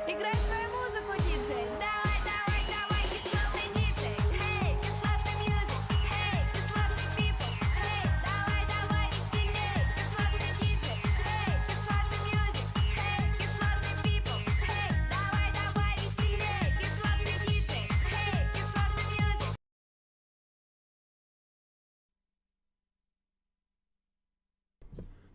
Играй свою музыку, диджей. Давай, давай, давай, кислотный диджей. Hey, кислотный music. Hey, кислотный people. Hey, давай, давай, веселей. Кислотный диджей. Hey, кислотный music. Hey, кислотный people. Hey, давай, давай, веселей. Кислотный диджей. Hey, кислотный music.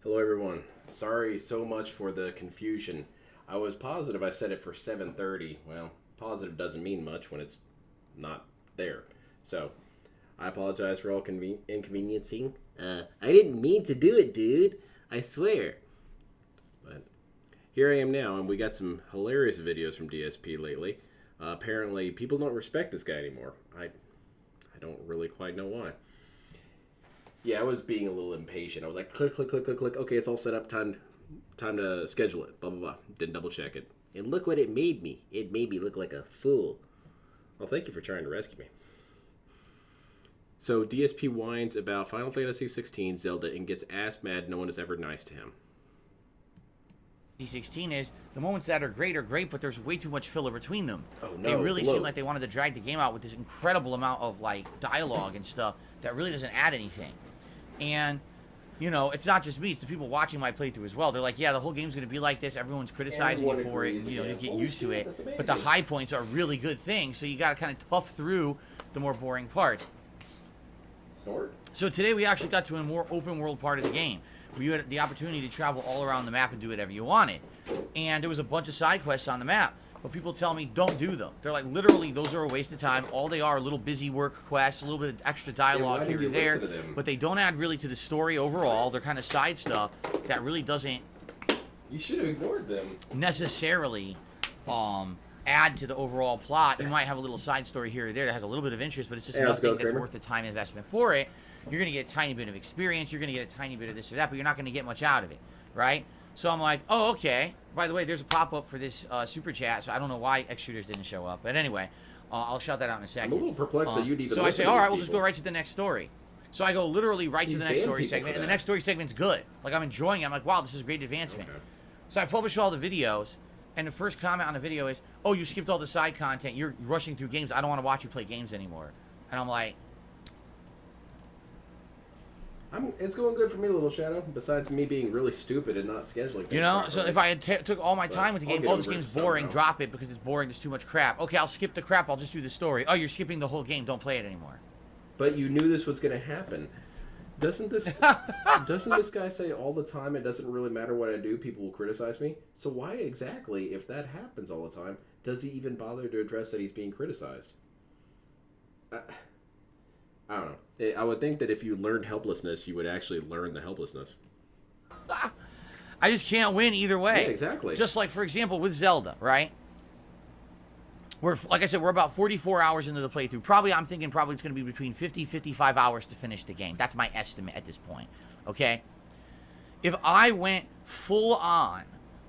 Hello everyone. Sorry so much for the confusion. I was positive I set it for 7:30. Well, positive doesn't mean much when it's not there. So, I apologize for all inconveniencing. I didn't mean to do it, dude. I swear. But here I am now, and we got some hilarious videos from DSP lately. Apparently, people don't respect this guy anymore. I don't really quite know why. Yeah, I was being a little impatient. I was like, click, click, click, click, click. Okay, it's all set up. Time to schedule it. Blah, blah, blah. Didn't double check it. And look what it made me. It made me look like a fool. Well, thank you for trying to rescue me. So, DSP whines about Final Fantasy 16 Zelda and gets ass mad no one is ever nice to him. 16 is the moments that are great, but there's way too much filler between them. Oh, no. They really seem like they wanted to drag the game out with this incredible amount of, like, dialogue and stuff that really doesn't add anything. And, you know, it's not just me, it's the people watching my playthrough as well. They're like, yeah, the whole game's going to be like this. Everyone's criticizing you for it. You know, you get used to it. But the high points are really good things, so you got to kind of tough through the more boring parts. So today we actually got to a more open world part of the game. You had the opportunity to travel all around the map and do whatever you wanted. And there was a bunch of side quests on the map. But people tell me, don't do them. They're like, literally, those are a waste of time. All they are little busy work quests, a little bit of extra dialogue here or there. But they don't add really to the story overall. They're kind of side stuff that really doesn't... You should have ignored them. ...necessarily add to the overall plot. You might have a little side story here or there that has a little bit of interest, but it's just nothing that's worth the time investment for it. You're going to get a tiny bit of experience. You're going to get a tiny bit of this or that, but you're not going to get much out of it, right? So I'm like, oh, okay. By the way, there's a pop-up for this super chat, so I don't know why X-Shooters didn't show up. But anyway, I'll shout that out in a second. I'm a little perplexed that you'd even So I say, all right, we'll just go right to the next story. So I go literally right to the next story segment, and the next story segment's good. Like, I'm enjoying it. I'm like, wow, this is great advancement. Okay. So I publish all the videos, and the first comment on the video is, oh, you skipped all the side content. You're rushing through games. I don't want to watch you play games anymore. And I'm like... It's going good for me, Little Shadow, besides me being really stupid and not scheduling things. You know, so if I had took all my time with the game, oh, this game's boring, drop it because it's boring, there's too much crap. Okay, I'll skip the crap, I'll just do the story. Oh, you're skipping the whole game, don't play it anymore. But you knew this was going to happen. Doesn't this guy say all the time, it doesn't really matter what I do, people will criticize me? So why exactly, if that happens all the time, does he even bother to address that he's being criticized? I don't know. I would think that if you learned helplessness, you would actually learn the helplessness. I just can't win either way. Yeah, exactly. Just like, for example, with Zelda, right? Like I said, we're about 44 hours into the playthrough. I'm thinking it's going to be between 50, 55 hours to finish the game. That's my estimate at this point, okay? If I went full-on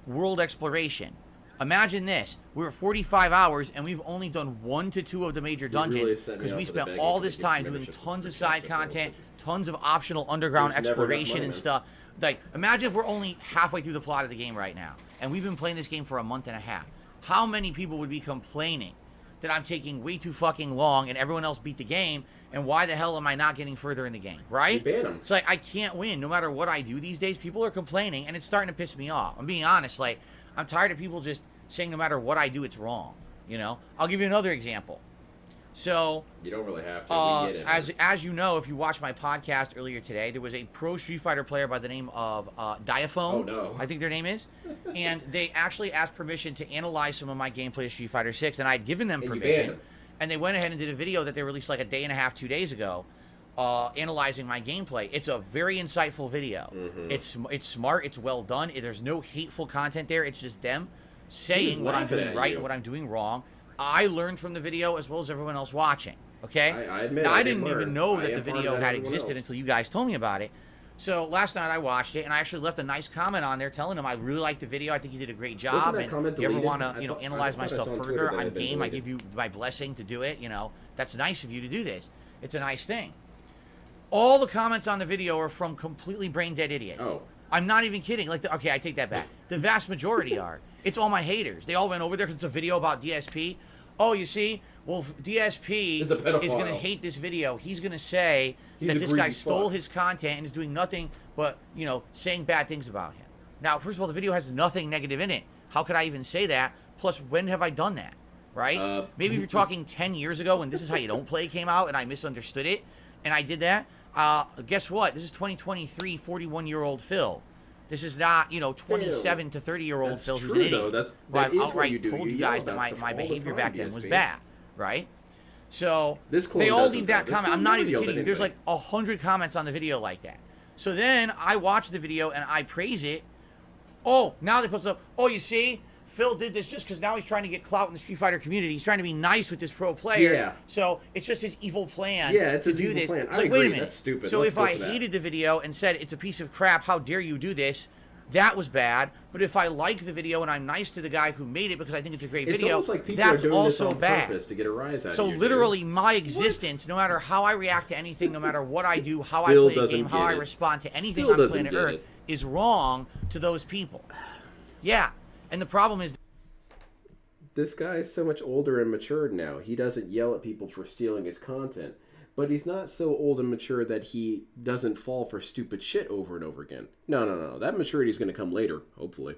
world exploration, imagine this. We're at 45 hours, and we've only done 1 to 2 of the major dungeons because we spent all this time doing tons of side content, tons of optional underground exploration and stuff. Like, imagine if we're only halfway through the plot of the game right now, and we've been playing this game for a month and a half. How many people would be complaining that I'm taking way too fucking long and everyone else beat the game, and why the hell am I not getting further in the game, right? It's like, I can't win. No matter what I do these days, people are complaining, and it's starting to piss me off. I'm being honest. Like, I'm tired of people just saying no matter what I do, it's wrong. You know? I'll give you another example. So... You don't really have to. As you know, if you watched my podcast earlier today, there was a pro Street Fighter player by the name of Diaphone. Oh, no. I think their name is. And they actually asked permission to analyze some of my gameplay of Street Fighter 6, and I had given them permission. And they went ahead and did a video that they released like a day and a half, 2 days ago, analyzing my gameplay. It's a very insightful video. Mm-hmm. It's smart. It's well done. There's no hateful content there. It's just them saying what I'm doing right and what I'm doing wrong. I learned from the video as well as everyone else watching. Okay? I admit now, I didn't even know that the video had existed until you guys told me about it. So last night I watched it, and I actually left a nice comment on there telling them I really liked the video. I think you did a great job. And if you ever want to, analyze my stuff further, I'm game. I give you my blessing to do it. You know, that's nice of you to do this. It's a nice thing. All the comments on the video are from completely brain dead idiots. Oh. I'm not even kidding. Like, okay, I take that back. The vast majority are. It's all my haters. They all went over there because it's a video about DSP. Oh, you see? Well, DSP is going to hate this video. He's going to say that this guy stole his content and is doing nothing but, you know, saying bad things about him. Now, first of all, the video has nothing negative in it. How could I even say that? Plus, when have I done that? Right? Maybe if you're talking 10 years ago when This Is How You Don't Play came out and I misunderstood it and I did that, guess what? This is 2023, 41-year-old Phil. This is not, you know, 27 to 30-year-old Phil who's an idiot. That I outright told you guys that my behavior back then was bad, right? So they all leave that comment. I'm not even kidding you. There's like 100 comments on the video like that. So then I watch the video and I praise it. Oh, now they post up, oh, you see? Phil did this just because now he's trying to get clout in the Street Fighter community. He's trying to be nice with this pro player. Yeah. So it's just his evil plan it's to his do evil this. plan. It's I like, agree. wait a minute. That's stupid. So Let's if go I for that. hated the video and said it's a piece of crap, how dare you do this? That was bad. But if I like the video and I'm nice to the guy who made it because I think it's a great video, like that's also bad. To get a rise out so of you, literally, my existence, no matter how I react to anything, no matter what I do, how I play a game, how I respond to anything on planet Earth, is wrong to those people. Yeah, and the problem is, this guy is so much older and matured now. He doesn't yell at people for stealing his content. But he's not so old and mature that he doesn't fall for stupid shit over and over again. No. That maturity is going to come later, hopefully.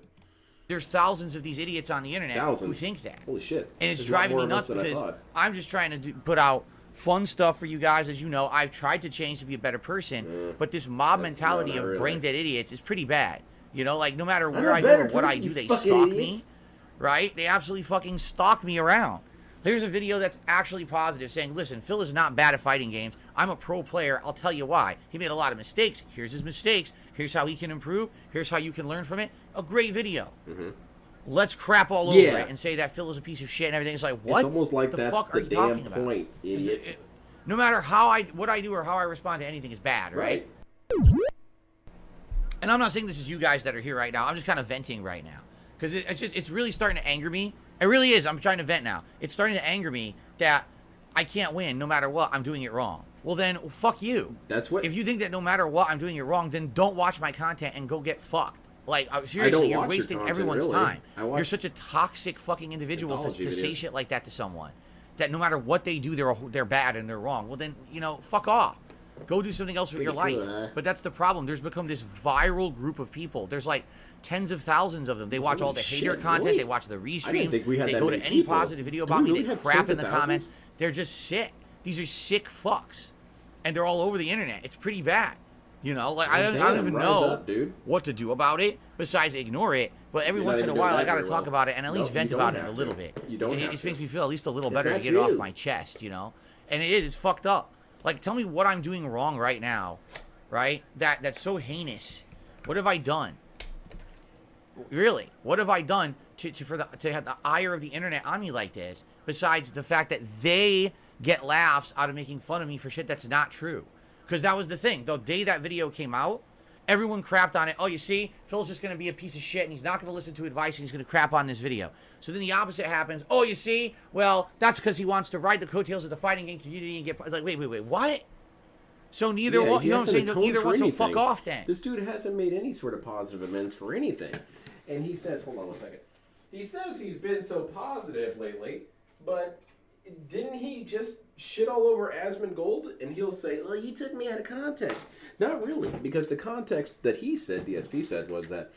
There's thousands of these idiots on the internet who think that. Holy shit. And it's driving me nuts because I'm just trying to put out fun stuff for you guys. As you know, I've tried to change to be a better person. But this mob mentality of brain-dead idiots is pretty bad. You know, like no matter where I go or what I do, they stalk me. Right? They absolutely fucking stalk me around. Here's a video that's actually positive saying, listen, Phil is not bad at fighting games. I'm a pro player. I'll tell you why. He made a lot of mistakes. Here's his mistakes. Here's how he can improve. Here's how you can learn from it. A great video. Let's crap all over it and say that Phil is a piece of shit and everything. It's like, what? It's almost like the that's fuck the are you damn talking about? point, idiot. No matter what I do or how I respond to anything is bad, right? And I'm not saying this is you guys that are here right now. I'm just kind of venting right now. Because it's really starting to anger me. It really is. I'm trying to vent now. It's starting to anger me that I can't win no matter what. I'm doing it wrong. Well, then, fuck you. That's what. If you think that no matter what I'm doing it wrong, then don't watch my content and go get fucked. Like, seriously, you're wasting everyone's time. You're such a toxic fucking individual to say shit like that to someone. That no matter what they do, they're bad and they're wrong. Well, then, you know, fuck off. Go do something else with your life. But that's the problem. There's become this viral group of people. There's like tens of thousands of them. They watch all the hater content. Really? They watch the Restream. They go to any positive video about me. They crap in the comments. They're just sick. These are sick fucks. And they're all over the internet. It's pretty bad. You know, like I don't even know what to do about it besides ignore it. But every once in a while, I got to talk about it and at least vent about it a little bit. It makes me feel at least a little better to get it off my chest, you know? And it's fucked up. Like, tell me what I'm doing wrong right now, right? That's so heinous. What have I done? Really, what have I done to have the ire of the internet on me like this? Besides the fact that they get laughs out of making fun of me for shit that's not true. Because that was the thing. The day that video came out, everyone crapped on it. Oh, you see, Phil's just going to be a piece of shit and he's not going to listen to advice and he's going to crap on this video. So then the opposite happens. Oh, you see, well, that's because he wants to ride the coattails of the fighting game community and get like, wait, what? So neither one, you know what I'm saying? Neither one, so fuck off then. This dude hasn't made any sort of positive amends for anything. And he says, hold on one second. He says he's been so positive lately, but didn't he just shit all over Asmongold? And he'll say, well, you took me out of context. Not really, because the context that he said, DSP said, was that,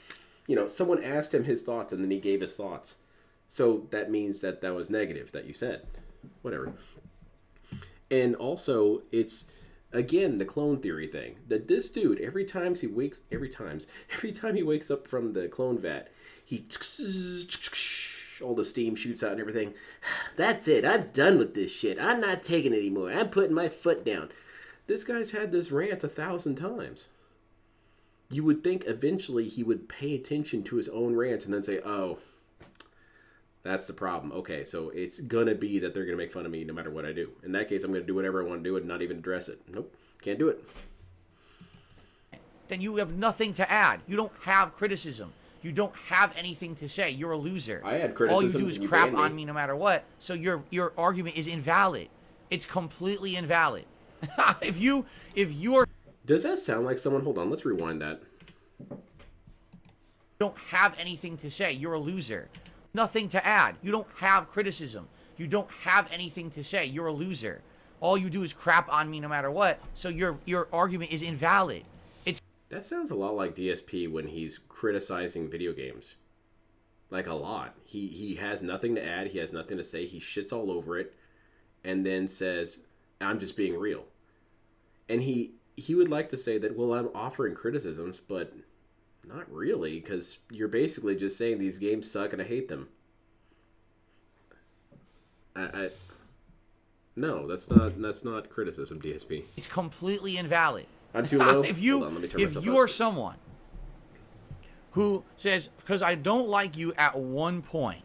you know, someone asked him his thoughts and then he gave his thoughts. So that means that was negative that you said. Whatever. And also, it's, again, the clone theory thing. That this dude, every time he wakes up from the clone vat, he all the steam shoots out and everything. That's it. I'm done with this shit. I'm not taking it anymore. I'm putting my foot down. This guy's had this rant 1,000 times. You would think eventually he would pay attention to his own rants and then say, oh, that's the problem. Okay, so it's going to be that they're going to make fun of me no matter what I do. In that case, I'm going to do whatever I want to do and not even address it. Nope, can't do it. Then you have nothing to add. You don't have criticism. You don't have anything to say. You're a loser. I had criticism. All you do is crap on me no matter what. So your argument is invalid. It's completely invalid. if you're... Does that sound like someone... Hold on, let's rewind that. don't have anything to say. You're a loser. Nothing to add. You don't have criticism. You don't have anything to say. You're a loser. All you do is crap on me no matter what. So your argument is invalid. That sounds a lot like DSP when he's criticizing video games. Like a lot. He has nothing to add. He has nothing to say. He shits all over it and then says, I'm just being real. And he would like to say that, well, I'm offering criticisms, but not really, because you're basically just saying these games suck and I hate them. No, that's not criticism, DSP. It's completely invalid. I'm too low. If you are someone who says, because I don't like you at one point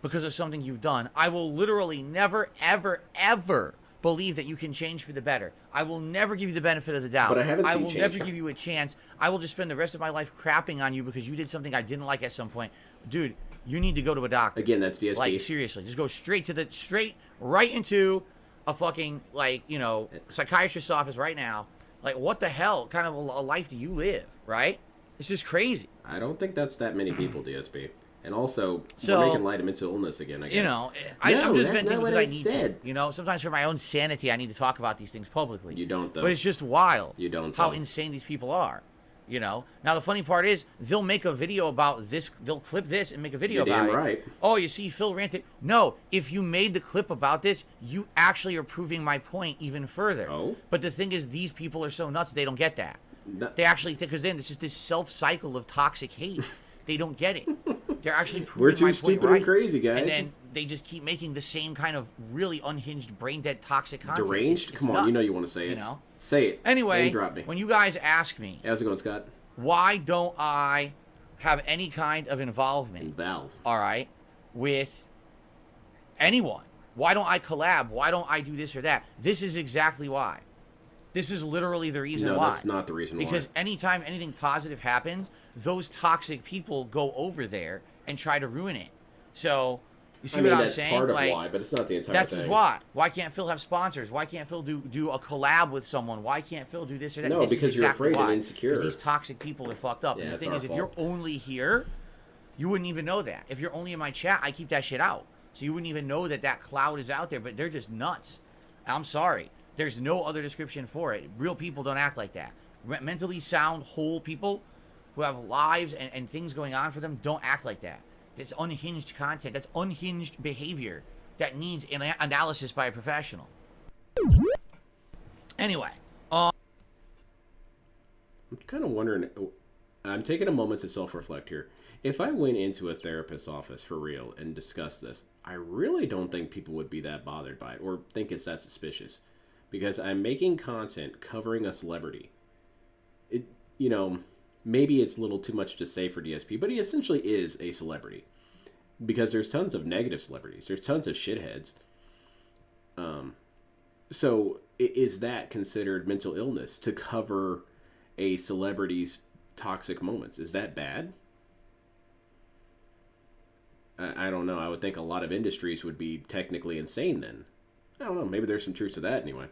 because of something you've done, I will literally never, ever, ever believe that you can change for the better. I will never give you the benefit of the doubt. But I haven't seen will change. never give you a chance. I will just spend the rest of my life crapping on you because you did something I didn't like at some point. Dude, you need to go to a doctor. Again, that's DSP. Like, seriously, just go straight right into a fucking, like, you know, psychiatrist's office right now. Like, what the hell kind of a life do you live, right? It's just crazy. I don't think that's that many people, DSP. And also, so, we're making light of mental illness again, I guess. You know, I'm just venting because I need to. You know, sometimes for my own sanity, I need to talk about these things publicly. You don't, though. But it's just wild. You don't, how though. insane these people are. You know? Now, the funny part is, they'll make a video about this. They'll clip this and make a video You're about damn it. right. Oh, you see, Phil ranted. No, if you made the clip about this, you actually are proving my point even further. Oh? But the thing is, these people are so nuts, they don't get that. No. They actually think, because then it's just this self-cycle of toxic hate. They don't get it. They're actually proving We're my too point stupid right. and crazy, guys. And then they just keep making the same kind of really unhinged, brain-dead, toxic content. Deranged? It's Come on, nuts, you know you want to say it. You know? Say it. Anyway, Name drop me. when you guys ask me, How's it going, Scott? why don't I have any kind of involvement, Valve. all right, with anyone? Why don't I collab? Why don't I do this or that? This is exactly why. This is literally the reason No, why. that's not the reason Because why. anytime anything positive happens, those toxic people go over there and try to ruin it. So, you see what I'm saying? That's part of like, why, but it's not the entire that's thing. just why. Why can't Phil have sponsors? Why can't Phil do a collab with someone? Why can't Phil do this or that? No, this because is you're exactly afraid and why. insecure. Because these toxic people are fucked up. Yeah, And the it's thing our is, if you're fault. only here, you wouldn't even know that. If you're only in my chat, I keep that shit out. So you wouldn't even know that that cloud is out there, but they're just nuts. I'm sorry. There's no other description for it. Real people don't act like that. Mentally sound, whole people who have lives and things going on for them don't act like that. That's unhinged content. That's unhinged behavior that needs an analysis by a professional. Anyway, I'm kind of wondering. I'm taking a moment to self-reflect here. If I went into a therapist's office for real and discussed this, I really don't think people would be that bothered by it or think it's that suspicious, because I'm making content covering a celebrity. It, you know, maybe it's a little too much to say for DSP, but he essentially is a celebrity, because there's tons of negative celebrities. There's tons of shitheads. So is that considered mental illness to cover a celebrity's toxic moments? Is that bad? I don't know. I would think a lot of industries would be technically insane then. I don't know. Maybe there's some truth to that anyway.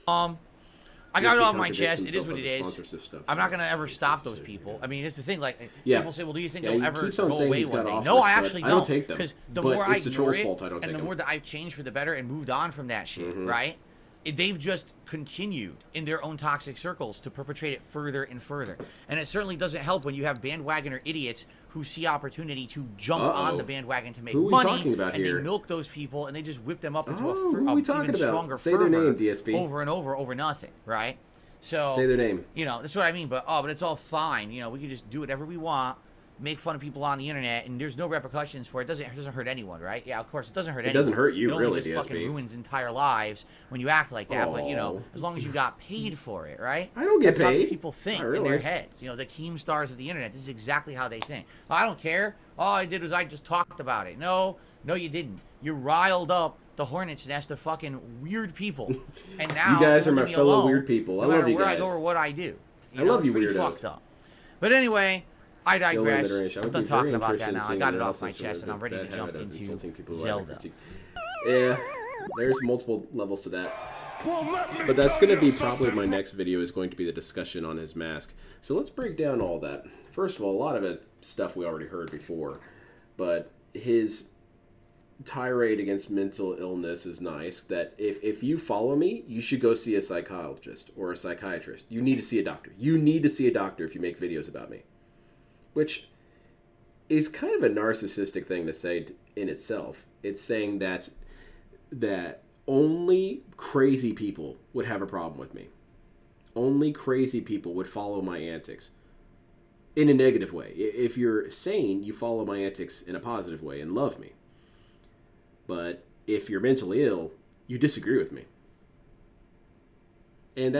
I got it off my chest. It is what it is. Stuff. I'm not going to ever stop those people. I mean, it's the thing. Like, Yeah. people say, well, do you think Yeah, they'll he ever keeps on go saying away he's got one day? offers, No, I but actually I don't take them. Because the But more I it's the ignore troll's it, fault I don't and take the them. more that I've changed for the better and moved on from that shit, Mm-hmm. right? They've just continued in their own toxic circles to perpetrate it further and further. And it certainly doesn't help when you have bandwagoner idiots who see opportunity to jump on the bandwagon to make Who are we money, talking about and here? they milk those people, and they just whip them up into Oh, who a are we even talking about? stronger Say their fervor name, DSP. over and over nothing, right? So Say their name. You know, that's what I mean. But it's all fine. You know, we can just do whatever we want, make fun of people on the internet, and there's no repercussions for it. It doesn't hurt anyone, right? Yeah, of course, it doesn't hurt anyone. It doesn't hurt you, it only really, just fucking DSP. ruins entire lives when you act like that. But you know, Oh. as long as you got paid for it, right? I don't get That's how these paid. people think Not in really. their heads. You know, the Keemstars of the internet. This is exactly how they think. I don't care. All I did was I just talked about it. No, you didn't. You riled up the hornet's nest of fucking weird people, and now You guys you are my leave me fellow alone, weird people. No I love matter you where I guys. go or what I do. I love you it's pretty weirdos. fucked up. But anyway, I digress. Illiterate. I I'm would done be talking very about that interested in now. I seeing got it an off my analysis chest, of and I'm ready to that jump habit of into insulting people who I Zelda. critique. Yeah, there's multiple levels to that. But that's going to be probably my next video is going to be the discussion on his mask. So let's break down all that. First of all, a lot of it stuff we already heard before. But his tirade against mental illness is nice. That if you follow me, you should go see a psychologist or a psychiatrist. You need to see a doctor. You need to see a doctor if you make videos about me. Which is kind of a narcissistic thing to say in itself. It's saying that only crazy people would have a problem with me. Only crazy people would follow my antics in a negative way. If you're sane, you follow my antics in a positive way and love me. But if you're mentally ill, you disagree with me. And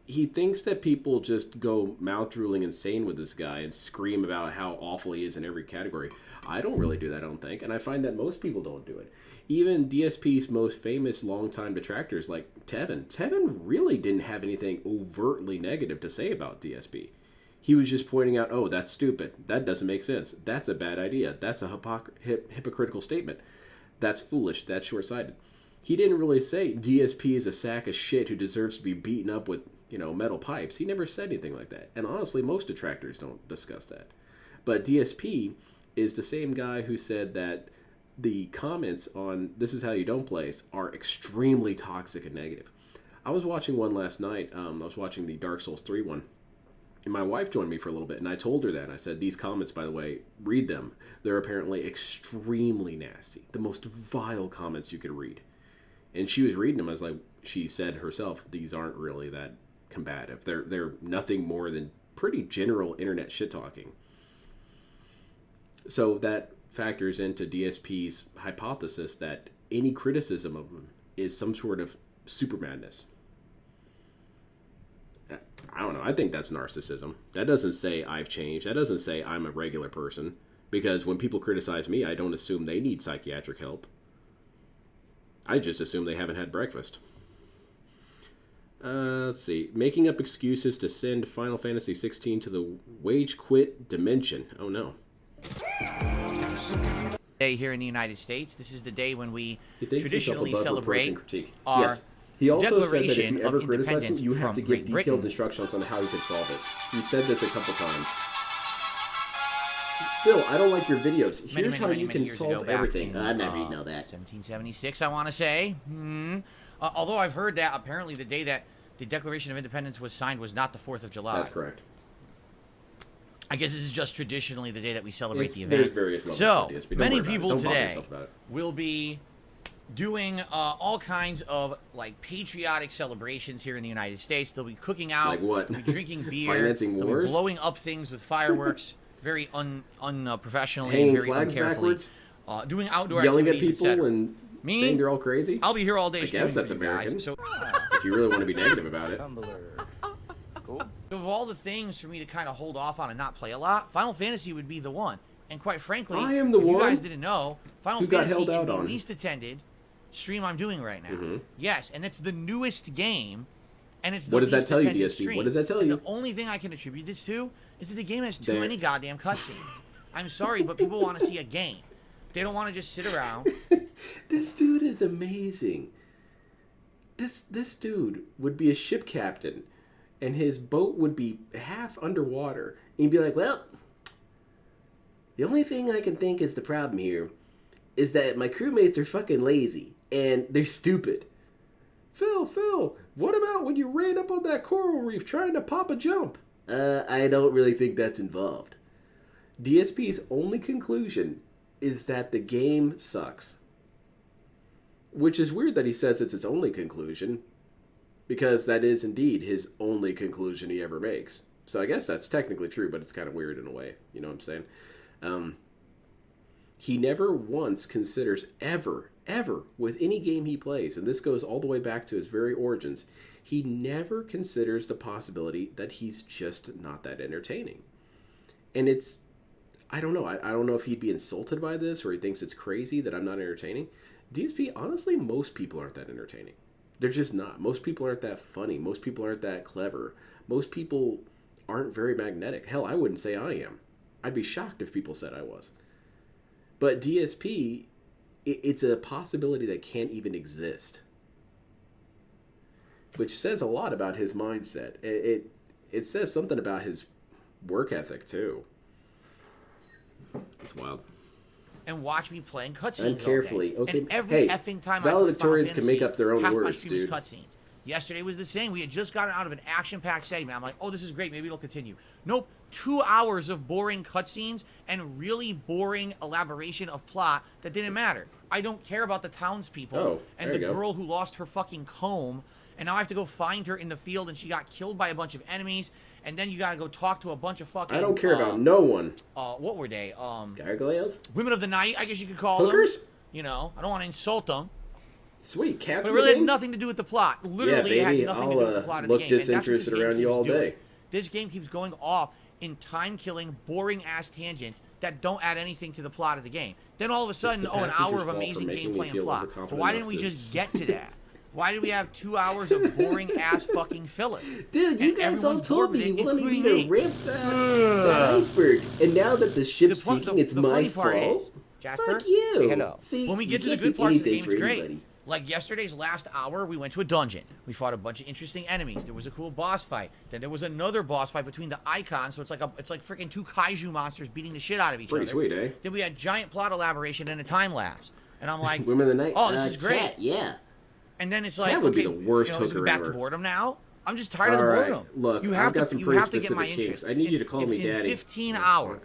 he thinks that people just go mouth-drooling insane with this guy and scream about how awful he is in every category. I don't really do that, I don't think. And I find that most people don't do it. Even DSP's most famous longtime detractors like Tevin. Tevin really didn't have anything overtly negative to say about DSP. He was just pointing out, oh, that's stupid. That doesn't make sense. That's a bad idea. That's a hypocritical statement. That's foolish. That's short-sighted. He didn't really say DSP is a sack of shit who deserves to be beaten up with, metal pipes. He never said anything like that. And honestly, most detractors don't discuss that. But DSP is the same guy who said that the comments on This Is How You Don't Place are extremely toxic and negative. I was watching one last night. I was watching the Dark Souls 3 one. And my wife joined me for a little bit, and I told her that. And I said, these comments, by the way, read them. They're apparently extremely nasty. The most vile comments you could read. And she was reading them. I was like, she said herself, these aren't really that combative. They're nothing more than pretty general internet shit-talking. So that factors into DSP's hypothesis that any criticism of him is some sort of super madness. I don't know. I think that's narcissism. That doesn't say I've changed. That doesn't say I'm a regular person. Because when people criticize me, I don't assume they need psychiatric help. I just assume they haven't had breakfast. Let's see. Making up excuses to send Final Fantasy 16 to the wage quit dimension. Oh no. Day here in the United States. This is the day when we He thinks traditionally himself above celebrate reproach and critique. our Yes. He also said that if Declaration you of ever criticize him, Independence you have from to give Great detailed Britain. instructions on how you could solve it. He said this a couple times. Phil, I don't like your videos. Here's how you can years solve ago, back everything. in, I've never even know that. 1776, I want to say. Although I've heard that apparently the day that the Declaration of Independence was signed was not the 4th of July. That's correct. I guess this is just traditionally the day that we celebrate the There's event. various levels So, of DSP. Don't many worry about it. people Don't bother today yourself about it. will be doing all kinds of patriotic celebrations here in the United States. They'll be cooking out, Like what? they'll be drinking beer, Financing they'll be wars? blowing up things with fireworks, very unprofessionally, Hanging very flags uncarefully, backwards? doing outdoor Yelling at activities, people etc. and Me? saying they're all crazy? I'll be here all day. I streaming guess that's for you guys. American. So, If you really want to be negative about it. of all the things for me to kind of hold off on and not play a lot, Final Fantasy would be the one. And quite frankly, I am the if you one guys didn't know, Final who got Fantasy held is out the on. least attended stream I'm doing right now. Mhm. Yes, and it's the newest game, and it's the What does that least tell you, attended DSP? stream. What does that tell And you? The only thing I can attribute this to is that the game has too There. many goddamn cutscenes. I'm sorry, but people want to see a game. They don't want to just sit around. This dude is amazing. This dude would be a ship captain, and his boat would be half underwater. And he'd be like, well, the only thing I can think is the problem here is that my crewmates are fucking lazy, and they're stupid. Phil, what about when you ran up on that coral reef trying to pop a jump? I don't really think that's involved. DSP's only conclusion is that the game sucks. Which is weird that he says it's his only conclusion, because that is indeed his only conclusion he ever makes. So I guess that's technically true, but it's kind of weird in a way. You know what I'm saying? He never once considers ever, with any game he plays, and this goes all the way back to his very origins, he never considers the possibility that he's just not that entertaining. And it's, I don't know. I don't know if he'd be insulted by this or he thinks it's crazy that I'm not entertaining. DSP, honestly, most people aren't that entertaining. They're just not. Most people aren't that funny. Most people aren't that clever. Most people aren't very magnetic. Hell, I wouldn't say I am. I'd be shocked if people said I was. But DSP, it's a possibility that can't even exist. which says a lot about his mindset. It says something about his work ethic too. It's wild. And watch me playing cutscenes And carefully, all day. okay. And every hey, effing time valedictorians can make up their own half words, my stream was dude. cutscenes. Yesterday was the same. We had just gotten out of an action-packed segment. I'm like, oh, this is great. Maybe it'll continue. Nope. 2 hours of boring cutscenes and really boring elaboration of plot that didn't matter. I don't care about the townspeople and the girl who lost her fucking comb. And now I have to go find her in the field, and she got killed by a bunch of enemies. And then you gotta go talk to a bunch of fucking... I don't care about no one. What were they? Gargoyles? Women of the night, I guess you could call Hookers? them. You know, I don't want to insult them. Sweet, cats. But it really had nothing to do with the plot. Literally, yeah, baby, it had nothing to do with the plot of the game. Look disinterested around you all day. This game keeps going off in time-killing, boring-ass tangents that don't add anything to the plot of the game. Then all of a sudden, an hour of amazing gameplay and plot. So why didn't we just get to that? Why did we have 2 hours of boring-ass fucking filler? Dude, you guys all told me you wanted me to rip that iceberg. And now that the ship's sinking, it's my fault? Jasper, fuck you. say hello. See, when we get to the good parts of the game, it's great. Like yesterday's last hour, we went to a dungeon. We fought a bunch of interesting enemies. There was a cool boss fight. Then there was another boss fight between the icons. So it's like freaking 2 kaiju monsters beating the shit out of each other. Pretty sweet, eh? Then we had giant plot elaboration and a time lapse. And I'm like, Women of the Night. Oh, this is great. Cat, yeah. And then it's like, that would okay, be the worst is it back ever. to boredom now? I'm just tired of the boredom. Look, I've got some pretty specific kinks. I need you to call me daddy. In 15 hours,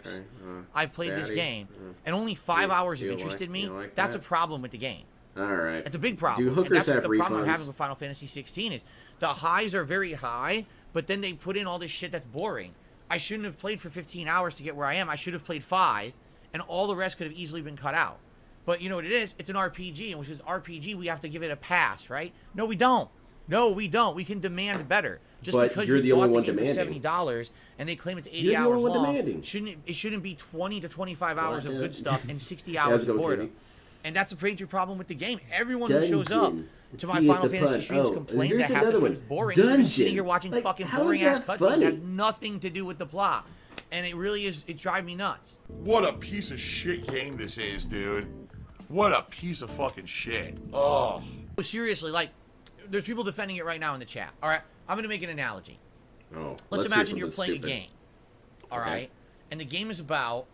I've played this game, and only 5 hours have interested me. That's a problem with the game. All right. It's a big problem. Do hookers have refunds? The problem I'm having with Final Fantasy 16 is the highs are very high, but then they put in all this shit that's boring. I shouldn't have played for 15 hours to get where I am. I should have played 5, and all the rest could have easily been cut out. But you know what it is? It's an RPG, and which is RPG, we have to give it a pass, right? No, we don't. No, we don't. We can demand better. Just but because you're you the bought only one the game demanding. for $70 and they claim it's 80 you're hours the only one long, demanding. it shouldn't be 20 to 25 hours of good stuff and 60 hours of boredom. And that's a major problem with the game. Everyone who shows up to my Final Fantasy streams complains that half the shit is boring. Dungeon. You're sitting here watching fucking boring-ass cutscenes that has nothing to do with the plot. And it really is, it drives me nuts. What a piece of shit game this is, dude. What a piece of fucking shit. Oh. Seriously, like, there's people defending it right now in the chat. All right, I'm going to make an analogy. Oh, let's imagine you're playing a game. All right, and the game is about,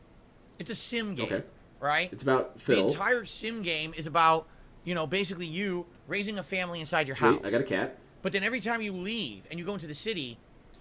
it's a sim game, right? It's about Phil. The entire sim game is about, you know, basically you raising a family inside your house. I got a cat. But then every time you leave and you go into the city,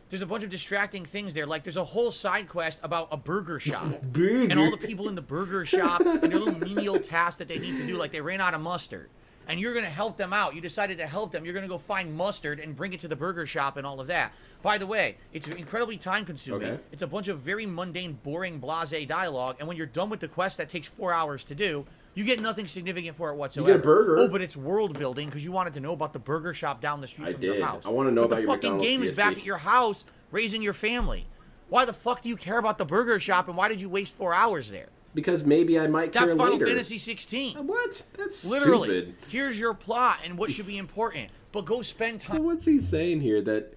there's a bunch of distracting things there. Like, there's a whole side quest about a burger shop. And all the people in the burger shop and their little menial tasks that they need to do, like they ran out of mustard. And you're going to help them out. You decided to help them. You're going to go find mustard and bring it to the burger shop and all of that. By the way, it's incredibly time-consuming. It's a bunch of very mundane, boring, blasé dialogue. And when you're done with the quest that takes 4 hours to do, you get nothing significant for it whatsoever. You get a burger. Oh, but it's world building because you wanted to know about the burger shop down the street from your house. I want to know about your McDonald's. The fucking game DSP. is back at your house raising your family. Why the fuck do you care about the burger shop and why did you waste 4 hours there? Because maybe I might care later. That's Final Fantasy 16. What? That's literally stupid. Here's your plot and what should be important, but go spend time. So what's he saying here? That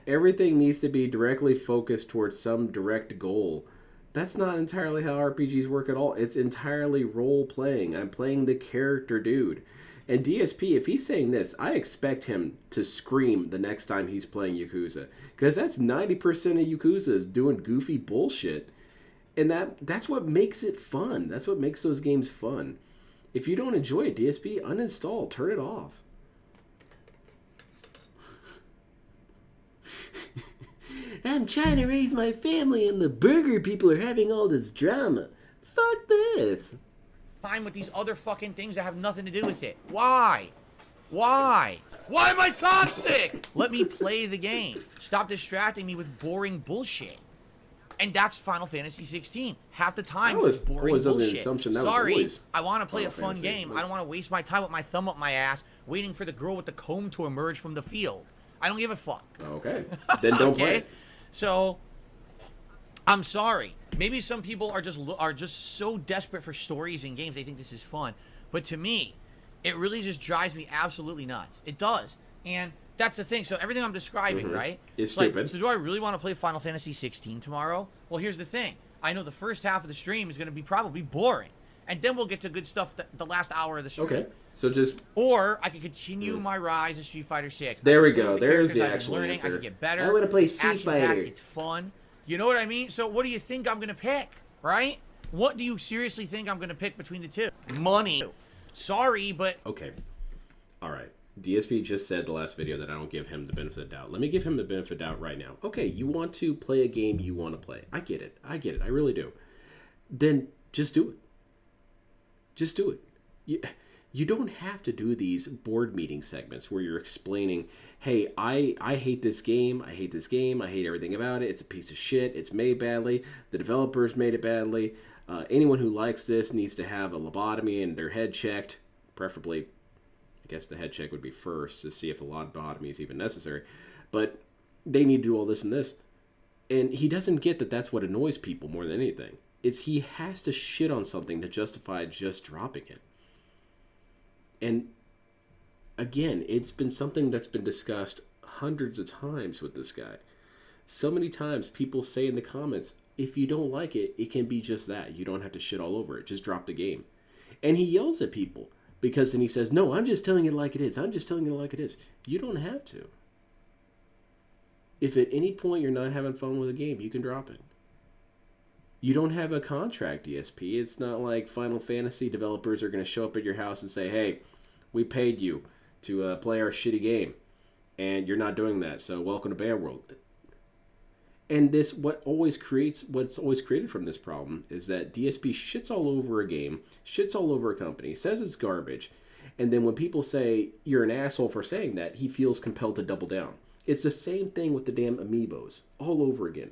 everything needs to be directly focused towards some direct goal. That's not entirely how RPGs work at all. It's entirely role playing. I'm playing the character, dude. And DSP, if he's saying this, I expect him to scream the next time he's playing Yakuza, because that's 90% of Yakuza is doing goofy bullshit. And that's what makes it fun. That's what makes those games fun. If you don't enjoy it, DSP, uninstall. Turn it off. I'm trying to raise my family and the burger people are having all this drama. Fuck this. Time with these other fucking things that have nothing to do with it. Why? Why? Why am I toxic? Let me play the game. Stop distracting me with boring bullshit. And that's Final Fantasy 16. Half the time, it's boring bullshit. Sorry, I want to play a fun game. I don't want to waste my time with my thumb up my ass waiting for the girl with the comb to emerge from the field. I don't give a fuck. Okay. Then don't play. So, I'm sorry. Maybe some people are just so desperate for stories in games they think this is fun. But to me, it really just drives me absolutely nuts. It does. And that's the thing. So everything I'm describing, right? Is stupid. So do I really want to play Final Fantasy 16 tomorrow? Well, here's the thing. I know the first half of the stream is going to be probably boring. and then we'll get to good stuff the last hour of the stream. Okay. So just Or I could continue my rise in Street Fighter 6. There we go. There's the actual I answer. can get better. I want to play Street Action-packed, Fighter. It's fun. You know what I mean? So what do you think I'm going to pick, right? What do you seriously think I'm going to pick between the two? Money. Sorry, but... Okay. All right. DSP just said the last video that I don't give him the benefit of the doubt. Let me give him the benefit of the doubt right now. Okay, you want to play a game you want to play. I get it. I get it. I really do. Then just do it. Just do it. You don't have to do these board meeting segments where you're explaining, hey, I hate this game. I hate this game. I hate everything about it. It's a piece of shit. It's made badly. The developers made it badly. Anyone who likes this needs to have a lobotomy and their head checked, preferably. I guess the head check would be first to see if a lobotomy is even necessary. But they need to do all this and this. And he doesn't get that that's what annoys people more than anything. It's he has to shit on something to justify just dropping it. And again, it's been something that's been discussed hundreds of times with this guy. So many times people say in the comments, if you don't like it, it can be just that. You don't have to shit all over it. Just drop the game. And he yells at people because then he says, no, I'm just telling it like it is. I'm just telling it like it is. You don't have to. If at any point you're not having fun with a game, you can drop it. You don't have a contract, DSP. It's not like Final Fantasy developers are going to show up at your house and say, hey, we paid you to play our shitty game, and you're not doing that, so welcome to Band World. And what's always created from this problem is that DSP shits all over a game, shits all over a company, says it's garbage, and then when people say you're an asshole for saying that, he feels compelled to double down. It's the same thing with the damn amiibos, all over again.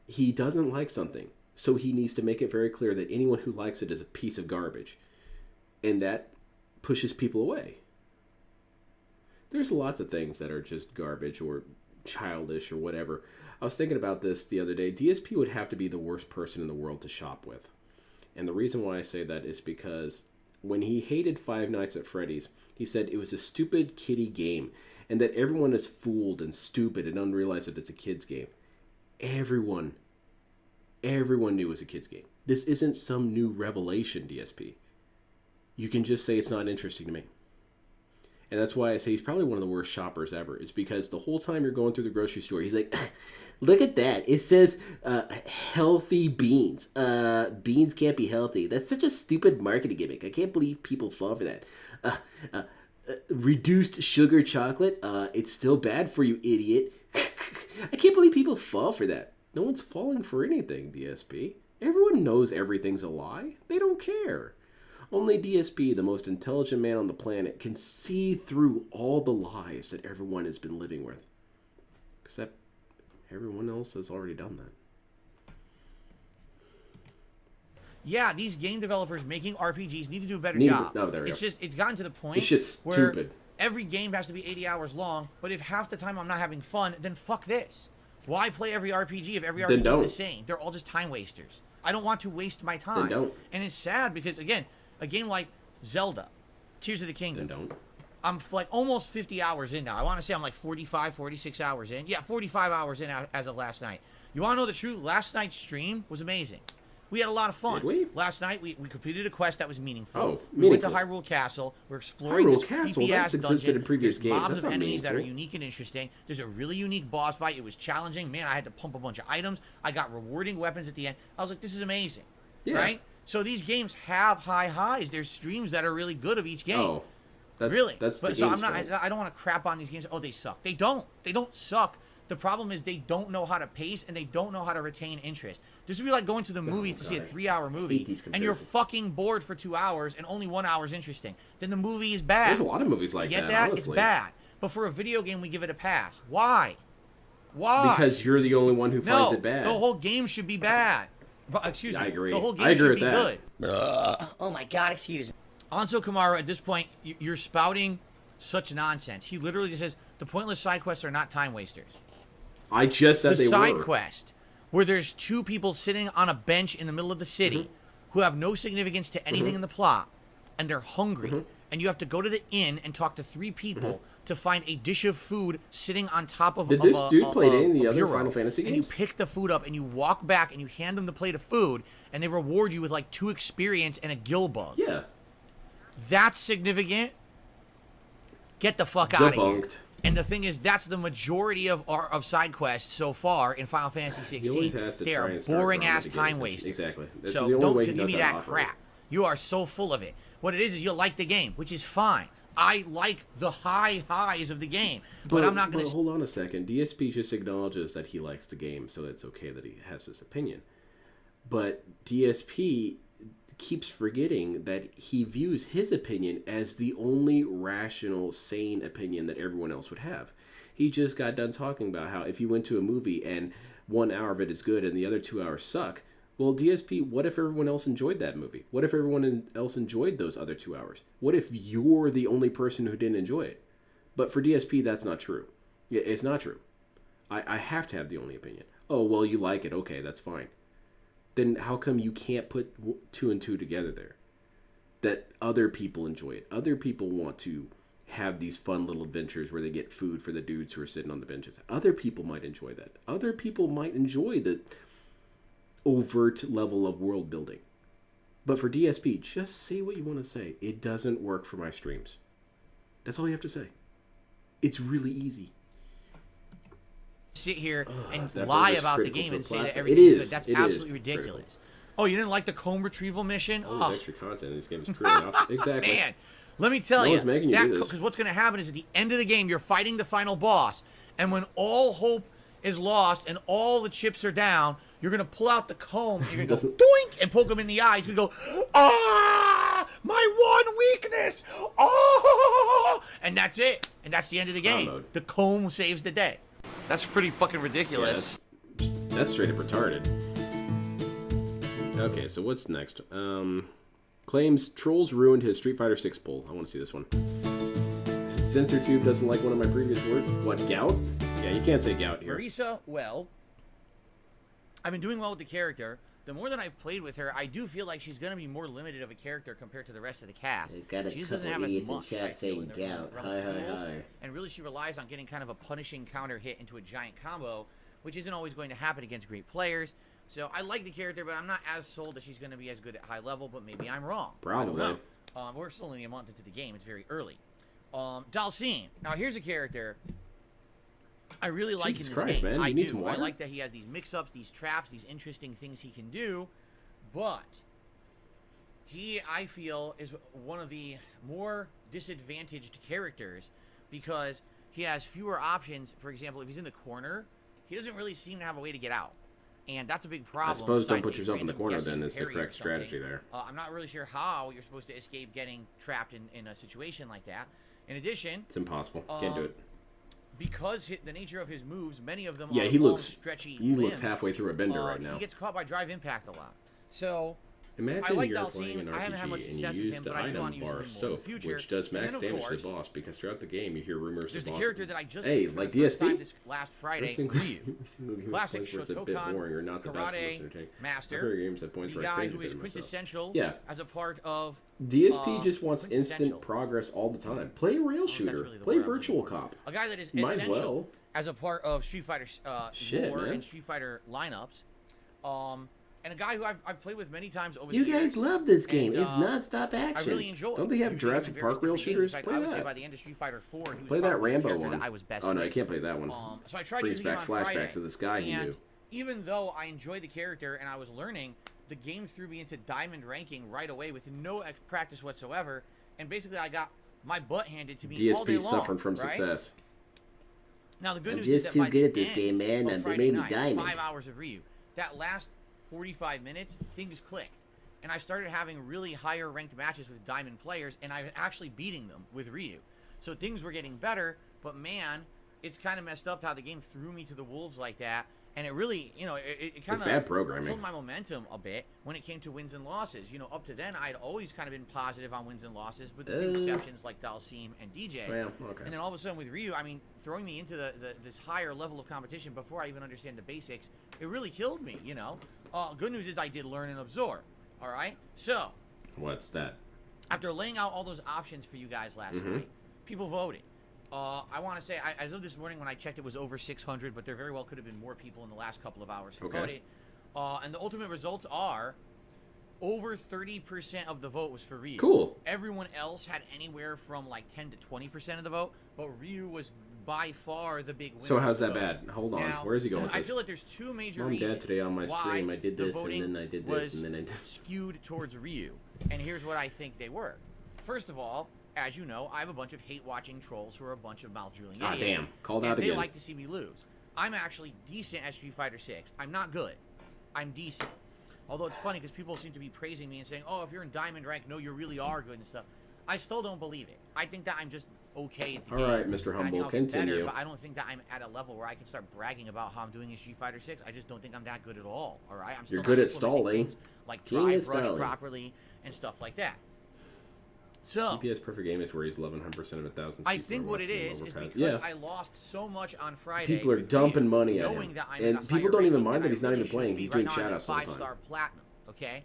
He doesn't like something, so he needs to make it very clear that anyone who likes it is a piece of garbage. And that pushes people away. There's lots of things that are just garbage or childish or whatever. I was thinking about this the other day. DSP would have to be the worst person in the world to shop with. And the reason why I say that is because when he hated Five Nights at Freddy's, he said it was a stupid kiddie game and that everyone is fooled and stupid and unrealized that it's a kid's game. Everyone knew it was a kid's game. This isn't some new revelation, DSP. You can just say it's not interesting to me. And that's why I say he's probably one of the worst shoppers ever, is because the whole time you're going through the grocery store, he's like, look at that. It says healthy beans. Beans can't be healthy. That's such a stupid marketing gimmick. I can't believe people fall for that. Reduced sugar chocolate. It's still bad for you, idiot. I can't believe people fall for that. No one's falling for anything, DSP. Everyone knows everything's a lie. They don't care. Only DSP, the most intelligent man on the planet, can see through all the lies that everyone has been living with. Except everyone else has already done that. Yeah, these game developers making RPGs need to do a better There job. we go. It's gotten to the point It's just where stupid. every game has to be 80 hours long, but if half the time I'm not having fun, then fuck this. Why play every RPG if every RPG is the same? They're all just time wasters. I don't want to waste my time. Then don't. And it's sad because, again, a game like Zelda, Tears of the Kingdom. Then don't. I'm like almost 50 hours in now. I want to say I'm like 45, 46 hours in. Yeah, 45 hours in as of last night. You want to know the truth? Last night's stream was amazing. We had a lot of fun. Did we? Last night, we completed a quest that was meaningful. Oh, we went to meaningful. Hyrule Castle. We're exploring this That's existed dungeon. in previous There's games. mobs That's of not enemies that are meaningful. unique and interesting. There's a really unique boss fight. It was challenging. Man, I had to pump a bunch of items. I got rewarding weapons at the end. I was like, this is amazing. Yeah. Right? So these games have high highs. There's streams that are really good of each game. Oh, that's Really? That's the but so game's I'm not. fault. I don't want to crap on these games. Oh, they suck. They don't. They don't suck. The problem is they don't know how to pace and they don't know how to retain interest. This would be like going to the movies to see a God. 3-hour movie these and you're comparisons. fucking bored for 2 hours and only 1 hour is interesting. Then the movie is bad. There's a lot of movies like You get that, that? honestly. It's bad. But for a video game, we give it a pass. Why? Why? Because you're the only one who finds no, it bad. the whole game should be bad. Excuse me. I agree. The whole game I agree should with be that. good. Oh my god, excuse me. Anso Kamara, at this point, you're spouting such nonsense. He literally just says the pointless side quests are not time wasters. I just said The they side were. quest where there's two people sitting on a bench in the middle of the city Mm-hmm. who have no significance to anything in the plot. and they're hungry, and you have to go to the inn and talk to 3 people to find a dish of food sitting on top of Did this dude play any of the other bureau. Final Fantasy And games? you pick the food up and you walk back and you hand them the plate of food, and they reward you with like 2 experience and a gill bug. Yeah. That's significant. Get the fuck out of here. Debunked. And the thing is, that's the majority of side quests so far in Final Fantasy He always 16. has to They try are and start boring drawing ass the game time attention. wasters. Exactly. This So is the only don't way he give knows me how to that offer crap. it. You are so full of it. What it is you like the game, which is fine. I like the highs of the game, but I'm not going to. Hold on a second. DSP just acknowledges that he likes the game, so it's okay that he has this opinion. But DSP keeps forgetting that he views his opinion as the only rational, sane opinion that everyone else would have. He just got done talking about how if you went to a movie and 1 hour of it is good and the other 2 hours suck, well, DSP, what if everyone else enjoyed that movie? What if everyone else enjoyed those other 2 hours? What if you're the only person who didn't enjoy it? But for DSP, that's not true. It's not true. I have to have the only opinion. Oh, well, you like it. Okay, that's fine. Then how come you can't put 2 and 2 together there? That other people enjoy it. Other people want to have these fun little adventures where they get food for the dudes who are sitting on the benches. Other people might enjoy that. Other people might enjoy the overt level of world building. But for DSP, just say what you want to say. It doesn't work for my streams. That's all you have to say. It's really easy. Sit here and that lie burger's about the critical game to and the say that platform. everything's It is. good. That's It is absolutely critical. ridiculous. Oh, you didn't like the comb retrieval mission? All Oh, the extra content in this game is pretty off. Exactly. man. Let me tell No you, one's making you do this. because what's going to happen is at the end of the game, you're fighting the final boss, and when all hope is lost and all the chips are down, you're going to pull out the comb, and you're going to go doink and poke him in the eye. He's going to go, ah, my one weakness, oh, and that's it. And that's the end of the game. Mode. The comb saves the day. That's pretty fucking ridiculous. Yeah, that's straight up retarded. Okay, so what's next? Claims trolls ruined his Street Fighter 6 poll. I want to see this one. CensorTube doesn't like one of my previous words. What, gout? Yeah, you can't say gout here. Marisa, well, I've been doing well with the character. The more that I've played with her, I do feel like she's going to be more limited of a character compared to the rest of the cast. They got a She just doesn't couple have as idiots in much, chat I feel, saying in the gout. realm Hi, of hi, tools. hi. And really she relies on getting kind of a punishing counter hit into a giant combo, which isn't always going to happen against great players. So I like the character, but I'm not as sold that she's going to be as good at high level, but maybe I'm wrong. Probably. I don't know. We're still only a month into the game. It's very early. Dalcine. Now, here's a character I really like Jesus in this Christ, game. man. I You need do. some I water? like that he has these mix-ups, these traps, these interesting things he can do, but he, I feel, is one of the more disadvantaged characters because he has fewer options. For example, if he's in the corner, he doesn't really seem to have a way to get out. And that's a big problem. I suppose don't besides put a yourself in the random corner guessing then is the parry or correct strategy something. there. I'm not really sure how you're supposed to escape getting trapped in a situation like that. In addition, It's impossible. Can't do it. because the nature of his moves, many of them Yeah, are he long, looks. stretchy He looks limbs. halfway through a bender right now. He gets caught by drive impact a lot. So Imagine I like you're Dalcine. playing an I haven't had much RPG and success you with use him, the but I do want item to use him more bar in the soap, future. which does max And then, of damage to the course, boss, because throughout the game you hear rumors there's the the boss. character that I just Hey, played for like the first DSP? time this last Friday, Ryu. Classic Classic it's a bit Shotokan boring or not the best, most karate entertaining. master, I've heard games at points the where I guy cringe a who bit is of myself. quintessential Yeah. as a part of DSP just wants quintessential. instant progress all the time. Play a rail shooter. really the Play word I'm Virtual looking for. Cop. A guy that is Might as essential well. as a part of Street Fighter Shit, lore man. and Street Fighter lineups. And a guy who I've played with many times over You the years. guys love this game. And, it's non-stop I action. really enjoy. Don't they have using him in Jurassic various Park rail different games. shooters? In fact, Play I would say that. by the end of Street Fighter 4, he was Play that probably the Rambo character one. that I was best Oh no, with. you can't play that one. So I tried Brings using him back on flashbacks Friday, of this guy he and knew. even though I enjoyed the character and I was learning, the game threw me into diamond ranking right away with no practice whatsoever, and basically I got my butt handed to me all day DSP long. suffering from right? success. Now the good I'm news just is that too by good the at this end game, man. of They Friday made me night, diamond. 5 hours of Ryu. That last 45 minutes, things clicked. And I started having really higher ranked matches with diamond players, and I'm actually beating them with Ryu. So things were getting better, but man, it's kind of messed up how the game threw me to the wolves like that. And it really, it kind bad of programming. killed my momentum a bit when it came to wins and losses. Up to then, I'd always kind of been positive on wins and losses, with the few exceptions like Dalcine and DJ. Well, okay. And then all of a sudden with Ryu, I mean, throwing me into this higher level of competition before I even understand the basics, it really killed me, Good news is I did learn and absorb. All right? So, What's that? after laying out all those options for you guys last night, people voted. I want to say, as of this morning when I checked, it was over 600, but there very well could have been more people in the last couple of hours who voted. And the ultimate results are over 30% of the vote was for Ryu. Cool. Everyone else had anywhere from like 10 to 20% of the vote, but Ryu was by far the big winner. So how's that bad? Hold on. Now, Where is he going with I this? feel like there's two major Mom, reasons Dad, today on my why stream, I did the this, and voting then I did this, was and then I did... skewed towards Ryu. And here's what I think they were. First of all, as you know, I have a bunch of hate-watching trolls who are a bunch of mouth-drooling idiots. Damn. Called out and again. they like to see me lose. I'm actually decent at Street Fighter 6. I'm not good. I'm decent. Although it's funny because people seem to be praising me and saying, oh, if you're in Diamond rank, no, you really are good and stuff. I still don't believe it. I think that I'm just okay at the game. All right, Mr. And I think Humble, I'll get better, continue. but I don't think that I'm at a level where I can start bragging about how I'm doing in Street Fighter 6. I just don't think I'm that good at all. All right, I'm still You're not good at implementing stalling. things like King at drive rush stalling. properly and stuff like that. So DPS Perfect Game is where he's 1100% of 1,000. I think what it is because yeah. I lost so much on Friday. People are with dumping Ryu, money at knowing him. that I'm And at a people higher don't even ranking mind than that I he's not really even playing. should be. He's Right doing now I'm at shoutouts all the time. 5-star platinum. Okay,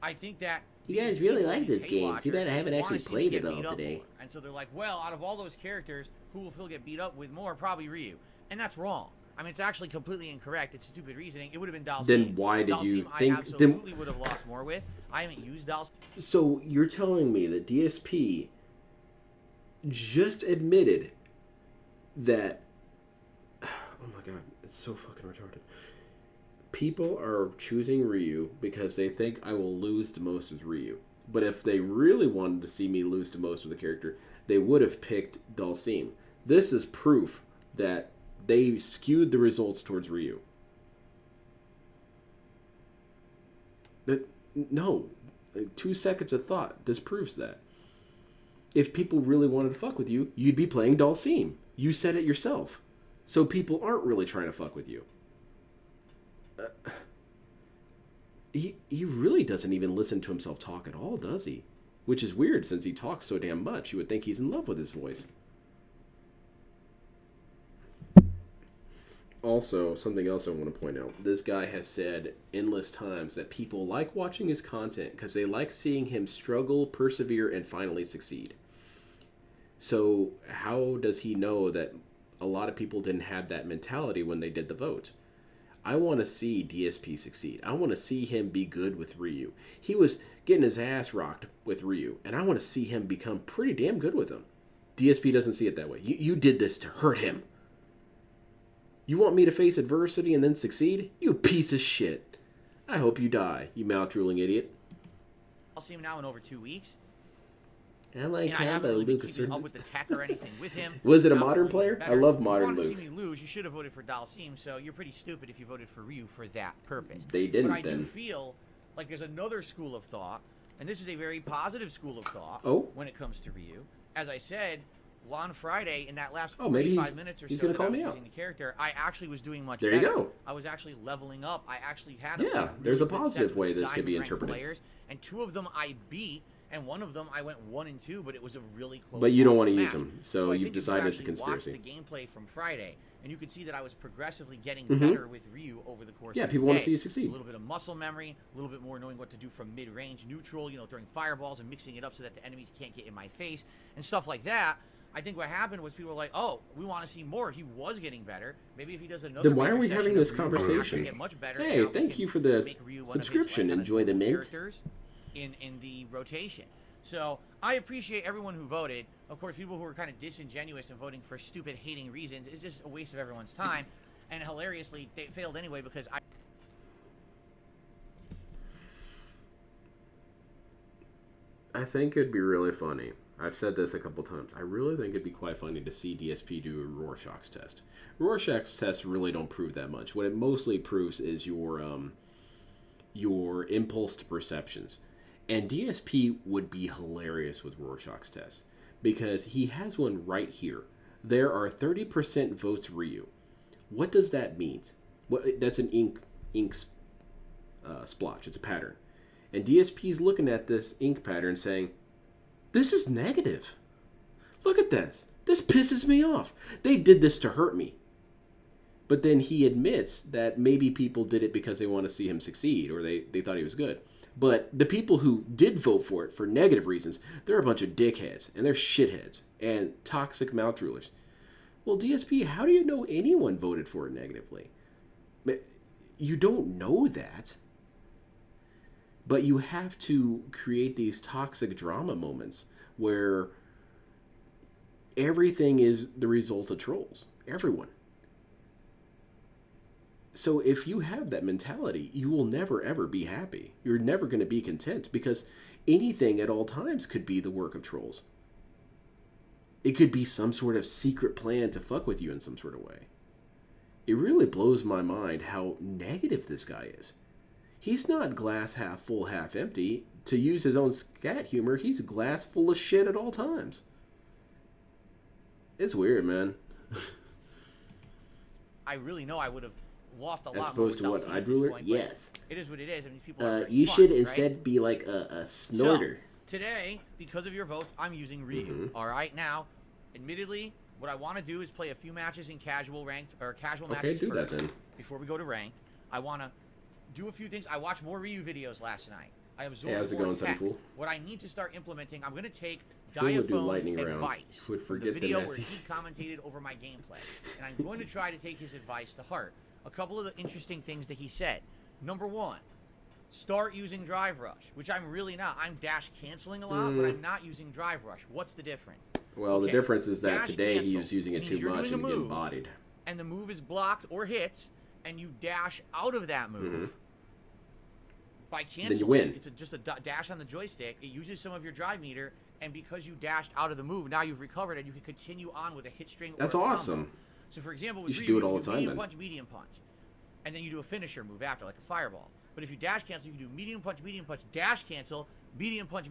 I think that You guys these really people, like these this hate game. Too watchers, bad I haven't wanna actually see me played get it all beat up today. more. And so they're like, well, out of all those characters, who will Phil get beat up with more? Probably Ryu. And that's wrong. I mean, it's actually completely incorrect. It's stupid reasoning. It would have been Dalsim. Then why did you Dalsim think- I absolutely would have lost more with. I haven't used Dalsim. So you're telling me that DSP just admitted that... Oh my god, it's so fucking retarded. People are choosing Ryu because they think I will lose to most as Ryu. But if they really wanted to see me lose to most of the character, they would have picked Dalsim. This is proof that they skewed the results towards Ryu. No. 2 seconds of thought disproves that. If people really wanted to fuck with you, you'd be playing Dalsim. You said it yourself. So people aren't really trying to fuck with you. He really doesn't even listen to himself talk at all, does he? Which is weird since he talks so damn much. You would think he's in love with his voice. Also, something else I want to point out. This guy has said endless times that people like watching his content because they like seeing him struggle, persevere, and finally succeed. So how does he know that a lot of people didn't have that mentality when they did the vote? I want to see DSP succeed. I want to see him be good with Ryu. He was getting his ass rocked with Ryu, and I want to see him become pretty damn good with him. DSP doesn't see it that way. You did this to hurt him. You want me to face adversity and then succeed? You piece of shit. I hope you die, you mouth-drooling idiot. I'll see him now in over 2 weeks. I like And I haven't Habo, really been Lucas. keeping up with the tech or anything with him. Was it a I'm modern only player? better. I love If you modern wanted to Luke. see me lose, you should have voted for Dalsim, so you're pretty stupid if you voted for Ryu for that purpose. They didn't But I then. do feel like there's another school of thought, and this is a very positive school of thought Oh? when it comes to Ryu. As I said, on Friday, in that last Oh, maybe 45 minutes or he's so gonna that call I was me out. using the character, I actually was doing much There better. you go. I was actually leveling up. I actually had Yeah, really there's a good positive sets way with this could be diamond-ranked interpreted. Players, and 2 of them I beat, and 1 of them I went 1 and 2, but it was a really close. But you don't awesome want to use match. them, so I you've think decided if it's a you actually conspiracy. watched the gameplay from Friday, and you could see that I was progressively getting better with Ryu over the course. Yeah, of the people wanna day. see you succeed. A little bit of muscle memory, a little bit more knowing what to do from mid-range, neutral, throwing fireballs and mixing it up so that the enemies can't get in my face and stuff like that. I think what happened was people were like, "Oh, we want to see more." He was getting better. Maybe if he does another. Then why are major we session having of this Ryu, he'll actually conversation? get much better. Hey, Now we thank can you for the make Ryu one of his, subscription. kind of Enjoy the mint. characters in the rotation. So I appreciate everyone who voted. Of course, people who are kind of disingenuous and voting for stupid, hating reasons is just a waste of everyone's time. And hilariously, they failed anyway because I think it'd be really funny. I've said this a couple times. I really think it'd be quite funny to see DSP do a Rorschach's test. Rorschach's tests really don't prove that much. What it mostly proves is your impulsed perceptions. And DSP would be hilarious with Rorschach's test because he has one right here. There are 30% votes Ryu. What does that mean? That's an ink splotch. It's a pattern. And DSP's looking at this ink pattern saying, this is negative. Look at this. This pisses me off. They did this to hurt me. But then he admits that maybe people did it because they want to see him succeed or they thought he was good. But the people who did vote for it for negative reasons, they're a bunch of dickheads, and they're shitheads, and toxic mouth rulers. Well, DSP, how do you know anyone voted for it negatively? You don't know that. But you have to create these toxic drama moments where everything is the result of trolls. Everyone. So if you have that mentality, you will never, ever be happy. You're never going to be content because anything at all times could be the work of trolls. It could be some sort of secret plan to fuck with you in some sort of way. It really blows my mind how negative this guy is. He's not glass half full, half empty. To use his own scat humor, he's glass full of shit at all times. It's weird, man. I really know I would have lost a lot As opposed to what, iDruler? Yes. It is what it is. I mean, these people are very you smart, should right? instead be like a snorter. So, today, because of your votes, I'm using Ryu. All right, now, admittedly, what I want to do is play a few matches in casual ranked or casual matches do first that then. before we go to ranked. I want to do a few things. I watched more Ryu videos last night. I absorbed how's it more going, tech. Sunnyfool? What I need to start implementing, I'm going to take Phil would do Diaphone's lightning rounds. advice Would from forget the the video where he Nazis. commentated over my gameplay, and I'm going to try to take his advice to heart. A couple of the interesting things that he said. Number one, start using Drive Rush, which I'm really not. I'm dash canceling a lot, but I'm not using Drive Rush. What's the difference? Well, the difference is that Dash today he cancel was using it means too you're much doing and a getting move, bodied. and the move is blocked or hits, and you dash out of that move. By canceling, you win. it's just a dash on the joystick. It uses some of your drive meter, and because you dashed out of the move, now you've recovered and you can continue on with a hit string. That's or a combo. awesome. So, for example, with You should Ryu, do it you all can the time medium then. punch, medium punch, and then you do a finisher move after, like a fireball. But if you dash cancel, you can do medium punch, dash cancel, medium punch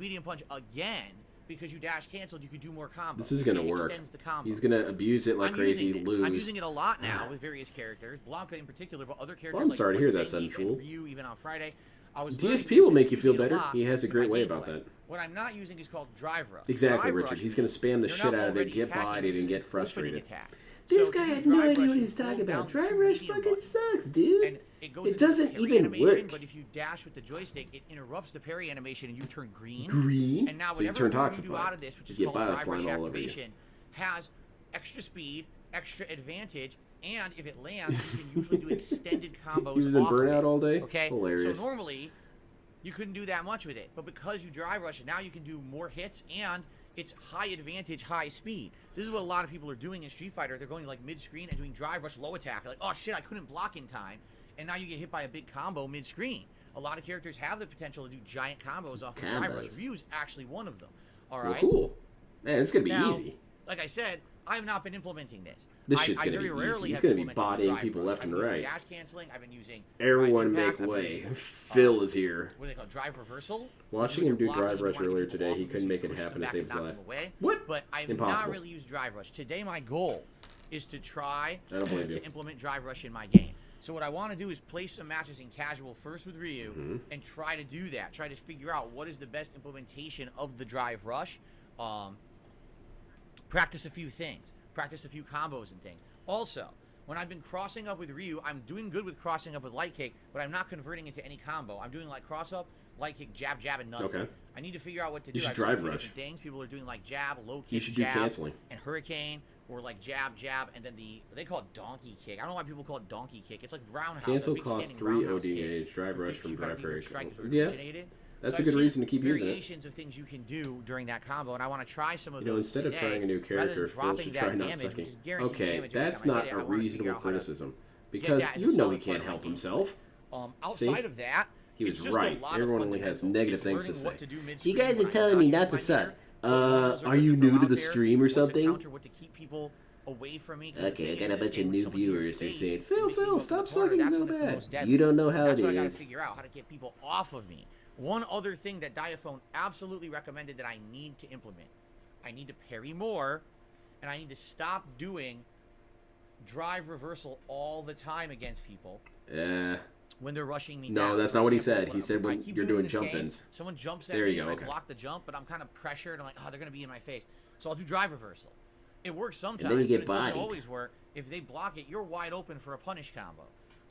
again. Because you dash canceled, you could do more combos. This is going to It work. extends the combo. He's going to abuse it like I'm crazy, using this. lose. I'm using it a lot now with various characters, Blanca in particular, but other characters. Well, I'm like sorry to hear that, Zangief Sunfool. and Ryu, even on Friday. I was learning DSP this will and make you feel using it a better. lot He has a in great my way about gameplay. that. What I'm not using is called Drive Rush. Exactly, Drive Richard. Rush He's going to spam the you're shit not out of it, already get attacking, bodied, this and is get an opening frustrated. attack. This So guy to do had no Drive idea Rush, what he you was talking hold about. down Drive two Rush medium fucking buttons. sucks, dude. And it goes It into doesn't parry even animation, work. But if you dash with the joystick, it interrupts the parry animation and you turn green. Green? And now So you whatever turn move you do toxified. out of this, which is You called get Drive Rush bioslime all over you. activation, has extra speed, extra advantage, and if it lands, you can usually do extended combos. He was in off of Burnout it. all day? Okay, Hilarious. so normally you couldn't do that much with it, but because you Drive Rush, now you can do more hits and it's high advantage, high speed. This is what a lot of people are doing in Street Fighter. They're going like mid-screen and doing Drive Rush low attack. They're like, oh shit, I couldn't block in time, and now you get hit by a big combo mid-screen. A lot of characters have the potential to do giant combos off of Drive Rush. Ryu's actually one of them. All right. Well, cool. Man, it's going to be Now, easy. like I said, I have not been implementing this. This shit's I gonna very be rarely easy. He's have gonna be implemented bodying Drive people Rush. left I've and been right. using dash canceling. I've been using Everyone Drive make Impact, I've been way. using, Phil is here. What do they call Drive Reversal? Watching When him do you're blocking, Drive you Rush wanna earlier get people today, off he of couldn't you, make it push them happen to back save and his knock life. them away. What? But I've Impossible. not really used Drive Rush. Today my goal is to try I don't believe you. to implement Drive Rush in my game. So what I want to do is play some matches in casual first with Ryu and try to do that. Try to figure out what is the best implementation of the Drive Rush. Practice a few things. Practice a few combos and things. Also, when I've been crossing up with Ryu, I'm doing good with crossing up with light kick, but I'm not converting into any combo. I'm doing like cross up, light kick, jab, jab, and nothing. Okay. I need to figure out what to do. You should I've seen Drive a few Rush. different things. People are doing like jab, low kick, You should do jab, canceling. and hurricane, or like jab, jab, and then they call it donkey kick. I don't know why people call it donkey kick. It's like roundhouse. Cancel a big costs standing 3 roundhouse OD kick gauge. Drive for Rush Street from Fighter Drive Defense Parry. Strike is where it Yeah. originated. That's So a good I've reason seen to keep using it. variations of things you can do during that combo, and I want to try some of You know, those instead of today, trying a new rather character, than Phil dropping should that try not damage, sucking. which is guaranteed Okay, damage every that's time I not hit it. a I wanna figure reasonable out how to criticism. get Because that as a you know he solid part can't of my help gameplay. himself. Outside of that, He it's was just right. a lot Everyone of only has fundamentals. negative It's things to learning say. what to do You mid-screen guys when are I'm telling me not not to using my suck. meter, what rules Are you good to new throw to out the there, stream or what to something? counter, what to keep people away from me. 'Cause the Okay, I thing got is, a this bunch of game, when new someone throws viewers. They're face, saying, it Phil, makes you Phil, go stop from the corner. sucking That's so when it's the bad. most deadly. You don't know how That's it what I gotta is. figure out, how to get people off of me. One other thing that Diaphone absolutely recommended that I need to implement. I need to parry more, and I need to stop doing drive reversal all the time against people when they're rushing me down. No, that's For not what he example, said. He said I when keep you're doing this jump game, ins. someone jumps at There you me go, and okay. I block the jump, but I'm kind of pressured. I'm like, oh, they're going to be in my face. So I'll do drive reversal. It works sometimes, then you get but it doesn't bodied. always work. If they block it, you're wide open for a punish combo.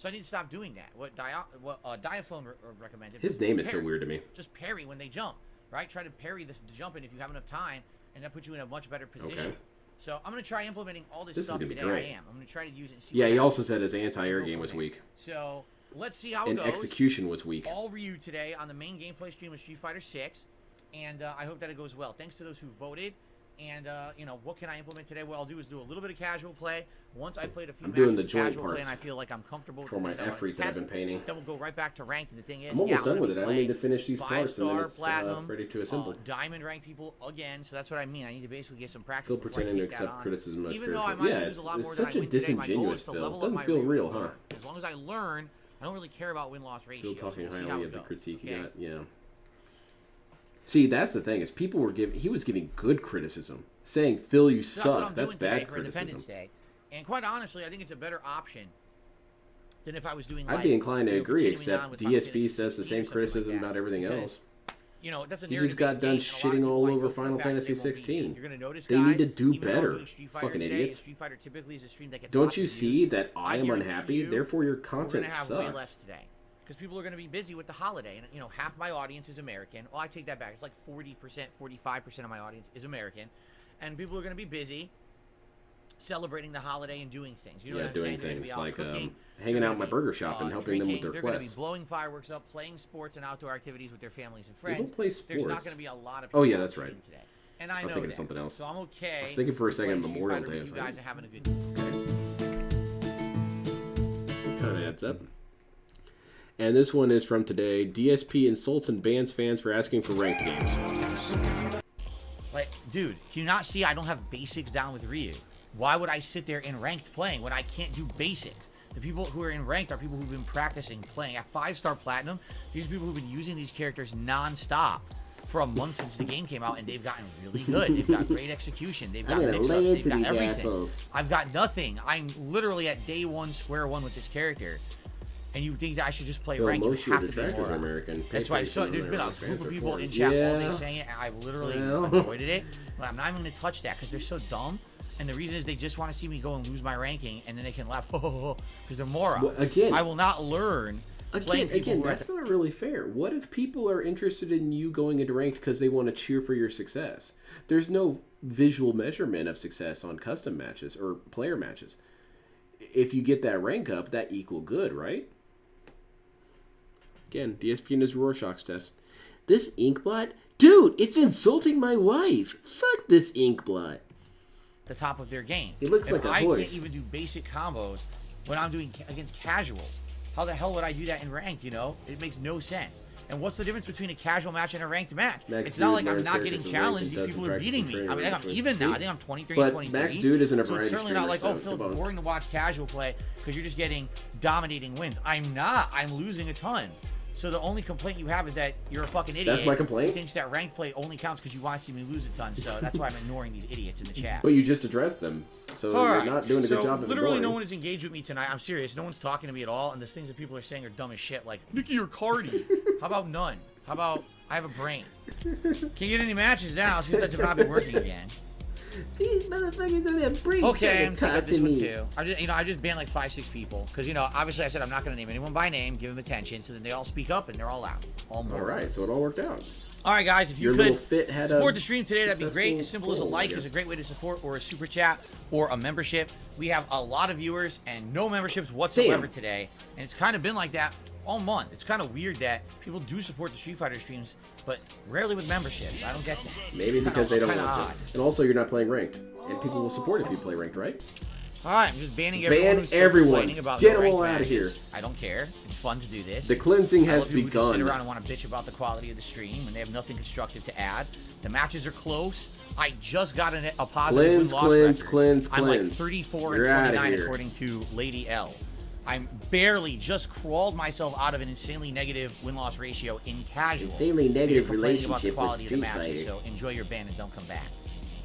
So I need to stop doing that. What Diaphone recommended. His name is so parry. weird to me. Just parry when they jump, right? Try to parry the jump in if you have enough time, and that puts you in a much better position. Okay. So I'm going to try implementing all this This is stuff gonna be today. great. I am. I'm going to try to use it and see Yeah, what he happens. also said his anti-air Go game for was it. weak. So let's see how it And goes. execution was weak. All Ryu today on the main gameplay stream of Street Fighter 6, and I hope that it goes well. Thanks to those who voted. And you know, what can I implement today? What I'll do is do a little bit of casual play. Once I played a few I'm matches doing the of joint casual play parts and I feel like I'm comfortable with for the my things I wanna F-Read that I've test, been painting. then we'll go right back to ranked. And the thing is, I'm almost done gonna with be it. I only need to playing finish these parts and then 5-star it's platinum, ready to assemble. diamond ranked people again. So that's what I mean. I need to basically get some practice. Phil before I pretending to take that accept on. criticism as Even fair. though I might Yeah, lose a lot it's more than such I a win today, my goal disingenuous is to Phil. level up Doesn't my feel Ryu real, and huh? learn. As long as I learn, I don't really care about win-loss ratio. Phil talking We'll see highly how of it the goes, critique he okay? got. Yeah. See, that's the thing is people were he was giving good criticism, saying Phil, you So that's what suck. I'm That's doing today bad for Independence criticism. Day. And quite honestly, I think it's a better option than if I was doing. I'd like, be inclined to you know, agree, continuing on except with Final DSP Fantasy says the 16 same or something criticism like that. about everything Because, else. You know, that's a You just got narrative-based done game, and a lot of shitting people all like over go for the Final fact that Fantasy they won't beat 16. you. You're gonna notice, They guys, need to do even though I'm better. doing Street Fighter Fucking today, idiots. and Street Fighter typically is a stream that gets Don't lots you of see views. that I am guarantee unhappy? you Therefore, your we're content gonna have way sucks. less today because people are going to be busy with the holiday, and you know, half my audience is American. Well, I take that back. It's like 40%, 45% of my audience is American, and people are going to be busy celebrating the holiday and doing things. You know Yeah, what I'm doing saying? They're gonna things be out like cooking, hanging they're out in my gonna burger be, shop and helping them with drinking, their they're quests. They're going to be blowing fireworks up, playing sports and outdoor activities with their families and They friends. don't play There's not sports. going to be a lot of Oh, people yeah, on that's stream right. today. And I I was know thinking of that. something else. So I'm okay. I was thinking for a with second playing Street Memorial Fighter Day. I with was you like, guys are having a good. It kind of adds up. And this one is from today. DSP insults and bans fans for asking for ranked games. Like, dude, can you not see I don't have basics down with Ryu? Why would I sit there in ranked playing when I can't do basics? The people who are in ranked are people who've been practicing playing. At 5-star platinum, these are people who've been using these characters non-stop for a month since the game came out, and they've gotten really good. They've got great execution. They've got I'm gonna mix-ups. lay They've into got these everything. assholes. I've got nothing. I'm literally at day one, square one with this character. And you think that I should just play Phil, ranked? You most of your have to be detractors are moron. American. That's why Pay there's been a fans group of are people foreign. in chat all Yeah. day saying it, and I've literally Well. avoided it. But I'm not even going to touch that because they're so dumb. And the reason is they just want to see me go and lose my ranking, and then they can laugh, because they're morons. Well, again- I will not learn. playing people Again, who are that's not really fair. What if people are interested in you going into ranked because they want to cheer for your success? There's no visual measurement of success on custom matches or player matches. If you get that rank up, that equal good, right? Again, DSP and his Rorschach's test. This Inkblot? Dude, it's insulting my wife. Fuck this Inkblot. the top of their game. He looks if like a I horse. can't even do basic combos when I'm doing against casuals, how the hell would I do that in ranked, you know? It makes no sense. And what's the difference between a casual match and a ranked match? Max It's not Dude like I'm learns not getting characters in challenged. ranked and These people does are some beating me. practice I mean, I'm and even training. now. I think I'm 23 But and 23. Max Dude isn't a So it's variety certainly not like, streamer, oh, so Phil, it's come on. boring to watch casual play because you're just getting dominating wins. I'm not. I'm losing a ton. So the only complaint you have is that you're a fucking idiot. That's my complaint? Who thinks that ranked play only counts because you want to see me lose a ton. So that's why I'm ignoring these idiots in the chat. But you just addressed them, so All you're right. not doing a good So job of literally no ignoring. one is engaged with me tonight. I'm serious. No one's talking to me at all. And the things that people are saying are dumb as shit. Like, Nikki or Cardi. How about none? How about I have a brain? Can't get any matches now. Seems like they've not been working again. These motherfuckers don't have brains Okay, trying I'm to taking talk this to one me. too. I just banned like 5-6 people because obviously I said I'm not going to name anyone by name, give them attention, so then they all speak up and they're all out, all more. All right, so it all worked out. All right, guys, if you Your little could fit had support a the stream today, that'd be great. successful As simple as a goal, I like is guess. a great way to support, or a super chat, or a membership. We have a lot of viewers and no memberships whatsoever Damn. today, and it's kind of been like that all month. It's kind of weird that people do support the Street Fighter streams, but rarely with memberships. I don't get that. Maybe because they don't kinda want odd. to. And also, you're not playing ranked, and people will support if you play ranked, right? All right, I'm just banning Ban everyone who's still everyone. complaining about Get no 'em ranked all outta matches. here. I don't care. It's fun to do this. The cleansing I has love people who just sit begun. around and want to bitch about the quality of the stream when they have nothing constructive to add. The matches are close. I just got a positive Cleanse, win-loss cleanse, record. cleanse, I'm like cleanse. 34 You're and outta 29 here. according to Lady L. I'm barely just crawled myself out of an insanely negative win-loss ratio in casual. Insanely But you're negative complaining about the relationship with quality of the Street matches, Fighter. so enjoy your ban and don't come back.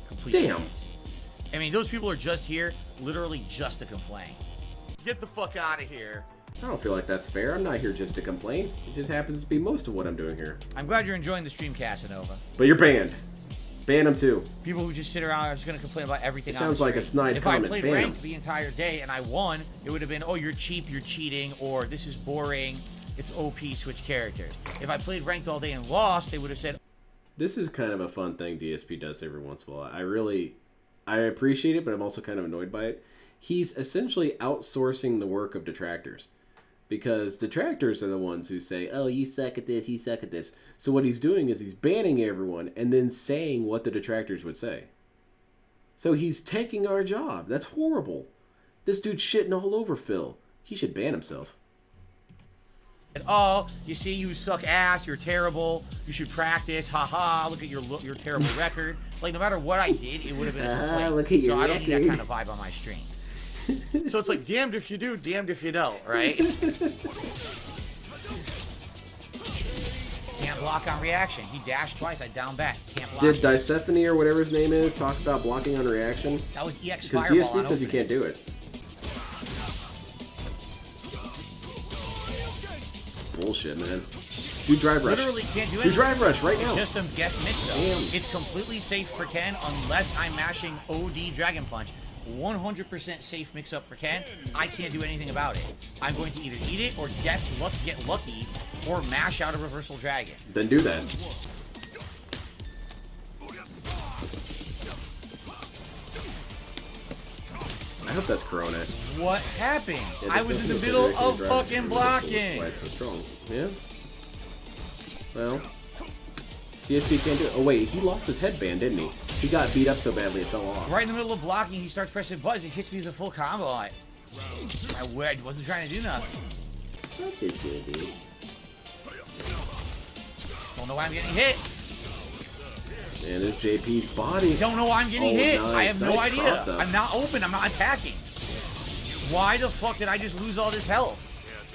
Complete Damn. idiots. I mean, those people are just here, literally just to complain. Get the fuck out of here. I don't feel like that's fair. I'm not here just to complain. It just happens to be most of what I'm doing here. I'm glad you're enjoying the stream, Casanova. But you're banned. Ban him too. People who just sit around are just gonna complain about everything. It sounds like a snide If comment. I played Ban him. ranked the entire day and I won, it would have been, oh, you're cheap, you're cheating, or this is boring, it's OP, switch characters. If I played ranked all day and lost, they would have said. This is kind of a fun thing DSP does every once in a while. I appreciate it, but I'm also kind of annoyed by it. He's essentially outsourcing the work of detractors. Because detractors are the ones who say, oh, you suck at this, you suck at this. So what he's doing is he's banning everyone and then saying what the detractors would say. So he's taking our job. That's horrible. This dude's shitting all over Phil. He should ban himself. Oh, you see, you suck ass, you're terrible, you should practice, haha, look at your terrible record. Like, no matter what I did, it would have been a complaint. Look at your so I don't need that record. kind of vibe on my stream. So it's like, damned if you do, damned if you don't, right? Can't block on reaction. He dashed twice, I down back. Can't block. Did Disephony or whatever his name is talk about blocking on reaction? That was EX Because Fireball. DSP says you can't do it. Bullshit, man. Do drive rush. Literally can't do Do anything. drive rush right now. It's just a guess mix-up. Damn. It's completely safe for Ken unless I'm mashing OD Dragon Punch. 100% safe mix-up for Ken. I can't do anything about it. I'm going to either eat it or get lucky or mash out a reversal dragon. Then do that. I hope that's Corona. What happened? Yeah, I this was in the is middle directly of driving. fucking blocking. Why it's so strong. Yeah. Well, DSP can't do it. Oh wait, he lost his headband, didn't he? He got beat up so badly it fell off. Right in the middle of blocking, he starts pressing buttons. He hits me as a full combo. I wasn't trying to do nothing. Fuck this here, dude. Don't know why I'm getting hit. And this JP's body. Don't know why I'm getting Oh, hit. nice. I have no Nice idea. cross-up. I'm not open. I'm not attacking. Why the fuck did I just lose all this health?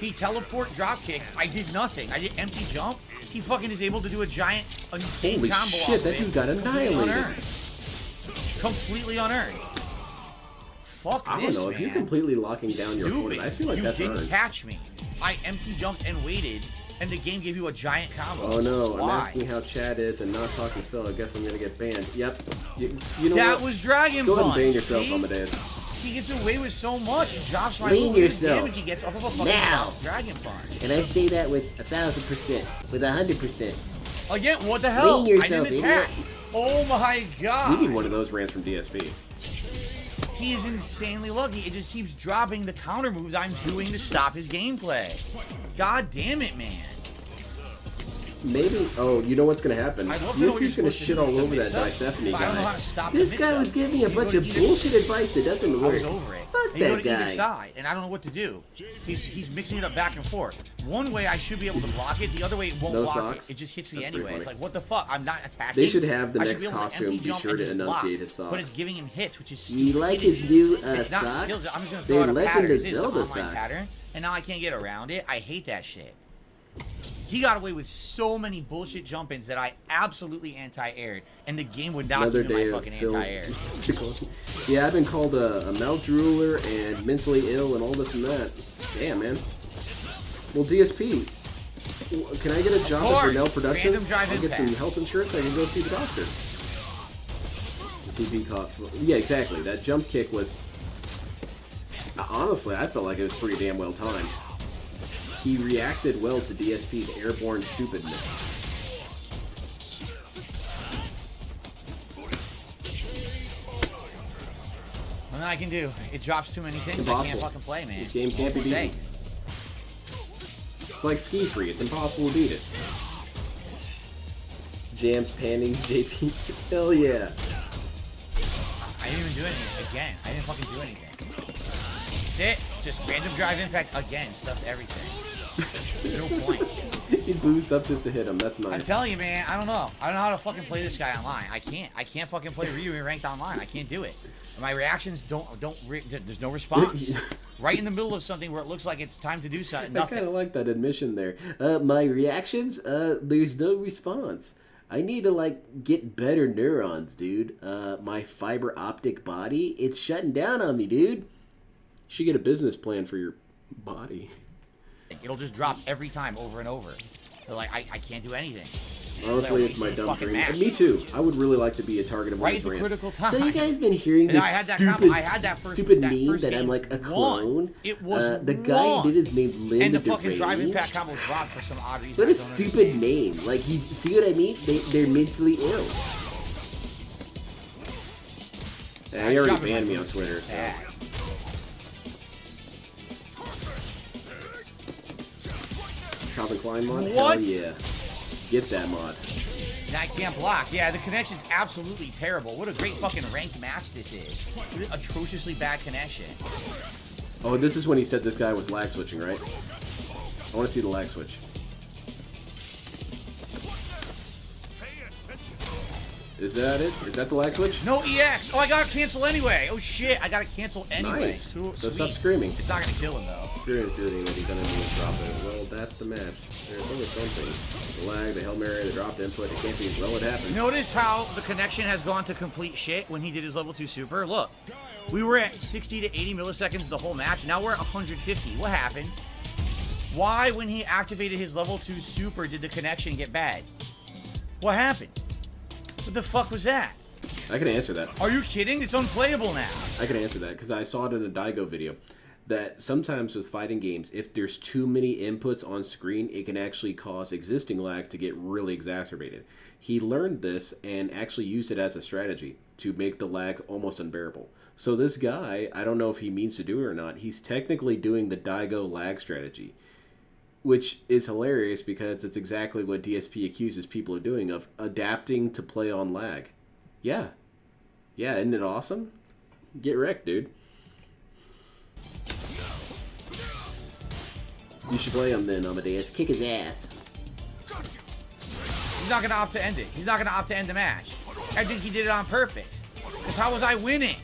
He teleport dropkick. I did nothing. I did empty jump. He fucking is able to do a giant, insane Holy combo shit, off that of dude it. got Completely annihilated. unearned. Completely unearned. Fuck I don't this, know, man. if you're completely locking down your opponent, I feel like you that's didn't earned. catch me. I empty jumped and waited, and the game gave you a giant combo. Oh no, I'm Why? asking how Chad is and not talking to Phil. I guess I'm gonna get banned. Yep. You know That what? was Dragon Go ahead and Punch. ban yourself, see? Amadeus. He gets away with so much. He drops my Lean move and yourself. damage he gets off of a fucking Now. Dragon Punch. And I say that with 1,000%, with 100%. Again, what the hell? Lean yourself, I didn't attack. idiot. Oh my We god. need one of those rants from DSP. He is insanely lucky. It just keeps dropping the counter moves I'm doing to stop his gameplay. God damn it, man. Maybe. Oh, you know what's gonna happen? I'd love to know what you're DSP's gonna supposed to shit do all with the over that mix-up, Disephony but I don't know how guy. to stop This the guy mix-up. was giving me a You bunch go of to either- bullshit advice that doesn't I work. was over it. Fuck You go that to either guy. side, and I don't know what to do. He's mixing it up back and forth. One way I should be able to block it, the other way it won't No block socks? it. It just hits me That's pretty anyway. funny. It's like, what the fuck? I'm not attacking. They should have the I should next be able to costume empty be jump sure and to just block, enunciate his But it's socks. giving him hits, which is You stupid. like his new It's not socks? skills. I'm just gonna They're throw out a Legend pattern. of This is an Zelda online socks. pattern, and now I can't get around it. I hate that shit. He got away with so many bullshit jump-ins that I absolutely anti-aired, and the game would not Another give me day my of fucking Phil. anti-air. Yeah, I've been called a mouth drooler and mentally ill and all this and that. Damn, man. Well, DSP, can I get a job at course. Grinnell Productions? Random drive I'll get impact. some health insurance. I can go see the doctor. TV caught. Yeah, exactly. That jump kick was. Honestly, I felt like it was pretty damn well timed. He reacted well to DSP's airborne stupidness. Nothing I can do. It drops too many things. I Impossible. can't fucking play, man. This game can't be What do you beaten. It's like ski free. It's impossible to beat it. Jams, panties, JP. Hell yeah. I didn't even do anything. Again, I didn't fucking do anything. That's it. Just random drive impact again. Stuffs everything. No point. He boozed up just to hit him. That's I'm nice. telling you, man. I don't know. I don't know how to fucking play this guy online. I can't fucking play Ryu in ranked online. I can't do it. My reactions there's no response. Right in the middle of something where it looks like it's time to do something. I Nothing. kind of like that admission there. My reactions, there's no response. I need to, like, get better neurons, dude. My fiber optic body, it's shutting down on me, dude. You should get a business plan for your body. It'll just drop every time over and over. They're like, I can't do anything. Honestly, it's my dumb dream. And me too. I would really like to be a target of one Right of at these the rants. critical time. So you guys been hearing And this I had that stupid, I had that first, stupid that meme first that game I'm like a won. clone? It was the guy won. who did his name Lynn And the the fucking drive impact Deranged. combos dropped for some odd reason. What I a don't stupid understand. name. Like, you see what I mean? They're mentally ill. Yeah, he already banned me on Twitter, so. Yeah. Calvin Klein mod? What? Hell yeah. Get that mod. Now I can't block. Yeah, the connection's absolutely terrible. What a great fucking ranked match this is. Atrociously bad connection. Oh, this is when he said this guy was lag switching, right? I want to see the lag switch. Is that it? Is that the lag switch? No EX. Oh, I gotta cancel anyway. Oh shit, I gotta cancel anyway. Nice. So Sweet. stop screaming. It's not gonna kill him though. It's very infuriating that he's unable to drop it. Well, that's the match. There's only something. The lag, the Hail Mary, the dropped input. It can't be. Well, it happened. Notice how the connection has gone to complete shit when he did his level 2 super. Look, we were at 60 to 80 milliseconds the whole match. Now we're at 150. What happened? Why, when he activated his level 2 super, did the connection get bad? What happened? What the fuck was that? I can answer that. Are you kidding? It's unplayable now. I can answer that because I saw it in a Daigo video. That sometimes with fighting games, if there's too many inputs on screen, it can actually cause existing lag to get really exacerbated. He learned this and actually used it as a strategy to make the lag almost unbearable. So this guy, I don't know if he means to do it or not, he's technically doing the Daigo lag strategy, which is hilarious because it's exactly what DSP accuses people of doing, of adapting to play on lag. Yeah. Yeah, isn't it awesome? Get wrecked, dude. You should play him then, Amadeus. Kick his ass. He's not gonna opt to end it. He's not gonna opt to end the match. I think he did it on purpose. Because how was I winning?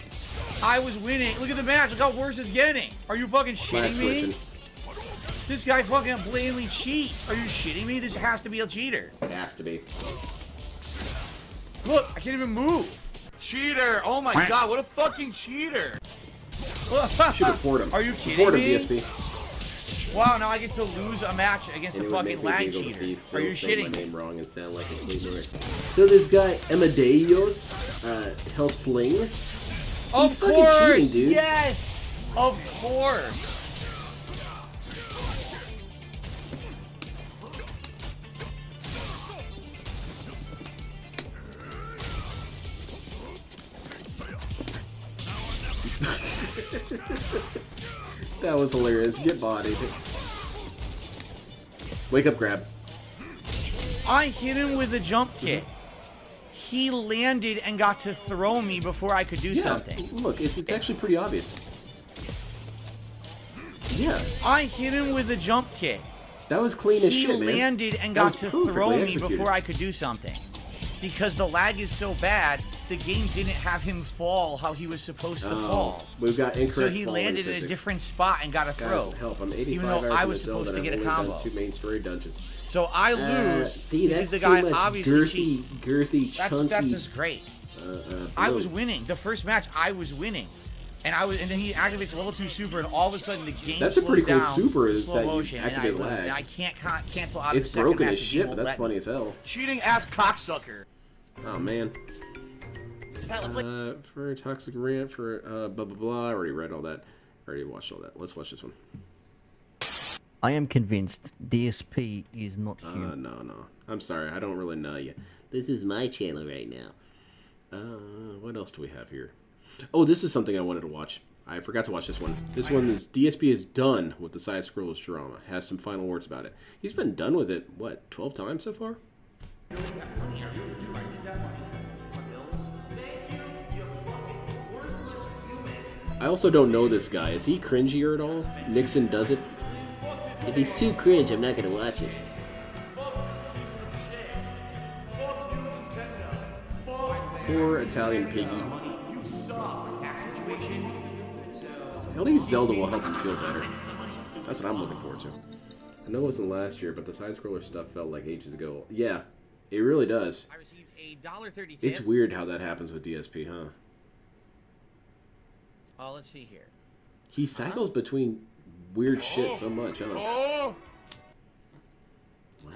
I was winning. Look at the match. Look how worse it's getting. Are you fucking Lag shitting me? switching. This guy fucking blatantly cheats. Are you shitting me? This has to be a cheater. It has to be. Look, I can't even move. Cheater! Oh my god, what a fucking cheater! Should report him. Are you kidding Report him, me? DSP. Wow, now I get to lose a match against And a it would fucking make me lag giggle to see cheater. Phil Are you say shitting my me? name wrong and sound like a complete noise. So this guy, Amadeus, Hellsling, Of fucking course! cheating, dude. Yes! Of course! That was hilarious. Get bodied. Wake up, grab. I hit him with a jump kick. He landed and got to throw me before I could do Yeah, something. look, it's actually pretty obvious. Yeah, I hit him with a jump kick. that was clean as He shit, man. landed and That got was to perfectly throw me executed. before I could do something. Because the lag is so bad, the game didn't have him fall how he was supposed to fall. We've got incorrect So he falling landed in a physics. different spot and got a throw. Guys, help! I'm 85 Even though hours I in was this zone supposed and to I've get a only combo. done 2 main story dungeons. So I lose see, because that's the guy too much obviously girthy, cheats. girthy, chunky. That's just great. I was blue. winning. The first match, I was winning. And then he activates level 2 super, and all of a sudden the game That's a slows pretty cool down super to is slow that you motion, and I activate lose. lag. And I can't cancel out of It's the second broken match. as The shit, game but won't that's let funny me. as hell. Cheating ass cocksucker. Oh man. That looked For toxic rant for blah blah blah. I already read all that. I already watched all that. Let's watch this one. I am convinced DSP is not human. No. I'm sorry. I don't really know you. This is my channel right now. What else do we have here? Oh, this is something I wanted to watch. I forgot to watch this one. This one is DSP is done with the side scrollers drama. Has some final words about it. He's been done with it, what, 12 times so far? I also don't know this guy. Is he cringier at all? Nixon does it? If he's too cringe, I'm not gonna watch it. Poor Italian piggy. At least Zelda will help him feel better. That's what I'm looking forward to. I know it wasn't last year, but the side-scroller stuff felt like ages ago. Yeah, it really does. I received a $1.30 tip. It's weird how that happens with DSP, huh? Oh, let's see here. He cycles between weird shit so much, huh? Oh! What?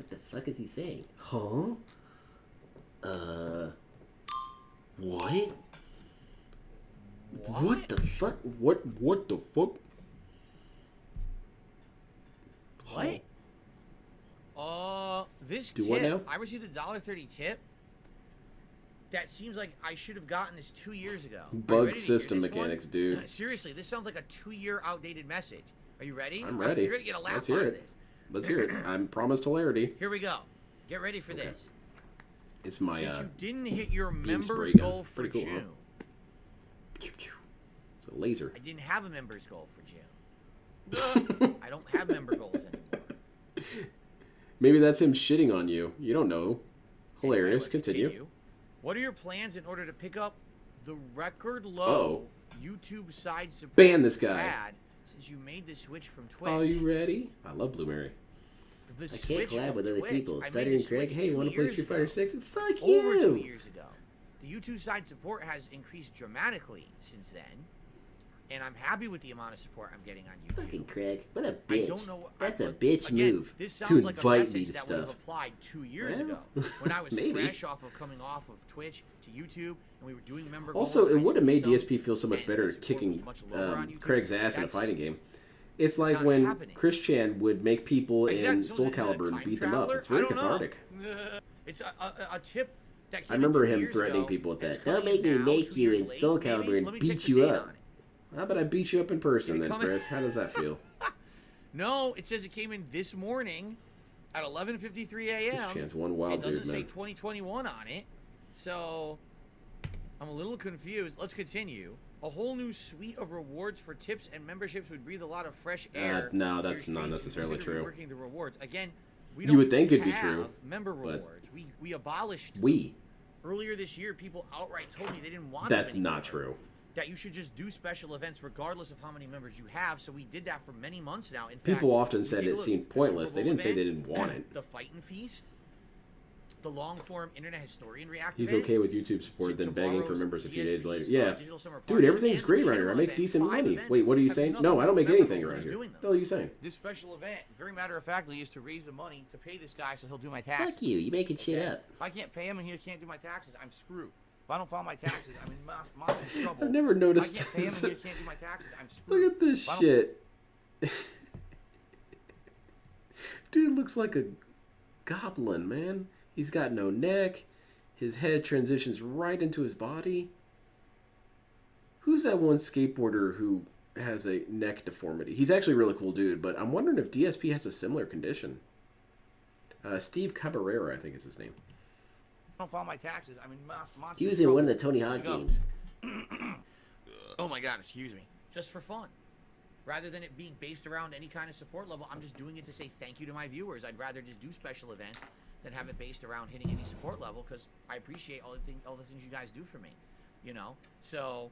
What the fuck is he saying? Huh? What? What the fuck? What the fuck? What? This Do tip, what now? I received a $1.30 tip. That seems like I should have gotten this 2 years ago. Are you Bug ready to hear system this one? mechanics, dude. Seriously, this sounds like a 2-year outdated message. Are you ready? I'm ready. You're gonna get a laugh Let's out hear of it. this. Let's hear it. I'm promised hilarity. Here we go. Get ready for this. It's my Since you didn't hit your members spray gun. goal for Pretty cool, huh? June, it's a laser. I didn't have a members goal for June. I don't have member goals anymore. Maybe that's him shitting on you. You don't know. Anyway, Hilarious. let's Continue. What are your plans in order to pick up the record low YouTube side support Ban this you guy. had since you made the switch from Twitch? Are you ready? I love Blue Mary. The I can't switch collab from with other Twitch, people. I made Stuttering the Craig, switch hey, 2 want to play years Street Fighter ago. 6? Fuck Over 2 you! years ago. The YouTube side support has increased dramatically since then, and I'm happy with the amount of support I'm getting on YouTube. Fucking Craig, what a I bitch. don't know. That's a look, bitch again, move. This To sounds like a invite me message to that would have stuff. applied 2 years Well, ago when I was maybe. fresh off of coming off of Twitch to YouTube, and we were doing member. Also, goals it and would have made stuff, DSP feel so much and better the support kicking was much lower on YouTube. Craig's ass in a That's fighting game. It's like not when happening. Chris Chan would make people Exactly. in So Soul is it a Calibur and time beat them up. traveler? It's very I don't know. cathartic. It's a tip that came I remember in 2 him years threatening ago, people with and it's that. Don't coming make me now, make 2 you years in late, Soul maybe. Calibur and Let me beat check the you date up. on it. How about I beat you up in person then, coming- Chris? How does that feel? No, it says it came in this morning at 11:53 a.m. Chris Chan's one wild It doesn't dude, say man. 2021 on it, so I'm a little confused. Let's continue. A whole new suite of rewards for tips and memberships would breathe a lot of fresh air. no, to your that's not streams. necessarily Consider true. reworking the rewards again. We You don't would think it'd be have true, member but- rewards. We abolished. We. Earlier this year, people outright told me they didn't want. That's them not anymore. true. That you should just do special events regardless of how many members you have. So we did that for many months now. In People fact, often if said you it look, seemed the pointless. Super They didn't Bowl say they event, didn't want it. The Fight and Feast, the long-form internet historian reactor. He's okay with YouTube support, then begging for tomorrow's members a few days later. DSP's, Yeah. Digital Summer Dude, Party, everything's and great the around here. I Channel make event. decent 5 money. events Wait, what are you have saying? nothing No, to I do don't with make member anything goals, we're around just here. doing them. What the hell are you saying? This special event, very matter of factly, is to raise the money to pay this guy so he'll do my taxes. Fuck you, you making shit Okay? up. If I can't pay him and he can't do my taxes, I'm screwed. If I don't file my taxes, I'm in massive trouble. I've never noticed If I can't pay him this. and he can't do my taxes, I'm screwed. Look at this If I don't- shit. Dude looks like a goblin, man. He's got no neck. His head transitions right into his body. Who's that one skateboarder who has a neck deformity? He's actually a really cool dude, but I'm wondering if DSP has a similar condition. Steve Cabarera, I think is his name. I don't file my taxes, I'm in monster He was in trouble. one of the Tony Hawk Go. games. Oh my god, excuse me. Just for fun. Rather than it being based around any kind of support level, I'm just doing it to say thank you to my viewers. I'd rather just do special events than have it based around hitting any support level because I appreciate all the things you guys do for me. You know? So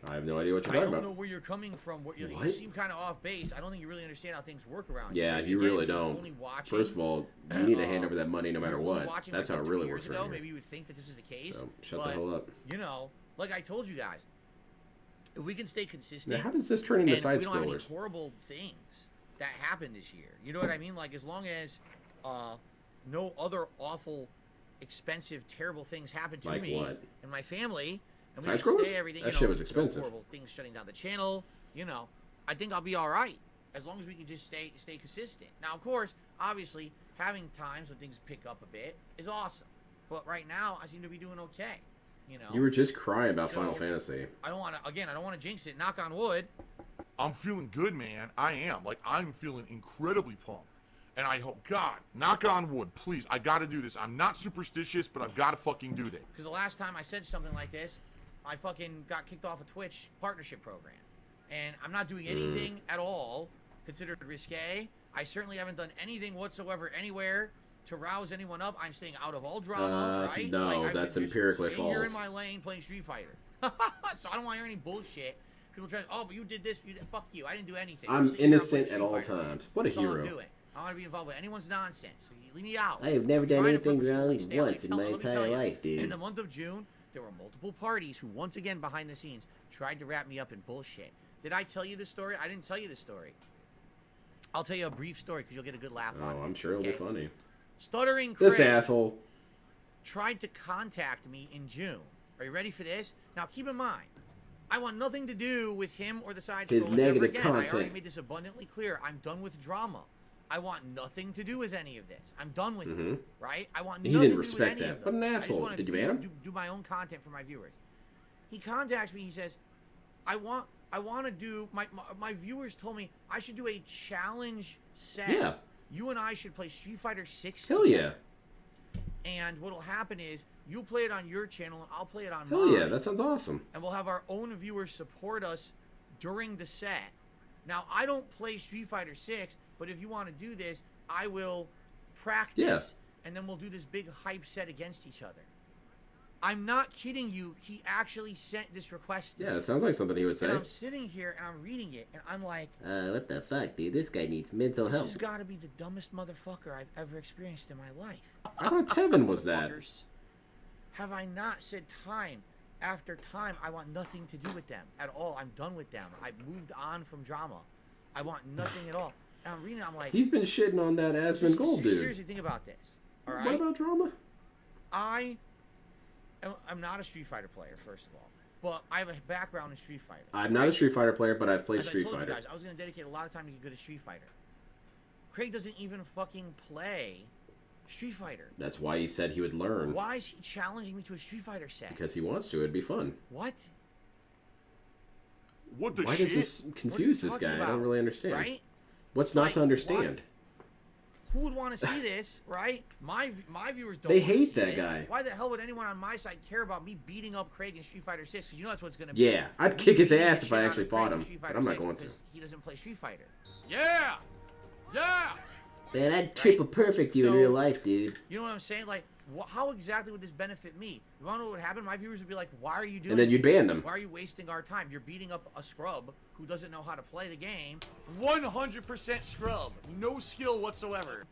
I have no idea what you're I talking don't know about. where you're coming from. You What? seem kind of off base. I don't think you really understand how things work around Yeah, here. you Again, really if you're don't. only watching- First of all, you need to hand over that money no matter you're only what. watching That's like how it 2 really years works ago, around maybe here. you would think that this is the case. So, shut but, the hell up. You know, like I told you guys, if we can stay consistent. Now, how does this turn into and side we don't have any scrollers? horrible things that happened this year. You know what I mean? Like as long as no other awful, expensive, terrible things happen to Like me what? and my family, and Side we scrollers? stay everything. That you shit know, was no expensive. horrible things shutting down the channel. You know, I think I'll be all right as long as we can just stay consistent. Now, of course, obviously, having times when things pick up a bit is awesome, but right now I seem to be doing okay. You know, You were just crying about So- Final Fantasy. I don't want to jinx it. Knock on wood. I'm feeling good, man. I am. Like, I'm feeling incredibly pumped. And I hope, God, knock on wood, please. I gotta do this. I'm not superstitious, but I've gotta fucking do this. Because the last time I said something like this, I fucking got kicked off a Twitch partnership program. And I'm not doing anything at all considered risque. I certainly haven't done anything whatsoever anywhere to rouse anyone up. I'm staying out of all drama, right? no, I've been that's just empirically staying here in false. my lane playing Street Fighter. So I don't want to hear any bullshit. People try, oh, but you did this. Fuck you. I didn't do anything. I'm sitting here, innocent playing at all Street Fighter. times. What a That's all I'm hero. doing. I don't want to be involved with anyone's nonsense. So you leave me out. I have never I'm done trying to anything purposefully wrong stay away. once in my Let me entire tell you, life, dude. In the month of June, there were multiple parties who, once again, behind the scenes, tried to wrap me up in bullshit. Did I tell you this story? I didn't tell you this story. I'll tell you a brief story because you'll get a good laugh on it. Oh, I'm sure it'll be Okay? funny. Stuttering Craig This asshole. tried to contact me in June. Are you ready for this? Now, keep in mind, I want nothing to do with him or the side His scrollers ever negative again. I already content. made this abundantly clear. I'm done with drama. I want nothing to do with any of this. I'm done with it, right? I want He nothing didn't to do with respect any that. of What them. an I just asshole. wanna Did you ban him? do my own content for my viewers. He contacts me. He says, I want to do my viewers told me I should do a challenge set. Yeah. You and I should play Street Fighter 6 Hell together. yeah. And what'll happen is you'll play it on your channel and I'll play it on Hell mine. yeah. That sounds awesome. And we'll have our own viewers support us during the set. Now, I don't play Street Fighter 6, but if you want to do this, I will practice, and then we'll do this big hype set against each other. I'm not kidding you. He actually sent this request to Yeah, me. it sounds like something he would say. And I'm sitting here and I'm reading it, and I'm like, What the fuck, dude? This guy needs mental this help. has got to be the dumbest motherfucker I've ever experienced in my life. I thought Tevin was that. Motherfuckers. Have I not said time after time I want nothing to do with them at all? I'm done with them. I've moved on from drama. I want nothing at all. And I'm reading it, I'm like, He's been shitting on that Aspen Gold dude. seriously, think about this. All right? What about drama? I'm not a Street Fighter player, first of all. But I have a background in Street Fighter. I'm not a Street Fighter player, but I've played As Street I told Fighter. you guys, I was going to dedicate a lot of time to get good at Street Fighter. Craig doesn't even fucking play Street Fighter. That's why he said he would learn. Why is he challenging me to a Street Fighter set? Because he wants to. It'd be fun. What? What the Why shit? does this confuse this talking guy? I about? don't really understand. Right? What's It's not like, to understand? Who would want to see this, right? My viewers don't. They wanna hate see that this. guy. Why the hell would anyone on my side care about me beating up Craig in Street Fighter 6? Because you know that's what's gonna be. Yeah, I'd Me kick his beating the ass if shit I out of actually Craig fought in him, Street but Fighter I'm not 6 going to. because he doesn't play Street Fighter. Yeah! Yeah! Man, I'd triple perfect you in So- real life, dude. You know what I'm saying? Like, how exactly would this benefit me? You want to know what would happen? My viewers would be like, "Why are you doing?" And then you'd ban them. Why are you wasting our time? You're beating up a scrub who doesn't know how to play the game. 100% scrub. No skill whatsoever.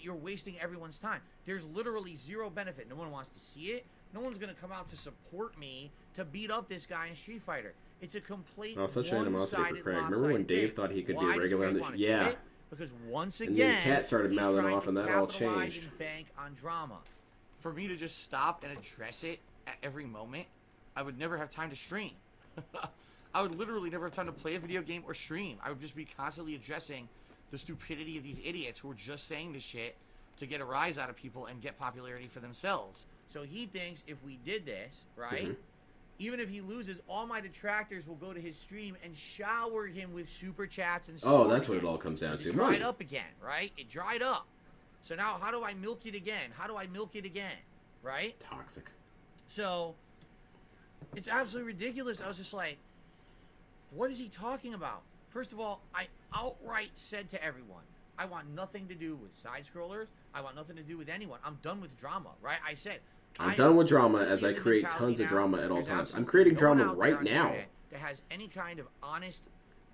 You're wasting everyone's time. There's literally zero benefit. No one wants to see it. No one's gonna come out to support me to beat up this guy in Street Fighter. It's a complete Oh, such animosity for one-sided, Craig. Remember when lopsided Dave thing. thought he could Why do does regular on Craig the wanna yeah. quit? Because once And again, then Cat started he's mouthing trying off, to and that all capitalize changed. and bank on drama. For me to just stop and address it at every moment, I would never have time to stream. I would literally never have time to play a video game or stream. I would just be constantly addressing the stupidity of these idiots who are just saying this shit to get a rise out of people and get popularity for themselves. So he thinks if we did this, right, even if he loses, all my detractors will go to his stream and shower him with super chats and Oh, support that's what him. it all comes down 'Cause to. It dried Money. up again, right? It dried up. So now how do I milk it again? How do I milk it again, right? Toxic. So it's absolutely ridiculous. I was just like, what is he talking about? First of all, I outright said to everyone, I want nothing to do with side scrollers. I want nothing to do with anyone. I'm done with drama, right? I said I'm done with drama as I completely create the tons of mentality drama now. at all There's times. I'm absolutely creating no one drama out there right on the now. internet that has any kind of honest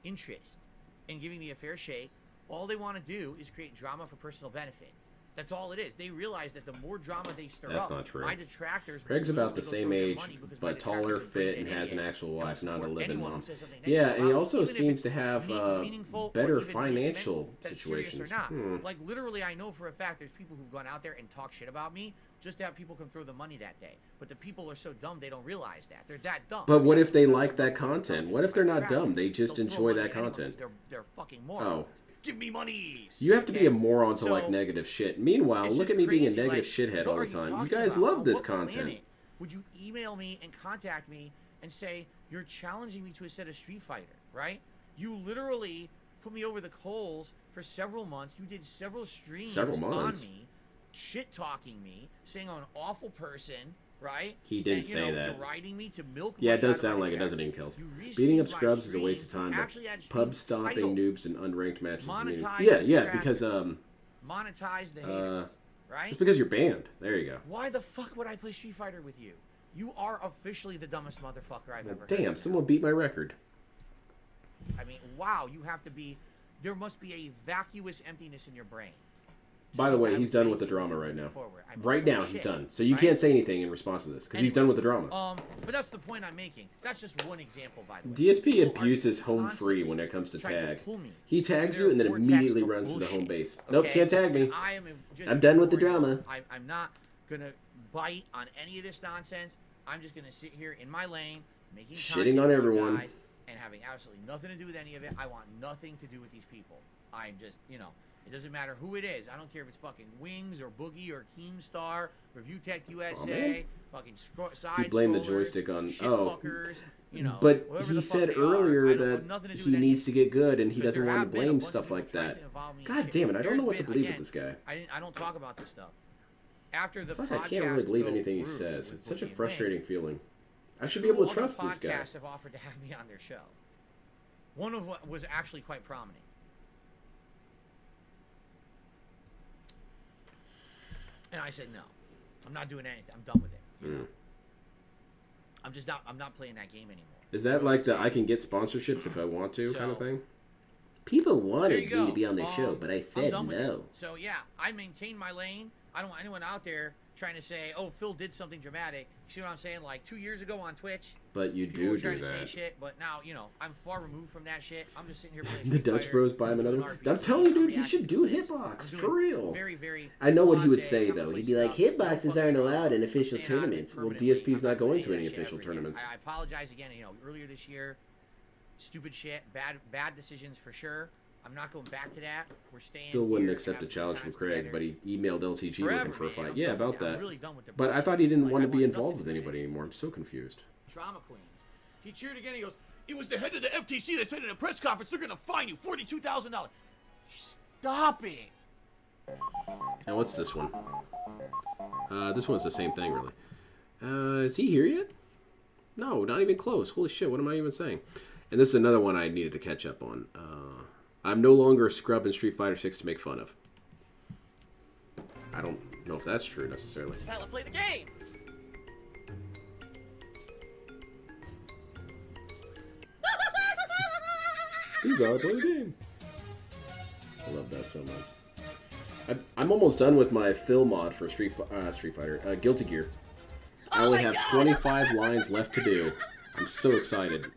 interest in giving me a fair shake. All they want to do is create drama for personal benefit. That's all it is. They realize that the more drama they stir That's up, not true. my detractors. Craig's will about the literally same go throw their age, money because my but taller, detractors are fit, brain and has an idiots actual and will wife, not a support living anyone who mom. says something Yeah, negative and he about also me, even if seems it's to have meaningful or better even meant financial that's serious situations. or not. Like literally, I know for a fact there's people who've gone out there and talked shit about me just to have people come throw the money that day. But the people are so dumb they don't realize that they're that dumb. But what if they That's like what that they're content? dumb What if they're not attracted. dumb? They just They'll throw enjoy money that at anyone content. because they're fucking morons. Oh. Give me monies. You have to be a moron to So, like negative shit. Meanwhile, It's look just at me being a crazy, negative like, shithead what all are the you time. You talking guys about? love On this what planet content. Would you email me and contact me and say you're challenging me to a set of Street Fighter, right? You literally put me over the coals for several months. You did several streams Several on months. me, shit talking me, saying I'm an awful person, right? He did and, say that. Deriding me to milk. Yeah, it money does out of sound my like it, channel. doesn't it, Kels? You Beating up restreamed my scrubs is a waste of streams, time, actually had but stream pub stomping title. noobs and unranked matches. Monetize Yeah, the yeah, traffic. because Monetize the hater, right? it's because you're banned. There you go. Why the fuck would I play Street Fighter with you? You are officially the dumbest motherfucker I've ever heard. Damn, someone beat my record. I mean, wow, you have to be... There must be a vacuous emptiness in your brain. By the think way, that I he's would do done with the anything drama different right now. moving forward. I'm Right full now, of he's shit, done. So you right? can't say anything in response to this because he's done with the drama. But that's the point I'm making. That's just one example, by the way. DSP People are abuses home free constantly when it comes to trying tag. pull me He into tags their you and then vortex immediately of runs to the home bullshit, base. Nope, okay? can't tag me. And I am just I'm done with the ignoring drama. it. I'm not gonna bite on any of this nonsense. I'm just gonna sit here in my lane, making Shitting content on for you everyone. guys and having absolutely nothing to do with any of it. I want nothing to do with these people. I'm just, it doesn't matter who it is. I don't care if it's fucking Wings or Boogie or Keemstar, Review Tech USA, fucking side He blamed the scrollers, joystick on shit oh, fuckers, but whoever he the fuck said they earlier are. I don't that have nothing to do he with needs to get good and he because doesn't there want have to been a blame bunch of stuff people like trying that. to involve me in God shit. damn it, I don't know There's what to been- believe again, with this guy. I don't talk about this stuff. After the It's like podcast I can't really believe fell anything he through says. with It's such a Boogie and frustrating Wings, feeling. I should be two able to other trust this guy. podcasts have offered to have me on their show. One of what was actually quite prominent. And I said no. I'm not doing anything. I'm done with it. You know? I'm just not. I'm not playing that game anymore. Is that like the I can get sponsorships if I want to kind of So- thing? People There wanted you me go. to be on the show, but I I'm said done with it. no. So yeah, I maintain my lane. I don't want anyone out there trying to say, "Oh, Phil did something dramatic." You see what I'm saying? Like 2 years ago on Twitch, But you people do were do trying to say that. shit. But now, I'm far removed from that shit. I'm just sitting here playing. The Street Dutch Fighter, Bros buy him doing another one. RPG, I'm telling you, dude, he reacting should do videos. hitbox I'm for doing real. Very, very. I know what he would blase, say I'm though. gonna He'd play be like, stuff, hitboxes no aren't fucking allowed in problem. official I'm staying on it tournaments. Well, permanently. DSP's I'm not going doing to any that shit official ever again. tournaments. I apologize again. Earlier this year, stupid shit, bad decisions for sure. I'm not going back to that. We're staying. Phil wouldn't here, accept a having good challenge from times Craig, together. but he emailed LTG Forever, looking for a man. fight. I'm Yeah, done about with it. I'm that. really done with the But I bullshit. thought he didn't Like, want I to be want involved nothing with to do anybody it. anymore. I'm so confused. Drama queens. He cheered again. He goes, "It was the head of the FTC that said in a press conference they're gonna fine you $42,000." Stop it. And what's this one? This one's the same thing, really. Is he here yet? No, not even close. Holy shit, what am I even saying? And this is another one I needed to catch up on. I'm no longer a scrub in Street Fighter 6 to make fun of. I don't know if that's true necessarily. Tyler, play the game. He's out play the game. I love that so much. I'm almost done with my fill mod for Street Fighter, Guilty Gear. I only have 25 lines left to do. I'm so excited.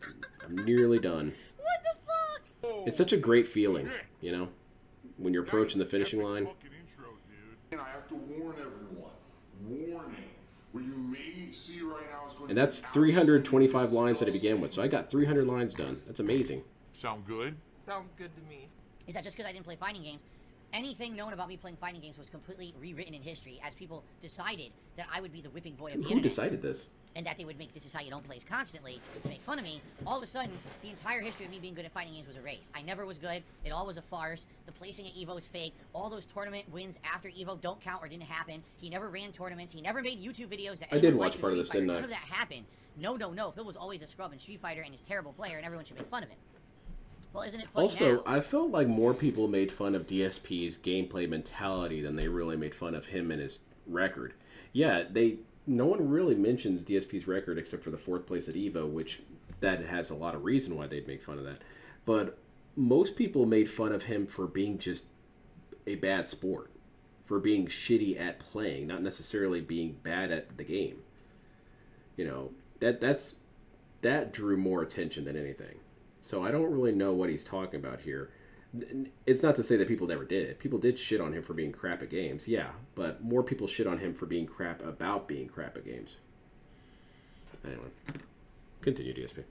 I'm nearly done. What the fuck? It's such a great feeling, when you're approaching the finishing Epic line. fucking intro, dude. And I have to warn everyone. Warning. What you may see right now is going And to that's be 325 lines that I began with, so I got 300 lines done. That's amazing. Sound good? Sounds good to me. Is that just because I didn't play fighting games? Anything known about me playing fighting games was completely rewritten in history as people decided that I would be the whipping boy of the Who internet. decided this? And that they would make "This is how you don't plays" constantly to make fun of me. All of a sudden, the entire history of me being good at fighting games was erased. I never was good. It all was a farce. The placing at EVO is fake. All those tournament wins after EVO don't count or didn't happen. He never ran tournaments. He never made YouTube videos that I did anyone watch liked in part of this, Street Fighter. didn't I? None of that happened. No. Phil was always a scrub in Street Fighter and he's a terrible player and everyone should make fun of him. Well, isn't it funny Also, now? I felt like more people made fun of DSP's gameplay mentality than they really made fun of him and his record. Yeah, no one really mentions DSP's record except for the 4th place at EVO, which that has a lot of reason why they'd make fun of that. But most people made fun of him for being just a bad sport, for being shitty at playing, not necessarily being bad at the game. That drew more attention than anything. So I don't really know what he's talking about here. It's not to say that people never did it. People did shit on him for being crap at games, yeah. But more people shit on him for being crap about being crap at games. Anyway, continue, DSP.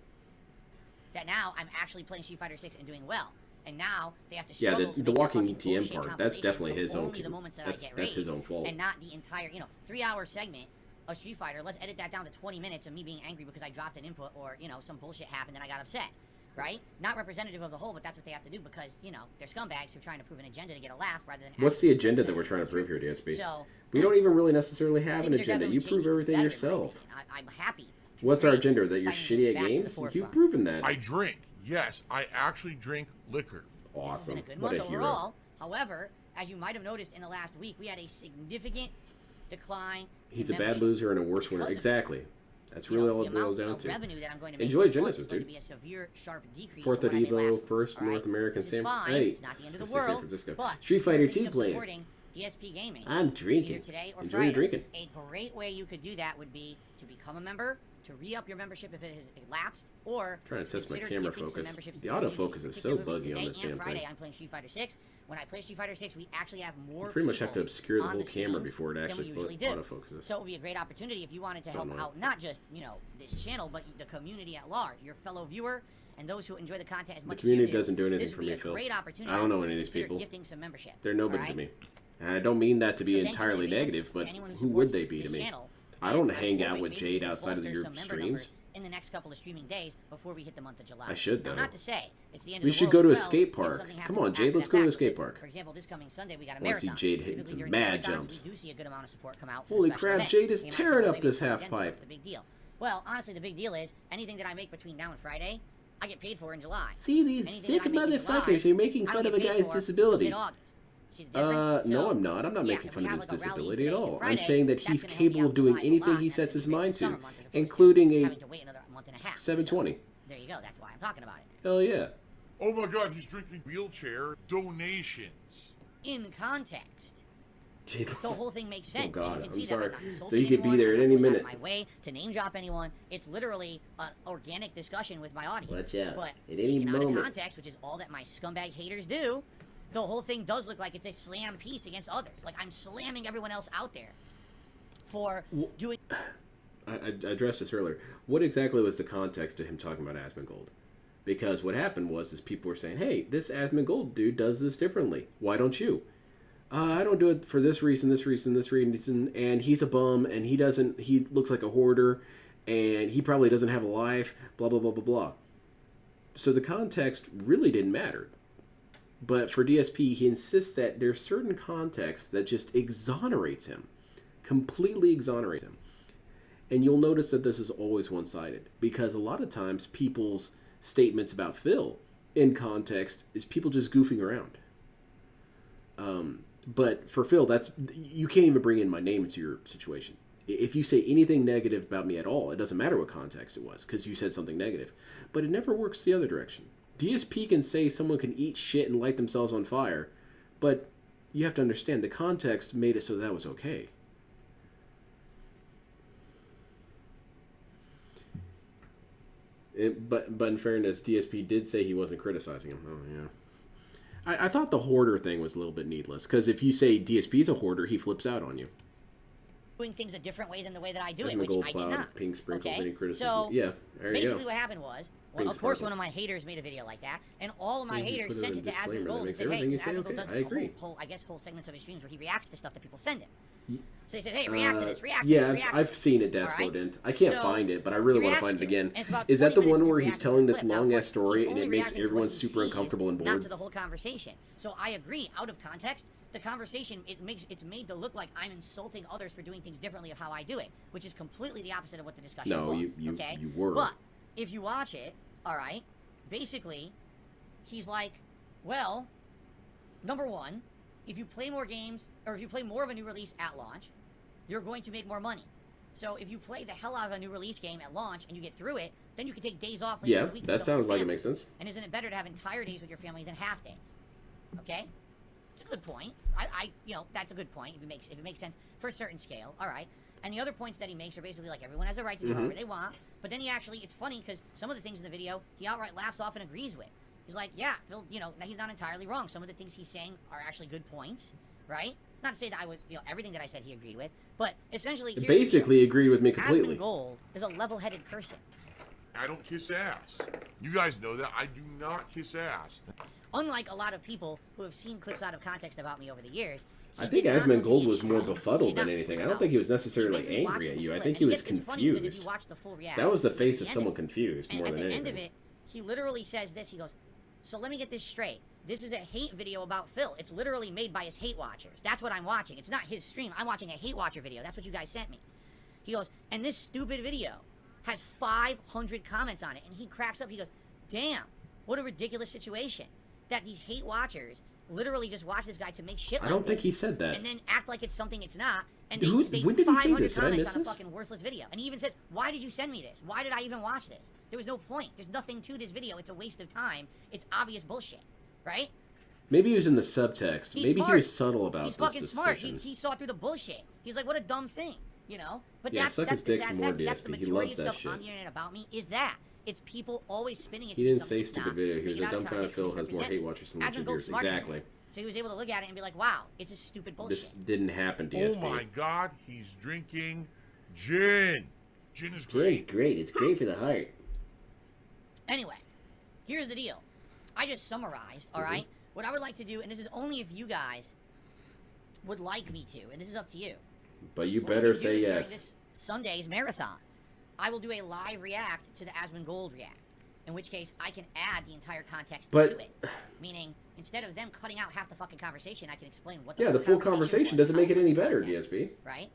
That now I'm actually playing Street Fighter 6 and doing well. And now they have to Yeah, struggle to the make walking fucking ETM bullshit part, that's compilations definitely of his own. only the moments that I get That's his raised, own fault. and not the entire 3-hour segment of Street Fighter. Let's edit that down to 20 minutes of me being angry because I dropped an input or some bullshit happened and I got upset. Right? Not representative of the whole, but that's what they have to do because, they're scumbags who are trying to prove an agenda to get a laugh rather than... What's the actually agenda that presenting we're trying to the prove truth. here, DSP? So, We don't even really necessarily have an things are agenda. definitely You prove changing for everything better, in my yourself. opinion. I'm happy. to What's our bring agenda? That you're fighting shitty at back to the games? forefront. You've proven that. I drink. Yes, I actually drink liquor. This has Awesome. been a good What month a hero. overall. However, as you might have noticed in the last week, we had a significant decline. He's in a bad membership. loser and a worse winner. Because of Exactly. That's You really know, all the it boils amount down of to. revenue that I'm going to make Enjoy this month Genesis, is going dude. to be a severe, sharp decrease 4th from at what I made EVO, last month, first all right? North American This is Sam. fine. Hey, It's not the end of the I was gonna say San world. Francisco. But Street Fighter thinking 2 of player. supporting DSP Gaming. I'm drinking. Either today or Enjoy Friday. your drinking. A great way you could do that would be to become a member, to re-up your membership if it has lapsed, or Trying to test my consider camera gifting some focus. memberships The to autofocus is so particularly buggy on today this and damn Friday, thing. I'm playing Street Fighter 6. When I play Street Fighter 6, we actually have more You pretty much have to people obscure the on whole camera streams before it than actually we usually do. autofocuses. So it would be a great opportunity if you wanted to So help annoying. out not just, this channel, but the community at large, your fellow viewer, and those who enjoy the content as much as you community do. doesn't do anything This for would be me, a Phil. great opportunity I don't know any of to these consider people. gifting some memberships. They're nobody alright? to me. And I don't mean that to be So thank you entirely in advance negative, to but anyone who supports would they be to this me? channel. I don't And hang I'm out hoping with maybe Jade we can outside of bolster your some member streams. numbers in the next couple of streaming days before we hit the month of July. I should, Now, though. not to say it's the end We of the should world go to a as well skate if park. something Come happens on, Jade, after let's that go to a fact, skate because, park. For example, this coming Sunday we got a I wanna see marathon. Jade hitting Typically some during mad marathons, jumps. We do see a good amount of support come out. for Holy the special crap, event. Jade is You might tearing say, up maybe this it's weekend, half so pipe. what's the big deal? Well, honestly, the big deal is anything that I make between now and Friday, I get paid for in July. See these Anything sick that I make in July, motherfuckers who are making I fun don't of a get paid guy's for disability. until mid-August. See the difference? No, So, I'm not. I'm not yeah, making if fun we of have, his like, a rally disability at today all. and I'm Friday, saying that that's he's gonna help me capable out of doing July a anything lot, he and sets his it's a mind summer to, month as opposed including to a having to wait another month and a half. 720. So, there you go. That's why I'm talking about it. Hell yeah. Oh my God, he's drinking wheelchair donations. In context, Jade, the whole thing makes sense. and God, you can I'm see sorry. that I'm not So insulting you could be anyone, there I'm at not any going out minute. of my way to name drop anyone. It's literally an organic discussion with my audience. Watch out. But At any taken out of moment. context, which is all that my scumbag haters do, the whole thing does look like it's a slam piece against others. Like I'm slamming everyone else out there for doing. I addressed this earlier. What exactly was the context to him talking about Asmongold? Because what happened was people were saying, hey, this Asmongold dude does this differently. Why don't you? I don't do it for this reason, this reason, this reason, and he's a bum, and he looks like a hoarder, and he probably doesn't have a life, blah, blah, blah, blah, blah. So the context really didn't matter. But for DSP, he insists that there's certain context that just exonerates him, completely exonerates him. And you'll notice that this is always one-sided, because a lot of times people's statements about Phil in context is people just goofing around. But for Phil, you can't even bring in my name into your situation. If you say anything negative about me at all, it doesn't matter what context it was, because you said something negative. But it never works the other direction. DSP can say someone can eat shit and light themselves on fire, but you have to understand the context made it so that was okay. But in fairness, DSP did say he wasn't criticizing him. Oh, yeah. I thought the hoarder thing was a little bit needless, because if you say DSP's a hoarder, he flips out on you. Doing things a different way than the way that I do There's it, my which gold I did cloud, not. pink sprinkles, Okay? any criticism. So, Yeah, there you basically go. what happened was, Pink of course, sparkles. one of my haters made a video like that, and all of my You put haters it sent in it to disclaimer, Asmon that Gold and makes said, hey, everything you because say Asmon Gold okay. does I agree. whole segments of his streams where he reacts to stuff that people send him. So they said, hey, react to this, react to Yeah, this, react to I've this. seen it, All right? Despo. I can't So, find it, but I really he want to reacts find it to again. and it's about Is that 20 the one minutes where of he's reacting telling to this the clip. Now, long of ass course, story he's and only it makes reacting to everyone what he super sees, uncomfortable and not bored? to the whole conversation. So I agree, out of context, the conversation, it's made to look like I'm insulting others for doing things differently of how I do it, which is completely the opposite of what the discussion No, was. you okay? were. But if you watch it, all right, basically, he's like, well, number one, if you play more games, or if you play more of a new release at launch, you're going to make more money. So if you play the hell out of a new release game at launch and you get through it, then you can take days off later in Yeah, the week. to that spend with sounds your like it family. makes sense. And isn't it better to have entire days with your family than half days? Okay? It's a good point. That's a good point if it makes sense for a certain scale. All right. And the other points that he makes are basically like everyone has a right to do whatever they want. But then it's funny because some of the things in the video he outright laughs off and agrees with. He's like, yeah, Phil, now he's not entirely wrong. Some of the things he's saying are actually good points, right? Not to say that I was, everything that I said he agreed with, but essentially, here's the Basically agreed with me deal. completely. Asmongold is a level-headed person. I don't kiss ass. You guys know that. I do not kiss ass. Unlike a lot of people who have seen clips out of context about me over the years, I think did not go to Asmongold the was more extreme. befuddled He did than not anything. flip I don't out. think he was He's necessarily basically angry watching at this you. I clip, think and he was it's funny because if confused. you watch the full reaction, That was the at face of end someone confused and more at than the end of anything. it, he literally says this. He goes, so let me get this straight. This is a hate video about Phil. It's literally made by his hate watchers. That's what I'm watching. It's not his stream. I'm watching a hate watcher video. That's what you guys sent me. He goes, and this stupid video has 500 comments on it. And he cracks up. He goes, damn, what a ridiculous situation. That these hate watchers literally just watch this guy to make shit I like don't think this, he said that. and then act like it's something it's not. And Who- they when did he say 500 this? Did I comments miss on a this? fucking worthless video. And he even says, why did you send me this? Why did I even watch this? There was no point. There's nothing to this video. It's a waste of time. It's obvious bullshit, right? Maybe he was in the subtext. He's Maybe smart. he was subtle about He's this fucking smart. decision. He saw through the bullshit. He's like, what a dumb thing, you know? But Yeah, that's suck his the dick sad some more, fact. That's the DSP. He majority loves of that stuff on shit. the internet about me is that. It's people always spinning it. He to didn't something say it's stupid not. video. He Taking was it like, out of dumb fan context, Phil has more misrepresenting. hate watchers than legit Admin Gold's viewers. smarter than Exactly. me. So he was able to look at it and be like, wow, it's just stupid bullshit. This didn't happen, DSP. Oh my God, he's drinking gin. Gin is Gin's great. great. It's great for the heart. Anyway, here's the deal. I just summarized, all right? What I would like to do, and this is only if you guys would like me to, and this is up to you. But you What we better can do say is during yes. This Sunday's marathon, I will do a live react to the Asmon Gold react. In which case, I can add the entire context But- to it. Meaning, instead of them cutting out half the fucking conversation, I can explain what Yeah, the full conversation was, doesn't make it how was any the better, context, DSP. Right?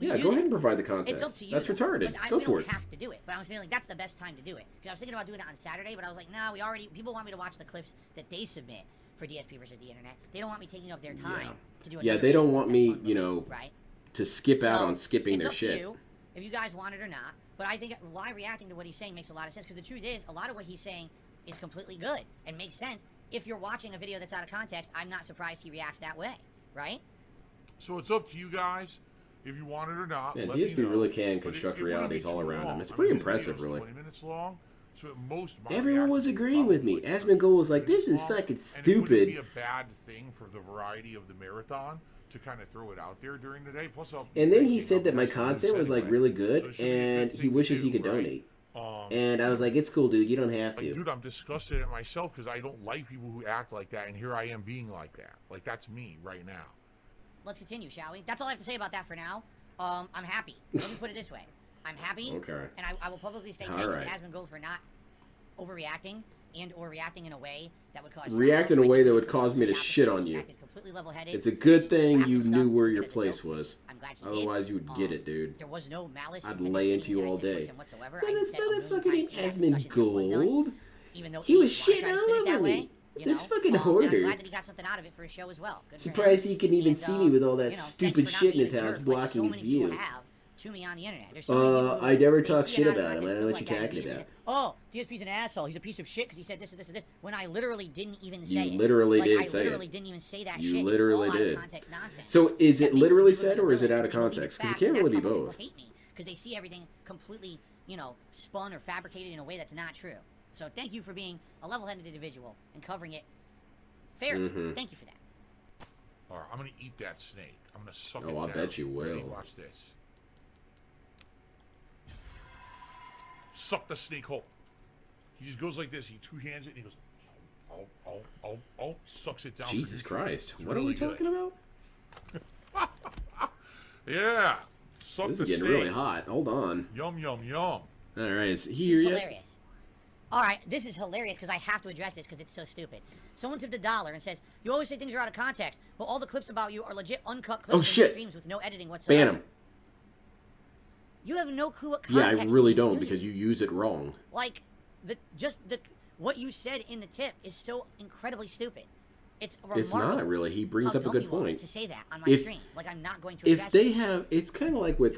We Yeah, do go that. ahead and provide the It's up context. to you. That's retarded. But Go we for don't it. have to do it. But I'm feeling that's the best time to do it. Because I was thinking about doing it on Saturday, but I was like, nah, people want me to watch the clips that they submit for DSP versus the internet. They don't want me taking up their time to do Yeah, another they don't video want that's me, unrelated, you know, right? to skip out So, on skipping it's their up to shit. you, if you guys want it or not. But I think live reacting to what he's saying makes a lot of sense. Because the truth is, a lot of what he's saying is completely good and makes sense. If you're watching a video that's out of context, I'm not surprised he reacts that way, right? So it's up to you guys if you want it or not. Yeah, let me DSP know. really can But construct it wouldn't be realities all too around him. long. It's I pretty mean, the impressive, video's really. 20 minutes long. So at most, my Everyone was reaction is agreeing with me. probably Asmon Gold was like, 20 this is minutes long, fucking and it wouldn't be stupid. a bad thing for the variety of the marathon to kind of throw it out there during the day. Plus, I'll And then be he making said that my nice notes content was like anyway. really So good, it should be a and good he thing to wishes he do, could right? donate. And I was like, it's cool, dude. You don't have Like, to. dude, I'm disgusted at myself because I don't like people who act like that, and here I am being like that. Like, that's me right now. Let's continue, shall we? That's all I have to say about that for now. I'm happy. Let me put it this way. I'm happy. Okay. And I will publicly say All thanks right. to Asmon Gold for not overreacting and or reacting in a way that would cause React in a drama. way that Like, would he cause me to the opposite. shit on He you. acted completely level-headed. It's a good thing Laughed you at stuff, knew where took your it as a place joke, was. I'm glad he did. Otherwise, you would get it, dude. There was no malice. I'd intended lay for into you anything all that I said day. towards him whatsoever. Then I it's said a million motherfucking times in that Asmon discussion that was done, Gold. even though He was wanted to shitting try to all spin it over that me. way, you This know? fucking And I'm hoarder. glad that he got something out of it for his show as well. Good for him. Surprised he can even And, see me with all that you know, stupid thanks for not shit in being his a house jerk blocking like his so many people view. have to me on the internet. There's so many people who I never they talk see shit it out of about him. I context, don't know feel what like you're that, talking and about. oh, DSP's an asshole. He's a piece of shit because he said this and this and this. When I literally didn't even say it. literally Like, did I say it. literally didn't even say that You shit. literally it's all did. Out of context nonsense. So is That it makes literally people said or is it out of believe it's context? Because it fact, can't and really be that's how both. people hate me because they see everything completely, you know, spun or fabricated in a way that's not true. So thank you for being a level-headed individual and covering it fairly. Mhm. Thank you for that. All right, I'm gonna eat that snake. I'm gonna suck it Oh, down. I bet you Ready? will. Watch this. Suck the snake whole. He just goes like this. He two hands it and he goes, oh, sucks it down. for Jesus nutrients. Christ. It's What are we really good. talking about? Yeah. Suck This the is getting snake. really hot. Hold on. Yum, yum, yum. All right, is he This here is yet? hilarious. All right, this is hilarious because I have to address this because it's so stupid. Someone tipped $1 and says, "You always say things are out of context, but all the clips about you are legit uncut clips Oh, from shit. streams with no editing whatsoever." Ban him. You have no clue what Yeah, context. I really means, don't do because you use it wrong. like what you said in the tip is so incredibly stupid. It's remarkable. It's not really. He brings how up a dumb good you are point. to say that on my If- stream. Like I'm not going to. If address they it. have, it's kind of like with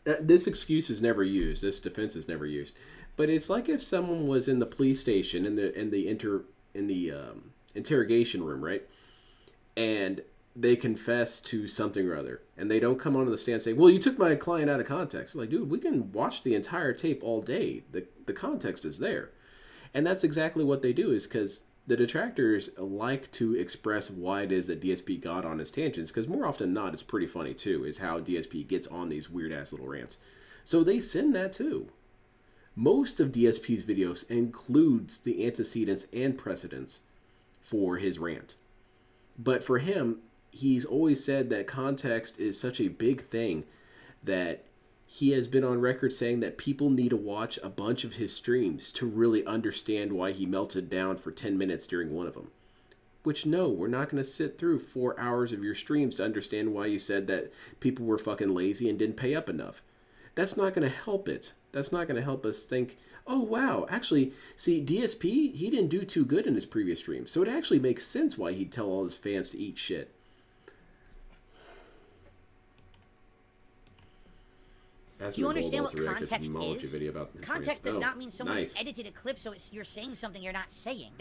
this excuse is never used. This defense is never used. But it's like if someone was in the police station in the interrogation room, right? And they confess to something or other, and they don't come onto the stand and say, "Well, you took my client out of context." Like, dude, we can watch the entire tape all day. The context is there, and that's exactly what they do. Is because the detractors like to express why it is that DSP got on his tangents, because more often than not, it's pretty funny too, is how DSP gets on these weird-ass little rants. So they send that too. Most of DSP's videos includes the antecedents and precedents for his rant. But for him, he's always said that context is such a big thing that he has been on record saying that people need to watch a bunch of his streams to really understand why he melted down for 10 minutes during one of them. Which, no, we're not going to sit through 4 hours of your streams to understand why you said that people were fucking lazy and didn't pay up enough. That's not going to help it. That's not going to help us think, oh, wow, actually, see, DSP, he didn't do too good in his previous stream. So it actually makes sense why he'd tell all his fans to eat shit. Asmongold Do you understand what also reacted to context Moloch is? video about his Context rant. does Oh, not mean someone nice. edited a clip so you're saying something you're not saying.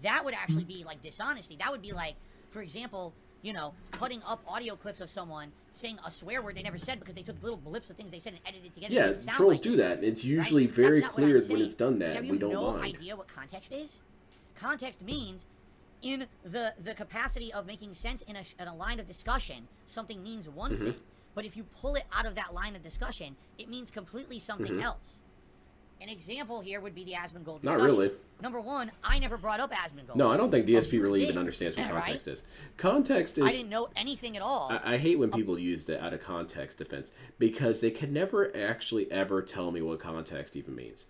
That would actually be like dishonesty. That would be like, for example, you know, putting up audio clips of someone saying a swear word they never said because they took little blips of things they said and edited it together. Yeah, It didn't sound trolls like do this, that. It's right? usually That's very not what clear I'm when it's saying. done that. Have you We don't no mind. idea what context is? Context means in the capacity of making sense in a line of discussion, something means one Mm-hmm. thing. But if you pull it out of that line of discussion, it means completely something Mm-hmm. else. An example here would be the Asmongold discussion. Not really. Number one, I never brought up Asmongold. No, I don't think DSP you really did, even understands what right? context is. Context is... I didn't know anything at all. I hate when people use the out of context defense because they can never actually ever tell me what context even means.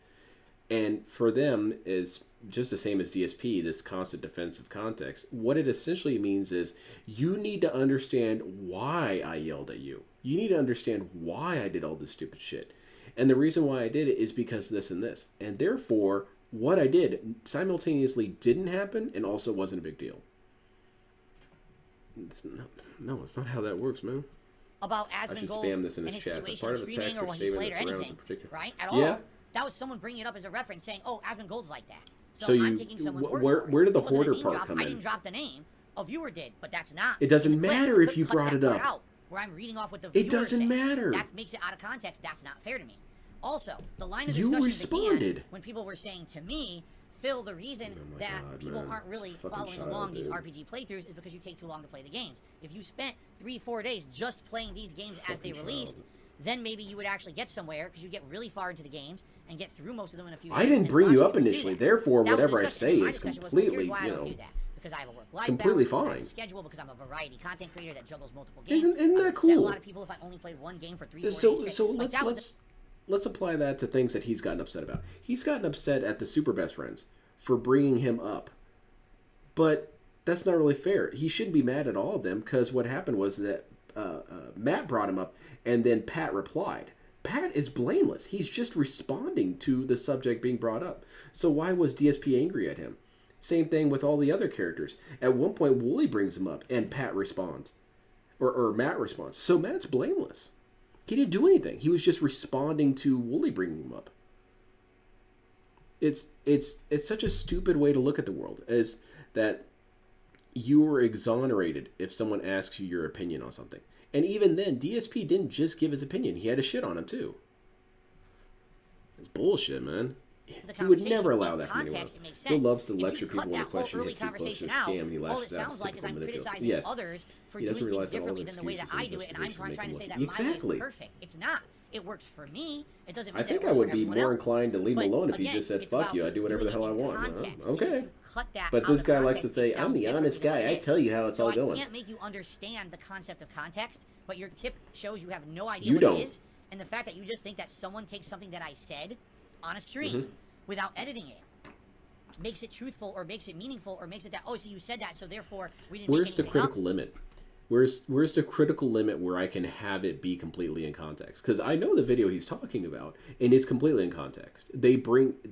And for them is just the same as DSP, this constant defense of context. What it essentially means is you need to understand why I yelled at you. You need to understand why I did all this stupid shit. And the reason why I did it is because this and this. And therefore, what I did simultaneously didn't happen and also wasn't a big deal. It's not how that works, man. About I should Asmongold spam this in and his his chat, but situation part of of the streaming text or or when he statement played or that surrounds anything, in particular. right? At all. Yeah. That was someone bringing it up as a reference saying, oh, Asmongold's like that. So I'm you- taking someone's word where- for it. where did the It wasn't a hoarder name part drop. come I in? didn't drop the name. A viewer did, but that's not. It doesn't in the clip. matter if Clip you cuts brought that it part up. out, where I'm reading off what the viewer It doesn't said. matter. That makes it out of context. That's not fair to me. Also, the line of You discussion began responded. when people were saying to me, Phil, the reason Oh my that God, people man. aren't really Fucking following child, along these dude. RPG playthroughs is because you take too long to play the games. If you spent 3-4 days just playing these games as they Fucking released, child. then maybe you would actually get somewhere because you get really far into the games and get through most of them in a few I days. didn't and then bring you Roger up didn't do initially, that. therefore That was the whatever I discussion. say My is discussion was, completely, well, here's why I you don't know, do that. Because I have a work-life completely balance, because I have a fine. schedule, because I'm a variety content creator that juggles multiple games. Isn't I that would upset cool? a lot of people if I only played one game for 3-4 days So straight. so Like, that was let's apply that to things that he's gotten upset about. He's gotten upset at the Super Best Friends for bringing him up, but that's not really fair. He shouldn't be mad at all of them because what happened was that Matt brought him up and then Pat replied. Pat is blameless. He's just responding to the subject being brought up. So why was DSP angry at him? Same thing with all the other characters. At one point, Wooly brings him up and Pat responds, or Matt responds. So Matt's blameless. He didn't do anything. He was just responding to Wooly bringing him up. It's such a stupid way to look at the world, is that you were exonerated if someone asks you your opinion on something. And even then, DSP didn't just give his opinion. He had a shit on him, too. It's bullshit, man. the He would conversation. never allow In that from anyone else. context, it makes Bill sense. loves to If you lecture cut people when that a whole question early is too close to a conversation out, scam, and he all lashes it out sounds like is I'm typical manipulation. criticizing Yes. others for He doing doesn't things realize that all differently the than the way that excuses I and do it, and I'm justifications trying to make say him that look- my way Exactly. is perfect. It's not. It works for me. It doesn't mean I that think it I works would for be everyone more else. inclined to leave him But alone if he again, just said, it's fuck about you, I do whatever the doing hell I it in want. context. Okay. If you cut that But out this of guy likes to context, it say, I'm sounds the different honest than what guy. it I is. tell you how it's So all I going. can't make you understand the concept of context, but your tip shows you have no idea You what don't. it is, and the fact that you just think that someone takes something that I said on a stream Mm-hmm. without editing it makes it truthful or makes it meaningful or makes it that, oh, so you said that, so therefore we didn't Where's make the anything critical limit? Where's the critical limit where I can have it be completely in context? Because I know the video he's talking about, and it's completely in context. They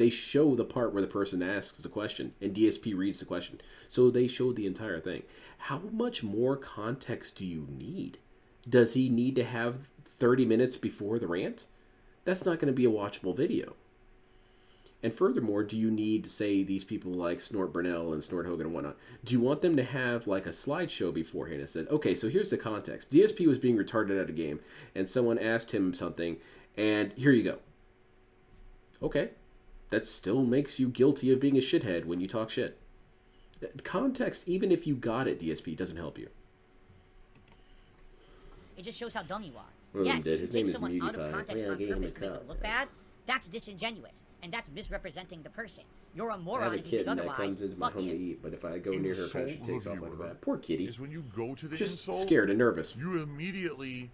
show the part where the person asks the question, and DSP reads the question. So they showed the entire thing. How much more context do you need? Does he need to have 30 minutes before the rant? That's not going to be a watchable video. And furthermore, do you need, say, these people like Snort Burnell and Snort Hogan and whatnot, do you want them to have like a slideshow beforehand and said, okay, so here's the context. DSP was being retarded at a game, and someone asked him something, and here you go. Okay. That still makes you guilty of being a shithead when you talk shit. Context, even if you got it, DSP, doesn't help you. It just shows how dumb you are. Well, Yes, dude, if you his take name is someone out of MutiPie. context Yeah, I on gave him purpose a to make cup. it look bad, that's disingenuous, and that's misrepresenting the person. You're a I have moron a if you think kitten that otherwise. comes into my Fuck home to you. eat, but if I go near her, she Insult takes the off like a viewer bat. Poor kitty. Is when you go to the Just insult, scared and nervous. you immediately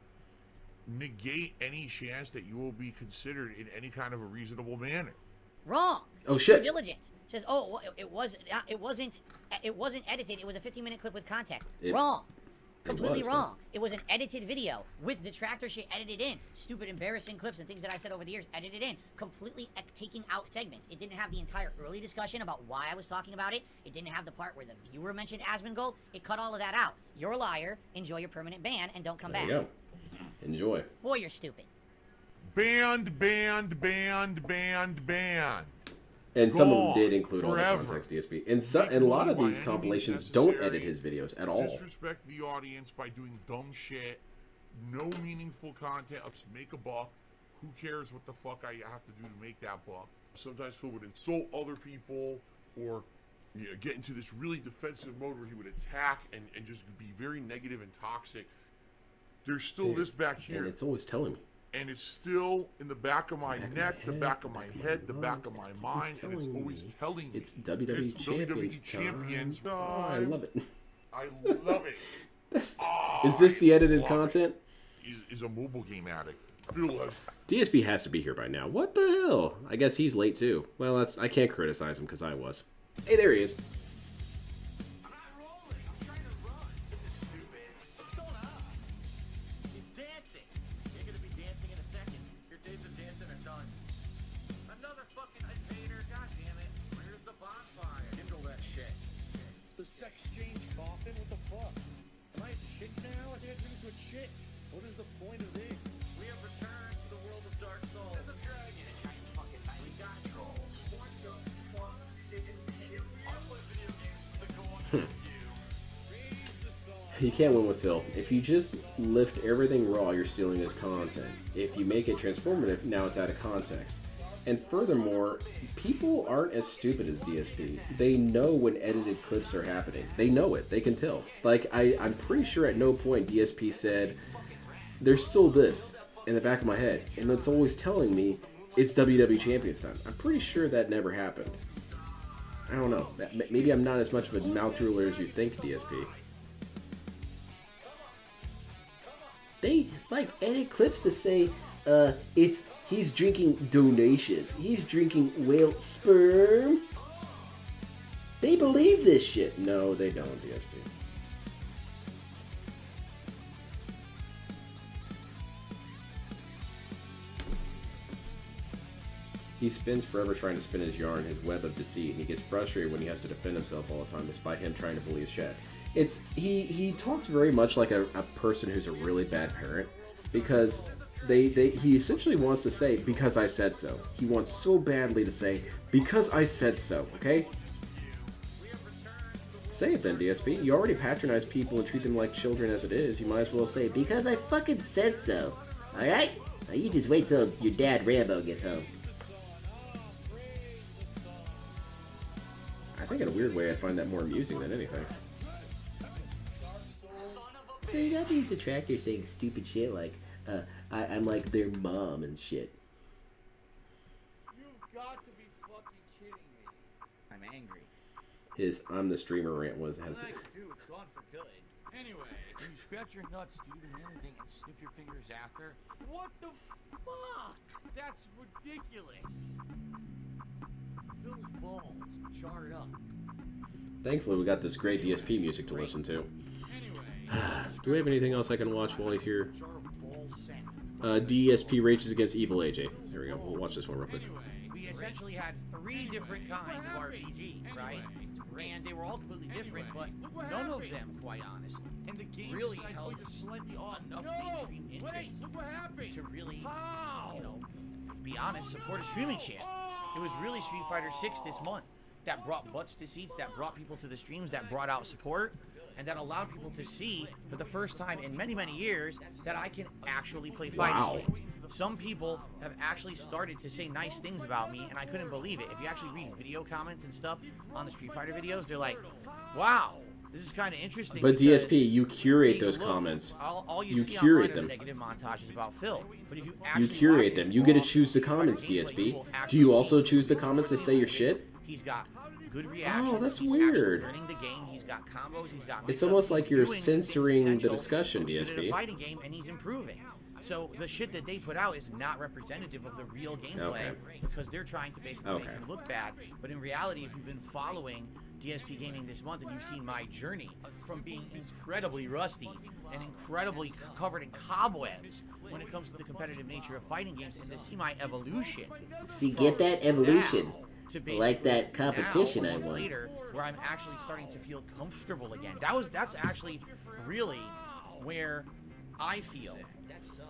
negate any chance that you will be considered in any kind of a reasonable manner. Wrong. Oh, shit. Due diligence says, oh, well, it wasn't edited. It was a 15-minute clip with context. Wrong. Completely was, wrong. It was an edited video with detractor shit edited in. Stupid, embarrassing clips and things that I said over the years edited in. Completely taking out segments. It didn't have the entire early discussion about why I was talking about it. It didn't have the part where the viewer mentioned Asmongold. It cut all of that out. You're a liar. Enjoy your permanent ban and don't come There back. you go. Enjoy. Boy, you're stupid. Banned. And some of them Gone did include all the forever. context, DSP. And a lot of these compilations don't edit his videos at all. Disrespect the audience by doing dumb shit. No meaningful content. Just make a buck. Who cares what the fuck I have to do to make that buck? Sometimes Phil would insult other people or get into this really defensive mode where he would attack and just be very negative and toxic. There's still this back here. And it's always telling me. And it's still in the back of my neck, the back of my head, the back of my mind, and it's always telling me. It's WWE Champions. time. Oh, I love it. I love it. Is this the edited content? Is a mobile game addict. Feel like DSP has to be here by now. What the hell? I guess he's late too. Well, I can't criticize him because I was. Hey, there he is. I'm not rolling. I'm trying to run. This is stupid. What's going on? He's dancing. You're gonna be dancing in a second. Your days of dancing are done. Another fucking invader. God damn it. Where's the bonfire? Kindle that shit. The sex change coffin? What the fuck? Am I a chick now? I think I turned into a chick. What is the point of this? We have returned to the world of Dark Souls. There's a dragon and giant fucking we got trolls. What the fuck? I play video games for the going for you. Raise the song. You can't win with Phil. If you just lift everything raw, you're stealing his content. If you make it transformative, now it's out of context. And furthermore, people aren't as stupid as DSP. They know when edited clips are happening. They know it. They can tell. Like, I'm pretty sure at no point DSP said, there's still this in the back of my head. And it's always telling me it's WWE Champions time. I'm pretty sure that never happened. I don't know. Maybe I'm not as much of a mouth drooler as you think, DSP. They like edit clips to say, he's drinking donations. He's drinking whale sperm. They believe this shit. No, they don't, DSP. He spins forever trying to spin his yarn, his web of deceit, and he gets frustrated when he has to defend himself all the time, despite him trying to bully his chat. He talks very much like a person who's a really bad parent, because he essentially wants to say, because I said so. He wants so badly to say, because I said so, okay? Say it then, DSP. You already patronize people and treat them like children as it is. You might as well say, Because I fucking said so. Alright? Now you just wait till your dad Rambo gets home. I think in a weird way I find that more amusing than anything. So you gotta be detractor saying stupid shit like, I'm like their mom and shit. You've got to be fucking kidding me. I'm angry. His I'm the streamer rant has Dude, it's gone for good. Anyway, you scratch your nuts, dude, and anything, and sniff your fingers after. What the fuck? That's ridiculous. Phil's balls charred up. Thankfully, we got this great DSP music to listen to. Do we have anything else I can watch while he's here? DSP rages against Evil AJ. There we go. We'll watch this one real quick. We essentially had 3 different kinds of RPG, right? And they were all completely different, but none of them, quite honestly, and the game really held enough mainstream interest to really, you know, be honest, support a streaming channel. It was really Street Fighter 6 this month that brought butts to seats, that brought people to the streams, that brought out support, and that allowed people to see for the first time in many, many years that I can actually play fighting games. Some people have actually started to say nice things about me, and I couldn't believe it. If you actually read video comments and stuff on the Street Fighter videos, they're like, wow, this is kind of interesting. But because DSP, you curate take a those look, comments. all you You see curate online are them. the negative montages about Phil. But if you You actually curate watch them. his You get to raw choose the Street Fighter comments, gameplay, you DSP. will Do actually you see also choose the good comments to say your shit? He's got good reactions. Oh, that's he's weird. Actually learning the game. He's got combos. He's got. It's mix-ups, almost he's like you're doing things censoring the essential discussion, to be good at a DSP. fighting game, and he's improving. So the shit that they put out is not representative of the real gameplay because they're trying to basically make him look bad. But in reality, if you've been following DSP Gaming this month and you've seen my journey from being incredibly rusty and incredibly covered in cobwebs when it comes to the competitive nature of fighting games, and to see my evolution. See, get that evolution. Now to Like that now, competition I months won. later, where I'm actually starting to feel comfortable again. That's actually really where I feel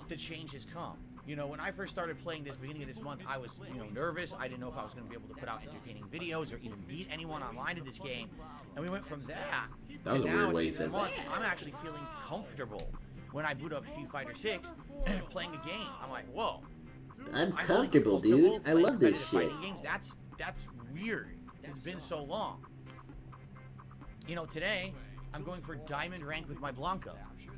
the change has come. You know, when I first started playing this beginning of this month, I was, you know, nervous. I didn't know if I was going to be able to put out entertaining videos or even beat anyone online in this game. And we went from that That was to a now weird at way the you end said of the that. month, I'm actually feeling comfortable when I boot up Street Fighter 6 playing a game. I'm like, whoa. I'm really comfortable, dude. I playing love this competitive shit. fighting games. That's weird. It's been so long. You know, today I'm going for diamond rank with my Blanca,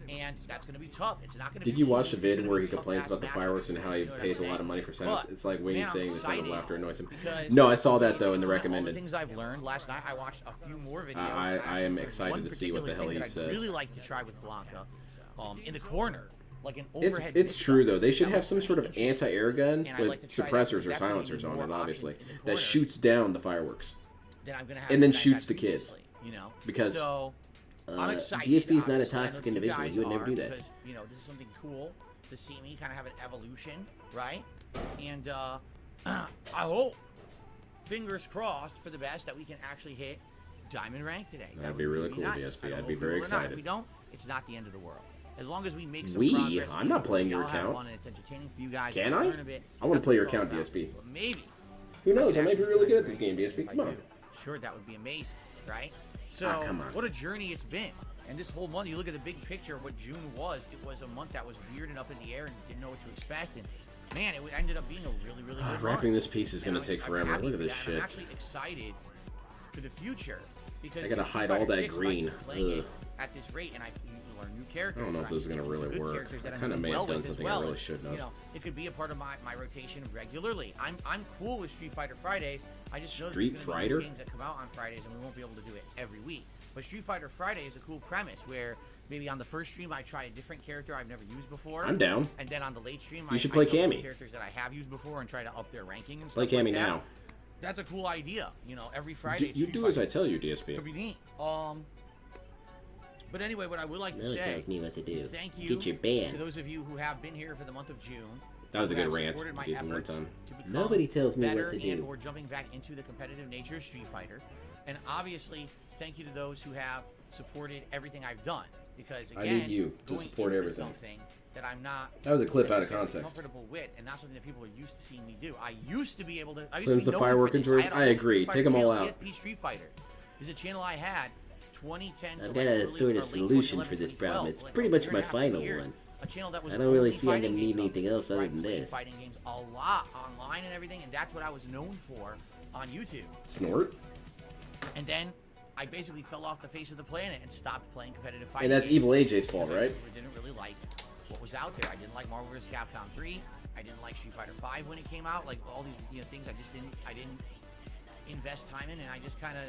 and that's going to be tough. It's not going to be Did you watch easy. the It's vid gonna where be he complains tough-ass about the matchups, fireworks and how he you know what I'm pays a lot saying? of money for silence? But, It's like when man, he's I'm saying the sound of excited laughter annoys him. because No, I saw that though in the all the recommended. things I've learned last night, I watched a few more videos. I Actually, am there's excited one to see what the particular hell thing he that says. I'd really like to try with Blanca, in the corner, like an It's overhead. it's pistol. true though. They should That have looks some sort of pretty interesting. anti-air gun And I'd like with to try that, suppressors or because that's gonna give silencers me on more it, obviously, options in the that corner. shoots down the fireworks. Then I'm gonna have and then to shoots that the kids. previously, you know, Because, so I'm excited. DSP is not a obviously. I know toxic you individual. guys He would never are, do that. Because, you know, this is something cool to see me kind of have an evolution, right? And I hope, fingers crossed for the best, that we can actually hit diamond rank today. That That'd would be really be cool, nice. DSP. I don't I'd know be if we very will or not. If excited. we don't, it's not the end of the world. As long as we make some We? progress. I'm not playing your we all have account. fun and it's entertaining for you guys. Can and I? learn a bit. I wanna That's play what your it's all account, about. DSP. But maybe. Who knows? I can might be actually really good at play this game, if DSP. I Come on. do. Sure, that would be amazing, right? So, come on. what a journey it's been. And this whole month, you look at the big picture of what June was. It was a month that was weird and up in the air and didn't know what to expect. And man, it ended up being a really, really good month. Wrapping this piece is And going to take I'm forever. happy Look at for this that, and shit. I'm actually excited for the future because I gotta in Street hide all Fighter that 6, if I green. keep playing it Ugh. at this rate, and I learn new characters. I don't know if and this is gonna stick with really good work. characters I that I'm kinda doing may have well done with as something I well, really and, shouldn't you have. know, it could be a part of my rotation regularly. I'm cool with Street Fighter Fridays. I just know that Street there's gonna be new Fighter? games that come out on Fridays, and we won't be able to do it every week. But Street Fighter Friday is a cool premise where maybe on the first stream I try a different character I've never used before. I'm down. And then on the late stream, You should I play go with Cammy. characters that I have used before and try to up their ranking and Play stuff like Cammy that. now. That's a cool idea. You know, every Friday. You do as I tell you, DSP. Could be neat. But anyway, what I would like to No one say tells me what to do. is thank you Get your ban. to those of you who have been here for the month of June. That was a who good have rant. supported my Give him one efforts time. to become Nobody tells me what better to do. and or jumping back into the competitive nature of Street Fighter. And obviously, thank you to those who have supported everything I've done. Because I again, need you to going support into everything. something that I'm not That was a clip out of necessarily context. comfortable with, and not something that people are used to seeing me do. I used to be able to. I used Cleanse to the be known firework for this. enjoyers? had a I whole agree. Street Take Fighter 'em all channel, out. DSP Street Fighter is a channel I had 2010 to I've like got a early- sort or of late solution 2011, for this 2012, problem. It's like pretty a much year my and a half, 2 final years. one. A channel that was I don't really only see I'm gonna fighting need games anything else where I other than played this. fighting games a lot online and everything, and that's what I was known for on YouTube. Snort? And then I basically fell off the face of the planet and stopped playing competitive fighting. And that's games Evil AJ's fault, because I right? didn't really like what was out there. I didn't like Marvel vs. Capcom 3. I didn't like Street Fighter 5 when it came out. Like all these things I didn't invest time in, and I just kind of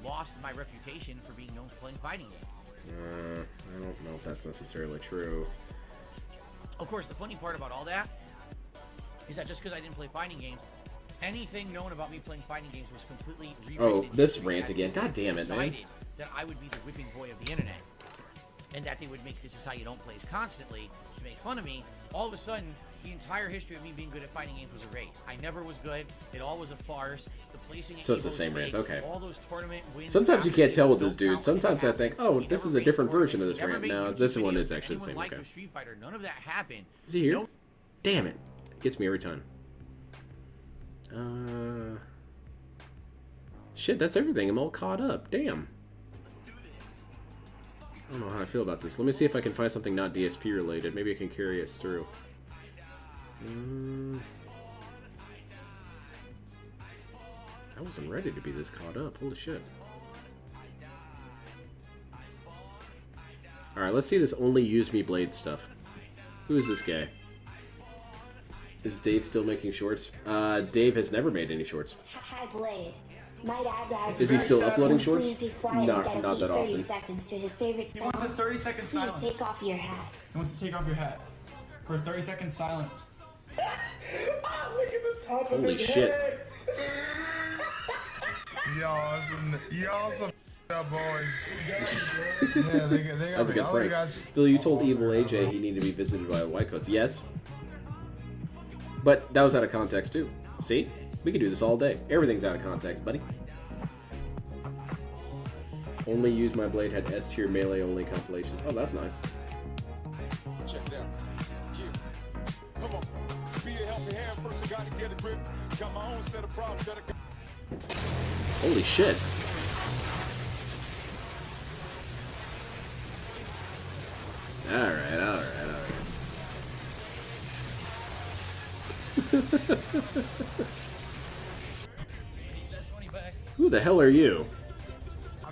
lost my reputation for being known for playing fighting games. I don't know if that's necessarily true. Of course, the funny part about all that is that just because I didn't play fighting games, anything known about me playing fighting games was completely rewritten. Oh, this into me rant as again. people God damn it, man. decided that I would be the whipping boy of the internet, and that they would make "This Is How You Don't Plays" constantly to make fun of me. All of a sudden, the entire history of me being good at fighting games was erased. I never was good. It all was a farce. The placing at So it's the Evo's same rant, fake. okay. All those tournament wins. Sometimes you can't tell with this don't dude. count, Sometimes never I think, happened. oh, He this never is a made different version of tournaments. this He never rant. made No, YouTube this one videos is that actually the anyone same. liked Okay. with Street Fighter. None of that happened. Is he here? Nope. Damn it. Gets me every time. Shit, that's everything. I'm all caught up. Damn. I don't know how I feel about this. Let me see if I can find something not DSP related. Maybe I can carry us through. I wasn't ready to be this caught up. Holy shit. Alright, let's see this only use me blade stuff. Who is this guy? Is Dave still making shorts? Dave has never made any shorts. Hi, Blade. My dad died. Is he still uploading shorts? Please be quiet Not and that dedicate 30 often. seconds to his favorite He song. wants a 30-second Please silence. take off your hat. He wants to take off your hat. For a 30-second silence. Look at the top of Holy his shit. head. Y'all some boys. Yeah, they got That's a good break. Phil, you told Evil AJ he needed to be visited by white coats. Yes. But that was out of context too. See? We could do this all day. Everything's out of context, buddy. Only use my blade had S tier melee only compilations. Oh, that's nice. Check it out. Yeah. Come on. Holy shit. Alright, alright, alright. Who the hell are you?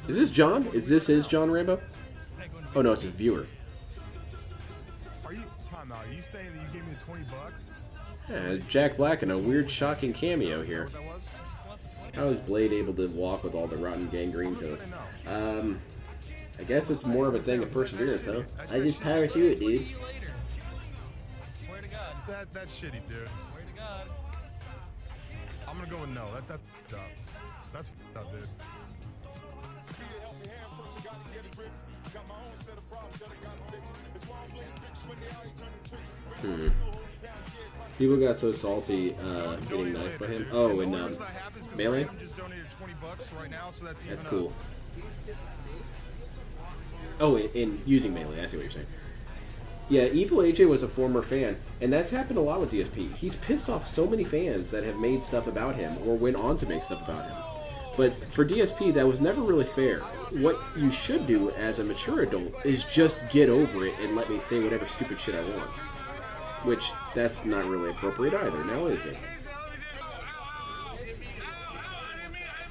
Is this John? Is this his John Rambo? Oh no, it's his viewer. Are you, time out, are you saying that you gave me the 20 bucks? Yeah, Jack Black in a weird, shocking cameo here. How is Blade able to walk with all the rotten gangrene to us? I guess it's more of a thing of perseverance, huh? I just power through it, dude. Swear to God. That's shitty, dude. Swear to God. I'm gonna go with no. That's f***ed up. That's f***ed up, dude. People got so salty getting knifed by him. Oh, and melee? That's cool. Oh, in using melee, I see what you're saying. Yeah, Evil AJ was a former fan, and that's happened a lot with DSP. He's pissed off so many fans that have made stuff about him, or went on to make stuff about him. But for DSP, that was never really fair. What you should do as a mature adult is just get over it and let me say whatever stupid shit I want. Which, that's not really appropriate either, now is it?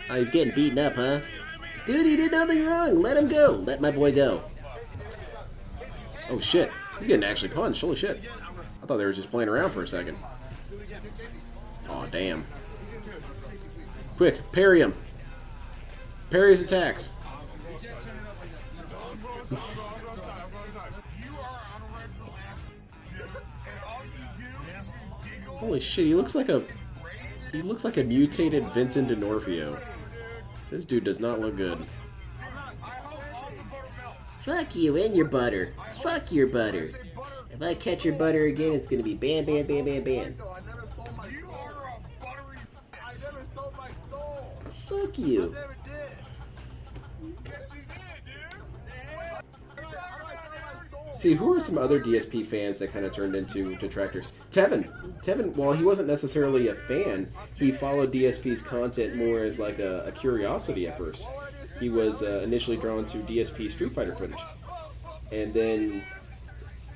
Oh, he's getting beaten up, huh? Dude, he did nothing wrong! Let him go! Let my boy go. Oh shit, he's getting actually punched, holy shit. I thought they were just playing around for a second. Aw, damn. Quick, parry him! Parry his attacks. Holy shit, he looks like a mutated Vincent D'Onofrio. This dude does not look good. Fuck you and your butter. Fuck your butter. If I catch your butter again, it's gonna be ban, ban, ban, ban, ban. Fuck you. See, who are some other DSP fans that kind of turned into detractors? Tevin. Tevin, while he wasn't necessarily a fan, he followed DSP's content more as like a curiosity at first. He was initially drawn to DSP Street Fighter footage, and then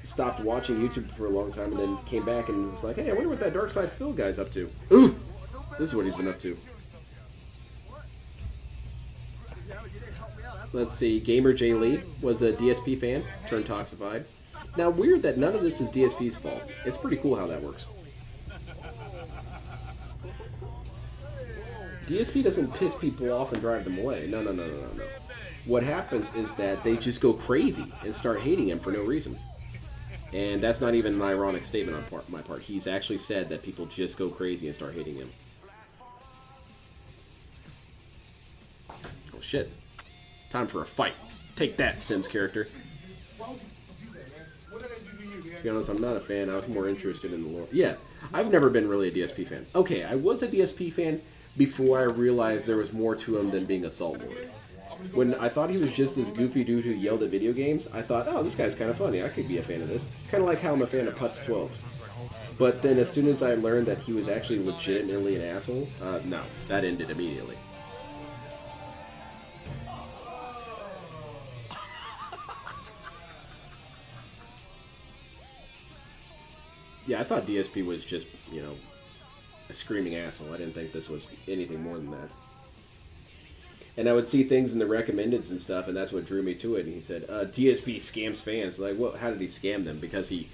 stopped watching YouTube for a long time, and then came back and was like, hey, I wonder what that Dark Side Phil guy's up to. Ooh! This is what he's been up to. Let's see, Gamer J. Lee was a DSP fan, turned toxified. Now, weird that none of this is DSP's fault. It's pretty cool how that works. DSP doesn't piss people off and drive them away. No, no, no, no, no, no. What happens is that they just go crazy and start hating him for no reason. And that's not even an ironic statement on my part. He's actually said that people just go crazy and start hating him. Oh, shit. Time for a fight. Take that, Sims character. To be honest, I'm not a fan. I was more interested in the lore. Yeah, I've never been really a DSP fan. Okay, I was a DSP fan before I realized there was more to him than being a Salt Lord. When I thought he was just this goofy dude who yelled at video games, I thought, oh, this guy's kind of funny. I could be a fan of this. Kind of like how I'm a fan of Putz 12. But then as soon as I learned that he was actually legitimately an asshole, no, that ended immediately. Yeah, I thought DSP was just, you know, a screaming asshole. I didn't think this was anything more than that. And I would see things in the recommendeds and stuff, and that's what drew me to it. And he said, DSP scams fans. Like, well, how did he scam them? Because he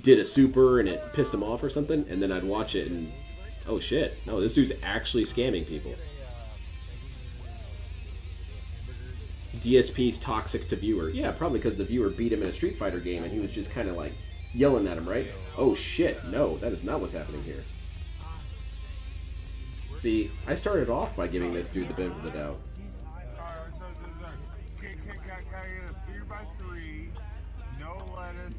did a super and it pissed him off or something? And then I'd watch it and, oh shit, no, this dude's actually scamming people. DSP's toxic to viewer. Yeah, probably because the viewer beat him in a Street Fighter game and he was just kind of like yelling at him, right? Oh shit, no, that is not what's happening here. See, I started off by giving this dude the benefit of the doubt.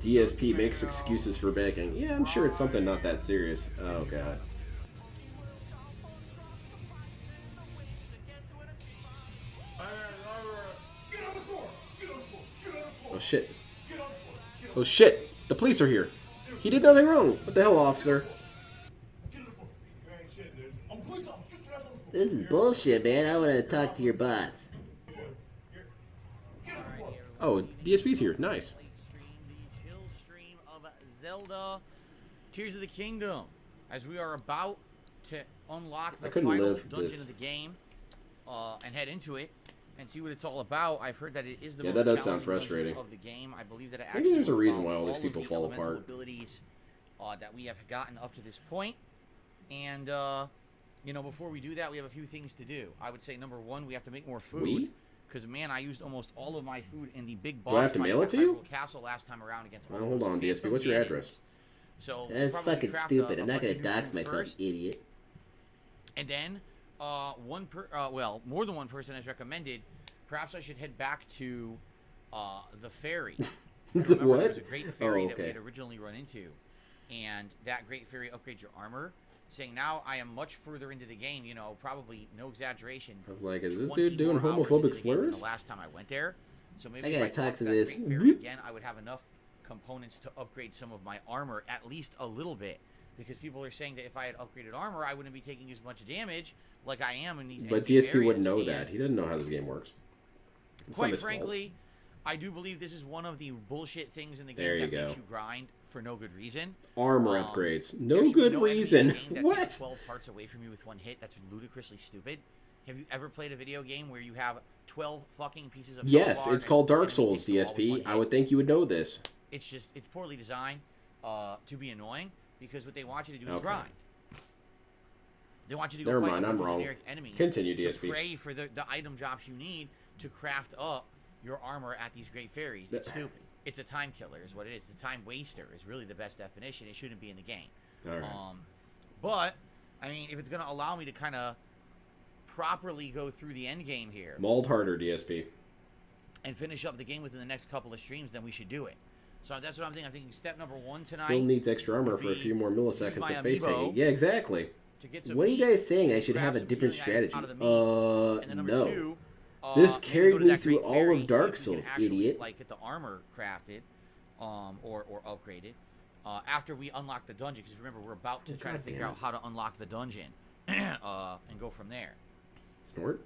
DSP makes excuses for begging. Yeah, I'm sure it's something not that serious. Oh god. Oh shit. Oh shit! The police are here! He did nothing wrong! What the hell, officer? This is bullshit, man. I want to talk to your boss. Oh, DSP's here. Nice. The chill stream of Zelda Tears of the Kingdom, as we are about to unlock the final dungeon of the game and head into it and see what it's all about. I've heard that it is the most that does sound challenging frustrating. dungeon of the game. I believe that it Maybe actually there's a reason involves why all these of people the fall elemental apart. abilities that we have gotten up to this point. And you know, before we do that, we have a few things to do. I would say number one, we have to make more food. Because, man, I used almost all of my food in the big boss Do I have to mail it to you? castle last time around against Well, hold on, DSP. What's your address? So That's fucking stupid. I'm not going to dox myself, first. idiot. And then, well, more than one person has recommended, perhaps I should head back to the ferry. The what? There was a great ferry that we okay. had originally run into. And that great ferry upgrades your armor. Saying now I am much further into the game, you know, probably no exaggeration. I was like, is this 20 dude doing more hours into homophobic the game than slurs? The last time I went there, so maybe I if gotta I talk talk to that this. Great Fairy again, I would have enough components to upgrade some of my armor, at least a little bit, because people are saying that if I had upgraded armor, I wouldn't be taking as much damage like I am in these. But enemy DSP wouldn't areas. know that. He doesn't know how this game works. It's not Quite his fault. frankly, I do believe this is one of the bullshit things in the There game you that makes go. you grind for no good reason. Armor upgrades. There No should be good no enemy in reason. the game that What? takes 12 parts away from you with one hit. That's ludicrously stupid. Have you ever played a video game where you have 12 fucking pieces of Yes, crowbar it's called and Dark enemy Souls, takes them all with one DSP. I hit? would think you would know this. It's just, it's poorly designed to be annoying because what they want you to do is Okay. grind. They want you to go Never fight mind, a bunch I'm of wrong. generic enemies Continue, to DSP. pray for the item drops you need to craft up your armor at these great fairies. It's stupid. It's a time killer is what it is. The time waster is really the best definition. It shouldn't be in the game. All right. But, I mean, if it's going to allow me to kind of properly go through the end game here Mauled harder, DSP. and finish up the game within the next couple of streams, then we should do it. So that's what I'm thinking. I'm thinking step number one tonight. Bill needs extra armor would for a be few more use milliseconds my of face amiibo hanging. Yeah, exactly. to get some What are you meat, guys saying? I should grab have a some different healing items strategy. out of the meat. And then number No. two, This maybe carried go to me that through great all fairy, of see Dark if we can Souls, actually, idiot. Like get the armor crafted, or upgraded, after we unlock the dungeon. Because remember, we're about to try to figure out how to unlock the dungeon, and go from there. Snort?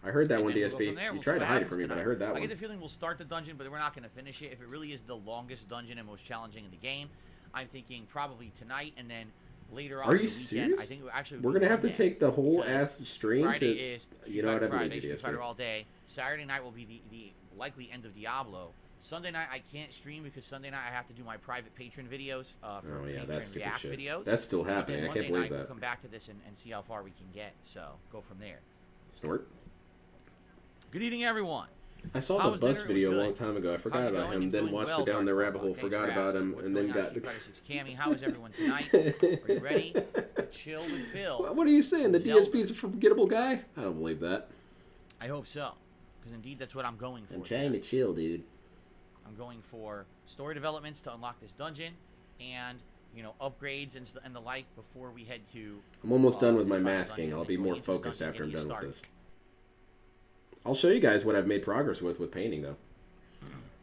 I heard that And one, then we'll go DSP. from there. You We'll see tried to what hide it happens from me, but I tonight. heard that I one. get the feeling we'll start the dungeon, but we're not going to finish it. If it really is the longest dungeon and most challenging in the game, I'm thinking probably tonight and then later on. Are in you the weekend, serious? I think it actually We're going to have to take the whole because ass stream Friday to. is You know what? I Friday, believe you, Street Fighter DSP. all day. Saturday night will be the likely end of Diablo. Sunday night I can't stream because Sunday night I have to do my private patron videos for Oh yeah, patron that's stupid react shit. videos. That's still But then happening. I Monday can't believe night we'll that. come back to this and see how far we can get. So go from there. Snort? Good evening, everyone. I saw How the was bus dinner? It was video a good. long time ago. I forgot How's it about going? him, It's then going watched well, it down the Dark rabbit hole, Thanks forgot for about asking. him, What's and then going on, got. Street Fighter 6 Cammy? How is everyone tonight? Are you ready to chill with Phil? What are you saying? The Zelda. DSP is a forgettable guy? I don't believe that. I hope so, because indeed that's what I'm going for. I'm trying to chill, dude. I'm going for story developments to unlock this dungeon, and upgrades and the like before we head to. I'm almost done with this my final masking. dungeon I'll and be going more into the focused dungeon, after I'm getting done you with started. this. I'll show you guys what I've made progress with painting, though.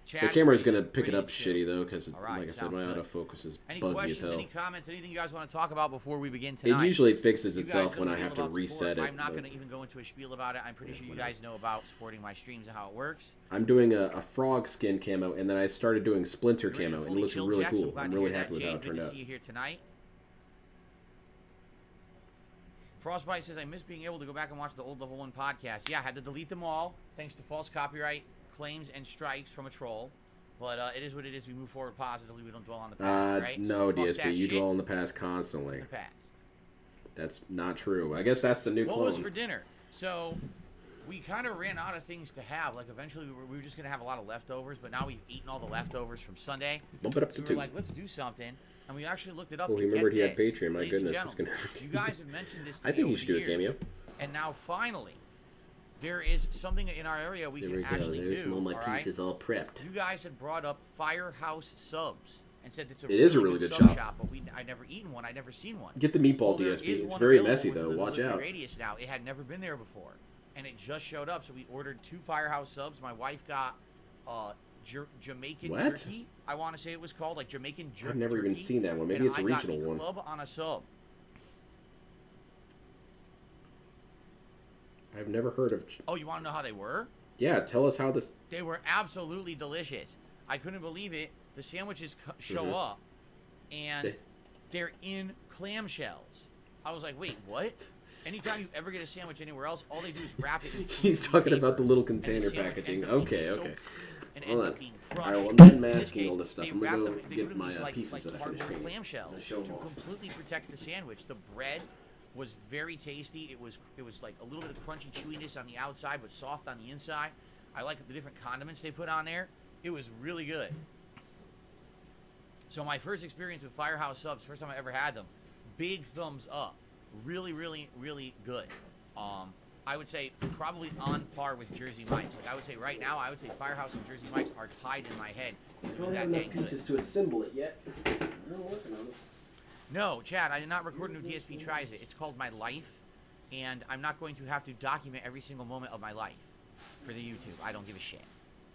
Chat The is camera's ready- going to pick it ready up to chill. shitty, though, because, All right, like I said, sounds my good. autofocus is Any buggy as questions, hell. any comments, anything you guys want to talk about before we begin It tonight? usually fixes You guys itself know when the I deal have to about reset support. it. I'm not but going to even go into a spiel about it. I'm pretty sure you guys know about supporting my streams and how it works. I'm doing a frog skin camo, and then I started doing splinter You ready to camo, and it fully looks chill, really Jax? cool. glad I'm to really hear happy that. with how Jade, it turned good out. to see you here tonight. Frostbite says, I miss being able to go back and watch the old Level 1 podcast. Yeah, I had to delete them all, thanks to false copyright claims and strikes from a troll. But it is what it is. We move forward positively. We don't dwell on the past, right? No, So fuck DSP, that you shit. dwell in the past It's in constantly. the past. That's not true. I guess that's the new What clone. was for dinner? So we kind of ran out of things to have. Like eventually we were just gonna have a lot of leftovers, but now we've eaten all the leftovers from Sunday. Bump it up So to we 2. were like, let's do something, and we actually looked it up. Oh, he and remembered get he had this, Patreon. My ladies and goodness, it's gentlemen, gonna- you guys have mentioned this to I me think over you should the do a cameo. years, and now finally, there is something in our area we There can we go. actually There's do. all my all right? pieces all prepped. You guys had brought up Firehouse Subs and said it's a It is a really good sub shop. but I never eaten one. I never seen one. Get the meatball Well, there DSP. is It's one very available messy, within though. the Watch delivery out. Radius now. It had never been there before, and it just showed up. So we ordered 2 Firehouse Subs. My wife got Jamaican What? turkey. I want to say it was called like Jamaican jerk. I've never even turkey, seen that one. Maybe and it's a I got regional the one. club on a sub. I've never heard of. Oh, you want to know how they were? Yeah, tell us how this. They were absolutely delicious. I couldn't believe it. The sandwiches show up, and they're in clamshells. I was like, wait, what? Anytime you ever get a sandwich anywhere else, all they do is wrap it in He's talking paper, about the little and the container sandwich packaging. ends up being Okay, soaked okay. And Hold ends on. up being All crushed. right, well, I'm done In this masking case, all this stuff. they I'm wrapped gonna them- go they put get them in my these, pieces like that I finished cardboard painting. clamshells I'll show to 'em off. completely protect the sandwich. The bread was very tasty. It was like a little bit of crunchy chewiness on the outside, but soft on the inside. I like the different condiments they put on there. It was really good. So my first experience with Firehouse subs, first time I ever had them, big thumbs up. Really, really, really good. I would say probably on par with Jersey Mike's. Like I would say right now, I would say Firehouse and Jersey Mike's are tied in my head. I It was don't that have enough dang good. pieces to assemble it yet. I'm working on it. No, Chad, I did not record new DSP Tries It. It's called My Life, and I'm not going to have to document every single moment of my life for the YouTube. I don't give a shit.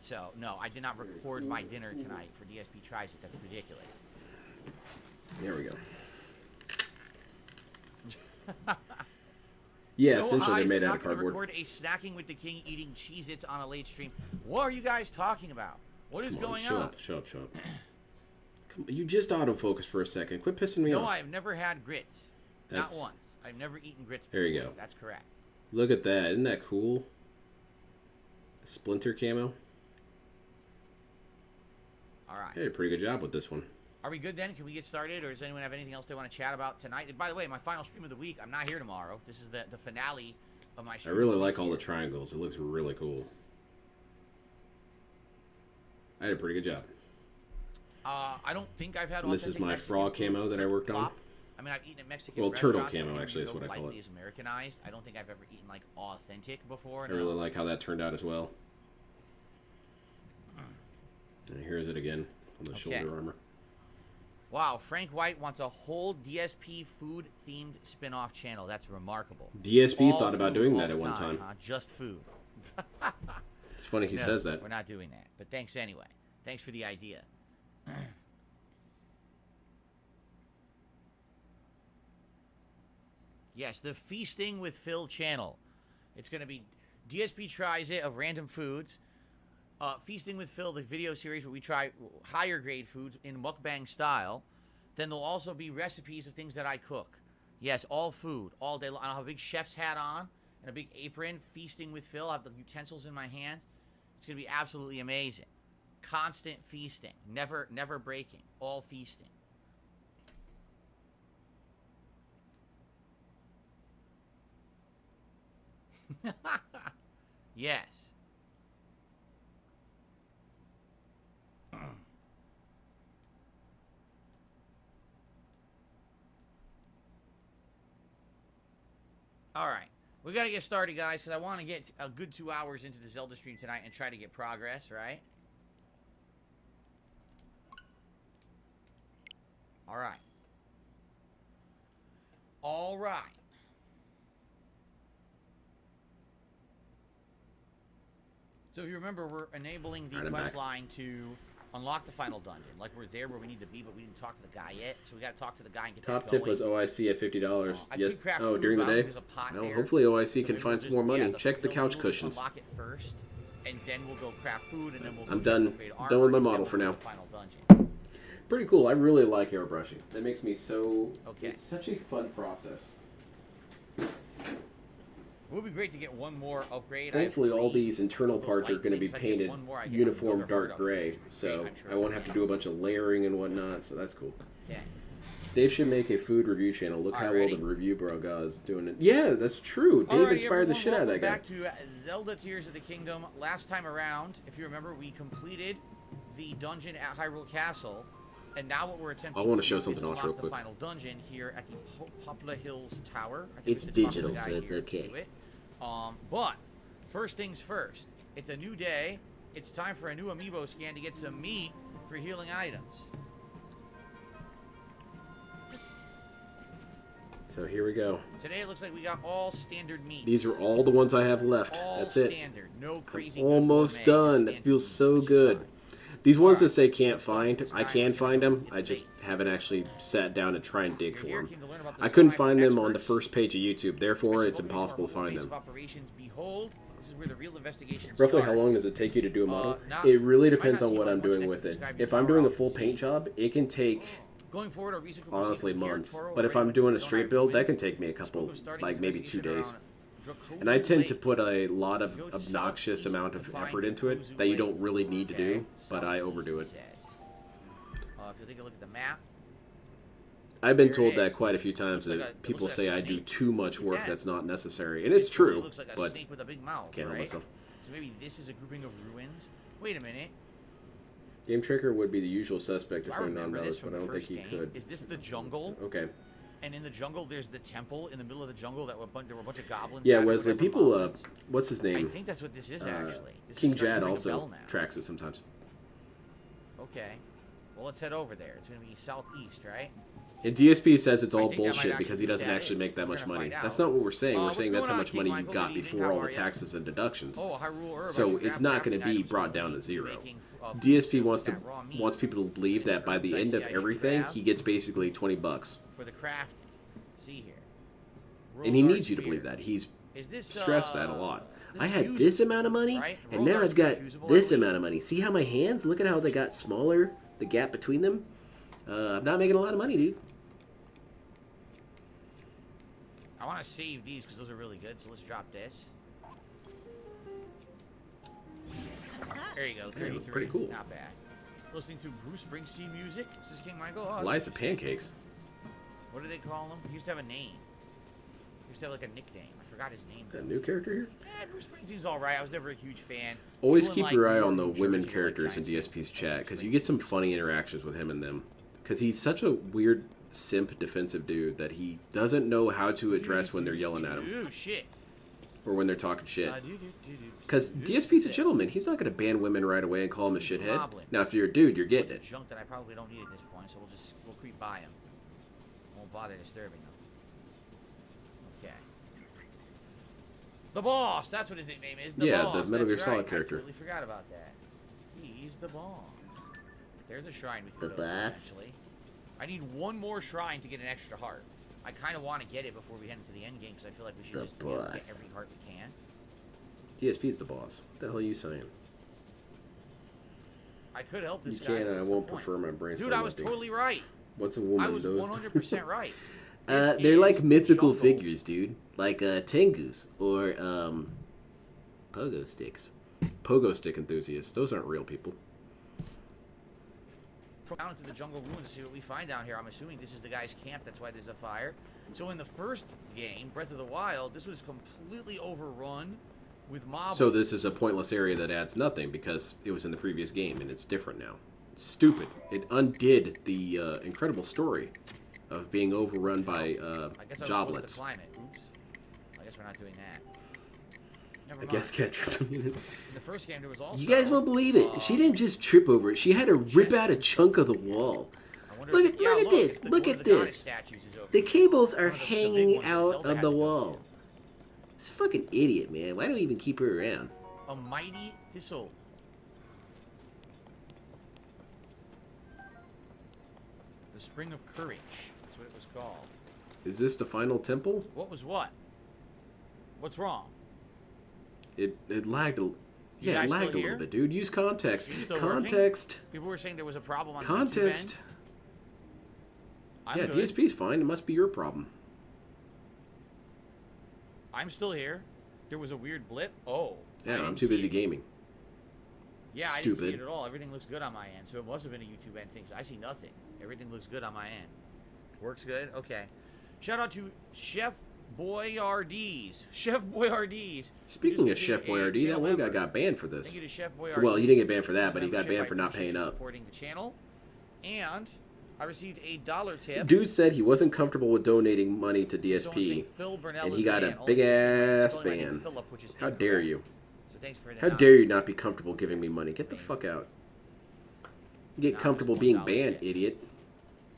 So, no, I did not record my dinner tonight for DSP Tries It. That's ridiculous. There we go. Yeah, No essentially eyes, they're made I'm out of not gonna cardboard. record a snacking with the king eating Cheez-Its on a late stream. What are you guys talking about? What is Come on, going show on? up, show up, show up. Come on, you just autofocus for a second. Quit pissing me No, off. I've never had grits. That's- Not once. I've never eaten grits before. There you go. That's correct. Look at that. Isn't that cool? Splinter camo. All right. Hey, did a pretty good job with this one. Are we good then? Can we get started, or does anyone have anything else they want to chat about tonight? And by the way, my final stream of the week. I'm not here tomorrow. This is the finale of my I stream. really like all the triangles. It looks really cool. I did a pretty good job. I don't think I've had. And this is authentic my Mexican frog food. camo that I worked on. Plop. I mean, I've eaten at Mexican Well, turtle restaurants, but camo, I actually, is think what I call likely it. is Americanized. I don't think I've ever eaten like authentic before. I really like how that turned out as well. And here's it again on the shoulder armor. Wow, Frank White wants a whole DSP food-themed spin-off channel. That's remarkable. DSP All thought about food doing all that the at one time. Huh? Just food. It's funny he No, says that. We're not doing that. But thanks anyway. Thanks for the idea. Yes, the Feasting with Phil channel. It's going to be DSP Tries It of random foods. Feasting with Phil, the video series where we try higher grade foods in mukbang style. Then there'll also be recipes of things that I cook. Yes, all food, all day long. I'll have a big chef's hat on and a big apron. Feasting with Phil. I have the utensils in my hands. It's going to be absolutely amazing. Constant feasting. Never breaking. All feasting. Yes. All right. We got to get started, guys, because I want to get a good 2 hours into the Zelda stream tonight and try to get progress, right? All right. All right. So if you remember, we're enabling the quest line to unlock the final dungeon. Like we're there where we need to be, but we didn't talk to the guy yet. So we got to talk to the guy and get Top that tip going. was OIC at $50. I Yes. could craft Oh, food during the while day. there's a pot Well, there. hopefully OIC So can maybe find we'll some more money. yeah, Check the fulfill couch move, cushions. Unlock it first, and then we'll go craft food, and then we'll. I'm go done. upgrade Done with my armor, and then model we'll for go to now. the final dungeon. Pretty cool. I really like airbrushing. That makes me so. Okay. It's such a fun process. It would be great to get one more upgrade. Thankfully, all these internal those parts are light going to be things. If I get painted one more, I get uniform another dark hard gray, upgrade, so I'm sure I won't have to do a bunch of layering and whatnot. So that's cool. Yeah. Dave should make a food review channel. Look how well the review bro guy is doing it. Yeah, that's true. Dave Alrighty, inspired the everyone, shit out of that welcome guy. back to Zelda Tears of the Kingdom. Last time around, if you remember, we completed the dungeon at Hyrule Castle, and now what we're attempting I want to do show is something else unlock real the quick. final dungeon here at the Poplar Hills Tower. I think It's we should talk to the digital, guy so it's here to okay. do it. But first things first. It's a new day. It's time for a new amiibo scan to get some meat for healing items. So here we go. Today it looks like we got all standard meats. These are all the ones I have left. All That's it. standard. No crazy. I'm almost done. That feels so good. These ones that say can't find, I can find them. I just haven't actually sat down and try and dig for them. I couldn't find them on the first page of YouTube, therefore it's impossible to find them. Roughly how long does it take you to do a model? It really depends on what I'm doing with it. If I'm doing a full paint job, it can take honestly months. But if I'm doing a straight build, that can take me a couple, like maybe 2 days. And I tend to put a lot of obnoxious amount of effort into it that you don't really need to do, but I overdo it. If you take a look at the map, I've been told that quite a few times that people say I do too much work that's not necessary, and it's true, but can't help myself. So maybe this is a grouping of ruins. Wait a minute. Game Tracker would be the usual suspect if I they're remember this non-relevant, from but I the don't think first he game. could. Is this the jungle? Okay. And in the jungle, there's the temple in the middle of the jungle that there were a bunch of goblins. Yeah, at or Wesley. whatever, People, mountains. what's his name? I think that's what this is actually. This King is starting Jad to ring a also bell now. tracks it sometimes. Okay. Well, let's head over there. It's going to be southeast, right? And DSP says it's all think that might bullshit actually because be he what doesn't that actually is. make that We're much gonna money. find That's out. not what we're saying. We're What's saying that's going how on, much King money you Michael? got Good evening. before How all the are ya? taxes and deductions. Oh, Hyrule Herb. So it's not going to be brought down to zero. DSP wants people to believe that by the end of everything, he gets basically $20. For the craft, see here. And he needs you to believe that. He's stressed that a lot. I had this amount of money, and now I've got this amount of money. See how my hands? Look at how they got smaller, the gap between them. I'm not making a lot of money, dude. I want to save these because those are really good, so let's drop this. There you go, 33. pretty cool. Not bad. Listening to Bruce Springsteen music. This is King Michael. Oh, Liza Pancakes. what do they call him? He used to have a name. He used to have like a nickname. I forgot his name. That new character here? Yeah, Bruce Springsteen's alright. I was never a huge fan. Always People in, keep your like, eye on the New Jersey women like characters in Giants DSP's chat, because you get some funny interactions with him and them. Because he's such a weird simp defensive dude that he doesn't know how to address when they're yelling at him. Ooh, shit. Or when they're talking shit. Because DSP's a gentleman. He's not going to ban women right away and call him a shithead. Now, if you're a dude, you're getting it. Junk that I probably don't need at this point, so we'll creep by him. Won't bother disturbing them. Okay. The boss. That's what his nickname is. The boss. The Metal Gear That's Solid right. character. I totally forgot about that. He's the boss. There's a shrine we can The go to, boss. actually. I need one more shrine to get an extra heart. I kind of want to get it before we head into the end game because I feel like we should just get every heart we can. DSP's the boss. What the hell are you saying? I could help this You guy. can, and I What's the won't point? prefer my brain. Dude, I was totally right. What's a woman? I was 100% right. They're like mythical figures, dude. Like Tengus or pogo sticks. Pogo stick enthusiasts. Those aren't real people. Down into the jungle ruins to see what we find down here. I'm assuming this is the guy's camp. That's why there's a fire. So in the first game, Breath of the Wild, this was completely overrun with mobs. So this is a pointless area that adds nothing because it was in the previous game and it's different now. It's stupid. It undid the incredible story of being overrun by I guess I was supposed joblets. to climb it. Oops. I guess we're not doing that. Never I mind. guess can't trip. In the first game, there was also... You guys won't believe it. She didn't just trip over it. She had to rip out a chunk of the wall. Look at this. Look at this. The cables are hanging out of the wall. This fucking idiot, man. Why do we even keep her around? A mighty thistle. The Spring of Courage. That's what it was called. Is this the final temple? What was what? What's wrong? It lagged a... Yeah, guys it lagged still a little here? bit, dude. Use context. You still Context. working? People were saying there was a problem on Context. the YouTube end. Yeah, I'm good. DSP's fine. It must be your problem. I'm still here. There was a weird blip. Oh. I Yeah, didn't I'm too see busy it. gaming. Yeah, I didn't see Stupid. it at all. Everything looks good on my end. So it must have been a YouTube end thing. 'Cause I see nothing. Everything looks good on my end. Works good? Okay. Shout out to Chef Boyardee. Chef Boyardee. Speaking of Chef Boyardee, that one guy got banned for this. Thank you to Chef Boyardee. Well, he didn't get banned for that, but he got Membership. banned for I not appreciate paying you up. supporting the channel. And I received a $1 tip. Dude said he wasn't comfortable with donating money to Someone saying DSP, Phil Burnell and is he got a banned. All big this is ass spelling my name ban. Philip, which is How incorrect. dare you? So thanks for the How $9. dare you not be comfortable giving me money? Get the fuck out. You get comfortable being banned, idiot.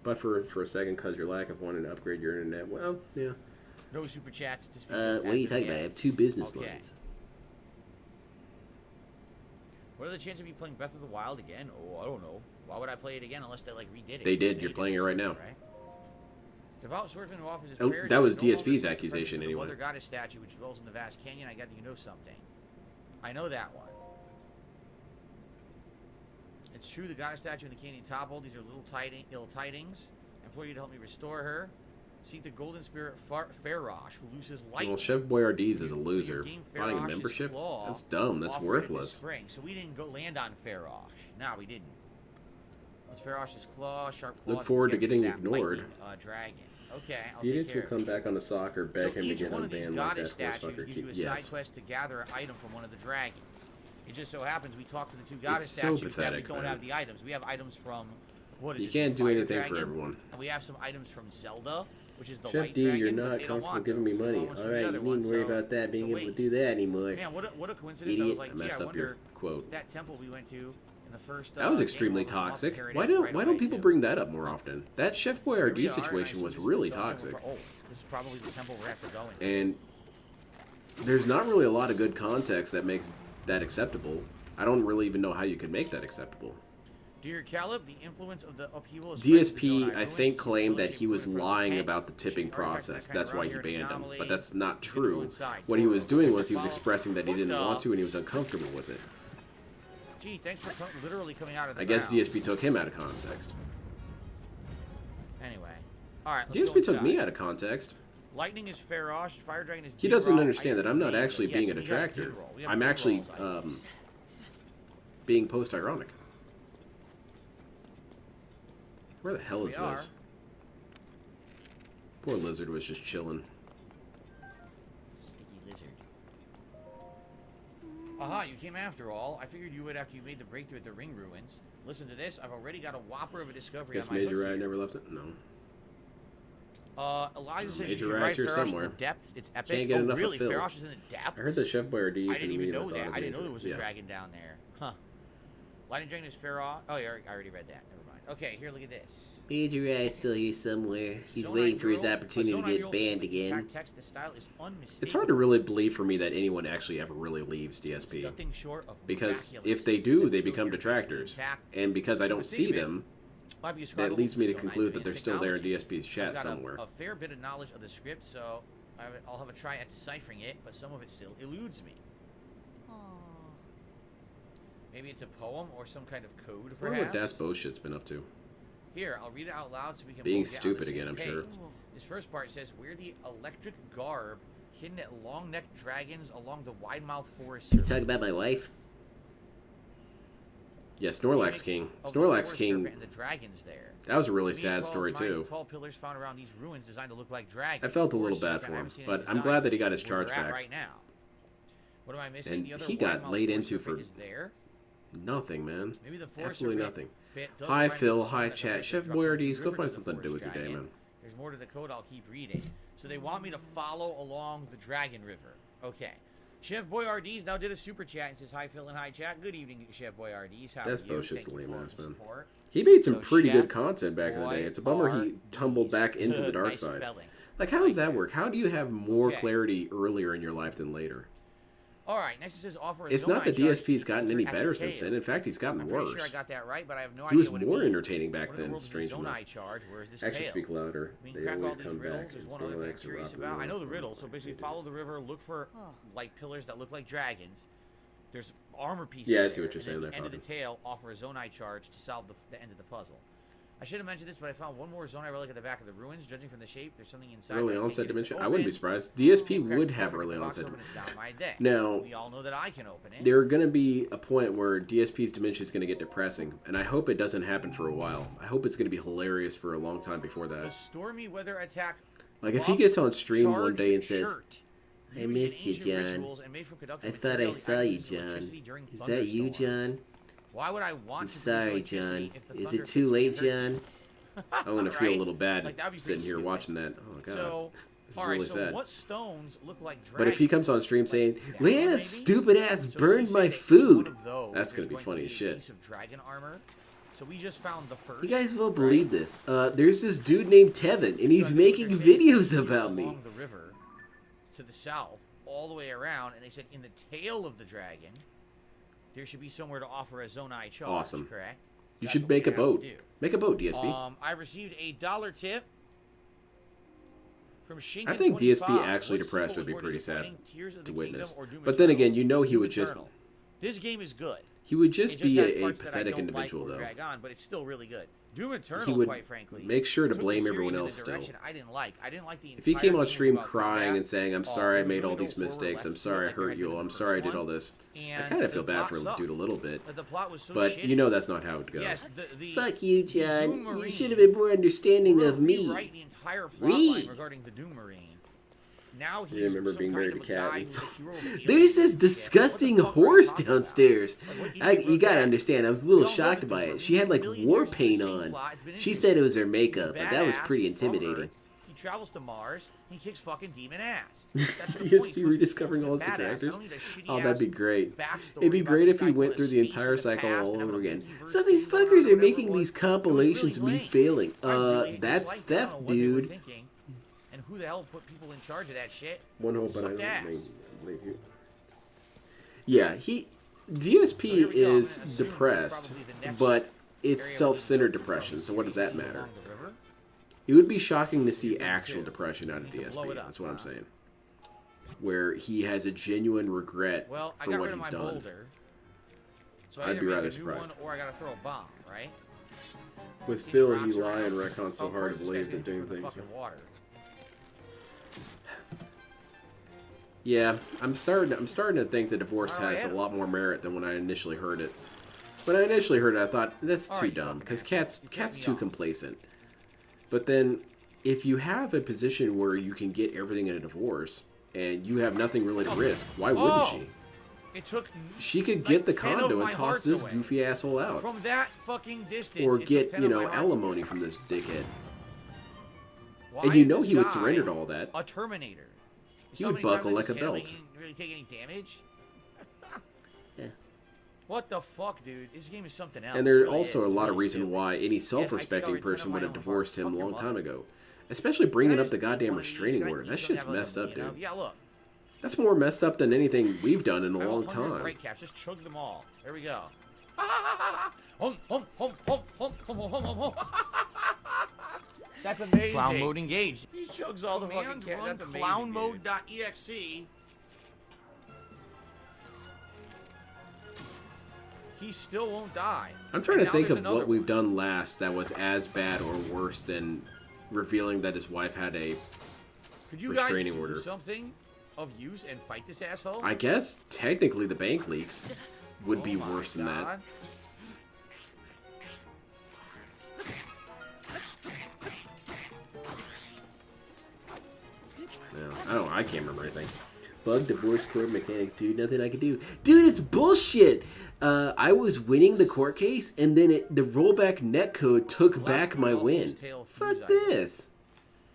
But for a second, because your lack of wanting to upgrade your internet, well, yeah. No super chats to speak What are you talking about? I have 2 business Okay. lines. What are the chances of you playing Breath of the Wild again? Oh, I don't know. Why would I play it again unless they like redid it? They did. You're playing it right now. Right? Devout swordsman who offers his Oh, prayers that was no longer DSP's seeks the accusation presence of the anyway. Mother Goddess statue which dwells in the vast canyon. I got you know something. I know that one. It's true, the goddess statue in the canyon toppled. These are ill tidings. I implore you to help me restore her. Seek the golden spirit Farosh, who looses light. Well, Chef Boyardee is a loser. Buying a membership? That's dumb. That's worthless. Spring. So we didn't go land on Farosh. No, we didn't. What's Farosh's claw? Sharp claw. Look forward to getting ignored. Dragon. Okay, I'll Idiots take will care come back on the soccer, beg him to get one of these unbanned like goddess that statues fucker. gives you a Yes. side quest to gather an item from one of the dragons. It just so happens we talked to the two goddess It's so statues that we pathetic, don't man. have the items. We have items from what is You it, can't do Fire anything for Dragon, everyone. and we have some items from Zelda, which is the Chef light D, dragon. you're but not they don't comfortable want giving me those. They money. want ones from Alright, the you other needn't one, worry so about that, being it's a able to waste. do that anymore. Man, what a coincidence! Idiot. I was like, I gee, messed I up your wonder quote. that temple we went to in the first. That was game extremely over, I'll toxic. parody Why it don't right why away, don't people too. bring that up more often? That Chef Here we Boyardee are, and I situation assume was this is really the dungeon toxic. we're- Oh, this is probably the temple we have to go into. And there's not really a lot of good context that makes that acceptable. I don't really even know how you could make that acceptable. Dear Caleb, the influence of the upheaval is DSP, I think, claimed that he was lying about the tipping process. That's why he banned him. But that's not true. What he was doing was he was expressing that he didn't want to and he was uncomfortable with it. Gee, thanks for literally coming out of the I guess ground. DSP took him out of context. Anyway. Alright, let's DSP go took me inside. out of context. Lightning is Farosh, Fire Dragon is He doesn't D-Roll, understand Ice that I'm is not Mega. actually Yes, being a we have detractor. D-Roll. We have I'm actually D-Rolls, being post-ironic. Where the hell is We are. this? Poor lizard was just chilling. Sticky lizard. Aha, you came after all. I figured you would after you made the breakthrough at the ring ruins. Listen to this. I've already got a whopper of a discovery Guess on my Major hook Eye here. never left it? No. Elijah says you Major should Eye's write here Farosh in somewhere. the depths. It's epic. Can't get oh, enough of really? Phil. Farosh is in the depths? I heard the Chef Boyardee. I didn't even know that. I didn't know there was a dragon down there. Huh. Lightning Dragon is Farosh. Oh, yeah, I already read that. Never mind. Okay, here, look at this. Major Eye's still here somewhere. He's Zonai waiting for his Girl- opportunity to Zonai get Girl banned with again. attack text, the style is unmistakable. It's hard to really believe for me that anyone actually ever really leaves DSP. Nothing short of Because miraculous. if they do, And they so become your detractors. intact. And because I So don't it's see even- them, might be that ascribable leads me to some conclude nice that they're advanced still there in technology. DSP's chat I've got somewhere. a fair bit of knowledge of the script, so I'll have a try at deciphering it, but some of it still eludes me. Maybe it's a poem or some kind of code, I wonder what perhaps? Das Bullshit's been up to. Here, I'll read it out loud so we can Being both get on the stupid same again, I'm sure. page. This first part says, wear the electric garb hidden at long-necked dragons along the wide-mouthed forest You serpent. talk about my wife? Yeah, Snorlax King. Of the Snorlax forest King. serpent and the dragons there. That was a really To me, sad 12 story, mighty too. Tall pillars found around these ruins designed to look like dragons. I felt a little Forest bad serpent, for I him, haven't seen but any I'm designs glad that he got his where we're at chargebacks. right now. What am I missing? And The other he got wide-mouthed laid forest into serpent for is there. nothing, man. Maybe the forest Absolutely serpent nothing. bit does Hi, remind me of Phil. the song Hi, that chat. narrates Chef the drop Boyardee, into go the find river something to do with your forest day, giant. man. There's more to the code. I'll keep reading. So they want me to follow along the Dragon River. Okay. Chef Boyardee's now did a super chat and says, hi, Phil, and hi, chat. Good evening, Chef Boyardee's. How That's are you? bullshit's Thank you lame for ass, the man. support. He made some So pretty good Chef content back in the day. It's a bummer he tumbled back into the dark Nice side. spelling. Like, how does that work? How do you have more Okay. clarity earlier in your life than later? All right, next it says offer a It's not Zonai that charge DSP's gotten any at the better since tail. then. In fact, he's gotten I'm pretty worse. sure I got that right, but I have no He idea was what it more means. entertaining back What in the then, world is a strange enough. Zonai charge? Where is this Actually, tail? speak louder. I mean, They crack all always these come riddles back. is and one other thing I'm Snorlax curious and about. I know the Rock'n'Roll. riddle, so basically follow the river, look for like pillars that look like dragons. There's armor pieces. Yeah, I see there, what you're and saying at there, the end of the Falcon. tail, offer a Zonai charge to solve the end of the puzzle. I should have mentioned this, but I found one more Zonai relic at the back of the ruins. Judging from the shape, there's something inside. Early but I can't onset get it to dementia? I wouldn't be open. surprised. DSP Crack would the have box early open, onset. it's down my deck. Now, We all know that I can open it. there are going to be a point where DSP's dementia is going to get depressing, and I hope it doesn't happen for a while. I hope it's going to be hilarious for a long time before The that. stormy weather attack. Like, if he buff gets on stream one charred day and says, shirt. I Used miss in you, ancient John. rituals and made from conductive I thought I material saw that you, uses John. electricity during Is that you, thunderstorms. John? Why would I want I'm to produce sorry, electricity John. if the Is thunder it too hits me and late, hurts me? John? I'm going to feel a Right? little bad Like, that'd be sitting pretty here stupid. watching that. Oh, God. So, This is all right, really so sad. what stones look like dragons? But if he comes on stream saying, Like Lana, maybe? stupid ass So burned she my said that each food, one of those that's is going to be funny as a shit. piece of dragon armor. So we just found the first. You guys won't right? believe this. There's this dude named Tevin, and he's So making they're taking videos people about me. along the river to the south, all the way around, and they said in the tail of the dragon there should be somewhere to offer a Zonai charge. Awesome. Correct? So You that's should what make a we're gonna boat. do. Make a boat, DSP. I received a $1 tip from Shinken. I think DSP 25. actually What depressed sequel would be was more pretty sad disappointing, Tears of to the witness. Kingdom or Doom But then Eternal? again, you know he Doom would just Eternal. This game is good. he would It just just be has a parts that I pathetic don't individual like or though. drag on, but it's still really good. Doom He Eternal, would quite frankly, make sure to took the blame series everyone in a else still. direction I didn't like. I didn't like the If he entire came on game stream was about crying combat. and saying, "I'm sorry I There was made all really these no horror mistakes. I'm left sorry I like there hurt had you. been in I'm the sorry I first did all one. this." I And kind of the feel bad plot for him sucked. dude a little bit. But the plot was so But shitty. you know that's not how it would go. Yes, the Fuck you, Doom John. You Marine. should have been more understanding We're of me. rewrite the entire plot Read. line regarding the Doom Marine. Now he's You remember some being kind married of to a guy Cat. who's a hero of aliens There's this and shit. disgusting What the fuck are you horse talking about? downstairs. Like, what you You gotta forget? understand, I was a little We all know shocked the by Doom it. She had Marine. like A million war years into the paint same on. plot. It's been She into said it. it was her makeup, He's but that was badass pretty from Earth. intimidating. He travels to Mars. He kicks fucking demon ass. That's the point. He's DSP supposed to be rediscovering all his badass. I characters. don't need a shitty Oh, that'd be ass great. backstory It'd be about great this if guy he going went to through the space entire in the cycle past all and having over a again. multiverse So these thing going on, fuckers are whatever making it was. these It was really compilations of me lame. failing. I really hate That's this life. I don't theft, know what they were dude. thinking. And who the hell put people in charge of that shit? One hope, but I Sucked don't ass. believe you. Yeah, DSP So here we go. I'm is gonna assume depressed, probably the next but it's area self-centered we can go depression, from so what does that along matter? the river. It would be shocking to see actual too. depression out of You can blow DSP. it up, That's what I'm huh? saying. Where he has a genuine regret Well, I for got what rid of he's my done. boulder. So I'd I either be make rather a new surprised. one or I gotta throw a bomb, right? With Any Phil, rocks he lie around? and retcon so Of hard course to this guy's believe gonna that doing go for the things. fucking water. Yeah, I'm starting to think the divorce Oh, has yeah. a lot more merit than when I initially heard it. When I initially heard it, I thought that's All too right, dumb fucking because asshole. Cat's You cut me too off. complacent. But then, if you have a position where you can get everything in a divorce and you have nothing really to risk, why wouldn't Oh, she? It took She could like get the 10 of condo my and toss hearts this away. goofy asshole out, from that fucking distance. or it took get 10 of my hearts alimony away. from this dickhead. Why And you is know this he would guy surrender to all that. A Terminator. He So would many times buckle I like just a hit him, belt. He didn't really take any damage. Yeah. What the fuck, dude? This game is something else. And It there's really also is. a It's lot of really reason stupid. why any self-respecting over 10 person of would my have own divorced heart. him a Fuck your long time mother. ago. Especially bringing up the Guys, goddamn one of these restraining guys, order. you That don't shit's have, like, messed a- up, you know? dude. Yeah, look. That's more messed up than anything we've done in a I have long 100 time. break caps. Just chug them all. There we go. Hum, hum, hum, hum, hum, hum, hum, hum, hum. That's amazing. Clown mode engaged. He chugs all the fucking caps. That's amazing. Clown mode.exe. He still won't die. I'm trying And to now think there's of another what we've one. done last that was as bad or worse than revealing that his wife had a Could you guys restraining do order. something of use and fight this asshole? I guess technically the bank leaks would Oh be my worse than that. God. No, I can't remember anything. Bug divorce court mechanics, dude. Nothing I could do. Dude, it's bullshit. I was winning the court case, and then the rollback netcode took back my win. Fuck this.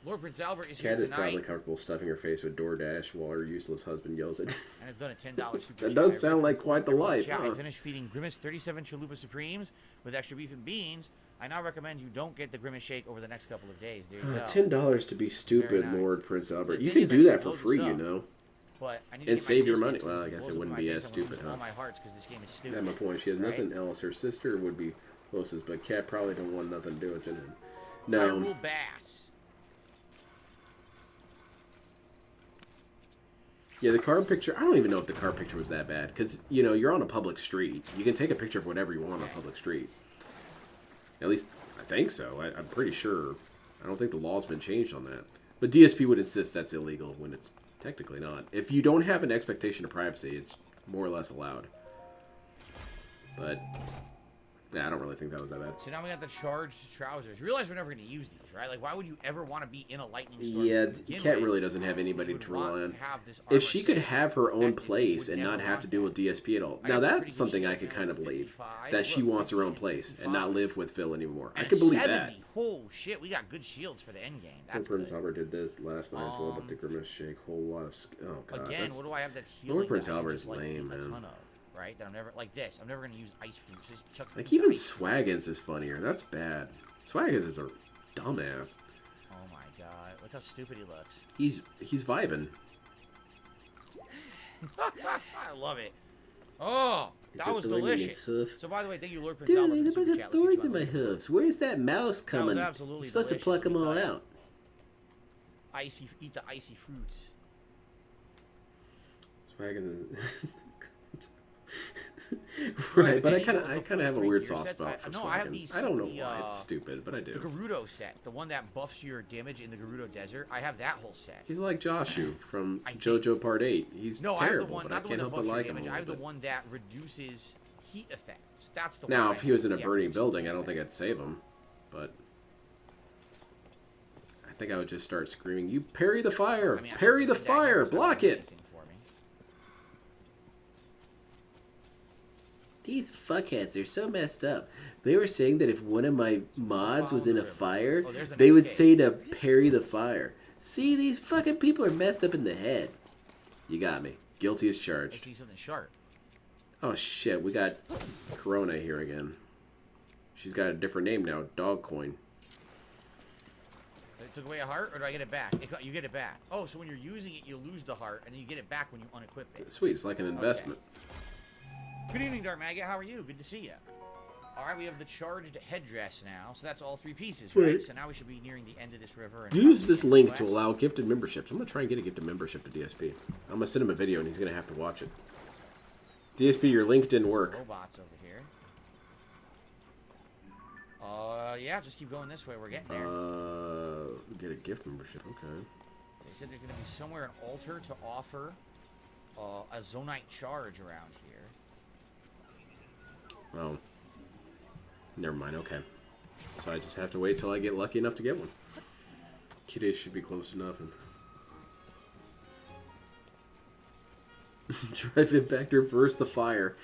Lord Prince Albert is here Cat is probably tonight, comfortable stuffing her face with DoorDash while her useless husband yells at and has done a $10 super That does chat. sound like quite the life, Chat, huh? I finished feeding Grimace 37 Chalupa Supremes with extra beef and beans. I now recommend you don't get the Grimace shake over the next couple of days. There you go. $10 to be stupid, Very nice. Lord Prince Albert. The You thing can is, do I that for load this free, you up, know. But I need to And get my save your distance money. Well, I because guess if it blows wouldn't up in be my as face, I'm gonna stupid, lose all huh? my hearts because this game is stupid. That's my point. She has right? nothing else. Her sister would be closest, but Cat probably don't want nothing to do with it. I No. rule Bass. Yeah, the car picture, I don't even know if the car picture was that bad. Because, you know, you're on a public street. You can take a picture of whatever you want on a public street. At least, I think so. I'm pretty sure. I don't think the law's been changed on that. But DSP would insist that's illegal when it's technically not. If you don't have an expectation of privacy, it's more or less allowed. But, yeah, I don't really think that was that bad. So now we got the charged trousers. You realize we're never going to use these, right? Like, why would you ever want to be in a lightning storm? Yeah, to begin Cat with? really doesn't have You anybody would to rely want on. to have this If armor she could set have her own protected, you place would and never not have want to deal with that. DSP at all. I Now got some pretty that's good something shit I could there. kind of believe. 55. That she Look, wants her own 50, place and not 55. live with Phil anymore. I And could believe 70. that. Oh, shit. We got good shields for the end game. That's Lord Prince good. Albert did this last night as well, but the Grimace shake, whole lot of... Oh, God. Again, that's- what do I have that's healing? Lord Prince that I can Albert just, is like, lame, eat a man. ton of, right? That I'm never... Like this. I'm never going to use ice fruits. Just chuck them Like, into even ice. Swaggins is funnier. That's bad. Swaggins is a dumbass. Oh, my God. Look how stupid he looks. He's vibing. I love it. Oh, There's that a was thorn in his delicious. hoof. So by the way, thank you, Lord Prince Dude, Albert, there's a for the bunch super of chat. Let's keep thorns in my going with it. hooves. Where's that mouse coming? absolutely You're supposed to delicious. pluck them all Let me out. Eat the icy fruits. Swagging the... Right, but I kind of have a weird soft sets. spot for No, I have Swaggins. these. I don't know why it's stupid, but I The do. Gerudo set, the one that buffs your damage in the Gerudo Desert. I have that whole set. He's like Joshu from I think- JoJo Part 8. He's No, I have the terrible, one, but I not the one can't that help but buffs your like him a damage. I have the little bit. one that reduces heat effects. That's the one. Now, I if he have. was in a Yeah, burning reduces building, heat I don't think effects. I'd save him. But I think I would just start screaming, "You parry the fire! I mean, Parry the actually, that fire! doesn't do Block it!" anything for me. These fuckheads are so messed up. They were saying that if one of my mods was in a fire, Oh, there's the they next would cave. say to parry the fire. See, these fucking people are messed up in the head. You got me. Guilty as I charged. see something sharp. Oh shit, we got Corona here again. She's got a different name now, Dog Coin. So it took away a heart, or do I get it back? You get it back. Oh, so when you're using it, you lose the heart, and then you get it back when you unequip it. Sweet, it's like an investment. Good evening, Dark Maggot. How are you? Good to see you. All right, we have the charged headdress now, so that's all 3 pieces, right? Right. So now we should be nearing the end of this river. And Use probably this get link west. to allow gifted memberships. I'm gonna try and get a gifted membership to DSP. I'm gonna send him a video and he's gonna have to watch it. DSP, your link didn't work. Robots over here. Yeah, just keep going this way. We're getting there. Get a gift membership. Okay. They said there's going to be somewhere an altar to offer a Zonite charge around here. Oh. Never mind. Okay. So I just have to wait till I get lucky enough to get one. Kiddies should be close enough. And drive it back to reverse the fire.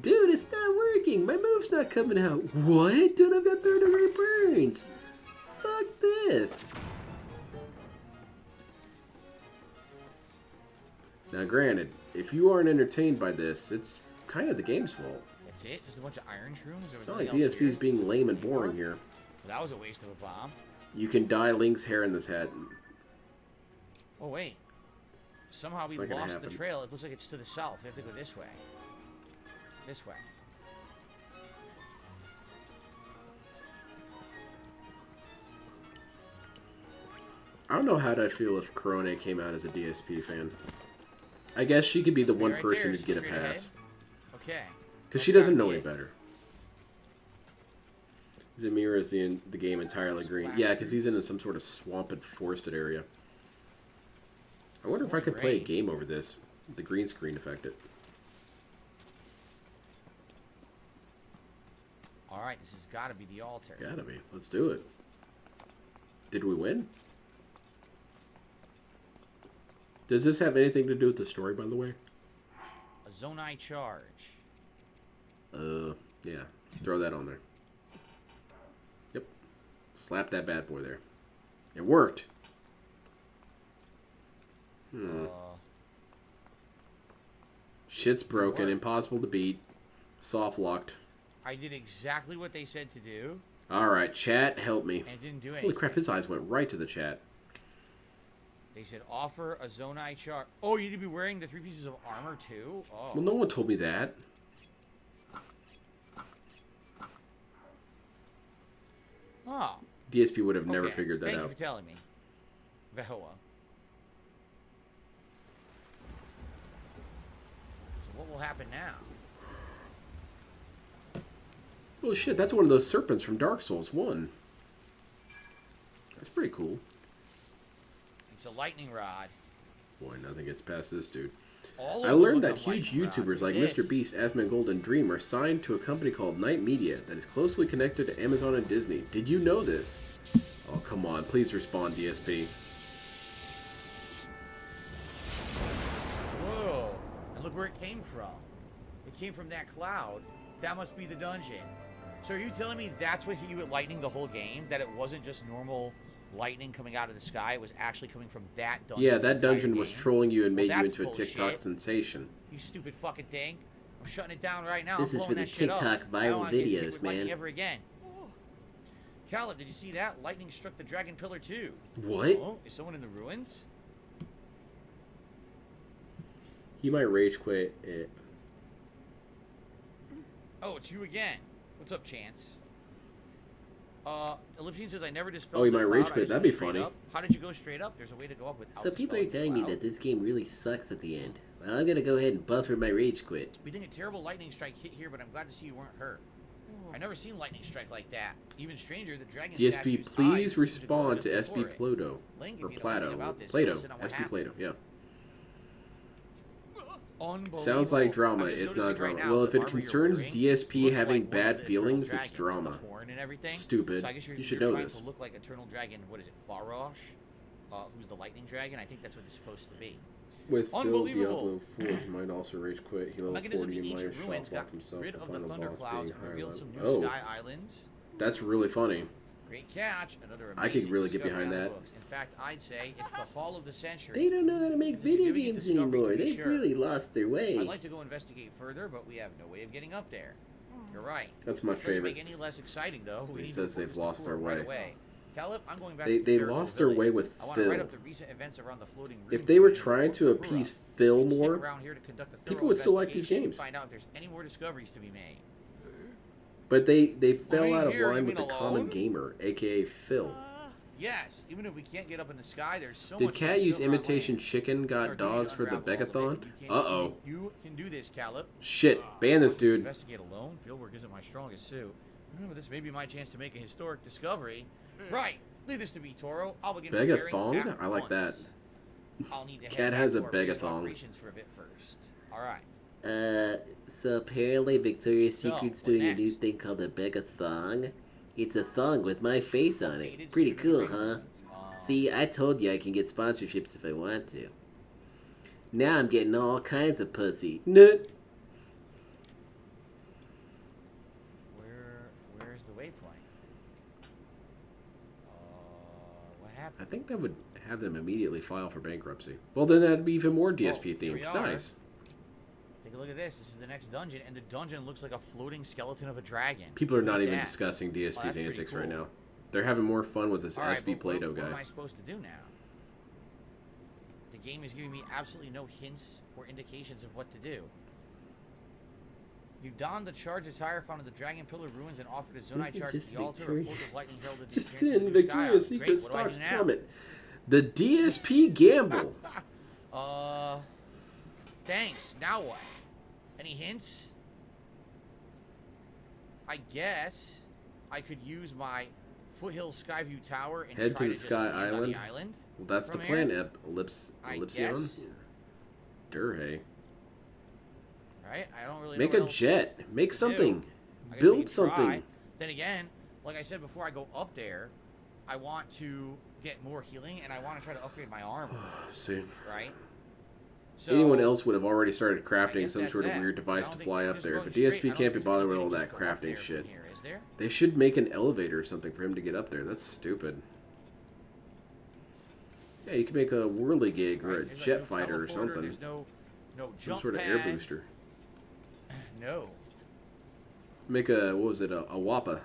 Dude, it's not working. My move's not coming out. What? Dude, I've got 3rd-degree burns. Fuck this. Now, granted, if you aren't entertained by this, it's kind of the game's fault. That's it? Just a bunch of iron shrooms? There was It's not like nothing else DSP's here? being lame and boring here. That was a waste of a bomb. You can dye Link's hair in this hat. Oh, wait. Somehow we It's not gonna lost the happen. trail. It looks like it's to the south. We have to go this way. This way. I don't know how I'd feel if Corona came out as a DSP fan. I guess she could be the one Right person there, who'd get a straight ahead. pass. Okay. Because That's she doesn't gotta know be any it. better. Zamira is in the game entirely green. Yeah, because he's in some sort of swamped, forested area. I wonder if I could play a Great. game over this. The green screen affected. All right, this has got to be the altar. Gotta be. Let's do it. Did we win? Does this have anything to do with the story, by the way? A Zonai charge. Yeah. Throw that on there. Yep. Slap that bad boy there. It worked. Shit's broken. Impossible to beat. Soft locked. I did exactly what they said to do, Alright, chat, help me. and it didn't do anything. Holy crap, his eyes went right to the chat. They said offer a Zonai charge. Oh, you need to be wearing the 3 pieces of armor too? Oh. Well, no one told me that. Oh. DSP would have never Okay, figured that Thank you out. for telling me. Vehoa. So what will happen now? Oh shit, that's one of those serpents from Dark Souls 1. That's pretty cool. It's a lightning rod. Boy, nothing gets past this dude. All I of them learned look that like huge lightning rods. YouTubers like Look at Mr. this. Beast, Asmongold, and Dream are signed to a company called Night Media that is closely connected to Amazon and Disney. Did you know this? Oh, come on. Please respond, DSP. Whoa. And look where it came from. It came from that cloud. That must be the dungeon. So are you telling me that's what he was lightning the whole game? That it wasn't just normal lightning coming out of the sky? It was actually coming from that dungeon? Yeah, the that entire dungeon was game? trolling you and Well, made you that's into a TikTok bullshit. sensation. You stupid fucking thing. I'm shutting it down right now. This I'm is blowing for the that shit up. TikTok I don't viral wanna get hit videos, with lightning man. ever again. Caleb, did you see that? Lightning struck the dragon pillar too. What? Oh, is someone in the ruins? He might rage quit it. Oh, it's you again. What's up, Chance? Ellipsine says I never dispelled. Oh, he the might cloud, rage I quit. just That'd went be straight funny. up. How did you go straight up? There's a way to go up without. So people are dispelling the telling me cloud. that this game really sucks at the end. Well, I'm gonna go ahead and buffer my rage quit. We think a terrible lightning strike hit here, but I'm glad to see you weren't hurt. I've never seen lightning strike like that. Even stranger, the dragon DSP, statue's please eyes respond to just SP before it. Plato. Link, if Or you know Plato. anything about this, Plato. listen to what SP happened. Plato, yeah. Unbelievable. Sounds like drama. I'm just It's not noticing right drama. now, Well, if the it armor you're concerns wearing DSP looks having like one of bad the feelings, eternal it's dragons, drama. the horn and everything. Stupid. So I guess You you're should know trying this. to look like Eternal Dragon. What is it, Farosh? Who's the lightning dragon? I think that's what it's supposed to be. With Phil Unbelievable. Diablo 4, he might also rage quit. He level Mechanism 40 of the and might ancient ruins shock got lock himself. rid The of the final thunder boss clouds being and high revealed level. some new Oh, sky islands. that's really funny. Great catch. Another I could amazing really get discovery behind on the that. books. In fact, I'd say it's the haul of the century. They don't know how to make It's a video significant games discovery, anymore. to be They've sure. really lost their way. I'd like to go investigate further, but we have no way of getting up there. You're right. That's my Doesn't favorite. make any less exciting, though. We He need says to they've report lost this to their Core right way. away. Caleb, I'm going back They to Jericho lost their Village. way with I want to write Phil. up the recent events around the floating If rune they were and trying to report appease Kura. Phil We'll stick more, around here to conduct a people thorough would still like these investigation, games. Find out if there's any more discoveries to be made. But they fell mean, out of here, you line with the mean common alone? gamer, aka Phil. Yes, even if we can't get up in the sky, there's so Did much Cat more use stuff around imitation land. chicken It's our got duty to dogs for the unravel all of Begathon? it. You can't- Uh-oh. You can do this, Caleb. Shit, ban this dude. Investigate alone. Fieldwork isn't my strongest suit. But this may be my chance to make a historic discovery. Right. Leave this to me, Toro. I'll begin preparing Begathon? at I like that. once. I'll need to Cat head back has to a our base of Begathon. operations for a bit first. All right. So apparently Victoria's So, Secret's what doing a new next? thing called a Begathon. It's a thong with my face on it. Updated Pretty student cool, huh? arrangements. See, I told you I can get sponsorships if I want to. Now I'm getting all kinds of pussy. Nut. Where's the waypoint? What happened? I think that would have them immediately file for bankruptcy. Well, then that'd be even more DSP here we themed. are. Nice. Take a look at this. This is the next dungeon, and the dungeon looks like a floating skeleton of a dragon. People are not Look at even that. discussing Oh, DSP's that's pretty antics right cool. now. They're having more fun with this All right, SB but Plato what am guy. I supposed to do now? The game is giving me absolutely no hints or indications of what to do. You donned the charged attire found in the Dragon Pillar ruins and offered a Zonai This is charge to just the altar. A Victoria- force of lightning heralded the Just appearance of in, the new sky Victoria's island. Secret Great, what do I stocks do now? plummet. The DSP gamble. Thanks. Now what? Any hints? I guess I could use my Foothill Skyview Tower and Head try to the just Sky land on Island. the island. Well, that's the from plan, here? I Ellipsion. guess. Durhay. Right? I don't really Make know a what else jet. Make to something. do. I guess we Build can something. try. Then again, like I said before, I go up there. I want to get more healing, and I want to try to upgrade my armor. See. Right? So, Anyone else would have already started I crafting guess some that's sort of that. weird I device don't to think fly we're up just there, going but straight. I DSP don't can't be think bothered we with all can that just go up crafting there shit. from here, is there? They should make an elevator or something for him to get up there. That's stupid. Yeah, you can make a whirligig or a There's jet no fighter or teleporter, something. There's no Some jump sort of air pad. booster. No. Make a, what was it, a Wappa. You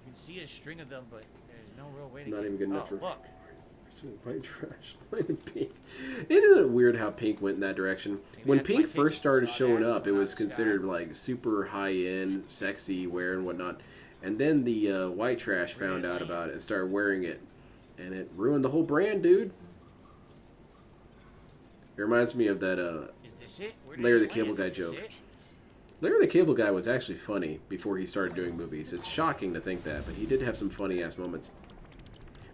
can see a string of them, but there's no real way to Not get... even good enough Oh, for... look. White trash, line and pink. Isn't it weird how Pink went in that direction? Maybe When that's Pink why first started saw showing that up, it when I was was considered sky. like super high-end, sexy wear and whatnot. And then the white trash found out about it and started wearing it. And it ruined the whole brand, dude. It reminds me of that Is this it? Where did Larry it the land? Cable Guy Is this joke. it? Larry the Cable Guy was actually funny before he started doing movies. It's shocking to think that, but he did have some funny-ass moments.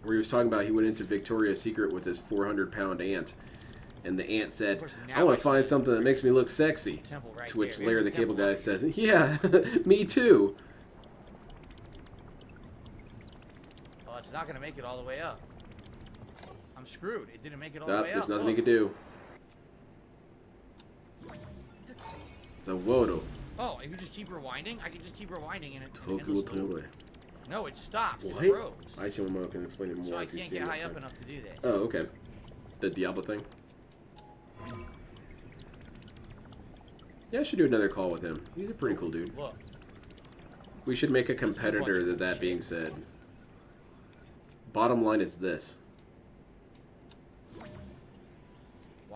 Where he was talking about he went into Victoria's Secret with his 400-pound aunt, and the aunt said, I want to find something that makes me look sexy. Temple right To which there. Larry the There's Cable temple Guy up says, yeah, me too. Well, it's not going to make it all the way up. I'm screwed. It didn't make it all the way There's up. nothing Look. he could do. It's a Wodo. Oh, if you just keep rewinding, I can just keep rewinding and it's Toku Tore. No, it stops. It What? froze. I see Momo can explain it more So I if you can't see get it high next up time. enough to do this. Oh, okay. The Diablo thing? Yeah, I should do another call with him. He's a pretty cool dude. Look. We should make a is a bunch competitor, of that bullshit. being said. Bottom line is this.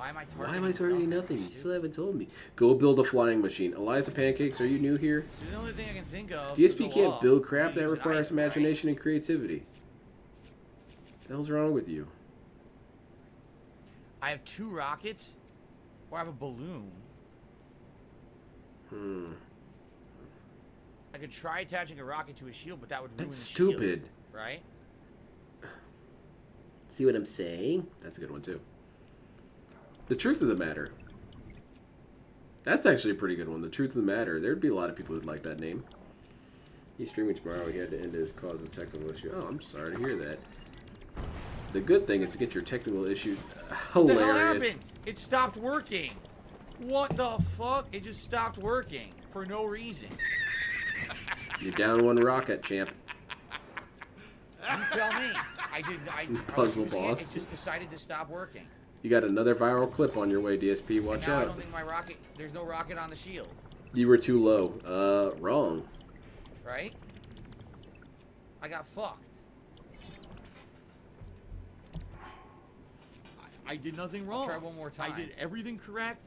Why am I targeting? Why am I targeting nothing? You still haven't told me. Go build a flying machine. Eliza Pancakes, are you new here? So the only thing I can think of. DSP can't build crap that requires imagination and creativity. What the hell's wrong with you? I have 2 rockets, or I have a balloon. I could try attaching a rocket to a shield, but that would ruin That's the shield, stupid. right? See what I'm saying? That's a good one, too. The truth of the matter. That's actually a pretty good one. The truth of the matter. There'd be a lot of people who'd like that name. He's streaming tomorrow. He had to end his cause of technical issue. Oh, I'm sorry to hear that. The good thing is to get your technical issue hilarious. What the hell happened? It stopped working. What the fuck? It just stopped working for no reason. You're down 1 rocket, champ. You tell me. I Puzzle was using boss. It just decided to stop working. You got another viral clip on your way, DSP. Watch now out. I don't think my rocket. There's no rocket on the shield. You were too low. Wrong. Right? I got fucked. I did nothing wrong. I'll try one more time. I did everything correct.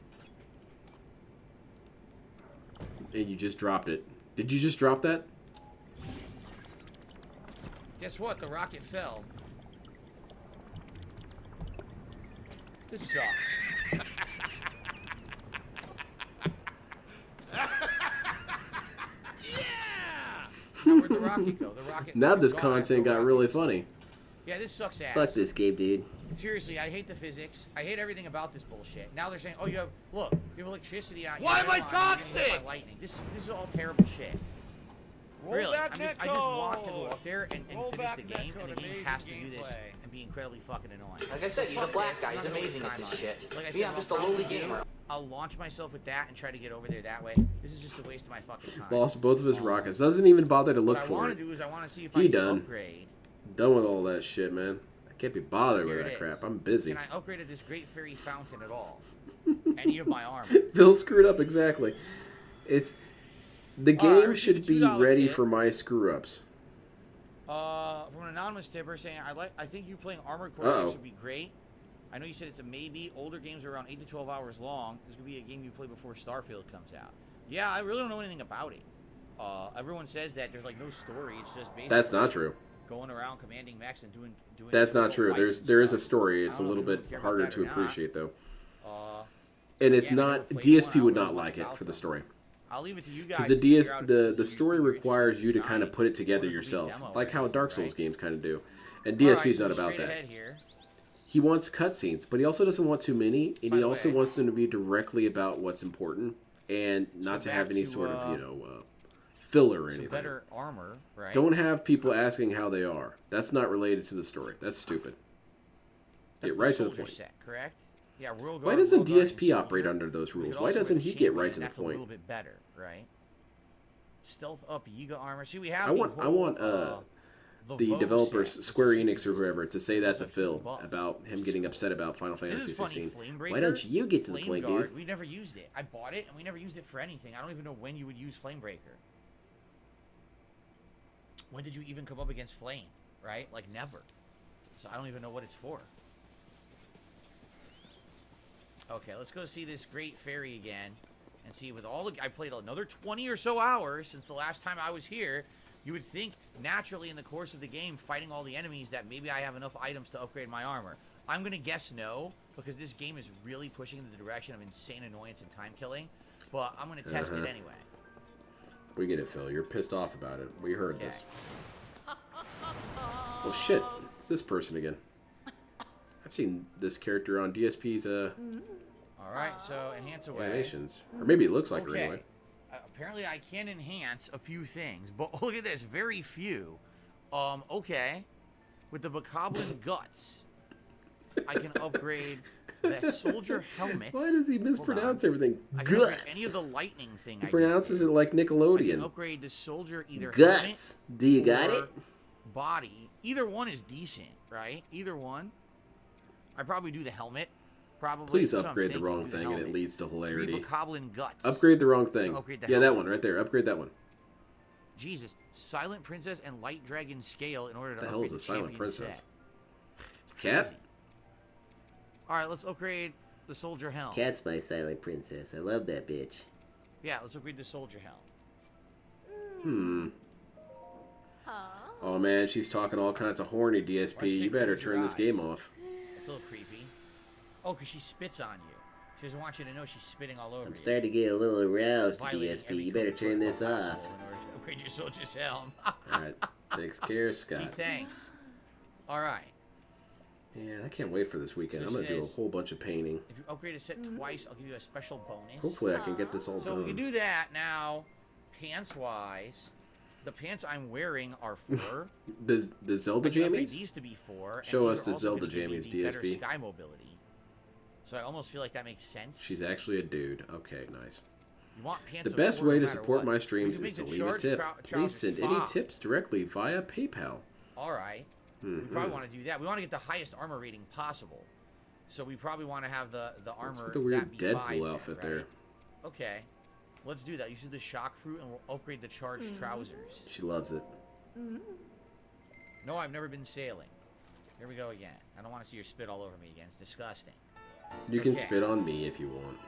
And you just dropped it. Did you just drop that? Guess what? The rocket fell. This sucks. Now where'd the rocket go? The rocket. Now this gone content after got rocket. really funny. Yeah, this sucks ass. Fuck this game, dude. Seriously, I hate the physics. I hate everything about this bullshit. Now they're saying, "Oh, you have electricity on." Why am I on, toxic? by lightning. This is all terrible shit. Roll Really, back I just want to go up there and finish the game, and the game amazing has to do this gameplay. and be incredibly fucking annoying. Like I said, he's a black guy. He's I'm not amazing gonna at this waste time shit. on it. Like I Me, said, I'm just I'll a lowly probably do- gamer. I'll launch myself with that and try to get over there that way. This is just a waste of my fucking time. Lost both of his rockets. Doesn't even bother to look what I for want it. to do is I want to see if He I can done. upgrade. Done with all that shit, man. I can't be bothered Here with it that is. crap. I'm busy. Can I upgrade at this great fairy fountain at all? Any of my armor? Phil screwed up exactly. It's the All right, I game received should a be $2 ready tip. for my screw ups. From an anonymous tipper saying, I think you playing Armored Core 6 would be great. I know you said it's a maybe. Older games are around 8 to 12 hours long. This could be a game you play before Starfield comes out. Yeah, I really don't know anything about it. Everyone says that there's like no story. It's just basically That's not true. going around commanding mechs and doing. That's not true. fights and There is a stuff. story. I It's a don't know little if bit people care about harder that to or not. appreciate though. And it's again, I never not played DSP one. I would don't know not much like it about for the them. story. I'll leave it to you guys. Because to figure out if the this is story you're requires interested you to in kind of trying put it together or complete yourself, demo like how or Dark anything, Souls right? games kind of do. And All right, DSP's so not about straight that. ahead here. He wants cutscenes, but he also doesn't want too many, and By he the also way- wants them to be directly about what's important and not to back have any to, sort of filler or Some anything. better armor, right? Don't have people asking how they are. That's not related to the story. That's stupid. That's Get right to the soldier point. set, correct? Yeah, World Why Guard, doesn't World Guard, and DSP operate soldier. under those We rules? could Why also doesn't put he get champion, right to the that's point? a little bit better, right? Stealth up Yiga armor. See, we have. I want the developers, Square Enix or whoever, to say that's a fill about him getting upset about Final This Fantasy is funny. 16. Flamebreaker, Why don't you get to the Flame point, Guard, dude? We never used it. I bought it, and we never used it for anything. I don't even know when you would use Flamebreaker. When did you even come up against Flame, right? Like, never. So I don't even know what it's for. Okay, let's go see this great fairy again. And see, with all the... I played another 20 or so hours since the last time I was here. You would think, naturally, in the course of the game, fighting all the enemies, that maybe I have enough items to upgrade my armor. I'm going to guess no, because this game is really pushing in the direction of insane annoyance and time killing. But I'm going to test it anyway. We get it, Phil. You're pissed off about it. We heard this. Well, shit. It's this person again. I've seen this character on DSP's Alright, so enhance away. animations. Or maybe it looks like her anyway. Apparently I can enhance a few things, but look at this, very few. Okay. With the Bokoblin guts, I can upgrade the soldier helmet. Why does he mispronounce everything? I can upgrade Guts. any of the lightning thing He I pronounces just it like did. I can Nickelodeon. upgrade the soldier either Guts. helmet Do you got or it? body. Either one is decent, right? Either one. I'd probably do the helmet. Probably. Please That's what I'm upgrade the thinking, wrong do the thing and it helmet. leads to 3 hilarity. Bokoblin guts. Upgrade the wrong thing. Upgrade the Yeah, that helmet. one right there. Upgrade that one. Jesus, Silent Princess and Light Dragon scale in order to What the hell is upgrade a the Silent champion Princess? set. It's Cat? crazy. All right, let's upgrade the soldier helm. Cat's my silent princess. I love that bitch. Yeah, let's upgrade the soldier helm. Hmm. Oh man, she's talking all kinds of horny DSP. You better turn this game off. It's a little creepy. Oh, because she spits on you. She doesn't want you to know she's spitting all over you. I'm starting to get a little aroused, Violating DSP. every You better code turn this protocol off. possible in order to upgrade your soldier's helm. Alright, takes care, Gee, Scott. thanks. Alright. Man, I can't wait for this weekend. So I'm gonna do a says- whole bunch of painting. If you upgrade a set twice, I'll give you a special bonus. Hopefully I can get this all So we can done. do that now. Pants-wise, the pants I'm wearing are for... The Zelda I can upgrade jammies? these to be for. and Show these us are the also Zelda gonna give me jammies, the better DSP. sky mobility. So I almost feel like that makes sense. She's actually a dude. Okay, nice. You want pants The of best 4 way no to matter support what. my We streams can is make to the leave a charge tip. Please trousers send any 5. tips directly via PayPal. Alright. We probably want to do that. We want to get the highest armor rating possible. So we probably want to have the armor. What's with the weird that be 5 Deadpool outfit right? there? Okay. Let's do that. Use the shock fruit and we'll upgrade the charged trousers. She loves it. No, I've never been sailing. Here we go again. I don't want to see your spit all over me again. It's disgusting. You can Okay. spit on me if you want.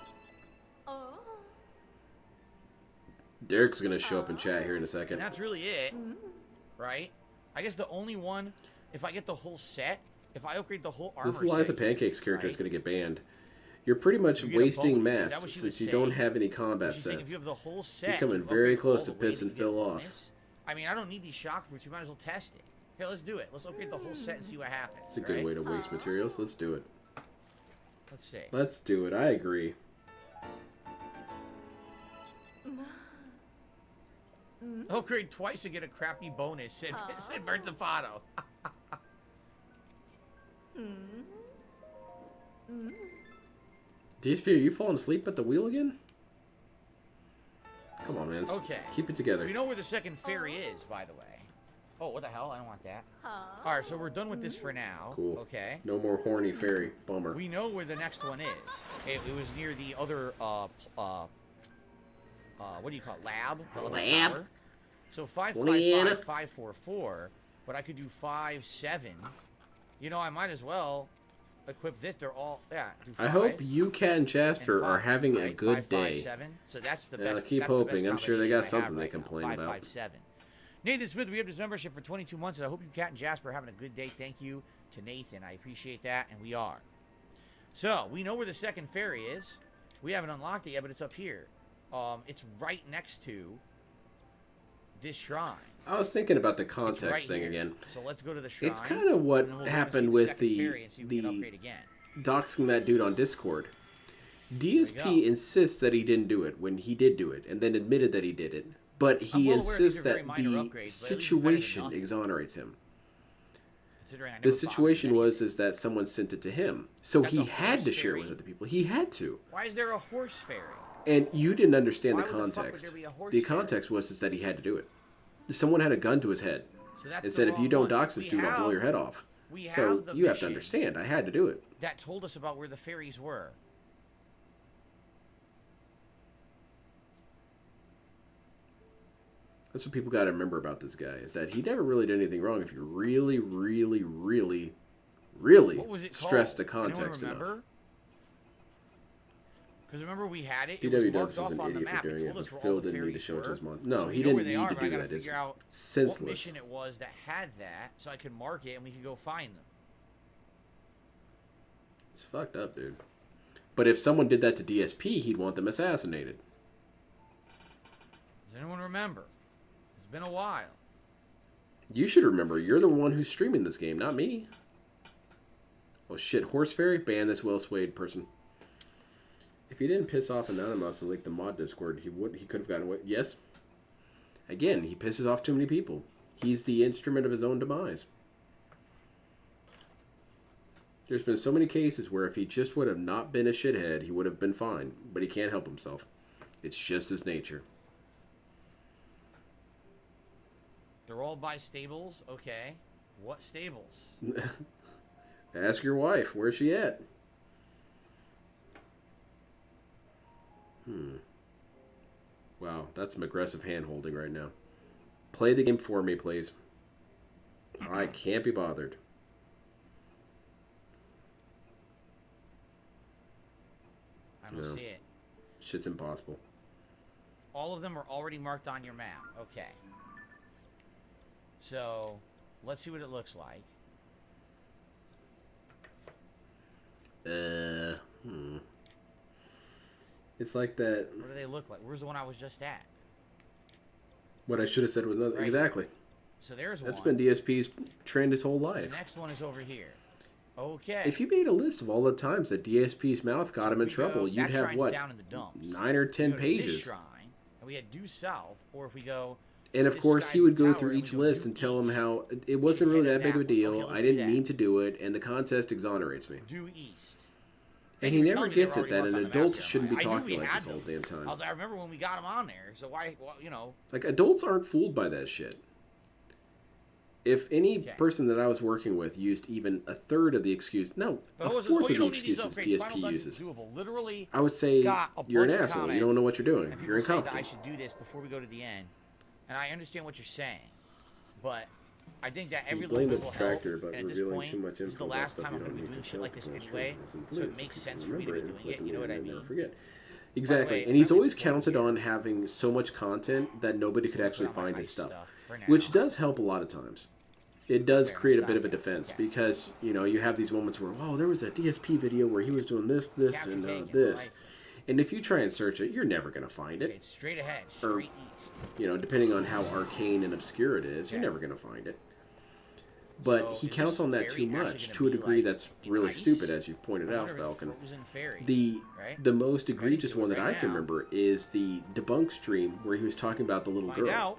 Derek's gonna show up in chat here in a And second. that's really it. Right? I guess the only one, if I get the whole set, if I upgrade the whole armor This Eliza set, Pancake's character is right? gonna get banned. You're pretty much You get a wasting bonus. Is that mass what she since was you don't saying? have any combat She's saying if sets. you have the whole set, You're coming you very upgrade close all to the way piss you and get Phil a off. bonus. I mean, I don't need these shock fruits. We might as well test it. Here, let's do it. Let's upgrade the whole set and see what happens. It's a good right? way to waste materials. Let's do it. Let's see. Let's do it. I agree. Upgrade twice and get a crappy bonus, said Bertafato. DSP, are you falling asleep at the wheel again? Come on, man. Okay. Keep it together. We know where the second ferry is, by the way. Oh, what the hell? I don't want that. Alright, so we're done with this for now. Cool. Okay. No more horny fairy. Bummer. We know where the next one is. It was near the other, what do you call it? Lab? The other Lab? tower. So 555, Louisiana? 544, but I could do 57. You know, I might as well equip this. They're all, yeah. Do 5 I hope you, Cat, and Jasper and are 5, having a right? good 5, day. 5, 7. So that's the Yeah, best. keep that's the best hoping. I'm sure they got combination I have something they right now. complain 5, about. 5, 7. Nathan Smith, we have this membership for 22 months, and I hope you, Cat, and Jasper are having a good day. Thank you to Nathan. I appreciate that, and we are. So, we know where the second ferry is. We haven't unlocked it yet, but it's up here. It's right next to this shrine. I was thinking about the It's context right thing here. again. So let's go to the shrine. It's kind of what and then we'll go and see happened the with second the ferry and see if we can upgrade again. doxing that dude on Discord. DSP insists that he didn't do it when he did do it, and then admitted that he did it. But he well aware these insists are very that minor the upgrades, but at least it's better than situation nothing. exonerates him. Considering I never The bothered situation with was is that someone sent it to him, so That's he a had to horse share it ferry. with other people. He had to, Why is there a horse ferry? and you didn't understand Why the would the fuck would context. there be a horse The ferry? context was is that he had to do it. Someone had a gun to his head So that's and the said, "If you wrong don't one. dox this We dude, I'll blow have- your head off." we So have the you have to mission understand. I had to do it. that told us about where the ferries were. That's what people got to remember about this guy, is that he never really did anything wrong if you really, really, really, really What was it called? stress the Anyone context enough. remember? Because remember we had it. It was PW marked Dubs was off an on the idiot for map. doing It it, told us but where Phil all the didn't need to ferries show it to were. his mom. No, So he we know didn't where they need are, to but I do gotta that. It's figure out senseless. what mission it was that had that, so I could mark it and we could go find them. It's fucked up, dude. But if someone did that to DSP, he'd want them assassinated. Does anyone remember? It's been a while. You should remember, you're the one who's streaming this game, not me. Oh shit, Horse Fairy? Ban this well-swayed person. If he didn't piss off Anonymous and like the mod Discord, he could have gotten away. Yes. Again, he pisses off too many people. He's the instrument of his own demise. There's been so many cases where if he just would have not been a shithead, he would have been fine. But he can't help himself. It's just his nature. They're all by stables? Okay. What stables? Ask your wife. Where's she at? Wow, that's some aggressive hand-holding right now. Play the game for me, please. I can't be bothered. I don't see it. Shit's impossible. All of them are already marked on your map. Okay. So, let's see what it looks like. It's like that. What do they look like? Where's the one I was just at? What I should have said was nothing. Right. Exactly. So there's That's one. been DSP's trend his whole So life. the next one is over here. Okay. If you made a list of all the times that DSP's mouth got him in We trouble, go- you'd that have shrine's what, down in the dumps. 9 or 10 We go to this pages. shrine, and we head due south, or if we go. And to of this course, sky he would blue go tower through and each we go list due and tell him east. how it wasn't really that big of a that one. deal. Okay, let's I do didn't that. mean to do it, and the contest exonerates me. Due east. And you he were never telling me they gets were it that already an marked on the map adult here. shouldn't be I knew talking we like had this all them. the damn time. I was like, I remember when we got him on there, so why, well, you know. Like, adults aren't fooled by that shit. If any person that I was working with used even a third of the excuse, no, a fourth of the excuses DSP uses, Literally, I would say got a you're an bunch of asshole. You comments, don't know what you're doing. and You're people saying that I incompetent. should do this before we go to the end, and I understand what you're saying, but I think that every little blame the bit will detractor, help. but And at this revealing point, too much this is info the about last stuff time you I'm don't going to be need doing to shit like tell this because anyway, transcription so it is makes included. sense for me to be Remember doing and it. You know what I and mean? never forget. Exactly, way, and he's remember always to go counted here. on having so much content that nobody could actually Put on my find his ice stuff, for now. which does help a lot of times. It does Fair, create a stop bit of a it. defense Okay. because, you know, you have these moments where, oh, there was a DSP video where he was doing this, Capture and taken, this. right. And if you try and search it, you're never going to find Okay, it. it's straight ahead, Or, straight east. you know, depending on how arcane and obscure it is, you're Okay. never going to find it. But So he is counts this on that ferry too actually much, gonna to a be, degree like, that's in really ice? stupid, as you've pointed I out, wonder if it's Falcon. frozen ferry, The right? the most egregious do it one that right I can now. remember is the debunk stream where he was talking about the little Find girl. out.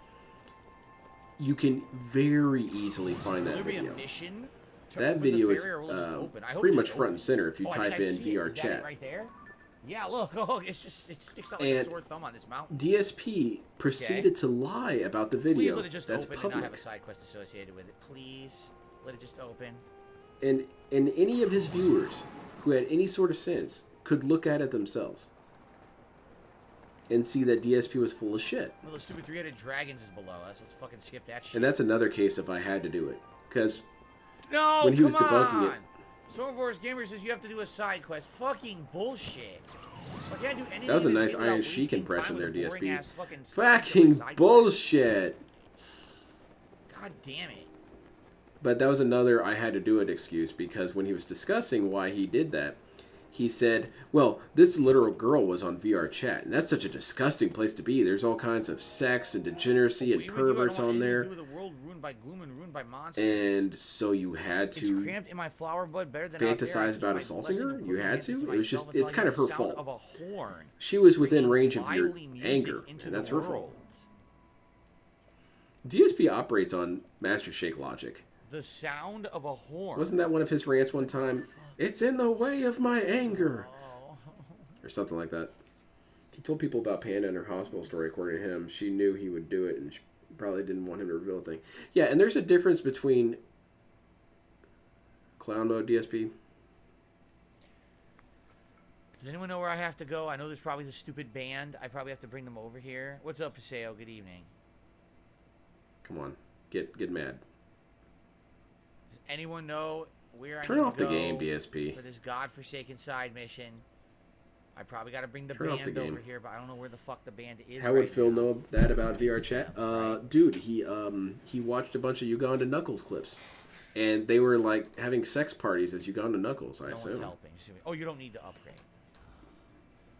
You can very easily find Will that there be a video. mission to That open the video is ferry, or will it just open? I hope pretty it much just front and opens. center if you Oh, I think type I in see it. VR Is that chat. it right there? Yeah, look. Oh, it sticks out like And a sore thumb on this mountain. DSP proceeded to lie about the Please video. let it just That's open and not have a public. side quest associated with it. Please let it just open. And any of his viewers who had any sort of sense could look at it themselves and see that DSP was full of shit. Well, those stupid three-headed dragons is below us. Let's fucking skip that shit. And that's another case if I had to do it. Because No, when he was come debunking on. it, Stormforce Gamer says you have to do a side quest. Fucking bullshit. I can't do anything that was a in this nice game without Iron Sheik wasting impression time there, with a DSP. boring-ass fucking Fucking side quest. bullshit. God damn it. But that was another I had to do it excuse because when he was discussing why he did that, he said, well, this literal girl was on VR chat, and that's such a disgusting place to be. There's all kinds of sex and degeneracy and perverts on there. The world ruined by gloom and ruined by monsters. And so you had It's to cramped in my flower bud better than out there. I fantasize keep about my assaulting blessing her? and You had closing to? hands It was just, myself and it's kind of her telling you the fault. sound of a horn She was within bringing range of your lively music anger, into and the that's her fault. world. DSP operates on Master Shake logic. The sound of a horn. Wasn't that one of his rants one time? It's in the way of my anger. Or something like that. He told people about Panda and her hospital story, according to him. She knew he would do it, and she probably didn't want him to reveal a thing. Yeah, and there's a difference between clown mode DSP. Does anyone know where I have to go? I know there's probably the stupid band. I probably have to bring them over here. What's up, Paseo? Good evening. Come on, get mad. Does anyone know where Turn I need off to the go game, DSP. for this godforsaken side mission? I probably got to bring the Turn off the band over game. here, but I don't know where the fuck the band is. How would right Phil now. know that about VR chat? Dude, he watched a bunch of Uganda Knuckles clips, and they were like having sex parties as Uganda Knuckles. I No one's assume. helping. Oh, you don't need to upgrade.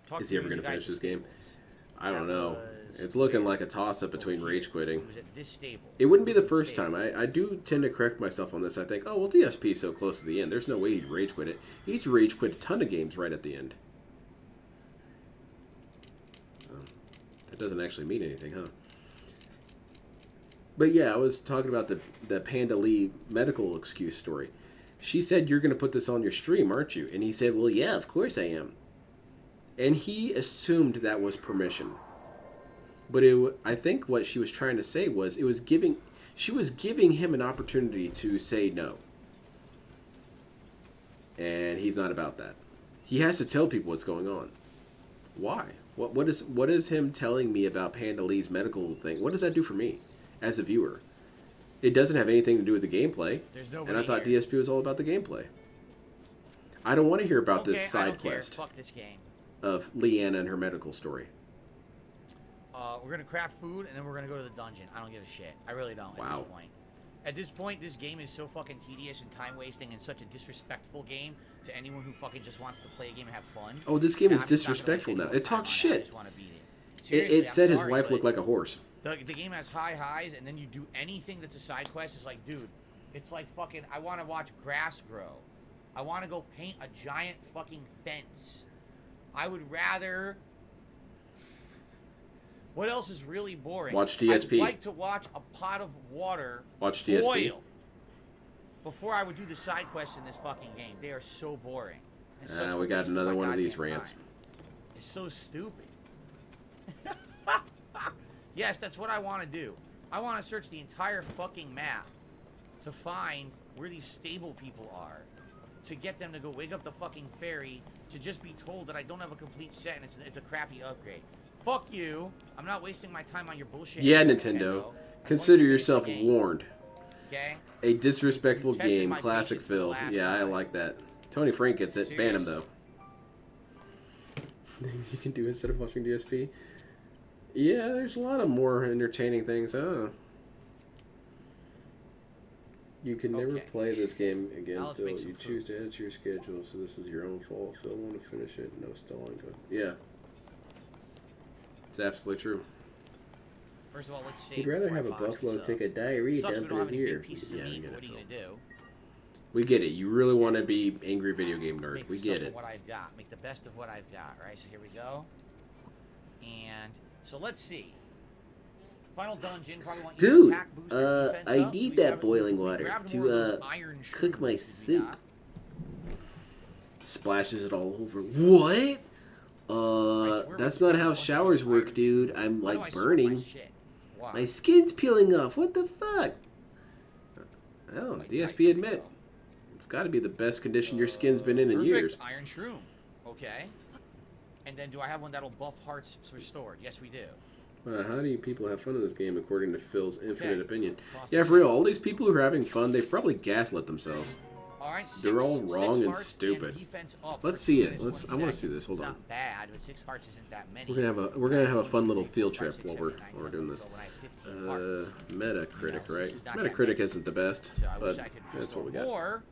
Talk Is to he ever me, going to guys finish with this game? stables. I don't That know. was It's looking like a toss-up between rage quitting. It was at this stable. It wouldn't be the This first stable. time. I do tend to correct myself on this. I think, oh, well, DSP's so close to the end. There's no way he'd rage quit it. He's rage quit a ton of games right at the end. That doesn't actually mean anything, huh? But yeah, I was talking about the Panda Lee medical excuse story. She said, you're going to put this on your stream, aren't you? And he said, well, yeah, of course I am. And he assumed that was permission. But I think what she was trying to say was she was giving him an opportunity to say no. And he's not about that. He has to tell people what's going on. Why? What is him telling me about Panda Lee's medical thing? What does that do for me as a viewer? It doesn't have anything to do with the gameplay. There's And I nobody thought here. DSP was all about the gameplay. I don't want to hear about this Okay, I side don't care. quest. Fuck this game. of Leanna and her medical story? We're gonna craft food and then we're gonna go to the dungeon. I don't give a shit. I really don't. Wow. At this point, this game is so fucking tedious and time wasting and such a disrespectful game to anyone who fucking just wants to play a game and have fun. Oh, this game is I'm just not gonna disrespectful waste now. any more It talks time on I shit. just wanna beat it. It Seriously, said I'm his sorry, wife but looked like a horse. the game has high highs, and then you do anything that's a side quest. It's like, dude, it's like fucking. I want to watch grass grow. I want to go paint a giant fucking fence. I would rather. What else is really boring? Watch DSP. I'd like to watch a pot of water Watch DSP. boil before I would do the side quests in this fucking game. They are so boring. It's such a We got waste another my one of these goddamn rants. time. It's so stupid. Yes, that's what I want to do. I want to search the entire fucking map to find where these stable people are, to get them to go wake up the fucking fairy, to just be told that I don't have a complete set and it's a crappy upgrade. Fuck you. I'm not wasting my time on your bullshit. Yeah, Nintendo. Consider yourself warned. Okay? A disrespectful Testing game, my classic patience for the Phil. last Yeah, I time. like that. Tony Frank gets it. Ban him Seriously. though. Things you can do instead of watching DSP. Yeah, there's a lot of more entertaining things. I don't know. You can never Okay. play this game again, Now let's Phil. make some You food. choose to add it to your schedule, so this is your own fault. Phil want to finish it. No stalling. Yeah. It's absolutely true. First of all, let's see. He'd rather have a buffalo take a diarrhea Sucks we dump don't in have his any ear. big pieces of Yeah, I meat, get but what it, are you Phil. gonna do? We get it. You really want to be angry video game nerd. Make We stuff get of it. what I've got. Make the best of what I've got, right? So here we go. And so let's see. Final dungeon, probably want you to Dude, attack, boost your defense I up. need We that grabbed- boiling we water grabbed to, more of those iron cook my shrooms that we soup. got. Splashes it all over. What? swear That's we not got how a bunch of showers iron work, dude. shrooms. I'm Why do I like sort burning. my shit? Why? My skin's peeling off. What the fuck? Oh, Like, DSP here we admit. go. It's got to be the best condition your skin's been in Perfect years. iron shroom. Okay. And then do I have one that'll buff hearts restored? Yes, we do. How do you people have fun in this game, according to Phil's infinite Okay. opinion? Toss Yeah, this for real. in. All these people who are having fun, they've probably gaslit themselves. All right, They're all six wrong and hearts stupid. defense up Let's for see 2 it. minutes, Let's. 20 I want to seconds. see this. Hold It's on. not bad, but 6 hearts isn't that many. We're gonna have a fun little field trip while we're doing this. When I have 15 hearts. Metacritic, You know, right? six is not that Metacritic many. isn't the best, So I wish but I could that's what we got. Or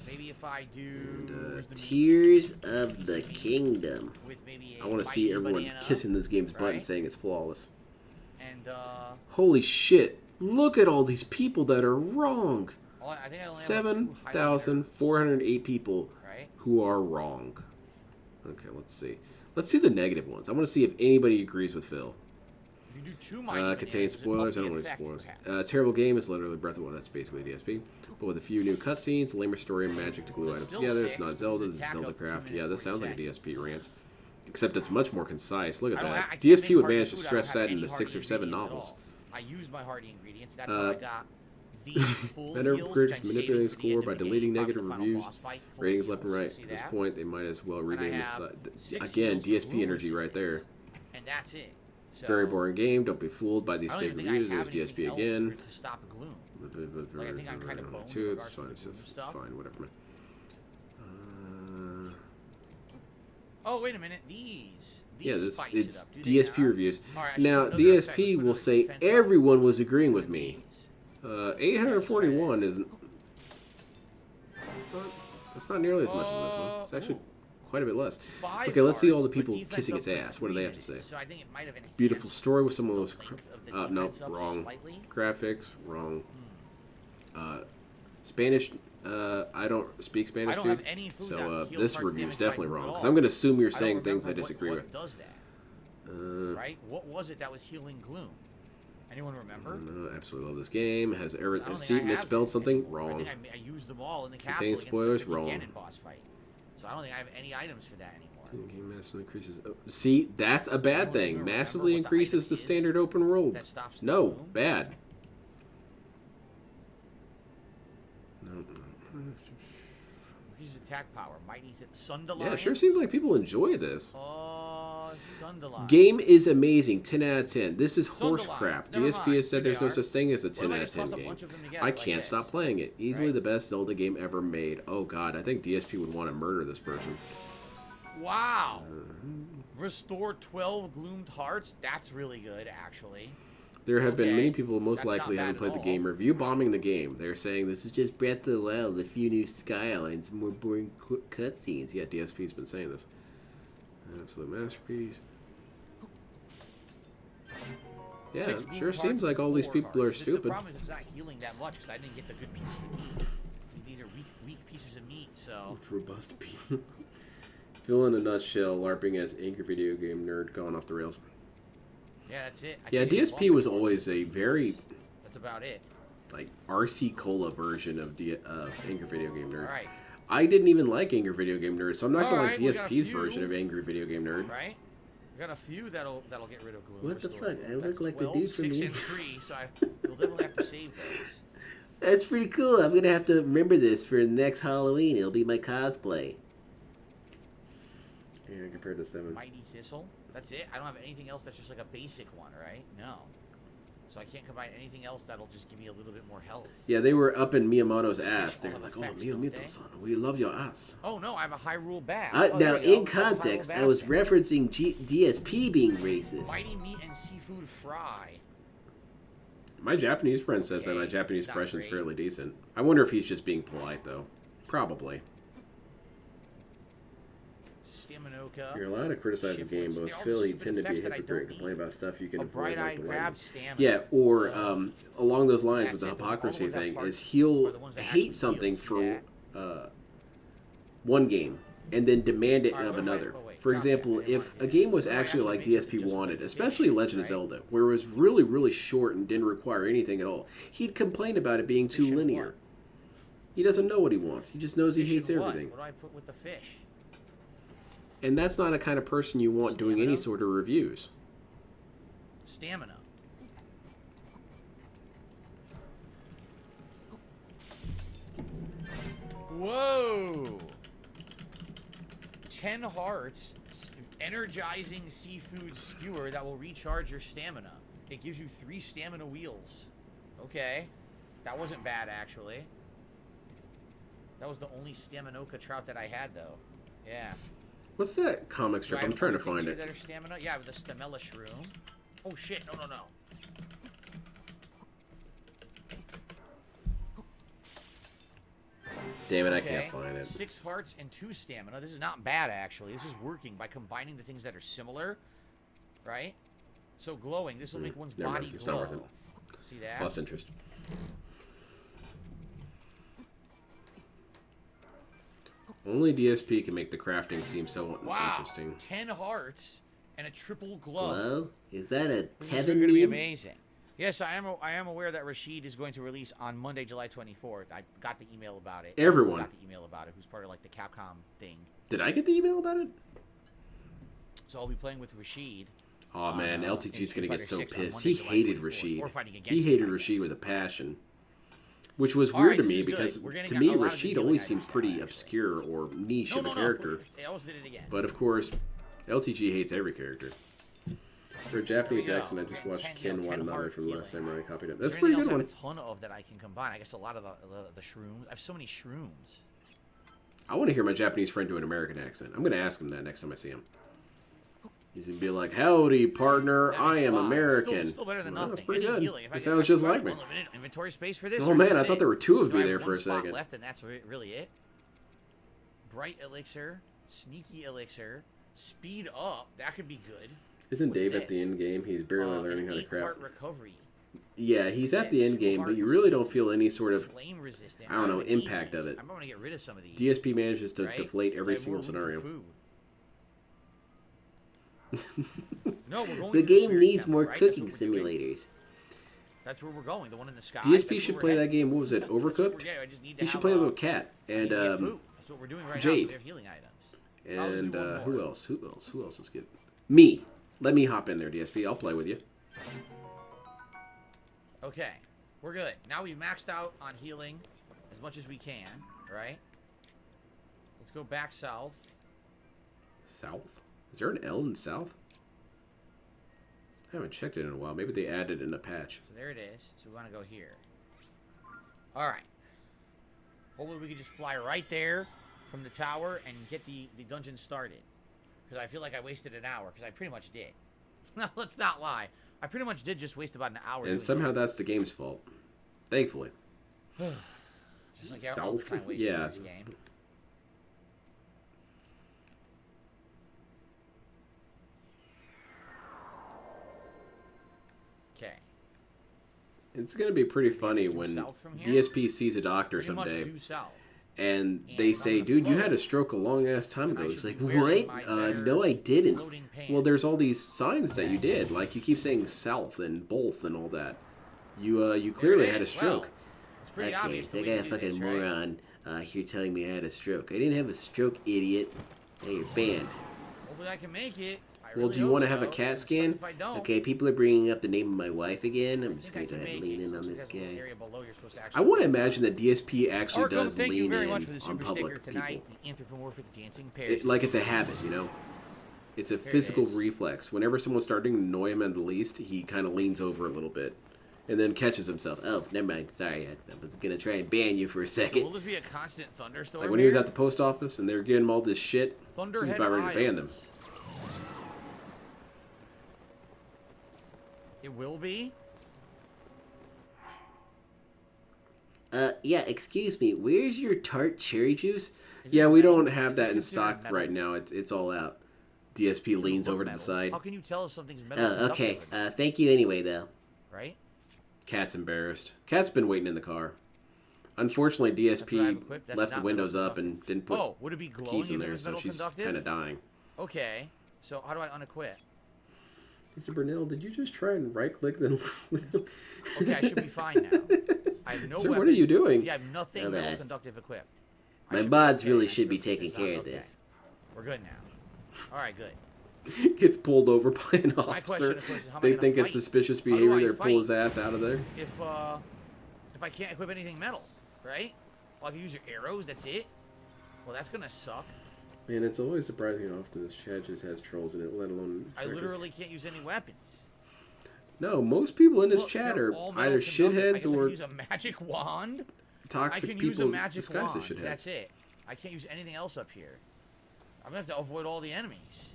maybe if I do where's the meat? Tears of the Kingdom. With maybe I want to a see mighty everyone banana, kissing this game's butt and right? saying it's flawless. And Holy shit! Look at all these people that are wrong. I think I only have like 2 highlighters, 7,408 people right? who are wrong. Okay, let's see. Let's see the negative ones. I want to see if anybody agrees with Phil. You do 2 mighty Contains bananas, spoilers. I up don't the want any effect spoilers. you have. Terrible game. It's literally Breath of the Wild. That's basically DSP. But with a few new cutscenes, lamer story, and magic to glue It's items still together. 6, It's not because Zelda. it's This is attack Zelda up to 2 Craft. minutes, Yeah, this 40 sounds like a seconds. DSP rant. Except it's much more concise. Look at I that. can't DSP make would hearty manage to food. I stretch don't that have into any 6 or hearty 7 ingredients at novels. all. I use my hearty ingredients. That's how I got the full Better heals, upgrades which I'm manipulating saving for the score end of by the game, deleting probably negative the final reviews, boss fight, full ratings left and heals. right. See At this that? point, they might as well And I rename this. have 6 Again, heals for DSP gloom energy right there. resistance. And that's it. So, Very boring game. Don't be fooled by these I don't fake even think I reviews. have There's DSP anything else again. to stop gloom. Like, I think I'm kind of boned in Two, it's regards to fine. the It's gloom stuff. fine. Whatever, man. Oh, wait a minute. These Yeah, this spice it's it up. Do they DSP not? reviews. All right, I should Now put another effect. DSP Let's will put say another defense up. everyone was agreeing with me. These. 841 isn't. That's not nearly as much as this one. It's actually quite a bit less. 5 Okay, let's see all the hearts, but people defense kissing up its for ass. What do 3 they have to say? minutes. So I think it might have enhanced Beautiful story with some of those. the length of the No, defense up wrong. slightly. Graphics, wrong. Spanish. I don't speak Spanish, I don't dude. have any food So that heals this hearts review is damage by definitely glue wrong. at Because all. I'm going to assume you're I don't saying things I remember disagree what with. does that, right? What was it that was healing gloom? Anyone remember? No, absolutely love this game. Has I don't think seat I have misspelled it. something? I Wrong. think I used them all in the castle Contains against spoilers? the Wrong. Ganon boss fight. So I don't think I have any items for that anymore. Game massively increases. See, that's a bad thing. remember Massively what the increases item the is standard open world. that stops the No, gloom? bad. No. Increases attack power. Mighty Sunderland. Yeah, it sure seems like people enjoy this. Oh, Sunderland. Game is amazing. 10 out of 10. This is horse Sunderland. crap. Never DSP mind. has said Here there's they no are. such thing as a What 10 if I out of just 10 toss a game. bunch of them together I like can't this? stop playing it. Easily Right? the best Zelda game ever made. Oh god, I think DSP would want to murder this person. Wow. Restore 12 gloomed hearts. That's really good, actually. There have been Okay. many people most That's not likely haven't bad played at the all. game review bombing the game. They're saying this is just Breath of the Wild, a few new skylines, more boring cutscenes. Yeah, DSP's been saying this. Absolute masterpiece. Yeah, 6 it gloomed sure hearts seems like and all these 4 people are hearts. stupid. The problem is it's not healing that much because I didn't get the good pieces of meat. These are weak pieces of meat, so... Robust people. Fill in a nutshell, LARPing as angry video game nerd going off the rails. Yeah, that's it. I Yeah, can't even DSP walk was anymore. always a very That's about it. like RC Cola version of Angry Video Game Nerd. Alright. I didn't even like Angry Video Game Nerd, so I'm not gonna like Alright, we got a DSP's few. version of Angry Video Game Nerd. Right? We got a few that'll get rid of gloom. What the restore fuck? gloom. I look That's like the 12, dude from 6, the- and 3, so we'll definitely have to save those. That's pretty cool. I'm gonna have to remember this for next Halloween. It'll be my cosplay. Yeah, compared to 7. Mighty Thistle. That's it. I don't have anything else that's just like a basic one, right? No. So I can't combine anything else that'll just give me a little bit more health. Yeah, they were up in Miyamoto's ass. They were all like, the "Oh, effects, don't Miyamoto-san, we love your ass." Oh no, I have a Hyrule Bass. Now, Oh, there you in go. I have a Hyrule context, I Bass was thing. referencing DSP being racist. Mighty Meat and Seafood Fry. My Japanese friend says that my Okay, Japanese it's not impression is great. fairly decent. I wonder if he's just being polite, though. Probably. Staminoka. You're allowed to criticize the game, Shiftlets. but They're all Philly stupid tend to be a effects that I hypocrite and don't complain need. about stuff you can A avoid. bright-eyed like grab lightning. stamina. Yeah, or along those lines That's with the it. Those are all the hypocrisy ones that thing parts is are he'll the ones that actually hate something heal. See for that? one game and then demand it All right, of wait, another. wait. For Drop that. example, I didn't if want a to game was No, I actually actually like made DSP something just wanted, for especially finishing, Legend of right? Zelda, where it was really, really short and didn't require anything at all, he'd complain about it being too Fish and linear. what? He doesn't know what he wants. He just knows he Fish hates and what? everything. What do I put with the fish? And that's not a kind of person you want doing any Stamina? sort of reviews. Stamina. Whoa! 10 hearts, energizing seafood skewer that will recharge your stamina. It gives you 3 stamina wheels. Okay. That wasn't bad, actually. That was the only Staminoka trout that I had, though. Yeah. What's that comic Do strip? I I'm have trying to other things find here it. That are stamina? Yeah, with the Stamella shroom. Oh shit! No. Damn it, I Okay. can't find it. 6 hearts and 2 stamina. This is not bad, actually. This is working by combining the things that are similar, right? So glowing. This will make one's Never mind, body it's not worth glow. it. See that? Plus interest. Only DSP can make the crafting seem so Wow! interesting. 10 hearts and a triple glow. Hello? Is that a This is Tevin going to be meme? amazing. Yes, I am aware that Rashid is going to release on Monday, July 24th. I got the email about it. Everyone. got the email about it. Who's part of like the Capcom thing. Did I get the email about it? So I'll be playing with Rashid. Oh man, in LTG's Street gonna get Fighter so 6 on pissed. Monday, He July hated 24th. Rashid. Or fighting against He him, hated I Rashid guess. with a passion. Which was All weird right, to this me is good. because We're getting to a me lot of Rashid healing always items seemed now, pretty actually. obscure or niche No, of a no. character. I almost did it again. But of course, LTG hates every character. For a Japanese There we go. accent, I just We're watched getting Ken 10 Watanabe heart from last healing. time I copied it. Is That's a there pretty anything good else I one. have a ton of that I can combine. I guess a lot of the shrooms. I have so many shrooms. I want to hear my Japanese friend do an American accent. I'm going to ask him that next time I see him. He's going to be like, "Howdy, partner. That I makes am 5. American." Still better than Well, nothing. that's pretty Any good. healing. If I He get sounds just like me. unlimited inventory space for this. Oh or man, just I say, thought there were 2 of do I me have there for one a spot second. left, and that's really it. Bright elixir, sneaky elixir, speed up. That could be good. Isn't What's Dave at the this? end game? He's barely learning An how to 8-heart craft. recovery. Yeah, he's at the Yes, end game, true but you heart really seal. don't feel any sort of, Flame resistant. I don't know, even need impact these. of it. I'm going to get rid of some of these. DSP manages to right? deflate 'Cause I every have more single room for scenario. food. No, we're going The to game Spirit needs Temple, more right? That's what cooking we're doing. simulators. That's where we're going. The one in the sky. DSP should play that game. What was it? That's what Overcooked? I just need to He should have play a- it with Cat I need and to get food. That's what we're doing right Jade. now. So they're healing items. I'll just and do one who more. else? Who else is good? Me. Let me hop in there, DSP. I'll play with you. Okay, we're good. Now we've maxed out on healing as much as we can, right? Let's go back south. South? Is there an L in South? I haven't checked it in a while. Maybe they added in a patch. So there it is. So we want to go here. All right. Hopefully we can just fly right there from the tower and get the dungeon started. because I feel like I wasted an hour, because I pretty much did. No, let's not lie. I pretty much did just waste about an hour. And somehow that's the game's fault. Thankfully. Just like all the time wasted in this game. Okay. It's going to be pretty funny when DSP sees a doctor Pretty much someday. due south. And they say, dude, you had a stroke a long ass time ago. He's like, what? No, I didn't. Well, there's all these signs that you did. Like, you keep saying south and both and all that. You clearly had a stroke. It's pretty Okay, obvious. so I got a fucking moron here telling me I had a stroke. I didn't have a stroke, idiot. Hey, you're banned. Hopefully I can make it. Well, do you want to have a CAT scan? Okay, people are bringing up the name of my wife again. I'm just going to go ahead and lean in on this guy. I want to imagine that DSP actually Arkham, does thank you lean very in much for the on super public sticker tonight. people. The anthropomorphic dancing pears. Like it's a habit, you know? It's a physical reflex. Whenever someone's starting to annoy him at the least, he kind of leans over a little bit. And then catches himself. Oh, never mind. Sorry, I was going to try and ban you for a second. Will this be a constant thunderstorm? Like when he was at the post office and they were giving him all this shit, he was Thunderhead about ready to ban them. Isles. It will be? Yeah, excuse me. Where's your tart cherry juice? Yeah, we don't have that in stock right now. It's all out. DSP leans over to the side. How can you tell if something's metal? Okay. Thank you anyway, though. Right? Cat's embarrassed. Cat's been waiting in the car. Unfortunately, DSP left the windows up and didn't put would it be glowing keys in if it there, was so metal she's conductive? kind of dying. Okay. So how do I unequip? Mr. Burnell, did you just try and right-click the... Okay, I should be fine now. I have no Sir, weapon. what are you doing? Yeah, I have nothing metal conductive equipped. My mods really should be taking care of this. We're good now. All right, good. Gets pulled over by an My officer. question, of course, is how am I They gonna think fight? it's suspicious How do behavior. I They pull his fight ass out of there. If I can't equip anything metal, right? Well, I can use your arrows. That's it. Well, that's gonna suck. Man, it's always surprising how often this chat just has trolls in it, let alone... I literally can't use any weapons. No, most people in this Look, chat they're are all either metal conductive. I shitheads guess I or can use a magic wand. toxic I can people use a magic disguised wand. as shitheads. That's it. I can't use anything else up here. I'm gonna have to avoid all the enemies.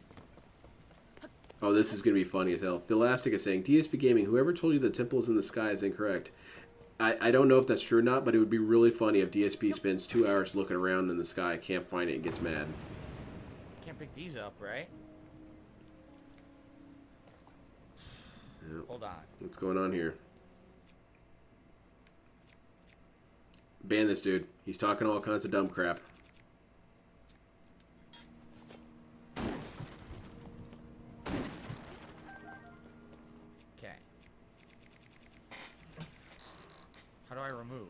Oh, this is going to be funny as hell. Philastic is saying, DSP Gaming, whoever told you the temple is in the sky is incorrect. I don't know if that's true or not, but it would be really funny if DSP spends 2 hours looking around in the sky, can't find it, and gets mad. Can't pick these up, right? Yep. Hold on. What's going on here? Ban this dude. He's talking all kinds of dumb crap. Okay. How do I remove?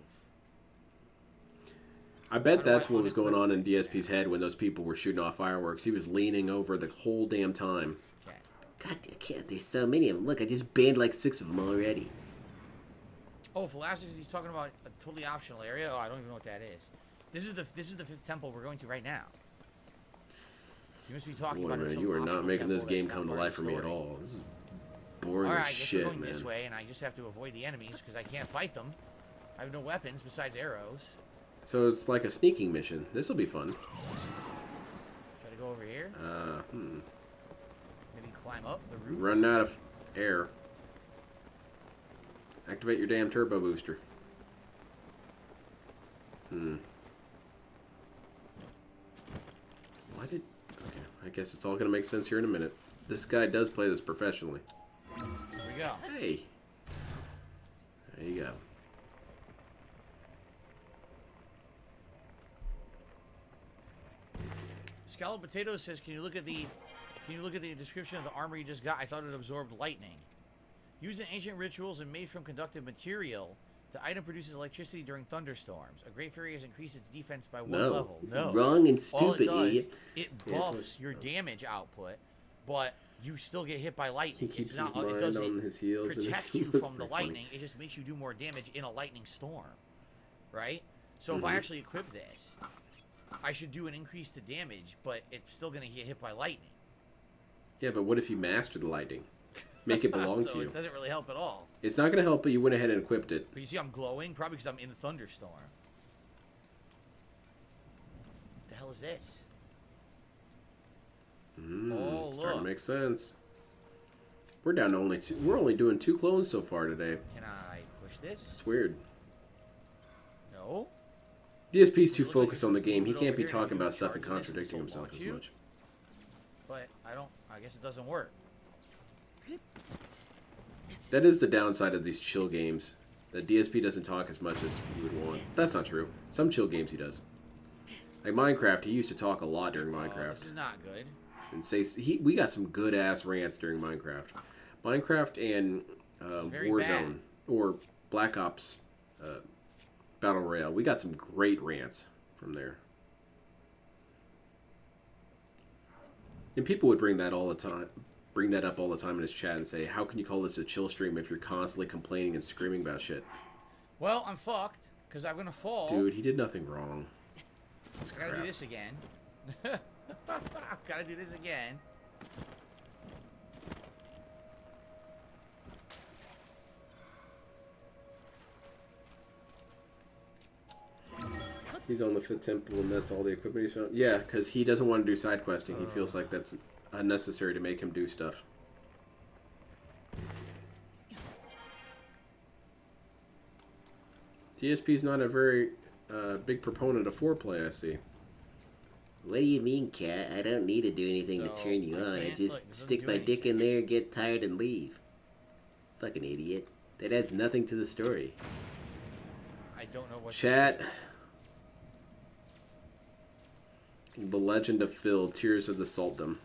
I bet that's what was going on in DSP's head when those people were shooting off fireworks. He was leaning over the whole damn time. Okay. God, I can't. There's so many of them. Look, I just banned like 6 of them already. Oh, Philastic, he's talking about a totally optional area. Oh, I don't even know what that is. This is the 5th temple we're going to right now. You must be talking Boy, about man, some you are not optional making this temple game that's come to not life for part me of at the all. story. This is boring Alright, as I guess shit, we're going man. this way, and I just have to avoid the enemies because I can't fight them. I have no weapons besides arrows. So it's like a sneaking mission. This will be fun. Try to go over here. Maybe climb up the roots. Running out of air. Activate your damn turbo booster. Why did... Okay, I guess it's all going to make sense here in a minute. This guy does play this professionally. Here we go. Hey. There you go. Scallop Potato says, can you look at the description of the armor you just got? I thought it absorbed lightning. Used in ancient rituals and made from conductive material, the item produces electricity during thunderstorms. A Great Fury has increased its defense by 1 level. No. Wrong and All stupid, it does, idiot. it buffs your damage output, but you still get hit by lightning. He keeps It's not, his mind it doesn't on his heels and protect it's- you it's from the pretty funny. lightning. It just makes you do more damage in a lightning storm, right? So if I actually equip this, I should do an increase to damage, but it's still going to get hit by lightning. Yeah, but what if you master the lightning? Make it belong So to you. it doesn't really help at all. It's not going to help, but you went ahead and equipped it. But you see I'm glowing? Probably because I'm in the thunderstorm. What the hell is this? makes sense. We're down to only two. We're only doing 2 clones so far today. Can I push this? It's weird. No. DSP's too Looks like focused you on the can game. move He it can't over be here and talking you about can stuff and charge this contradicting and still himself as watch you. much. But I guess it doesn't work. That is the downside of these chill games. That DSP doesn't talk as much as you would want. That's not true. Some chill games he does. Like Minecraft, he used to talk a lot during Minecraft. This is not good. And say we got some good ass rants during Minecraft. Minecraft and Warzone bad. or Black Ops Battle Royale. We got some great rants from there. And people would bring that all the time. Bring that up all the time in his chat and say, how can you call this a chill stream if you're constantly complaining and screaming about shit? Well, I'm fucked because I'm gonna fall. Dude, he did nothing wrong. This is I gotta crap. do this again. Gotta do this again. He's on the 5th temple and that's all the equipment he's found? Yeah, because he doesn't want to do side questing. He feels like that's unnecessary to make him do stuff. DSP's not a very big proponent of foreplay, I see. What do you mean, cat? I don't need to do anything to So, turn you I on. I can't- just look, it doesn't stick do my dick anything. in there, get tired, and leave. Fucking idiot. That adds nothing to the story. I don't know what. Chat. The Legend of Phil, Tears of the Sultan.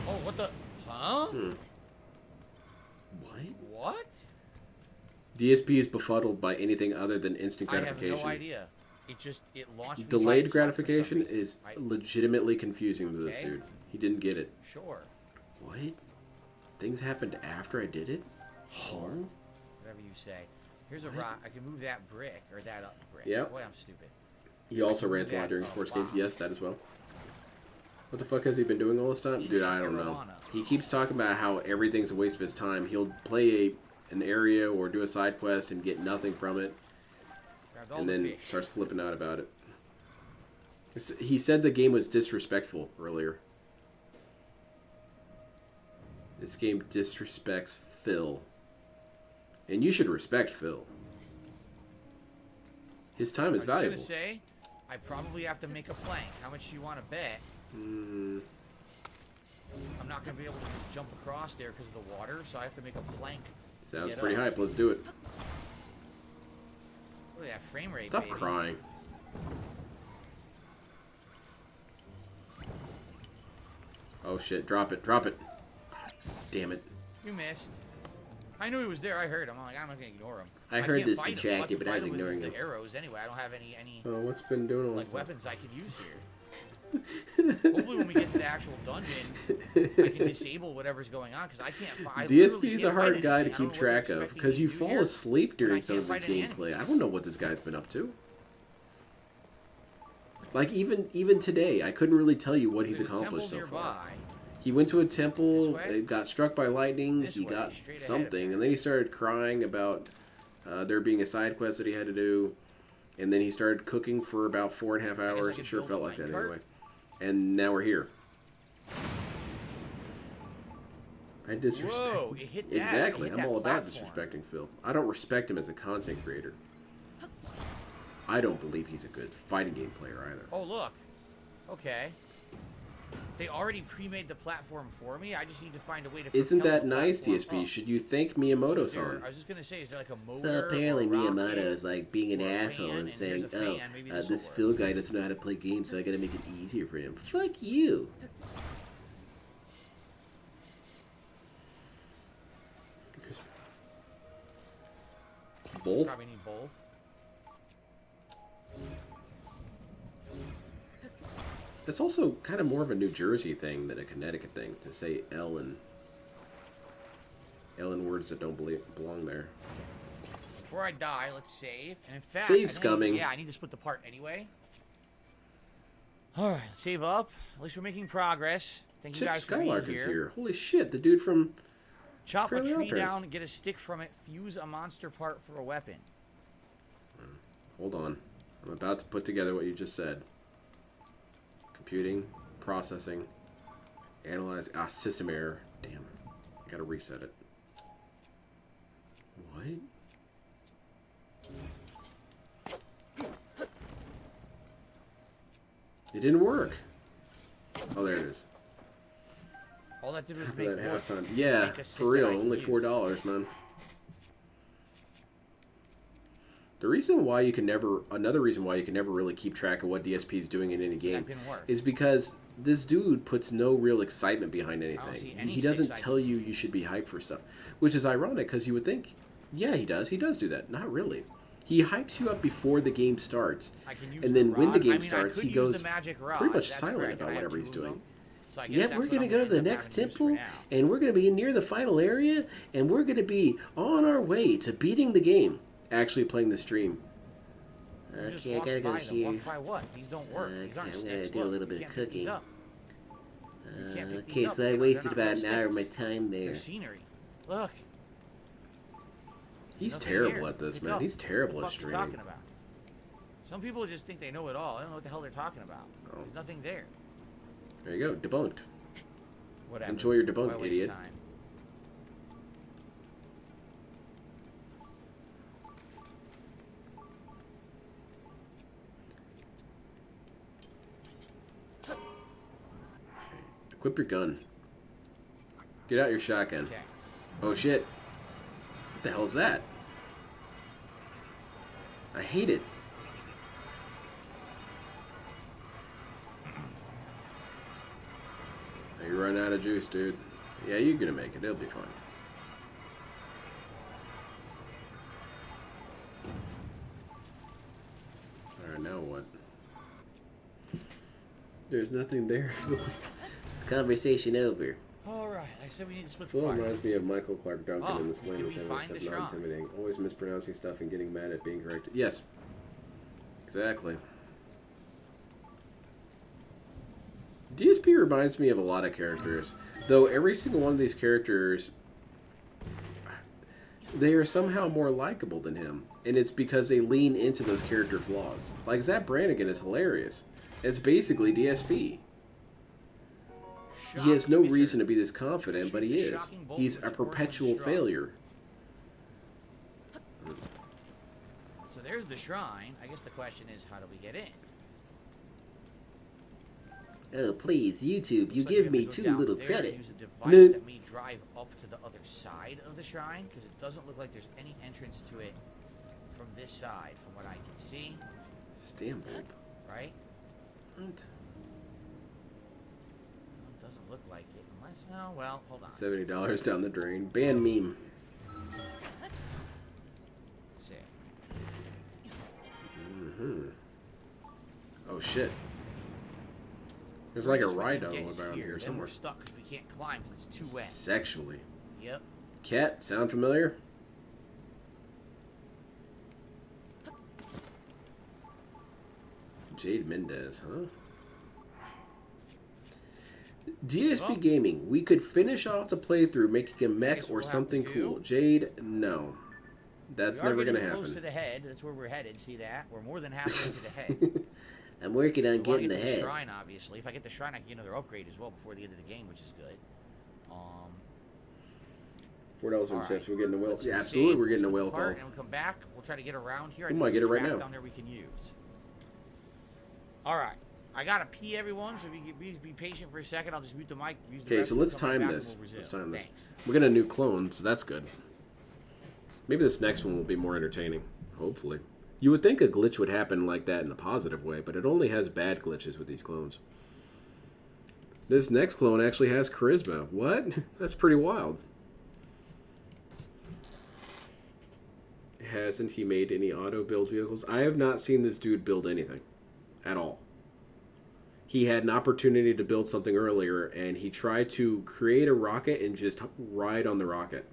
Oh, what the? Huh? What? What? DSP is befuddled by anything other than instant I have gratification. no idea. It launched. me by Delayed itself for some gratification reason. is legitimately confusing to this Okay. dude. He didn't get it. Sure. What? Things happened after I did it? Huh? Whatever you say. Here's a rock. I can move that brick or that up brick. Yep. Boy, I'm stupid. He also rants a lot during sports games. Yes, that as well. What the fuck has he been doing all this time? Dude, I don't know. He keeps talking about how everything's a waste of his time. He'll play an area or do a side quest and get nothing from it. Grabbed all And the then fish. starts flipping out about it. He said the game was disrespectful earlier. This game disrespects Phil. And you should respect Phil. His time is valuable. I was gonna say, I probably have to make a plank. How much do you want to bet? I'm not gonna be able to just jump across there because of the water, so I have to make a plank. to Sounds get pretty up. hype. Let's do it. Look at that frame rate, Stop baby. crying. Oh shit, drop it, drop it. Damn it. You missed. I knew he was there. I heard him. I'm like, I'm not gonna ignore him. I heard can't this fight him. All distracted, can but I was fight him with ignoring is him. the arrows anyway. I don't have any Oh, what's been doing all this like stuff? weapons I could use here. Hopefully, when we get to the actual dungeon, I can disable whatever's going on because I can't fight. DSP is a hard guy to keep track of because you fall asleep during some of his gameplay. I don't know what this guy's been up to. Like even today, I couldn't really tell you what he's accomplished so far. He went to a temple, got struck by lightning, he got something, and then he started crying about there being a side quest that he had to do, and then he started cooking for about 4.5 hours. It sure felt like that anyway. And now we're here. I disrespect. Whoa, it hit that. Exactly. It hit I'm that all about platform. disrespecting Phil. I don't respect him as a content creator. I don't believe he's a good fighting game player either. Oh look. Okay. They already pre-made the platform for me. I just need to find a way to. Isn't propel that the nice, platform DSP? up. Should you thank Miyamoto Is there- son? I was just gonna say, is there like a motor? So apparently or a rocket? Miyamoto is like being an or a asshole fan, and and saying, there's a fan, maybe this'll this work. Phil guy doesn't know how to play games, so I gotta make it easier for him. Fuck you. Both? Probably need both. It's also kind of more of a New Jersey thing than a Connecticut thing to say L in words that don't belong there. Before I die, let's save. And in fact, Save I think- scumming. Yeah, I need to split the part anyway. All right, save up. At least we're making progress. Thank you Chip guys for being Skylark here. is here. Holy shit, the dude from Chop a Fairly tree Odd Parents. down, get a stick from it, fuse a monster part for a weapon. Hold on. I'm about to put together what you just said. Computing, processing, Analyze. System error. Damn. I gotta reset it. What? It didn't work. Oh, there it is. All that did was That make what? halftime. Yeah, Make a stick for real. that I can Only use. $4, man. The reason why you can never, another reason why you can never really keep track of what DSP is doing in any game didn't work. is because this dude puts no real excitement behind see anything. any He doesn't sticks I tell can you should be hyped for stuff, which is ironic because you would think, yeah, he does. He does do that. Not really. He hypes you up before the game starts, I can use and then the when the rod. game I mean, I starts, could he use goes the magic rod. pretty much That's silent correct. I about have whatever two he's of doing. them. So I guess Yeah, that's we're what going to I'm go to end the up next having to use for temple, now. and we're going to be near the final area, and we're going to be on our way to beating the game. Actually playing the stream. You just Okay, I walk gotta go by them. here. Walk by what? These don't work. These Okay, aren't I'm sticks. gonna do a Look, little you bit of can't pick these cooking. up. You can't pick these Okay, up. so I They're wasted not about real an hour of my sticks. time there. They're scenery. Look. He's Nothing terrible here. at this, Pick man. up. He's terrible What at the fuck you streaming. talking about? Some people just think they know it all. I don't know what the hell they're talking about. Oh. There's nothing there. There you go, debunked. Whatever. Enjoy your Why debunk, waste idiot. time? Equip your gun. Get out your shotgun. Okay. Oh shit. What the hell is that? I hate it. You run out of juice, dude. Yeah, you're gonna make it. It'll be fine. Alright, now what? There's nothing there. Conversation over. Alright, I said we need to split the Phil party. reminds me of Michael Clark Duncan Oh, in the Slam can the we Same, find except the not shrine? intimidating. Always mispronouncing stuff and getting mad at being corrected. Yes. Exactly. DSP reminds me of a lot of characters, though every single one of these characters, they are somehow more likable than him, and it's because they lean into those character flaws. Like Zap Brannigan is hilarious. It's basically DSP. He has no reason to be this confident, but he is. He's a perpetual failure. So there's the shrine. I guess the question is, how do we get in? Oh, please, YouTube, you Looks like give have me to go too down little there credit. and use a device No. that may drive up to the other side of the shrine, because it doesn't look like there's any entrance to it from this side, from what I can see. Stamp bulb. Right? What? It doesn't look like it, unless, no, well, hold on. $70 down the drain. Ban meme. Let's see. Oh shit. There's like a Furthest we ride can on get is around here Then somewhere. we're stuck because we can't climb because it's too wet. Sexually. Yep. Cat, sound familiar? Jade Mendez, huh? DSP Well, Gaming, we could finish off the playthrough making a mech guess or we'll have something to cool. do- Jade, no. That's We are never getting gonna close to happen. the head. That's where we're headed. See that? We're more than halfway to the head. I'm working on We wanna getting the get to head. shrine, obviously. If I get the shrine, I can get another upgrade as well before the end of the game, which is good. $4 from Alright. tips. We're getting a whale. Let's Yeah, save, absolutely, we're getting a split whale the call. part, And we'll come back. We'll try to get around here. I We think might get there's it a right trap now. down there we can use. All right. I gotta pee, everyone. So if you could please be patient for a second, I'll just mute the mic. Use the Okay, so restroom, let's come right time back, and this. we'll resume. Let's time this. Thanks. We're gonna new clone, so that's good. Maybe this next one will be more entertaining. Hopefully. You would think a glitch would happen like that in a positive way, but it only has bad glitches with these clones. This next clone actually has charisma. What? That's pretty wild. Hasn't he made any auto build vehicles? I have not seen this dude build anything at all. He had an opportunity to build something earlier, and he tried to create a rocket and just ride on the rocket.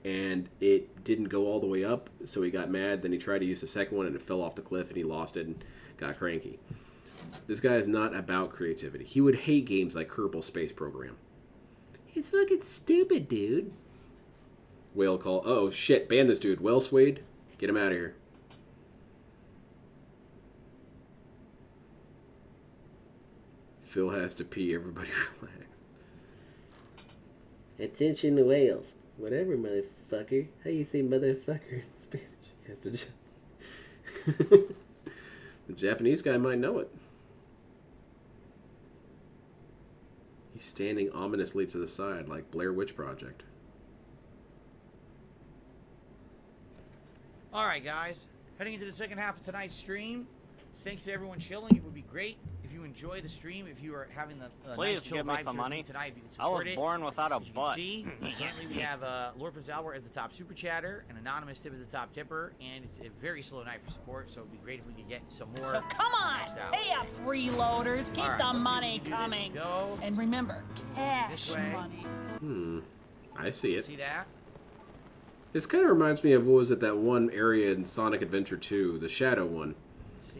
And it didn't go all the way up, so he got mad. Then he tried to use the second one, and it fell off the cliff, and he lost it and got cranky. This guy is not about creativity. He would hate games like Kerbal Space Program. It's fucking stupid, dude. Whale call. Oh, shit. Ban this dude. Well Swade. Get him out of here. Phil has to pee. Everybody relax. Attention to whales. Whatever, motherfucker. How you say motherfucker in Spanish? Has to. The Japanese guy might know it. He's standing ominously to the side, like Blair Witch Project. All right, guys. Heading into the second half of tonight's stream. Thanks to everyone chilling. It would be great if you enjoy the stream. If you are having the Please nice chill give me vibes some money. tonight, if you can I support was it. born without a As you butt. can see, currently we have Lord Pazalwar as the top super chatter, an anonymous tip as the top tipper, and it's a very slow night for support. So it'd be great if we could get some more. So come on, next hour. pay up, freeloaders. Keep All right, the let's see if money we can do this. coming. Go. And remember, cash way. money. I see it. See that? This kind of reminds me of, what was it, that one area in Sonic Adventure 2, the Shadow one,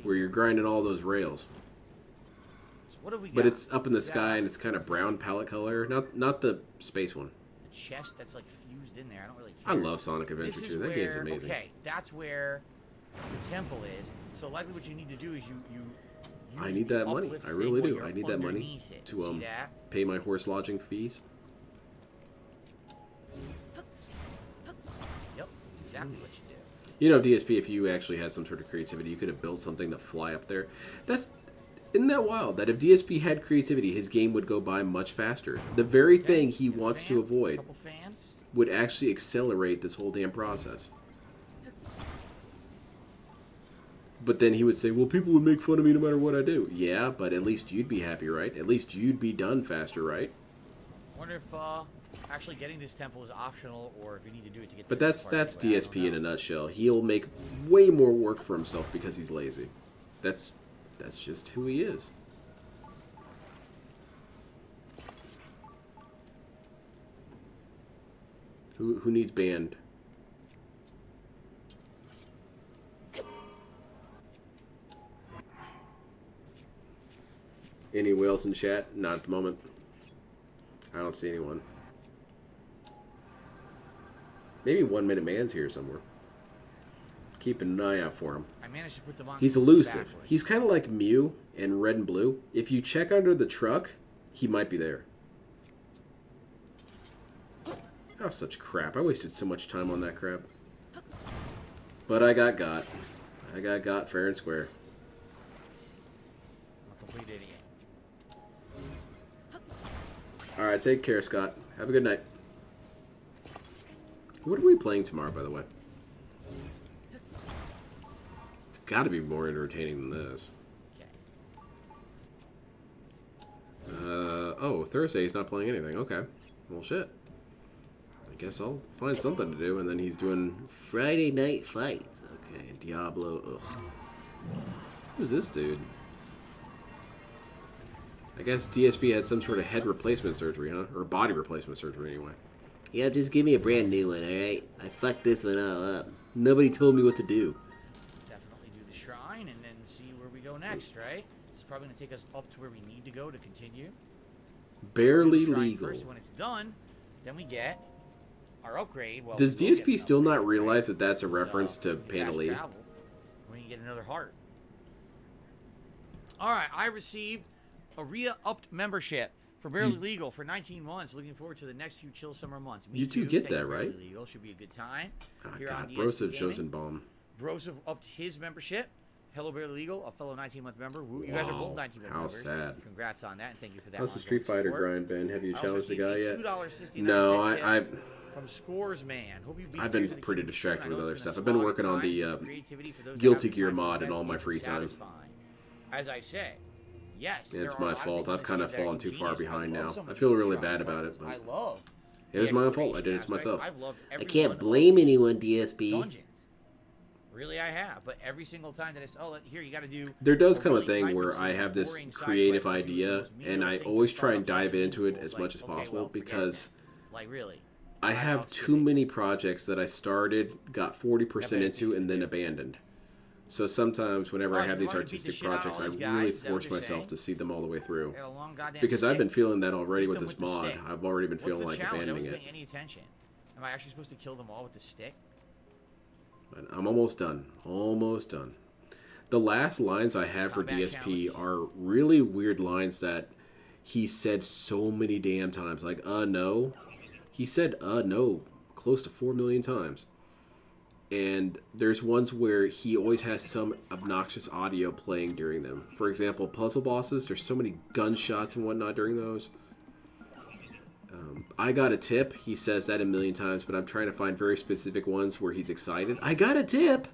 where you're grinding all those rails. So what do we got? But it's up in the sky and it's kind of brown palette color, not the space one. The chest that's like fused in there. I don't really I care. love Sonic Adventure This 2. is That game's where- amazing. Okay, that's where the temple is. So likely what you need to do is you I use need the that money. uplift I really thing do. while I you're need that money underneath it. to See that? pay my horse lodging fees. Yep, that's exactly what you do. You know, DSP, if you actually had some sort of creativity, you could have built something to fly up there. Isn't that wild? That if DSP had creativity, his game would go by much faster. The very thing he wants to avoid would actually accelerate this whole damn process. But then he would say, well, people would make fun of me no matter what I do. Yeah, but at least you'd be happy, right? At least you'd be done faster, right? I wonder if actually getting this temple is optional or if you need to do it to get But to the that's next part anyway. I don't DSP in a nutshell. He'll make way more work for himself because he's lazy. That's just who he is. Who needs band? Any whales in chat? Not at the moment. I don't see anyone. Maybe 1 Minute Man's here somewhere. Keeping an eye out for him. I managed to put them on. He's elusive. He's kind of like Mew in Red and Blue. If you check under the truck, he might be there. Oh, such crap. I wasted so much time on that crap. But I got got. I got got fair and square. I'm a complete idiot. Alright, take care, Scott. Have a good night. What are we playing tomorrow, by the way? It's got to be more entertaining than this. Oh, Thursday he's not playing anything. Okay. Well, shit. I guess I'll find something to do, and then he's doing Friday Night Fights. Okay, Diablo. Ugh. Who's this dude? I guess DSP had some sort of head replacement surgery, huh? Or body replacement surgery, anyway. Yeah, just give me a brand new one, alright? I fucked this one all up. Nobody told me what to do. Definitely do the shrine and then see where we go next, right? It's probably going to take us up to where we need to go to continue. Barely Do the shrine legal. First, when it's done, then we get our upgrade. Well, Does we will get DSP an still upgrade, not realize that that's a reference to fast Pandalee? travel, we can get another heart. All right, I received a re-upped membership for Barely Legal for 19 months. Looking forward to the next few chill summer months. Me You two too. get Thank you, that, Barely right? Legal. Should be a good time. Oh, Here God, on DSP Brosev Gaming. chosen bomb. Brosev upped his membership. Hello, Barely Legal, a fellow 19-month member. Woo, you guys are both 19-month How members. sad. Congrats on that, and thank you for that. How's the ongoing Street Fighter support. grind been? Have you I also challenged the received guy a yet? $2.69 No, tip I from Scores Man. Hope you beat I've Tears been of the pretty Kingdom distracted soon. I with know other it's been a stuff. I've been slog working at on times, the but creativity for those that Guilty haven't Gear tried mod it in all my is free time. satisfying. As I say, yes, Yeah, it's there are a my lot of fault. things in I've this kind game of that are fallen too far ingenious. I behind love now. some I of feel these really shrine bad about it, puzzles. but I love it was the my fault. I exploration did it to aspect. myself. I've loved I every can't one of blame anyone, DSP. dungeons. Really, I have. But every single time that it's, oh, here, you got to do... There does a come a really thing where I time-consuming, have this boring side creative quest to do the idea, most menial and I thing to always start try and up something dive into it meaningful. as It's much as like, okay, possible well, forget because that. Like, really. I have too many projects that I started, got 40% into, and then abandoned. So sometimes whenever I Alright, have so these why don't we beat the artistic shit out of projects, I all these really guys? Is that what force you're myself saying? to see them all the way through. Got a long goddamn Because I've stick. been feeling that already Beat with them this with the mod. stick. I've already been What's feeling the like challenge? I abandoning wasn't it. paying any attention. Am I actually supposed to kill them all with the stick? But I'm almost done. Almost done. The last lines I have for DSP are really weird lines that he said so many damn times. Like, no. He said no close to 4 million times. And there's ones where he always has some obnoxious audio playing during them. For example, puzzle bosses, there's so many gunshots and whatnot during those. I got a tip. He says that a million times, but I'm trying to find very specific ones where he's excited. I got a tip!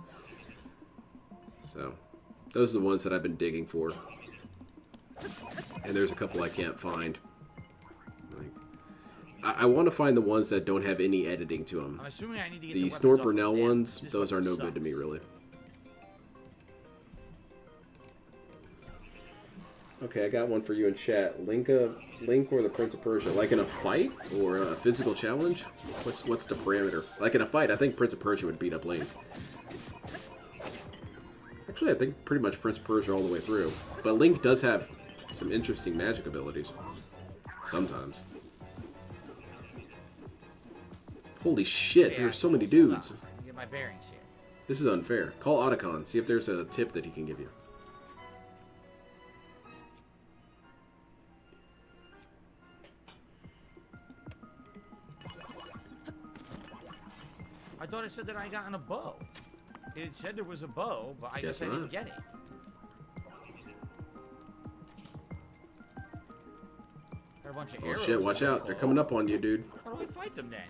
So, those are the ones that I've been digging for. And there's a couple I can't find. I want to find the ones that don't have any editing to them. I'm assuming I need to get the the Snort weapons off Burnell of them. ones, This those are weapon no sucks. good to me, really. Okay, I got one for you in chat. Link or the Prince of Persia? Like in a fight or a physical challenge? What's the parameter? Like in a fight, I think Prince of Persia would beat up Link. Actually, I think pretty much Prince of Persia all the way through. But Link does have some interesting magic abilities. Sometimes. Holy shit, there's so many dudes. Hold on. Let me get my bearings here. This is unfair. Call Otacon. See if there's a tip that he can give you. I thought it said that I got a bow. It said there was a bow, but I guess I not. didn't get it. Got a bunch of Oh arrows. shit, watch out. They're coming up on you, dude. How do I fight them then?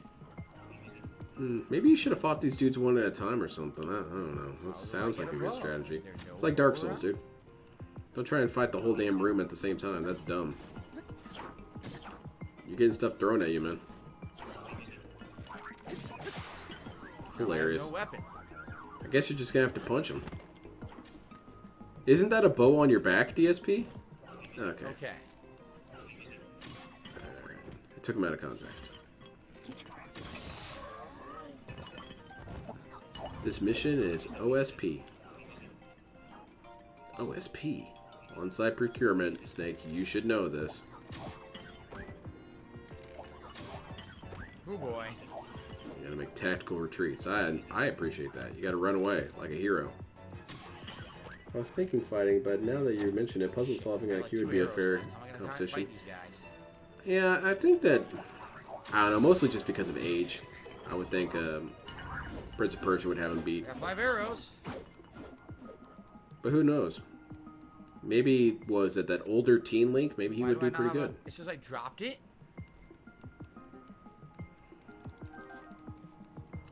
Maybe you should have fought these dudes one at a time or something. I don't know. That sounds like a good strategy. It's like Dark Souls, dude. Don't try and fight the whole damn room at the same time. That's dumb. You're getting stuff thrown at you, man. Hilarious. No weapon. I guess you're just gonna have to punch him. Isn't that a bow on your back, DSP? Okay. Okay. I took him out of context. This mission is OSP. OSP. On-site procurement. Snake, you should know this. Oh boy. You gotta make tactical retreats. I appreciate that. You gotta run away like a hero. I was thinking fighting, but now that you mention it, puzzle solving IQ would be a fair competition. Yeah, I think that, I don't know, mostly just because of age. I would think Prince of Persia would have him beat. Got 5 arrows. But who knows? Maybe, was it that older teen Link? Maybe he would do pretty good. It says I dropped it.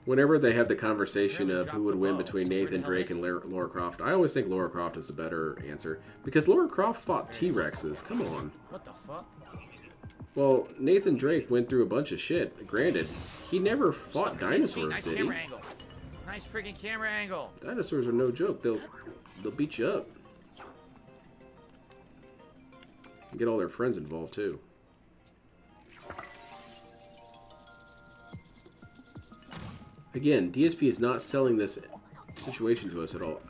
Whenever they have the conversation of who would win between Nathan Drake and Lara Croft, I always think Lara Croft is a better answer. Because Lara Croft fought T-Rexes. Come on. What the fuck? Well, Nathan Drake went through a bunch of shit. Granted, he never fought dinosaurs, Nice did he? camera angle. Nice freaking camera angle. Dinosaurs are no joke. They'll beat you up. And get all their friends involved, too. Again, DSP is not selling this situation to us at all.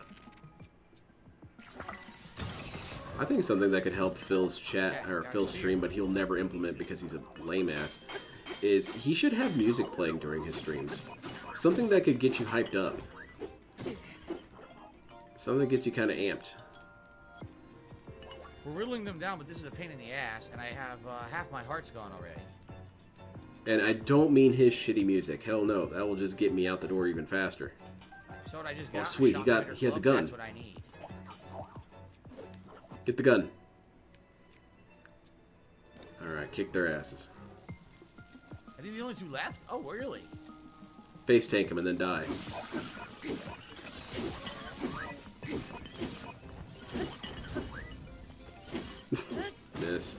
I think something that could help Phil's chat, or Phil's stream, but he'll never implement because he's a lame ass, is he should have music playing during his streams. Something that could get you hyped up. Something that gets you kind of amped. We're whittling them down, but this is a pain in the ass, and I have half my heart's gone already. And I don't mean his shitty music. Hell no, that will just get me out the door even faster. So what I just got? Oh sweet, he has a gun. That's what I need. Get the gun. Alright, kick their asses. Are these the only 2 left? Oh, really? Face tank him and then die. Miss.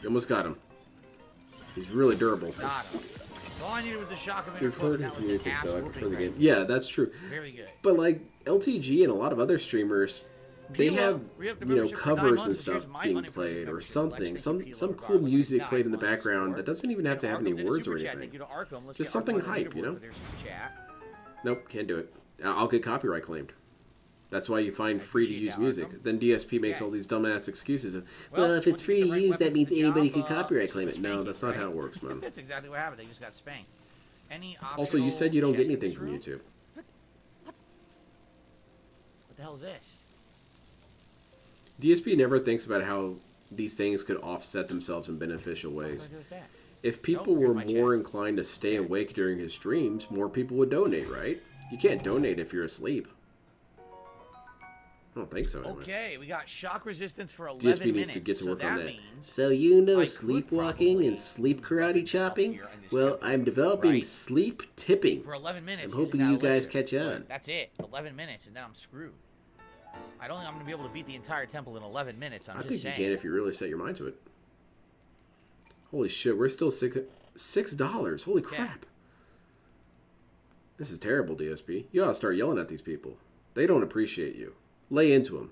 You almost got him. He's really durable. Got him. All I needed was the shock of You've heard his music though, I prefer the right? game. Yeah, that's true. Very good. But like LTG and a lot of other streamers, they have, you know, covers and stuff being played or something. Some cool music played in the background that doesn't even have to have any words or anything. Just something hype, you know? Nope, can't do it. I'll get copyright claimed. That's why you find free to use music. Then DSP makes all these dumbass excuses of, well, if it's free to use, that means anybody can copyright claim it. No, that's not how it works, man. That's exactly what happened. They just got spanked. Also, you said you don't get anything from YouTube. What the hell is this? DSP never thinks about how these things could offset themselves in beneficial ways. do with that? If people Nope, here's were my more chest. inclined to stay awake during his streams, more people would donate, right? You can't donate if you're asleep. I don't think so, anyway. Okay, we got shock resistance for 11 DSP minutes. needs to get to work so on that that. means So you know I could sleepwalking probably and sleep karate chopping? here in this Well, temple, I'm developing right? sleep tipping. for 11 minutes. I'm using hoping you that guys elixir. catch on. But that's it. 11 minutes, and then I'm screwed. I don't think I'm going to be able to beat the entire temple in 11 minutes. I'm I just think saying. you can if you really set your mind to it. Holy shit, we're still $6. Holy crap. This is terrible, DSP. You ought to start yelling at these people. They don't appreciate you. Lay into them.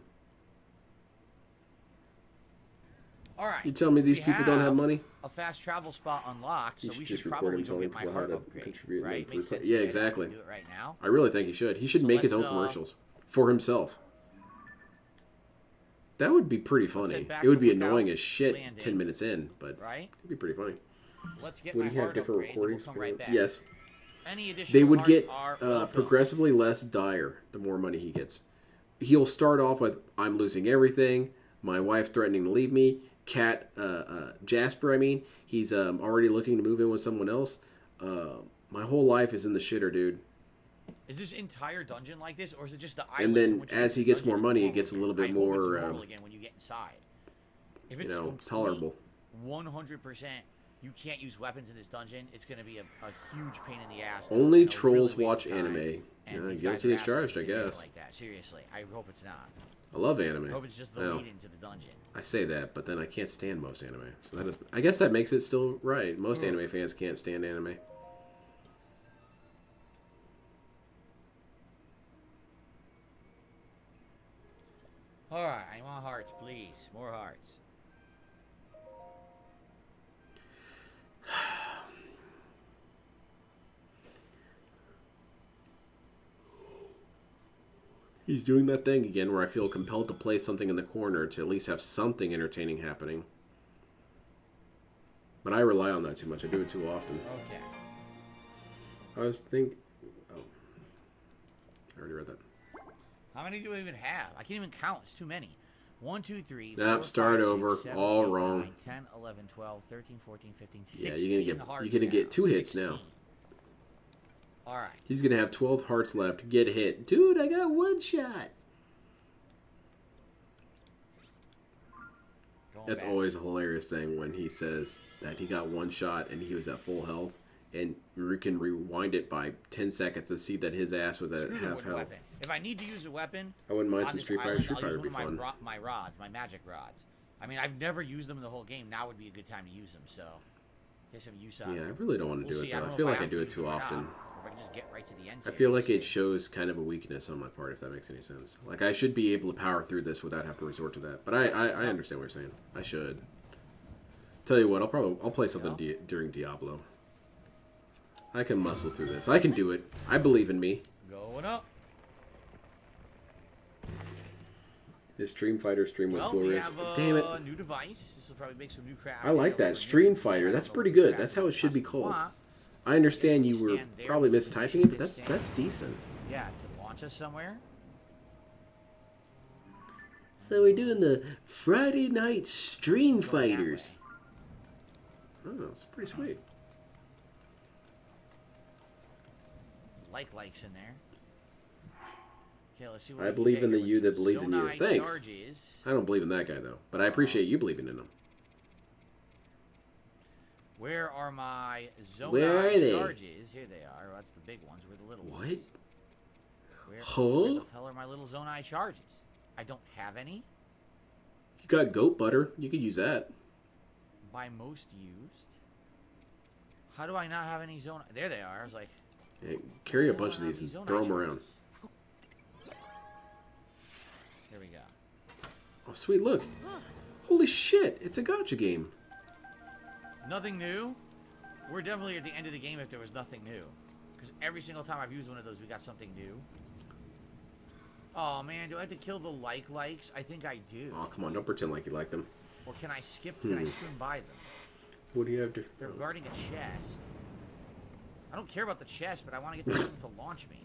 All right. You tell me these we people don't have money? A fast travel spot unlocked, so You we should should just record probably him go telling get my people how heart to upgrade. contribute and Right? improve Makes sense. Yeah, right? exactly. Do it right now. I really think he should. He should So make his own let's, commercials for himself. That would be pretty funny. head back It would to be Lookout annoying as shit Landing. 10 minutes in, but Right? it'd be pretty funny. Let's get Would my he have heart different upgrade, and we'll recordings? come right back. Yes. Any additional They would hearts get are welcome. progressively less dire the more money he gets. He'll start off with, I'm losing everything, my wife threatening to leave me, Jasper, he's already looking to move in with someone else. My whole life is in the shitter, dude. Is this entire dungeon like this, or is it just the And island? then in which as you he gets dungeon more is money, it normal gets a little again? bit I hope more, it's normal again when you get inside. If it's complete tolerable. 100%, you can't use weapons in this dungeon. It's going to be a huge pain in the ass. Only and a trolls really watch waste of time. anime. And Yeah, these guilty guys are as charged, assholes I to do it guess. Like that. Seriously, I hope it's not. I love anime. I hope it's just the No. lead into the dungeon. I say that, but then I can't stand most anime. So that is, I guess that makes it still right. Most anime fans can't stand anime. All right, I want hearts, please. More hearts. He's doing that thing again where I feel compelled to place something in the corner to at least have something entertaining happening. But I rely on that too much. I do it too often. Okay. I was thinking... Oh. I already read that. How many do I even have? I can't even count. It's too many. 1, 2, 3, Nope, 4, start 5, 6, over. 7, All 8, wron. 9, 10, 11, 12, 13, 14, 15, Yeah, 16 you're hearts gonna now. get 2 hits 16. now. All right. He's gonna have 12 hearts left. Get hit. Dude, I got 1 shot. That's always a hilarious thing when he says that he got 1 shot and he was at full health, and you can rewind it by 10 seconds to see that his ass was at Screw the half wooden health. weapon. If I need to use a weapon, I wouldn't mind on some this Street Fighter. island, Street I'll Fighter use would be one of fun. my rods, my magic rods. I mean, I've never used them in the whole game. Now would be a good time to use them. So, guess some use on Yeah, I them. really don't want to We'll do see. it though. don't I know feel if like I have do to it use too them or often. not, or if I can just get right to the end. I here. feel like it shows kind of a weakness on my part, if that makes any sense. Like, I should be able to power through this without having to resort to that. But I understand what you're saying. I should. Tell you what, I'll play something during Diablo. I can muscle through this. I can do it. I believe in me. Going up. His Stream Fighter stream was Well, we glorious. have Damn it. a new device. This will probably make some new crap. I like that. Stream Fighter. That's pretty good. That's how it should be called. I understand you were probably mistyping it, but that's decent. Yeah, to launch us somewhere. So we're doing the Friday night Stream Fighters. Oh, that's pretty sweet. Likes in there. Okay, let's see what I believe in the you that believes in you. Zonai Thanks. charges. I don't believe in that guy, though. But I appreciate you believing in him. Where are my Zonai Where are they? charges? Here they are. Well, that's the big ones. Where the little What? ones? Where Huh? the hell are my little Zonai charges? I don't have any. You got goat butter. You could use that. By most used. How do I not have any Zonai? There they are. I was like, Hey, carry a I bunch of don't have these any and Zonai throw them around. charges. Here we go. Oh, sweet, look. Holy shit, it's a gacha game. Nothing new? We're definitely at the end of the game if there was nothing new. Because every single time I've used one of those, we got something new. Oh man, do I have to kill the likes? I think I do. Oh, come on, don't pretend like you like them. Or can I skip? Can I swim by them? What do you have to... They're guarding a chest. I don't care about the chest, but I want to get them to launch me.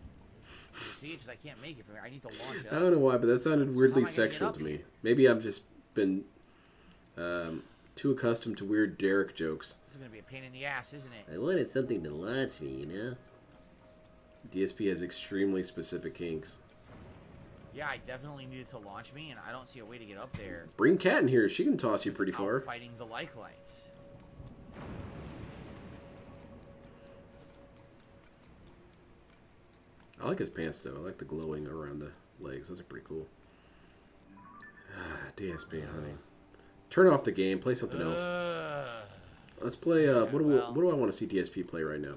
You see, because I can't make it from here. I need to launch I up. don't know why, but that sounded weirdly How am I gonna get sexual up to me. here? Maybe I've just been Too accustomed to weird Derek jokes. This is gonna be a pain in the ass, isn't it? I wanted something to launch me, you know? DSP has extremely specific kinks. Yeah, I definitely needed to launch me, and I don't see a way to get up there. Bring Kat in here. She can toss you pretty far. Fighting the lights. I like his pants, though. I like the glowing around the legs. Those are pretty cool. DSP, honey. Turn off the game. Play something else. Let's play, what do I want to see DSP play right now?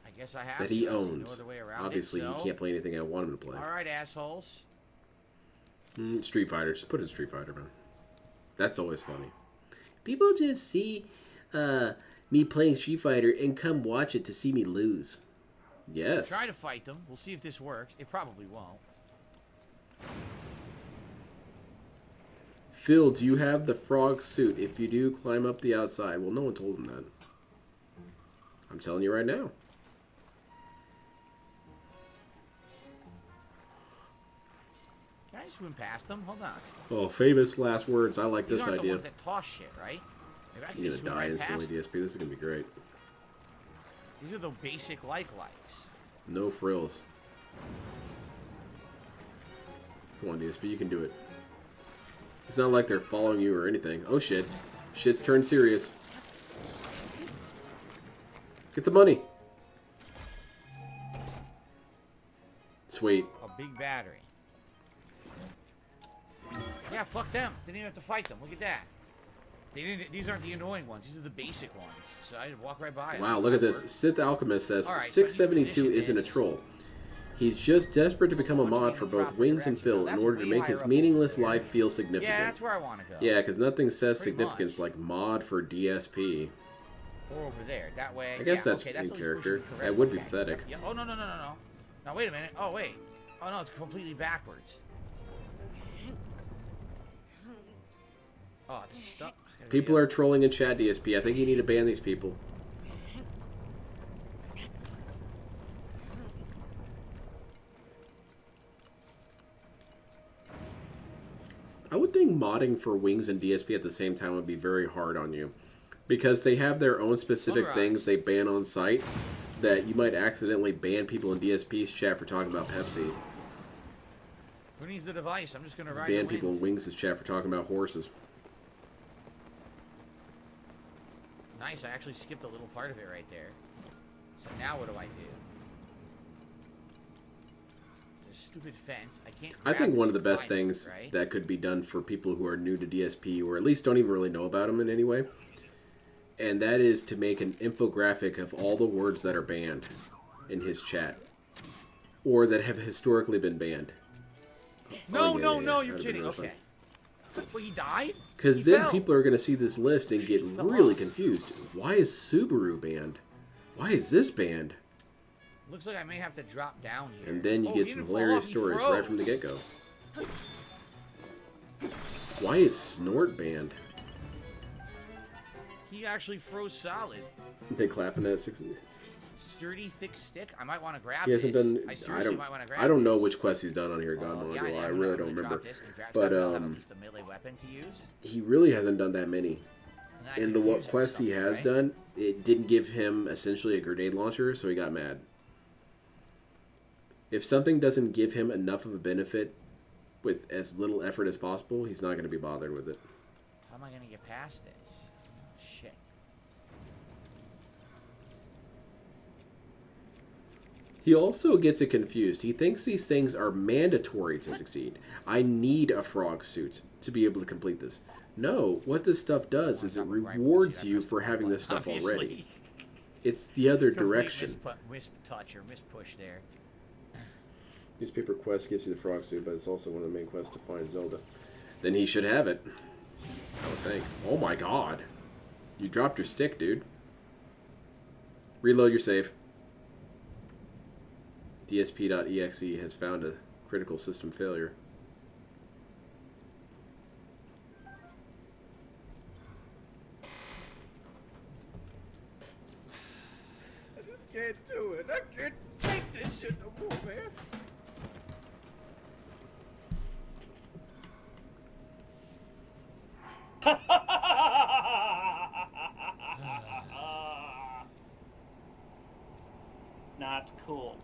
I guess I have that he to. owns. No other way around Obviously, it, so. he can't play anything I want him to play. Alright, assholes. Street Fighter. Just put it in Street Fighter, man. That's always funny. People just see me playing Street Fighter and come watch it to see me lose. Yes. Try to fight them. We'll see if this works. It probably won't. Phil, do you have the frog suit? If you do, climb up the outside. Well, no one told him that. I'm telling you right now. Can I just swim past them? Hold on. Oh, famous last words. I like These this aren't the idea. ones that toss shit, right? Maybe I can You're just gonna swim die right instantly, past DSP. This is gonna be great. These are the basic lights. No frills. Come on, DSP. You can do it. It's not like they're following you or anything. Oh, shit. Shit's turned serious. Get the money. Sweet. A big battery. Yeah, fuck them. Didn't even have to fight them. Look at that. They didn't. These aren't the annoying ones. These are the basic ones. So I just walk right by them. Wow, look at this. Sith Alchemist says All right, so 672 his isn't a troll. He's just desperate to become a mod for both Wings and Phil in order to make his meaningless life feel significant. Yeah, that's where I want to go. Yeah, because nothing says Pretty significance like mod for DSP. Or over there. That way. I guess yeah, that's okay, in at least character. pushing me That would be correct. pathetic. Yeah. Oh, no. Now, wait a minute. Oh, wait. Oh, no, it's completely backwards. Oh, it's stuck. People are trolling in chat, DSP. I think you need to ban these people. I would think modding for Wings and DSP at the same time would be very hard on you. Because they have their own specific things they ban on site that you might accidentally ban people in DSP's chat for talking about Pepsi. Who needs the device? I'm just going to ride Ban the people wind. in Wings' chat for talking about horses. Nice, I actually skipped a little part of it right there. So now what do I do? There's a stupid fence. I can't I grab think this one of the and best climb it, things right? that could be done for people who are new to DSP or at least don't even really know about them in any way, and that is to make an infographic of all the words that are banned in his chat or that have historically been banned. No, Oh, yeah, you're that'd be kidding. real fun. Okay. Well, he died? Because He then fell. people are going to see this list and get really confused. Why is Subaru banned? Why is this banned? Looks like I may have to drop down here. And then you Oh, get he some didn't fall hilarious off, he stories froze. right from the get-go. Why is Snort banned? He actually froze solid. They clapping at 6 minutes. Sturdy, thick stick. I might want to grab He hasn't this. done. I I seriously might want to grab don't. I don't know this. which quest he's done on here. God knows. Yeah, I I'm really gonna don't drop remember. this and grab But something. I'll have at least a melee weapon to use. he really hasn't done that many. And I And can the what use it quests he something, has right? done, it didn't give him essentially a grenade launcher, so he got mad. If something doesn't give him enough of a benefit with as little effort as possible, he's not going to be bothered with it. How am I going to get past this? Shit. He also gets it confused. He thinks these things are mandatory to succeed. I need a frog suit to be able to complete this. No, what this stuff does is it rewards you for having this stuff Obviously. already. It's the other Complete direction. Miss-touch or miss-push there. Newspaper quest gives you the frog suit, but it's also one of the main quests to find Zelda. Then he should have it. I would think. Oh my god. You dropped your stick, dude. Reload your save. DSP.exe has found a critical system failure. I just can't do it. I can't take this shit no more, man. not cool.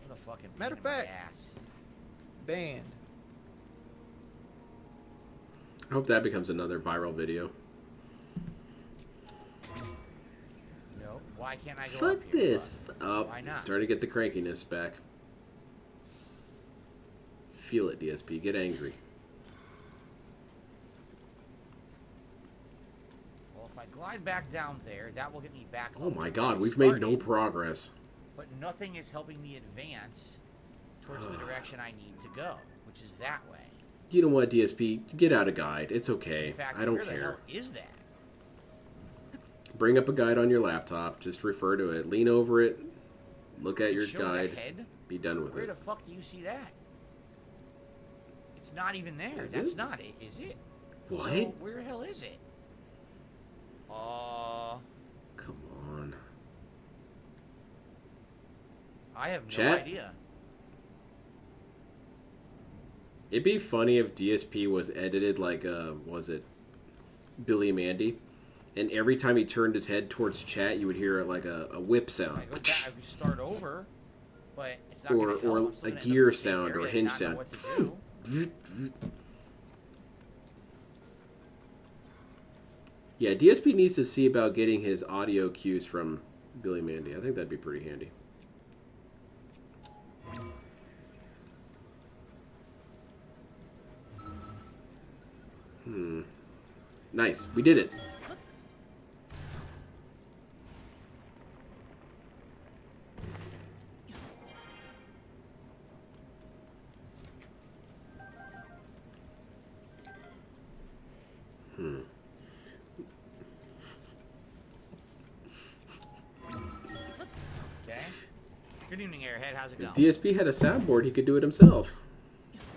What a fucking pain Matter of in my fact, ass. banned. I hope that becomes another viral video. No, why can't I go Fuck up here? this. Oh, Why not? starting to get the crankiness back. Feel it, DSP. Get angry. Well, if I glide back down there, that will get me back. Oh up my to god, where I we've made no started, progress. But nothing is helping me advance towards the direction I need to go, which is that way. You know what, DSP? Get out a guide. It's okay. In fact, I don't where the care. hell is that? Bring up a guide on your laptop. Just refer to it. Lean over it. Look at It your shows guide. ahead? Be done with Where it. the fuck do you see that? It's not even there. Is That's it? not it, is it? What? So where the hell is it? Come on. I have no Chat? idea. It'd be funny if DSP was edited like, was it Billy and Mandy? And every time he turned his head towards chat, you would hear like a whip sound. I go back, I start over, but it's not Or, gonna help. or I'm still a gonna end up gear in the same sound or area a and hinge not know sound. what to do. Yeah, DSP needs to see about getting his audio cues from Billy and Mandy. I think that'd be pretty handy. Nice. We did it. Okay. Good evening, Airhead. How's it going? If DSP had a soundboard, he could do it himself.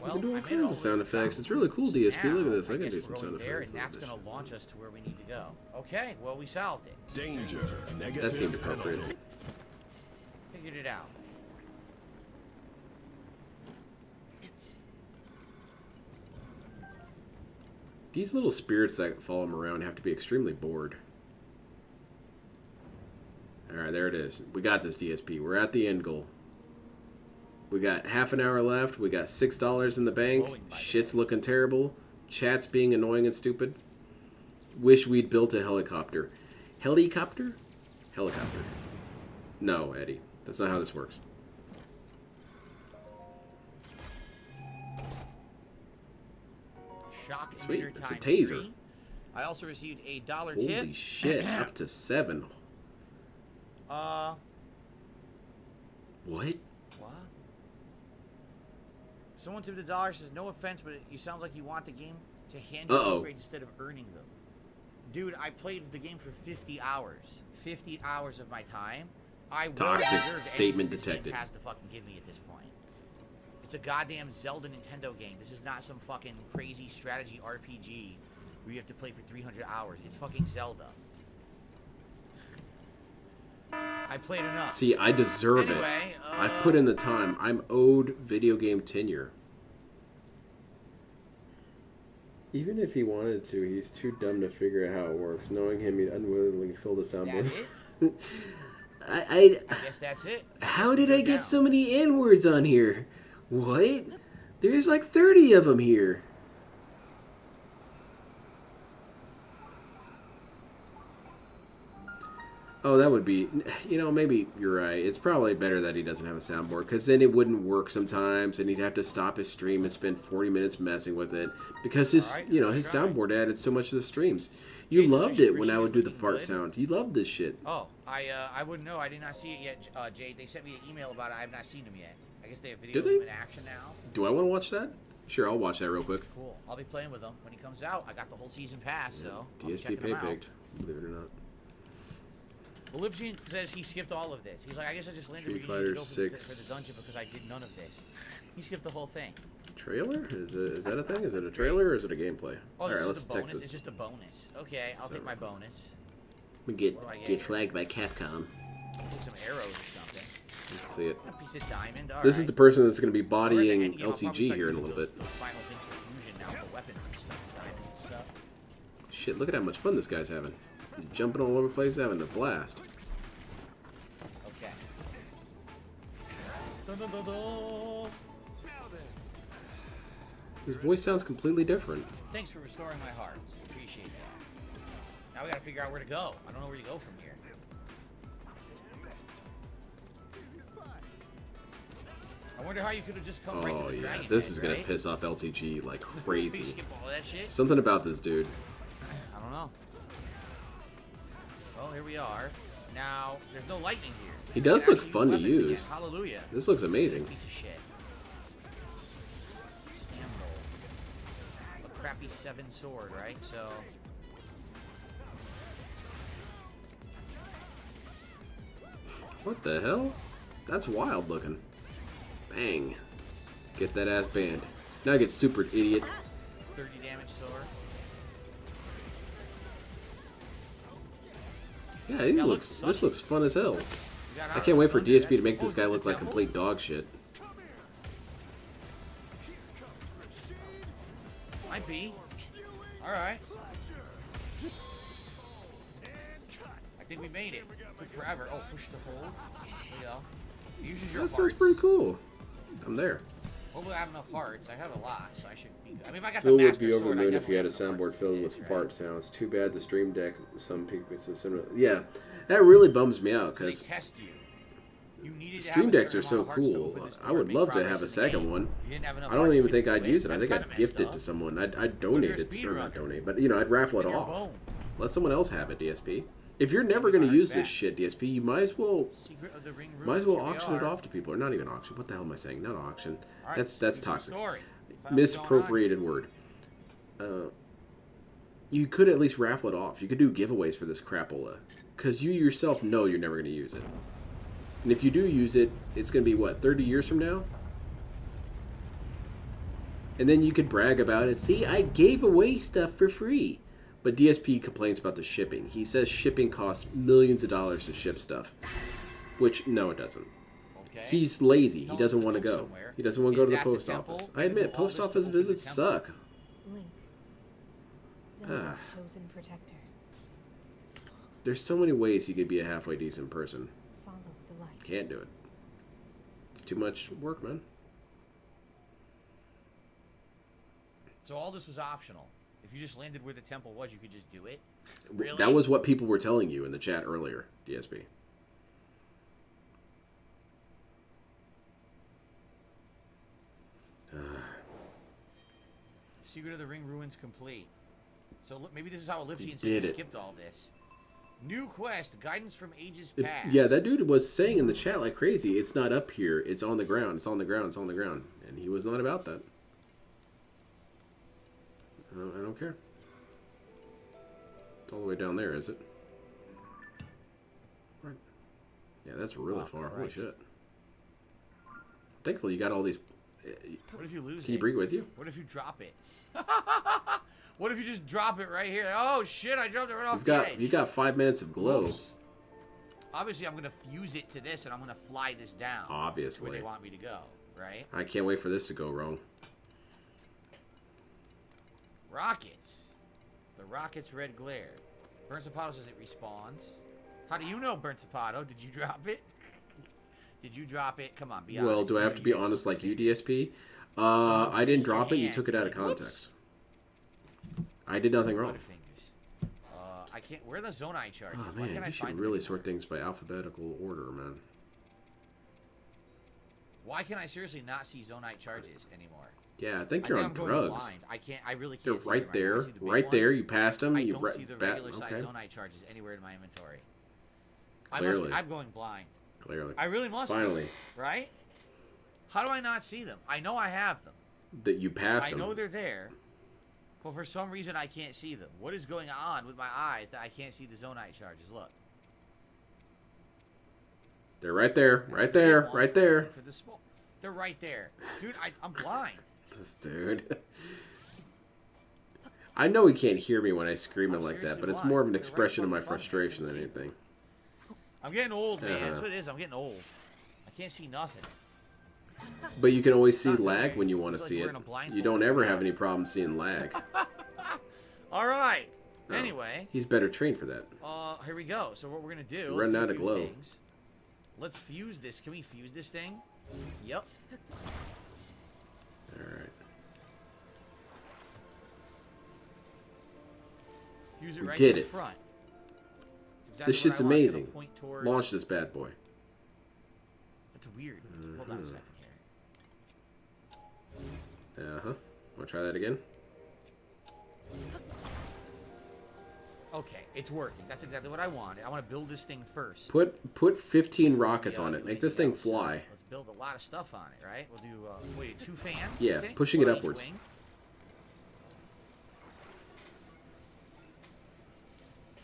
Well, he could do all I made it kinds all of sound the way effects. down. It's really cool, DSP. Look at this. I can guess do we're some going sound there, effects. and that's going to launch us to where we need to go. Okay, well, we solved it. Danger. Negative. That seemed appropriate. Figured it out. These little spirits that follow him around have to be extremely bored. Alright, there it is. We got this, DSP. We're at the end goal. We got half an hour left. We got $6 in the bank. Shit's looking terrible. Chat's being annoying and stupid. Wish we'd built a helicopter. Helicopter? Helicopter. No, Eddie. That's not how this works. Shock Sweet. emitter It's a times taser. 3. I also received a $1 tip. Holy shit. Up to 7. What? What? Someone tipped $1, says, no offense, but it sounds like you want the game to hand you upgrades instead of earning them. Dude, I played the game for 50 hours. 50 hours of my time. I Toxic deserve statement anything this game detected. has to fucking give me at this point. It's a goddamn Zelda Nintendo game. This is not some fucking crazy strategy RPG where you have to play for 300 hours. It's fucking Zelda. I played enough. See, I deserve Anyway, it. I've put in the time. I'm owed video game tenure. Even if he wanted to, he's too dumb to figure out how it works. Knowing him, he'd unwillingly fill the soundboard. I guess that's it. How did I get so many N-words on here? What? There's like 30 of them here. Oh, that would be... You know, maybe you're right. It's probably better that he doesn't have a soundboard, because then it wouldn't work sometimes, and he'd have to stop his stream and spend 40 minutes messing with it, because his, you know, his soundboard added so much to the streams. You loved it when I would do the fart sound. You loved this shit. Oh, I wouldn't know. I did not see it yet, Jade. They sent me an email about it. I have not seen them yet. I guess they have video Do they? in action now. Do I want to watch that? Sure, I'll watch that real quick. Cool. I'll be playing with them when he comes out. I got the whole season pass, so I'll be DSP checking them out. pay-picked, believe it or not. Well, Lipsy says he skipped all of this. He's like, I guess I just landed Street where you need to Fighter go for the dungeon because I did none of this. He skipped the whole thing. Trailer? Is that a thing? Is it a trailer or is it a gameplay? Oh, All right, this let's is a check bonus. this. It's just a bonus. Okay, I'll take my bonus. We What do I get get? flagged by Capcom. Take some arrows or something. Let's see it. A piece of diamond. All This right. is the person that's going to be Well, we're at the bodying end game. I'll probably LTG start here in a using little bit. those final things for fusion now for weapons and stuff. Diamond and stuff. Shit, look at how much fun this guy's having. jumping all over the place, having a blast. Okay. Dun, dun, dun, dun. His voice sounds completely different. Thanks for restoring my heart. Appreciate that. Now we gotta figure out where to go. I don't know where to go from here. I wonder how you could have just come right to Oh the yeah, dragon this head, is gonna right? piss off LTG like crazy. Skip all that shit? Something about this dude. I don't know. Well, here we are. Now, there's no lightning here. He does can look actually fun to weapons again. use. Hallelujah. This looks amazing. Piece of shit. Stam roll. A crappy 7 sword, right? So. What the hell? That's wild looking. Bang. Get that ass banned. Now I get super idiot. 30 damage sword. Yeah, he looks. This looks fun as hell. I can't wait for DSP to make this guy look like complete dog shit. Might be. Alright. I think we made it. Took forever. Oh, push the hold. There you go. Uses your That parts. sounds pretty cool. I'm there. Hopefully I have enough hearts. I have a lot, so I should be good. I mean, if I got Phil the would master be over the sword, I moon if he definitely had a have enough soundboard hearts filled for with this, fart right? sounds. Too bad the stream deck, some people, yeah, that really bums me out They because test you. You needed to stream have a decks certain are so amount of hearts to cool. open this I door would and make love to progress have a in the second game. one. You didn't have enough I don't hearts, even you think couldn't I'd do use it. I That's think kinda I'd gift messed it up. to someone. I'd donate You're a it, or not speedrunner. donate, but you know, I'd raffle it You're a off. bone. Let someone else have it, DSP. If you're never going to use this shit, DSP, you might as well Secret of the Ring might as Ruins, well here we auction it are. off to people, or not even auction. What the hell am I saying? Not auction. All right, That's let's do some toxic. story. Find out what's going on. Misappropriated word. You could at least raffle it off. You could do giveaways for this crapola, because you yourself know you're never going to use it. And if you do use it, it's going to be what, 30 years from now? And then you could brag about it. See, I gave away stuff for free. But DSP complains about the shipping. He says shipping costs millions of dollars to ship stuff. Which, no, it doesn't. Okay. He's lazy. He Tell us doesn't to want to go go. somewhere. He doesn't want to go Is to the that the post temple? office. We're I gonna do admit, all post this to office open the visits temple? suck. Link. Ah. Zelda's chosen protector. There's so many ways he could be a halfway decent person. Follow the light. Can't do it. It's too much work, man. So all this was optional. If you just landed where the temple was, you could just do it? Really? That was what people were telling you in the chat earlier, DSP. Secret of the Ring Ruins complete. So look, maybe this is how Elliptian did it. skipped all this. New quest, guidance from ages It- past. yeah, that dude was saying in the chat like crazy, it's not up here, it's on the ground, it's on the ground, it's on the ground. And he was not about that. I don't care. It's all the way down there, is it? Right. Yeah, that's really far. Holy Christ. shit. Thankfully, you got all these... What if you lose Can it? you bring it with you? What if you drop it? What if you just drop it right here? Oh shit, I dropped it right off You've got 5 minutes of glow. Oops. Obviously, I'm gonna fuse it to this, and I'm gonna fly this down. to Obviously. where they want me to go, right? I can't wait for this to go wrong. Rockets. The rocket's red glare. Burnt Zapato says it respawns. How do you know, Burnt Zapato? Did you drop it? Did you drop it? Come on, be honest. Well, do I have to be honest like you, DSP? I didn't drop it. You took it out of context. I did nothing wrong. I can't. Where are the Zonai charges? Oh Why man, can't I you should find them really anymore? sort things by alphabetical order, man. Why can I seriously not see Zonite charges anymore? Yeah, I think you're on I'm going drugs. blind. I can't. I really They're can't. see right them now. I there, see the big right there. ones. You passed them. I you don't see the regular size okay. Zonite charges anywhere in my inventory. Clearly. I'm going blind. Clearly. I really must. Finally. Be, right? How do I not see them? I know I have them. That you passed I them. know they're there, but for some reason I can't see them. What is going on with my eyes that I can't see the Zonite charges? Look. They're right there, right there, right there. For the smoke. They're right there. Dude, I'm blind. Dude. I know he can't hear me when I scream it like that, but it's more of an expression of my frustration than anything. I'm getting old, man. That's what it is. I'm getting old. I can't see nothing. But you can always see Not lag good. when you want to Feels like see it. wearing a blindfold You don't ever right have now. any problem seeing lag. All right. Anyway. He's better trained for that. Here we go. So what we're gonna do? Run let's out do a of few glow. things. Let's fuse this. Can we fuse this thing? Yep. Alright. Fuse it We right did to the it. front. Exactly This shit's what I want. It's amazing. gonna point towards... Launch this bad boy. That's weird. Hold on a second here. Uh-huh. Wanna try that again? Okay, it's working. That's exactly what I wanted. I want to build this thing first. Put 15 rockets on it. Make this thing fly. Let's build a lot of stuff on it, right? We'll do, wait, 2 fans? Yeah, you think? pushing it One on each upwards. wing.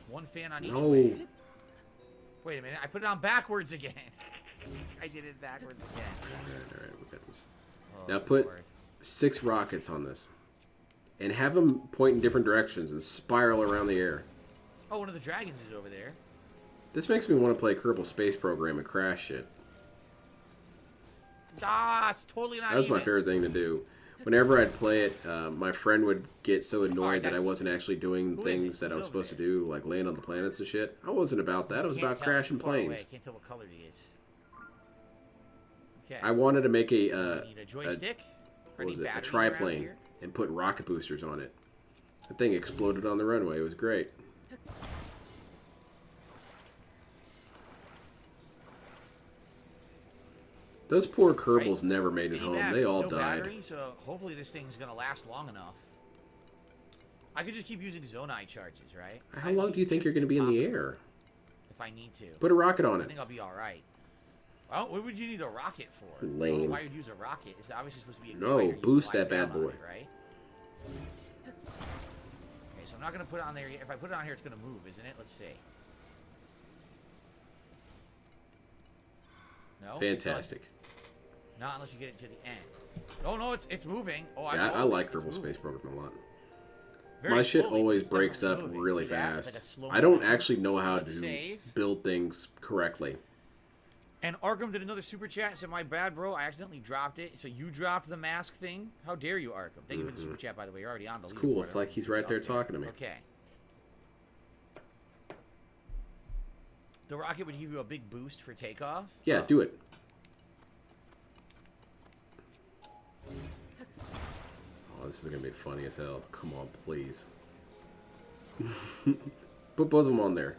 One fan on each No. wing. Wait a minute, I put it on backwards again. I did it backwards again. Alright, we got this. Oh, Now put Lord. 6 rockets on this. And have them point in different directions and spiral around the air. Oh, one of the dragons is over there. This makes me want to play Kerbal Space Program and crash shit. Ah, it's totally not That was even. my favorite thing to do. Whenever I'd play it, my friend would get so annoyed Alright, that I that's- wasn't actually doing Who is things it? that I Who's was over supposed to do, like land on the planets and shit. I wasn't about that. It was Can't about tell, it's crashing too far away. planes. I can't tell what color he is. Okay. I wanted to make I need a joystick. what I was need it? A batteries around triplane here. and put rocket boosters on it. The thing exploded on the runway. It was great. Those poor Kerbals never made it home. They all no died. Battery, so hopefully this thing's gonna last long enough. I could just keep using Zonai charges, right? How long do you think you're going to be in the air? If I need to. Put a rocket on I it. think I'll be all right. Well, what would you need a rocket for? Lame. Why would you use a rocket? It's obviously supposed to be a No, glider. You boost glide that bad down on boy. it, right? Okay, so I'm not gonna put it on there yet. If I put it on here, it's gonna move, isn't it? Let's see. No. Fantastic. Not unless you get it to the end. Oh no, it's moving. Oh, Yeah, I like Kerbal Kerbal Space Program a lot. Very My shit slowly, but always it's breaks up definitely moving. really See that? It's fast. like a slow I don't motion. actually know how Let's to save. build things correctly. And Arkham did another super chat and said, "My bad, bro. I accidentally dropped it." So you dropped the mask thing. How dare you, Arkham? Thank you for the super chat, by the way. You're already on the. It's cool. leaderboard. It's like he's right there talking to me. Okay. The rocket would give you a big boost for takeoff. Yeah, do it. Oh, this is gonna be funny as hell. Come on, please. Put both of them on there.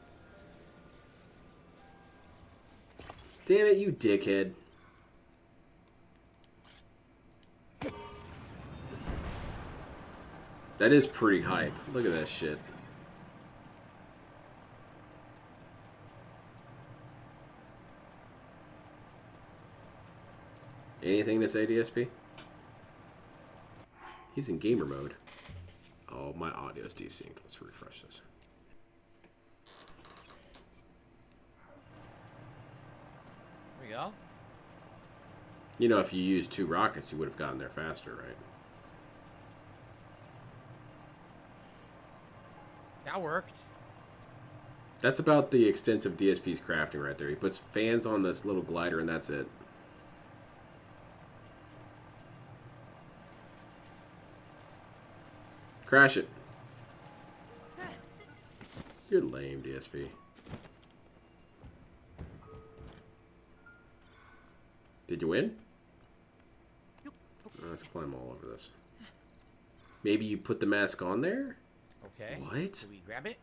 Damn it, you dickhead. That is pretty hype. Look at that shit. Anything to say, DSP? He's in gamer mode. Oh, my audio's desynced. Let's refresh this. There we go. You know, if you used 2 rockets, you would have gotten there faster, right? That worked. That's about the extent of DSP's crafting right there. He puts fans on this little glider and that's it. Crash it. You're lame, DSP. Did you win? Let's climb all over this. Maybe you put the mask on there? Okay. What? Do we grab it?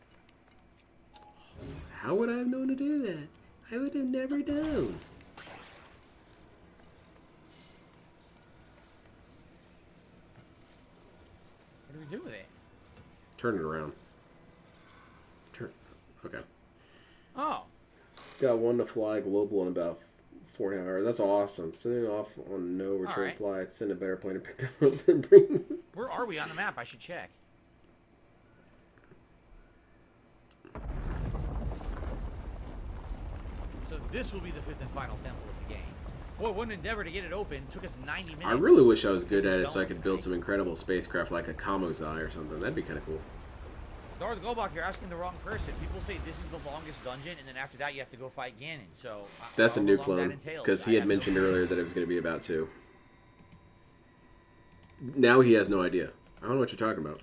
How would I have known to do that? I would have never known. What do we do with it? Turn it around. Turn. Okay. Oh. Got one to fly global in about 4.5 hours. That's awesome. Sending off on no return Alright. flight. Send a better plane to pick them up and bring. Where are we on the map? I should check. So this will be the 5th and final temple of the game. Boy, what an endeavor to get it open. Took us 90 minutes. I really wish I was good at it It's so I going, could build some incredible spacecraft like a Kamozai or something. That'd be kind of cool. Darth Golbach, you're asking the wrong person. People say this is the longest dungeon, and then after that you have to go fight Ganon. So That's a however new long clone that entails, because he I had have no mentioned clue. earlier that it was going to be about 2. Now he has no idea. I don't know what you're talking about.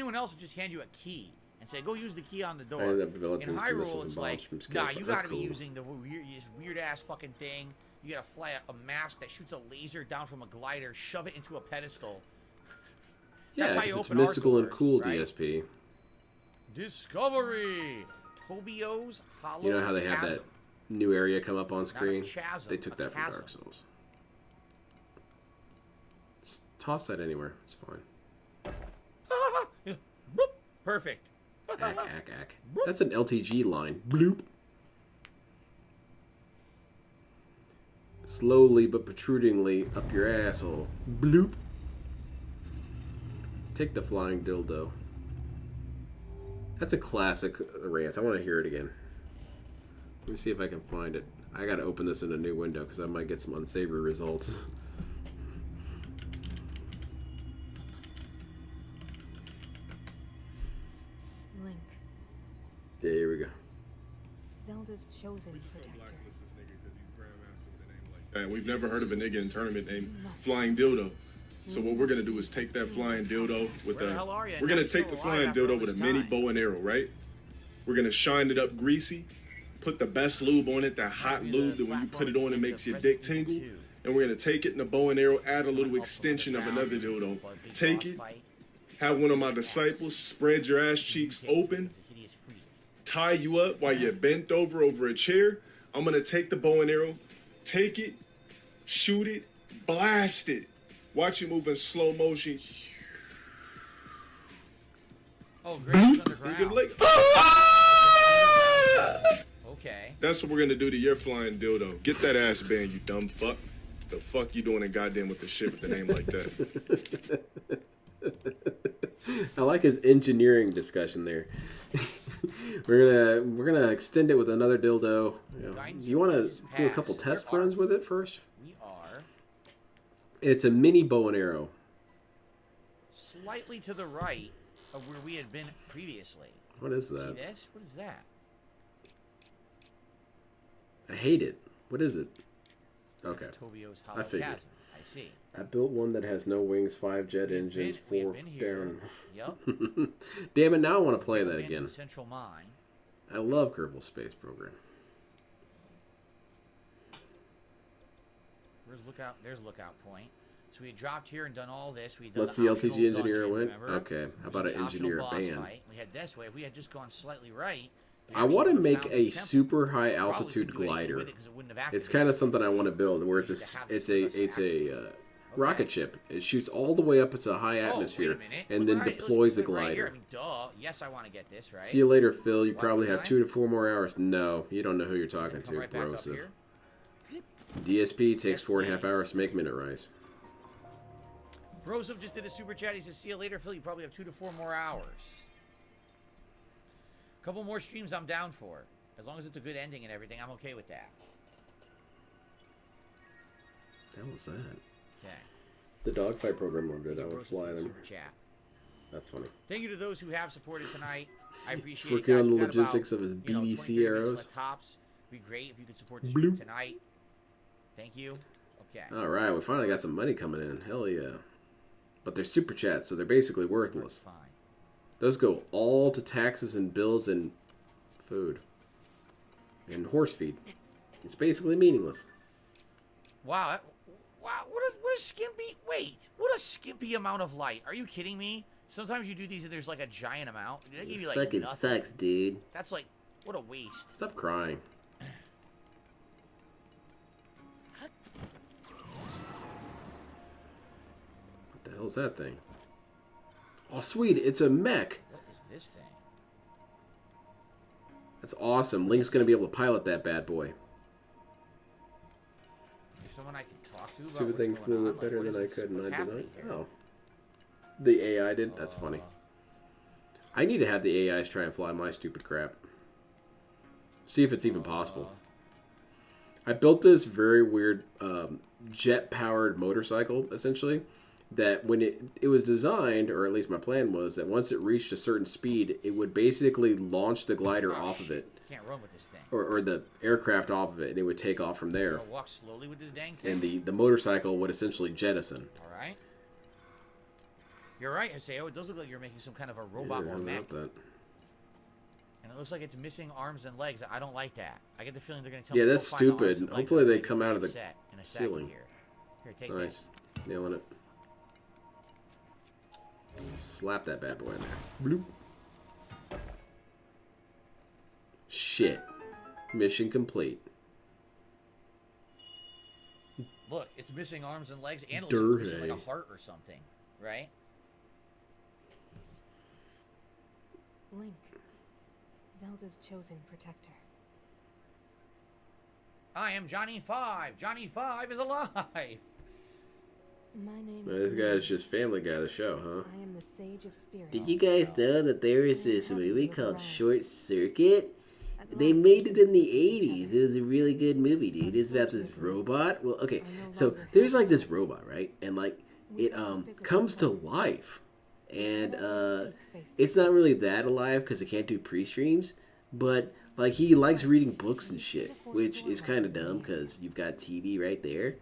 anyone else would just hand you a key and say, go use the key on the door. I ended up developing In some Hyrule, missiles it's and like, bombs from skill. nah, you That's gotta be cool. using the weird ass fucking thing. You gotta fly a mask that shoots a laser down from a glider, shove it into a pedestal. Yeah, That's how you it's open our mystical and doors, cool, right? DSP. Discovery! Tobio's Hollow You know how they have that Chasm. new area come up on screen? chasm, They took a that from chasm. Dark Souls. Just toss that anywhere. It's fine. Boop. Perfect. Ack, ack, ack. That's an LTG line. Bloop. Slowly but protrudingly up your asshole. Bloop. Take the flying dildo. That's a classic rant. I want to hear it again. Let me see if I can find it. I gotta open this in a new window because I might get some unsavory results. Link, Yeah, here we go. Zelda's chosen protector. And we've never heard of a nigga in tournament named Flying Dildo. So what we're gonna do is take that flying dildo with Where the hell are ya? we're Now gonna you're take still the alive flying after all dildo with a this mini time. bow and arrow, right? We're gonna shine it up greasy, put the best lube on it, that hot lube that when you put it on it makes your dick tingle. And we're gonna take it in the bow and arrow, add a little extension of another dildo. Take it, have one of my disciples spread your ass cheeks open, tie you up while you're bent over a chair. I'm gonna take the bow and arrow, take it, shoot it, blast it. Watch it move in slow motion. Oh, great. It's And underground. you're like, Okay. that's what we're gonna do to your flying dildo. Get that ass band, you dumb fuck. The fuck you doing in goddamn with the shit with the name like that? I like his engineering discussion there. we're gonna extend it with another dildo. You want to do a couple test runs with it first? We are It's a mini bow and arrow. slightly to the right of where we had been previously. What is See that? this? What is that? I hate it. What is it? Okay. That's Tobio's I Hollow figured. Chasm. I see. I built one that has no wings, 5 jet engines, we have 4 been here. down. Yep. Damn it! Now I want to play that Into again. the Central Mine. I love Kerbal Space Program. Where's Lookout? There's Lookout Point. So we had dropped here and done all this. We done Let's the see optional LTG engineer dungeon, win. remember? Okay, how Which about is an the optional engineer boss band? fight. We had this way. If we had just gone slightly right. we I actually want to would've make found a this temple. super high Probably altitude couldn't do anything glider. with it 'cause it wouldn't have It's activated. kind of something I want to build, where We need to it's have a this with us active. rocket ship. It shoots all the way up into a high Oh, atmosphere wait a minute. and Look then right- deploys the look right here. glider. I mean, duh. Yes, I want to get this right. See you later, Phil. You Why probably have wouldn't I? 2 to 4 more hours. No, you don't know who you're talking Come to. right back up Broseph. here. DSP takes Yes, 4.5 please. hours to make minute rise. Broseph just did a super chat. He says, "See you later, Phil. You probably have 2 to 4 more hours." A couple more streams, I'm down for. As long as it's a good ending and everything, I'm okay with that. The hell is that? Okay. The dogfight program looked good. I would Broseph fly for the them. super chat. That's funny. Thank you to those who have supported tonight. I appreciate He's it. working guys. on the We've got logistics about, of his 20, BBC 30 minutes arrows. left tops. It'd be great if you could support the Bloop. stream tonight. Thank you. Okay. All right, we finally got some money coming in. Hell yeah. But they're super chats, so they're basically worthless. Fine. Those go all to taxes and bills and food. And horse feed. It's basically meaningless. Wow. Wow. What a skimpy. Wait. What a skimpy amount of light. Are you kidding me? Sometimes you do these and there's like a giant amount. They give you This like fucking nothing. sucks, dude. That's like, what a waste. Stop crying. What the hell is that thing? Oh, sweet. It's a mech. What is this thing? That's awesome. Link's going to be able to pilot that bad boy. Is there someone I can talk to about Stupid what's thing going flew on? it Like, better what than I is this? could, and What's I did happening not. here? Oh. The AI did? That's funny. I need to have the AIs try and fly my stupid crap. See if it's even possible. I built this very weird jet-powered motorcycle, essentially, that when it was designed, or at least my plan was, that once it reached a certain speed, it would basically launch the glider off of it. Can't run with this thing. Or the aircraft off of it, and it would take off from there. I'll walk slowly with this dang thing. And the motorcycle would essentially jettison. All right. You're right, Haseo. It does look like you're making some kind of a robot Yeah, or how mech. about that? And it looks like it's missing arms and legs. I don't like that. I get the feeling they're going to tell me Yeah, to that's go find the arms stupid. and legs Hopefully on they the come out of the set in a second ceiling. Here, take Nice. this. Nailing it. Slap that bad boy in there. Bloop. Shit. Mission complete. Look, it's missing arms and legs, and it looks like it's missing like Dirty. a heart or something, right? Link. Zelda's chosen protector. I am Johnny 5. Johnny 5 is alive. My name Well, is this guy's just Family Guy, the show, huh? I am the Sage of Spirit. Did you guys know that there was this movie called Short Circuit? They made it in the 80s. It was a really good movie, dude. It's about this robot. Well, okay, so there's like this robot, right? And like it comes to life. And it's not really that alive because it can't do pre-streams, but like he likes reading books and shit, which is kind of dumb because you've got TV right there.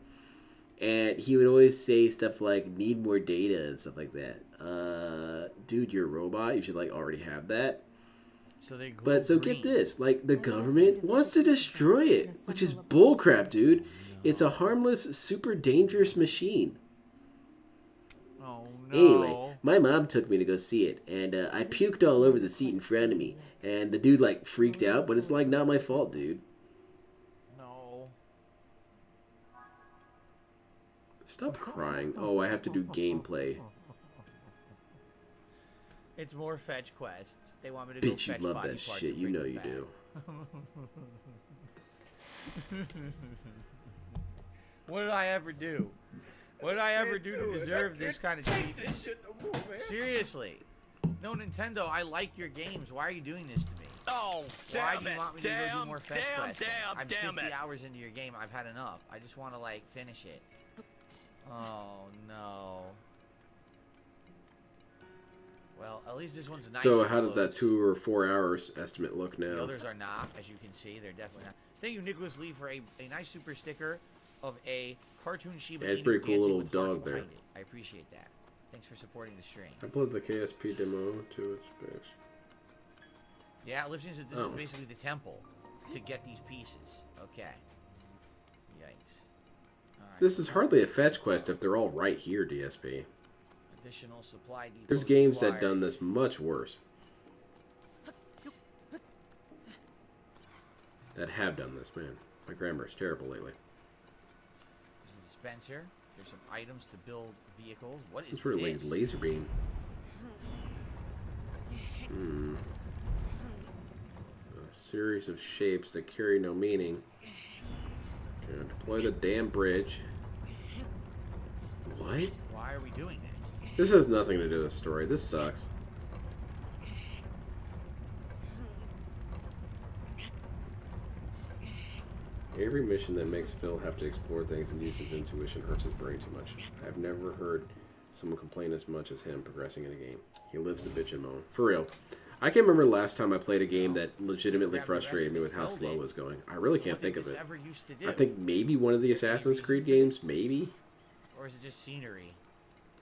And he would always say stuff like, need more data and stuff like that. Dude, you're a robot. You should like already have that. So they But so get this, like the government wants to destroy it, which is bullcrap, dude. It's a harmless, super dangerous machine. Oh no. Anyway, my mom took me to go see it, and I puked all over the seat in front of me. And the dude like freaked out, but it's like not my fault, dude. No. Stop crying. Oh, I have to do gameplay. It's more fetch quests. They want me to go Bitch, you fetch love body that parts shit. and You bring know them you back. do. What did I ever do? What did I ever do to deserve this kind of treatment? This shit no more, man. Seriously. No, Nintendo, I like your games. Why are you doing this to me? Oh, Why damn do you it. want me to go do more fetch quests? I'm damn 50 it. hours into your game. I've had enough. I just want to, like, finish it. Oh, no. Well, at least this one's nice. So how does that 2 or 4 hours estimate look The now? others are not, as you can see. They're definitely not. Thank you, Nicholas Lee, for a nice super sticker of a cartoon Shiba Yeah, it's Inu pretty cool dancing little with hearts dog there. behind it. I appreciate that. Thanks for supporting the stream. I played the KSP demo to its base. Yeah, Lipton says this Oh. is basically the temple to get these pieces. Okay. Yikes. Alright. This is hardly a fetch quest if they're all right here, DSP. Additional supply depots There's games that required. done this much worse. That have done this, man. My grammar is terrible lately. There's a dispenser. There's some items to build vehicles. What This is is really this? laser beam. A series of shapes that carry no meaning. Okay, deploy the damn bridge. What? Why are we doing this? This has nothing to do with the story. This sucks. Every mission that makes Phil have to explore things and use his intuition hurts his brain too much. I've never heard someone complain as much as him progressing in a game. He lives to bitch and moan. For real. I can't remember last time I played a game that legitimately frustrated me with how slow it was going. I really can't think of it. Ever used to do? I think maybe one of the Assassin's Creed games, maybe. Or is it just scenery?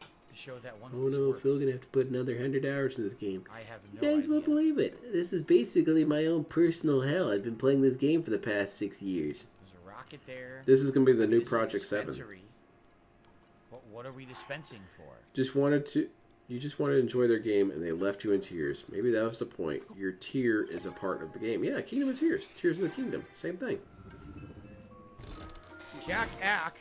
To show that once Oh this no, works. Phil's gonna have to put another 100 hours in this game. I have You no guys idea. won't believe it. This is basically my own personal hell. I've been playing this game for the past 6 years. There's a rocket there. This is gonna be the new This is a Project 7. dispensary. What are we dispensing for? You just wanted to enjoy their game and they left you in tears. Maybe that was the point. Your tear is a part of the game. Yeah, Kingdom of Tears. Tears of the Kingdom. Same thing. Jack Ack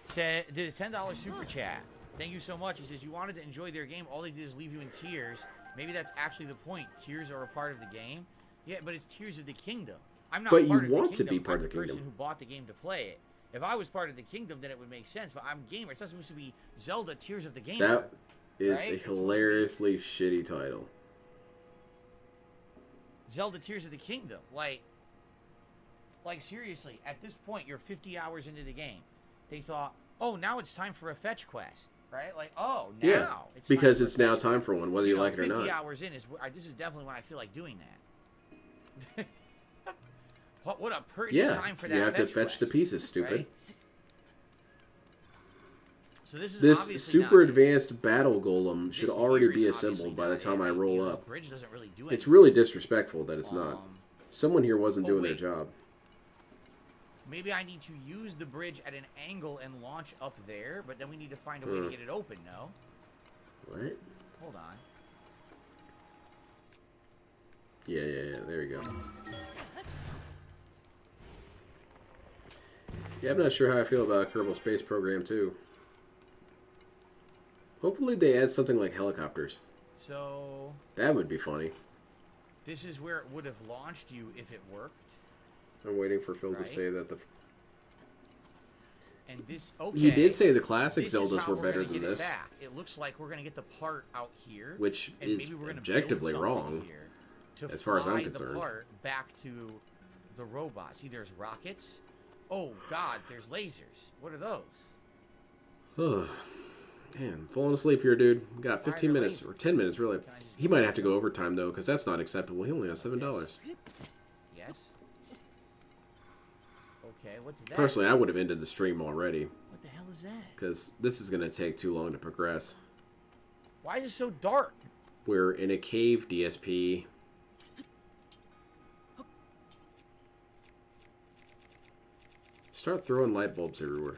said did a $10 super chat. Thank you so much. He says you wanted to enjoy their game. All they did is leave you in tears. Maybe that's actually the point. Tears are a part of the game. Yeah, but it's Tears of the Kingdom. I'm not. But part you of the want to kingdom. be part I'm of the person kingdom. who bought the game to play it. If I was part of the kingdom, then it would make sense. But I'm gamer. It's not supposed to be Zelda Tears of the Game. That is right? a It's supposed to be hilariously shitty title. Zelda Tears of the Kingdom. Like seriously, at this point, you're 50 hours into the game. They thought, oh, now it's time for a fetch quest, right? Like, oh, now Yeah, it's because time it's for a now fetch time quest. for one, whether you like it or 50 not. hours in is this is definitely when I feel like doing that. what a pertinent Yeah, time for that. you have to fetch fetch the quest, pieces, stupid. right? So this is This obviously super not, advanced battle golem should this already here be is assembled obviously by the not time it. I roll You know, up. The bridge doesn't really do It's anything. really disrespectful that it's not. Someone here wasn't oh, doing their wait. job. Maybe I need to use the bridge at an angle and launch up there, but then we need to find a way to get it open, no? What? Hold on. Yeah, there you go. Yeah, I'm not sure how I feel about Kerbal Space Program 2. Hopefully they add something like helicopters. So... That would be funny. This is where it would have launched you if it worked. I'm waiting for Phil Right. to say that the... And this, okay. He did say the classic this is Zeldas how were we're better gonna than get it this. back. It looks like we're going to get the part out here. Which and is maybe we're gonna objectively build something wrong, here to as far as I'm fly concerned. the part back to the robot. See, there's rockets. Oh, God, there's lasers. What are those? Ugh. Man, I'm falling asleep here, dude. We got 15 minutes, or 10 minutes, really. He might have to go overtime, though, because that's not acceptable. He only has $7. Yes. Okay, what's that? Personally, I would have ended the stream already, What the hell is that? because this is going to take too long to progress. Why is it so dark? We're in a cave, DSP. Start throwing light bulbs everywhere.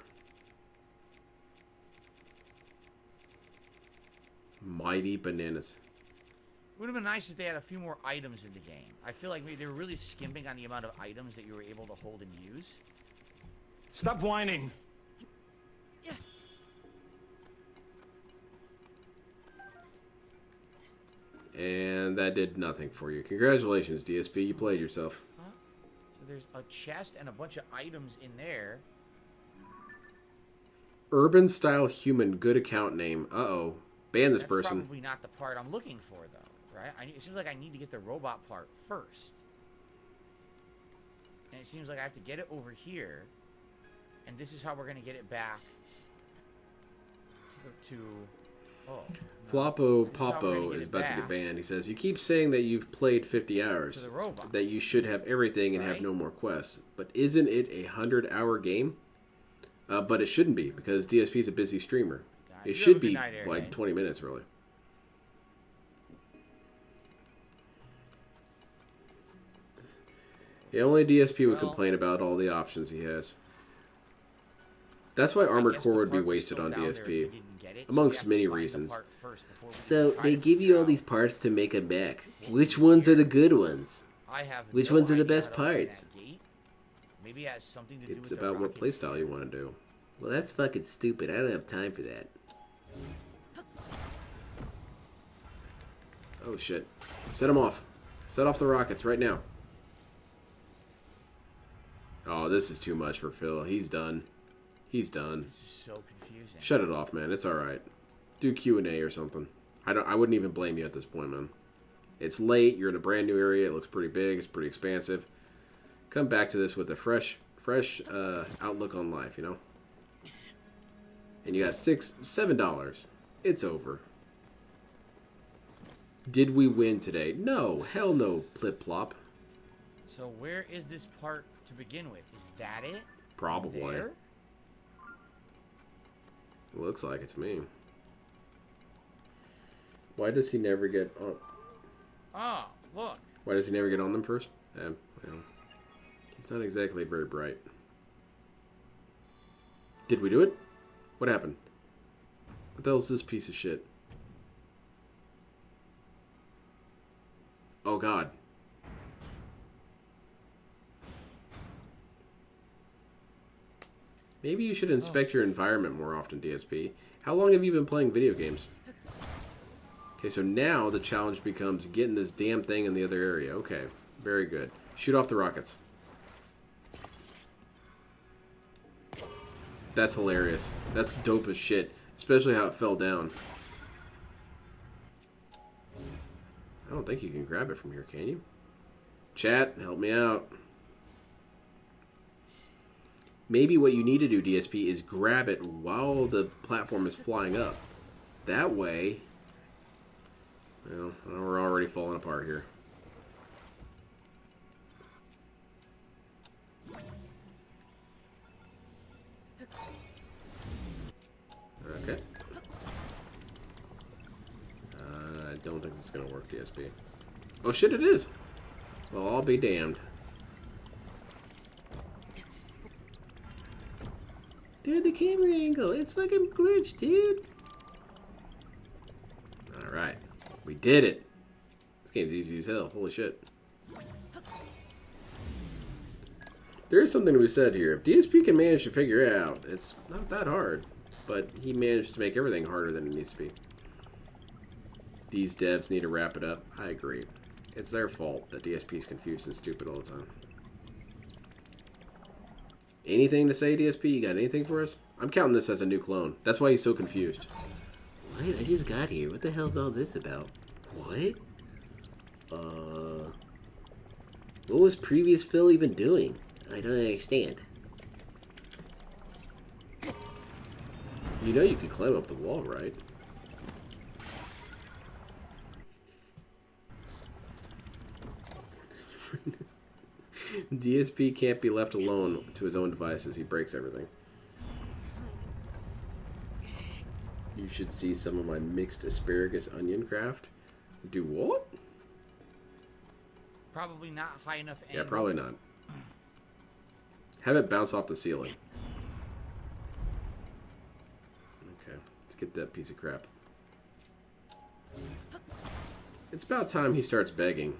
Mighty bananas. It would have been nice if they had a few more items in the game. I feel like maybe they were really skimping on the amount of items that you were able to hold and use. Stop whining. And that did nothing for you. Congratulations, DSP. You played yourself. So there's a chest and a bunch of items in there. Urban Style Human, good account name. Uh-oh. Ban this That's person. probably not the part I'm looking for, though, right? It seems like I need to get the robot part first. And it seems like I have to get it over here. And this is how we're going to get it back to oh. No. Floppo This is how we're gonna Popo get is it about to back get banned. He says, you keep saying that you've played 50 to hours. the robot. That you should have everything and have Right. no more quests. But isn't it a 100-hour game? But it shouldn't be, because DSP is a busy streamer. God, It you should have a good be night, like Airhead. 20 minutes, really. The only DSP would Well, complain about all the options he has. That's why Armored guess the Core would be part was wasted still on down there and we DSP. didn't get it, so we Amongst have to many find the reasons. part first before we So try they to give you figure all out- these parts to make a mech. Which ones are the good ones? I have Which no ones are the idea best how to open parts? that gate. Maybe it has something to do It's with the about what rockets. playstyle you want to do. Well, that's fucking stupid. I don't have time for that. Oh shit. Set them off. Set off the rockets right now. Oh, this is too much for Phil. He's done. He's done. This is so confusing. Shut it off, man. It's alright. Do Q&A or something. I wouldn't even blame you at this point, man. It's late. You're in a brand new area. It looks pretty big. It's pretty expansive. Come back to this with a fresh outlook on life, you know? And you got $7. It's over. Did we win today? No. Hell no, Plip-Plop. So where is this part to begin with? Is that it? Probably. There? Looks like it to me. Why does he never get on? Oh, look. Why does he never get on them first? Well, he's not exactly very bright. Did we do it? What happened? What the hell is this piece of shit? Oh god. Maybe you should inspect your environment more often, DSP. How long have you been playing video games? Okay, so now the challenge becomes getting this damn thing in the other area. Okay, very good. Shoot off the rockets. That's hilarious. That's dope as shit. Especially how it fell down. I don't think you can grab it from here, can you? Chat, help me out. Maybe what you need to do, DSP, is grab it while the platform is flying up. That way... Well, we're already falling apart here. Alright. Okay. I don't think this is going to work, DSP. Oh shit, it is! Well, I'll be damned. Dude, the camera angle, it's fucking glitched, dude! Alright. We did it! This game's easy as hell. Holy shit. There is something to be said here. If DSP can manage to figure it out, it's not that hard. But he managed to make everything harder than it needs to be. These devs need to wrap it up. I agree. It's their fault that DSP is confused and stupid all the time. Anything to say, DSP? You got anything for us? I'm counting this as a new clone. That's why he's so confused. What? I just got here. What the hell's all this about? What? What was previous Phil even doing? I don't understand. You know you can climb up the wall, right? DSP can't be left alone to his own devices. He breaks everything. You should see some of my mixed asparagus onion craft. Do what? Probably not high enough angle. Yeah, probably not. Have it bounce off the ceiling. Okay, let's get that piece of crap. It's about time he starts begging.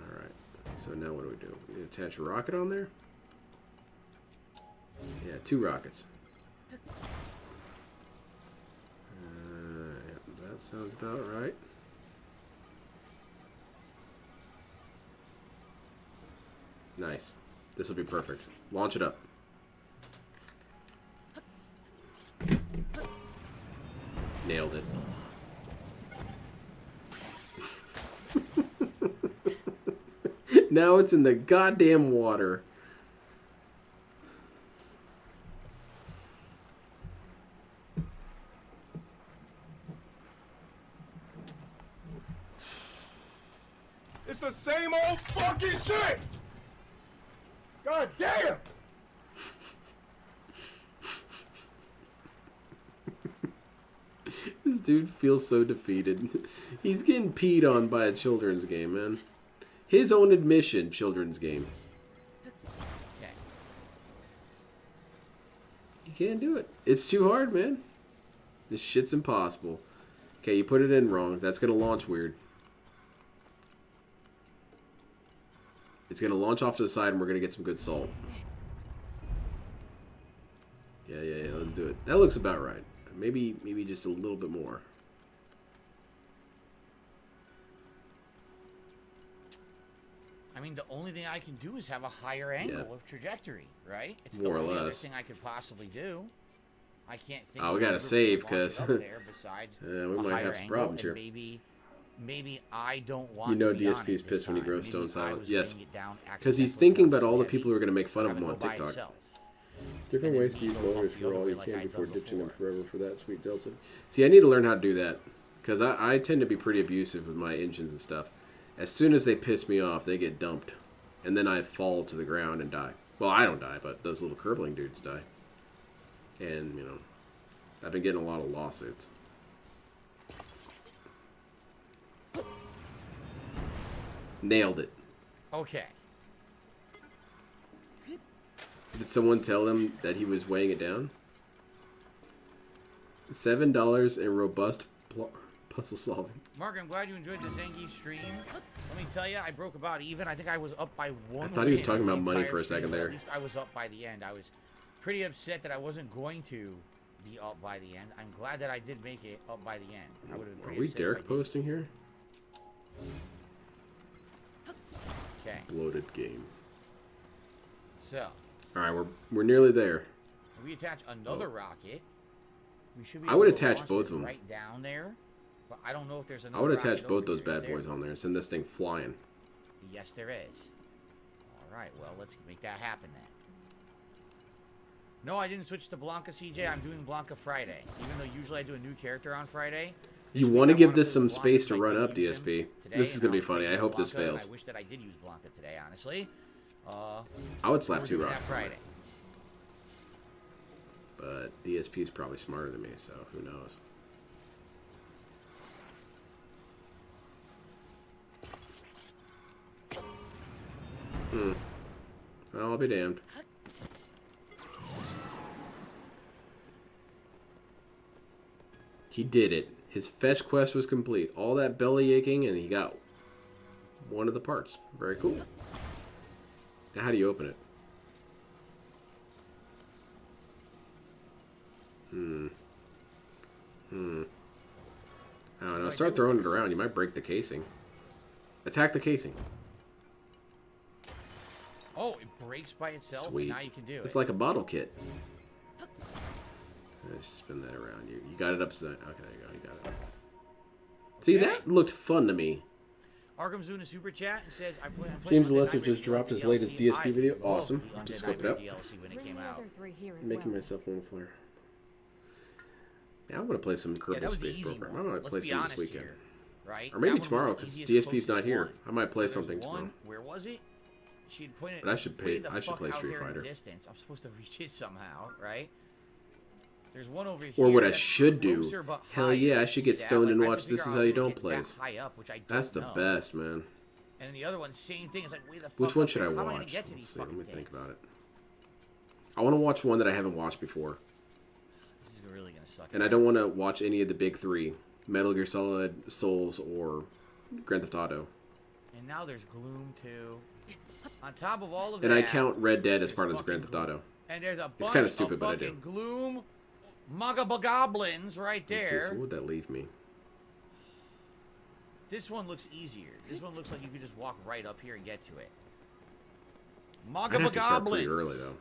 Alright, so now what do? We attach a rocket on there? Yeah, 2 rockets. Yeah, that sounds about right. Nice. This will be perfect. Launch it up. Nailed it. Now it's in the goddamn water. It's the same old fucking shit! God damn! This dude feels so defeated. He's getting peed on by a children's game, man. His own admission, children's game. Okay. You can't do it. It's too hard, man. This shit's impossible. Okay, you put it in wrong. That's gonna launch weird. It's gonna launch off to the side and we're gonna get some good salt. Yeah, let's do it. That looks about right. Maybe just a little bit more. I mean, the only thing I can do is have a higher angle of trajectory, right? It's More or the only other less. thing I could possibly do. I can't think. Oh, of we gotta another way to save, launch 'cause it up there besides we a might higher have some angle, problems and here. Maybe I don't want. You know to be on DSP's it pissed when he this grows time. stone Maybe I silent. was Yes. weighing it down Because he's accidentally thinking far about all the too people who are going to make fun of have him it on go by TikTok. itself. Different And ways then to use go up motors the for other all way you like can I've before done ditching them before. forever for that sweet Delta. See, I need to learn how to do that. Because I tend to be pretty abusive with my engines and stuff. As soon as they piss me off, they get dumped. And then I fall to the ground and die. Well, I don't die, but those little curbling dudes die. And, you know, I've been getting a lot of lawsuits. Nailed it. Okay. Did someone tell him that he was weighing it down? $7 in robust puzzle solving. Mark, I'm glad you enjoyed the Zangief stream. Let me tell you, I broke about even. I think I was up by 1 I thought he was win talking the about money entire for a stream, second but there. At least I was up by the end. I was pretty upset that I wasn't going to be up by the end. I'm glad that I did make it up by the end. I would have been Are pretty we upset if I Derek didn't. posting here? Okay. Bloated game. So, Alright, we're nearly there. if we attach another rocket. We should be I would able to attach launch both it of them. right down there. But I don't know if there's I another would rocket attach both over those here. Is bad there? boys on there and send this thing flying. Yes, there is. All right, well, let's make that happen then. No, I didn't switch to Blanca, CJ. I'm doing Blanca Friday. Even though usually I do a new character on Friday. You want to give this some space to run up, DSP. This is going to be funny. I hope this fails. I wish that I did use Blanca today, honestly. I would slap we're 2 doing that rockets on there. Friday. But DSP is probably smarter than me, so who knows? Well, I'll be damned. He did it. His fetch quest was complete. All that belly aching, and he got one of the parts. Very cool. Now, how do you open it? I don't know. Start throwing it around. You might break the casing. Attack the casing. Oh, it breaks by itself. Sweet. Now you can do it. It's like a bottle kit. Just spin that around. You got it upside. Okay, there you go. You got it. See, that looked fun to me. Arkham Zuna super chat and says, James Lesser just dropped his latest DSP video. Awesome. Just scope it up. When it came out. Making myself one flare. Yeah, I want to play some Kerbal Space Program. I might play some this weekend. Here, right? Or maybe tomorrow, because DSP's not here. I might play something tomorrow. Where was it? She'd pointed. But I should play Street Fighter. Distance. I'm supposed to reach it somehow, right? There's one over here. Or what I should do. Hell yeah, I should get stoned and watch This Is How You Don't Plays. That's the best, man. And then the other one, same thing. It's like, way the fuck which one up should I there? How am I gonna watch? get to Let's these see, let me fucking think things? about it. I want to watch one that I haven't watched before. This is really gonna suck. And I don't want to watch any of the big three. Metal Gear Solid, Souls, or Grand Theft Auto. And now there's Gloom too. On top of all of And that, I count Red Dead as part of the Grand Theft Auto. and there's a It's bunch kind of stupid, of but I do. fucking Gloom Goblins right Let's see, there. so what would that leave me? This one looks easier. This one looks like you could just walk right up here and get to it. I'd have to start pretty Goblins. early, though.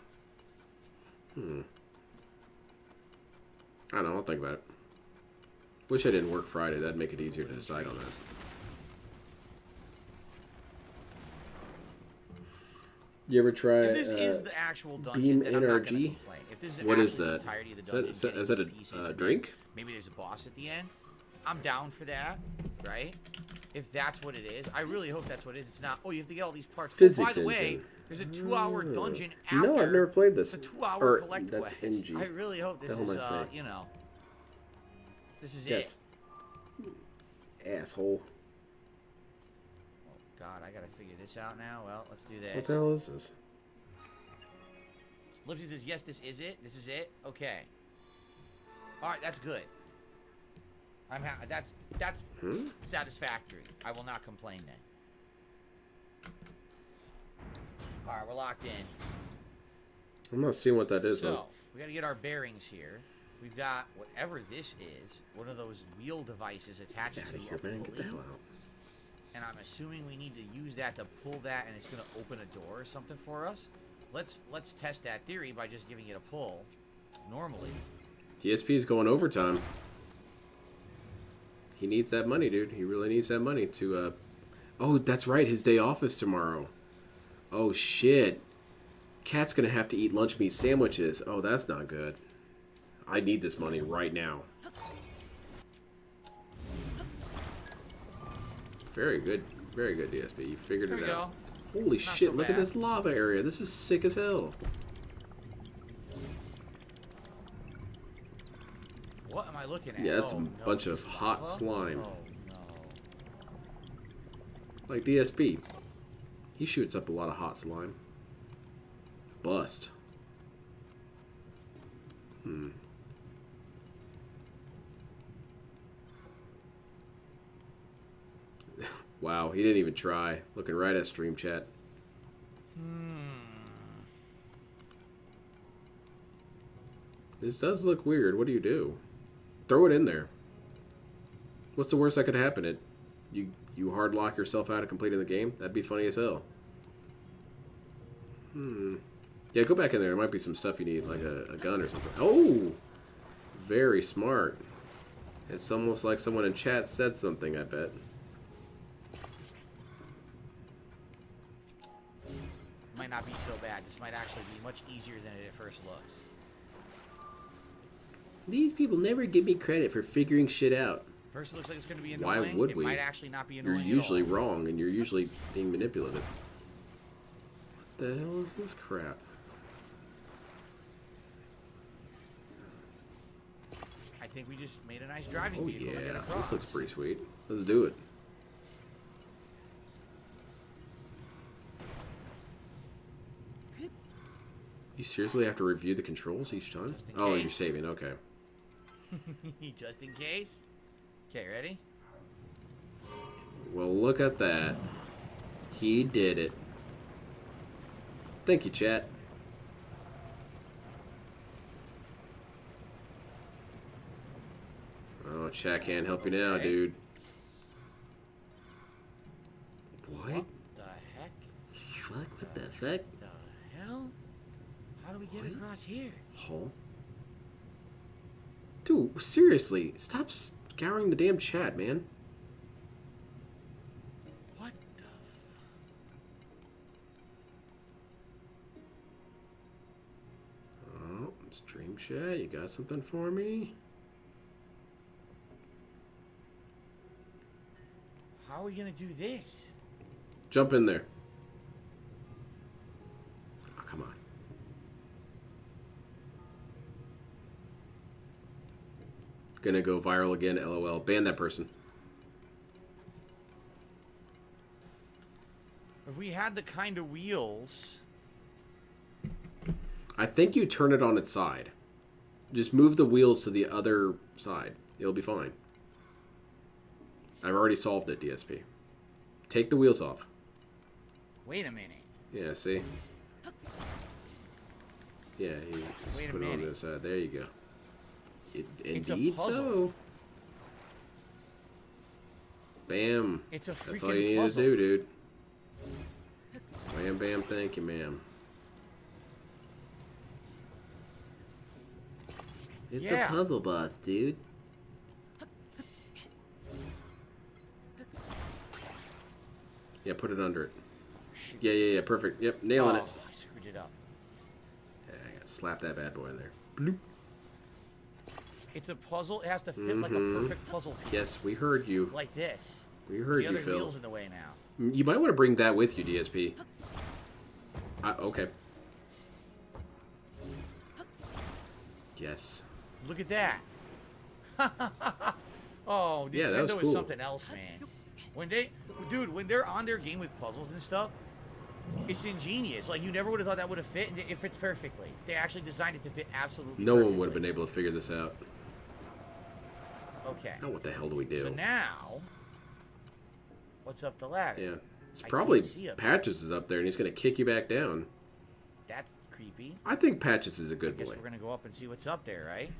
I don't know, I'll think about it. Wish I didn't work Friday. That'd make it easier to decide on that. You ever try If this is the actual dungeon, Beam then I'm not gonna NRG? complain. If this is What is actually the that? entirety of the dungeon, Is that getting pieces a and drink? then maybe there's a boss at the end. I'm down for that, right? If that's what it is, I really hope that's what it is. It's not. Oh, you have to get all these parts. Physics by the way, engine. there's a 2-hour dungeon after. No, I've never played this. It's a 2-hour Or, collect that's quest. NG. I really hope this The hell am I is, saying? you know, this is Yes. it. Asshole. Oh God, I gotta figure this out now. Well, let's do this. What the hell is this? Lipsy says, yes, this is it. This is it. Okay. All right, that's good. That's satisfactory. I will not complain then. All right, we're locked in. I'm not seeing what that is, So though. we got to get our bearings here. We've got whatever this is, one of those wheel devices attached Get to out of here, a man. Get the hell pulley. out. And I'm assuming we need to use that to pull that, and it's going to open a door or something for us. Let's test that theory by just giving it a pull. Normally. DSP is going overtime. He needs that money, dude. He really needs that money to, Oh, that's right. His day off is tomorrow. Oh, shit. Cat's gonna have to eat lunch meat sandwiches. Oh, that's not good. I need this money right now. Very good. Very good, DSP. You figured There it we out. go. Holy Not shit, so look at bad. this lava area. This is sick as hell. What am I looking at? Yeah, that's Oh, a no, bunch this of is hot lava? slime. Oh, no. Like DSP. He shoots up a lot of hot slime. Bust. Wow, he didn't even try. Looking right at stream chat. This does look weird. What do you do? Throw it in there. What's the worst that could happen? You hard lock yourself out of completing the game? That'd be funny as hell. Yeah, go back in there. There might be some stuff you need, like a gun or something. Oh! Very smart. It's almost like someone in chat said something, I bet. Might not be so bad. This might actually be much easier than it at first looks. These people never give me credit for figuring shit out. First it looks like it's going to be Why annoying. would It we? might actually not be You're annoying usually at all. wrong, and you're usually being manipulative. What the hell is this crap? think we just made a nice driving Oh vehicle to get yeah, across. this looks pretty sweet. Let's do it. You seriously have to review the controls each time? Just in Oh, you're case. saving. Okay. Just in case. Okay, ready? Well, look at that. He did it. Thank you, chat. Oh, chat can't help you now, Okay. dude. What? What the heck? Fuck, what the fuck? The hell? How do we get across here? Huh? Dude, seriously, stop scouring the damn chat, man. What the Oh, stream chat, you got something for me? How are we gonna do this? Jump in there. Oh, come on. Gonna go viral again, LOL. Ban that person. If we had the kind of wheels... I think you turn it on its side. Just move the wheels to the other side. It'll be fine. I've already solved it, DSP. Take the wheels off. Wait a minute. Yeah, see? Yeah, you Wait a put it on the minute. other side. There you go. It's a Indeed puzzle. so. Bam. It's a That's all freaking you need puzzle. to do, dude. Bam, bam, thank you, ma'am. It's Yeah. a puzzle boss, dude. Yeah, put it under it. Shoot. Yeah, perfect. Yep, nailing it. Oh, I screwed it up. Yeah, I gotta slap that bad boy in there. Bloop. It's a puzzle. It has to fit like a perfect puzzle piece. Yes, we heard you. Like this. We heard The you, other Phil. wheel's in the way now. You might want to bring that with you, DSP. Okay. Yes. Look at that. Oh, Nintendo Yeah, that was is cool. something else, man. When they're on their game with puzzles and stuff, it's ingenious. Like, you never would have thought that would have fit, and it fits perfectly. They actually designed it to fit absolutely No perfectly. one would have been able to figure this out. Okay. Now what the hell do we do? So now, what's up the ladder? Yeah. It's I probably can't see up Patches is up there and he's going to kick you back down. That's creepy. I think Patches is a good I guess boy. we're gonna go up and see what's up there, right?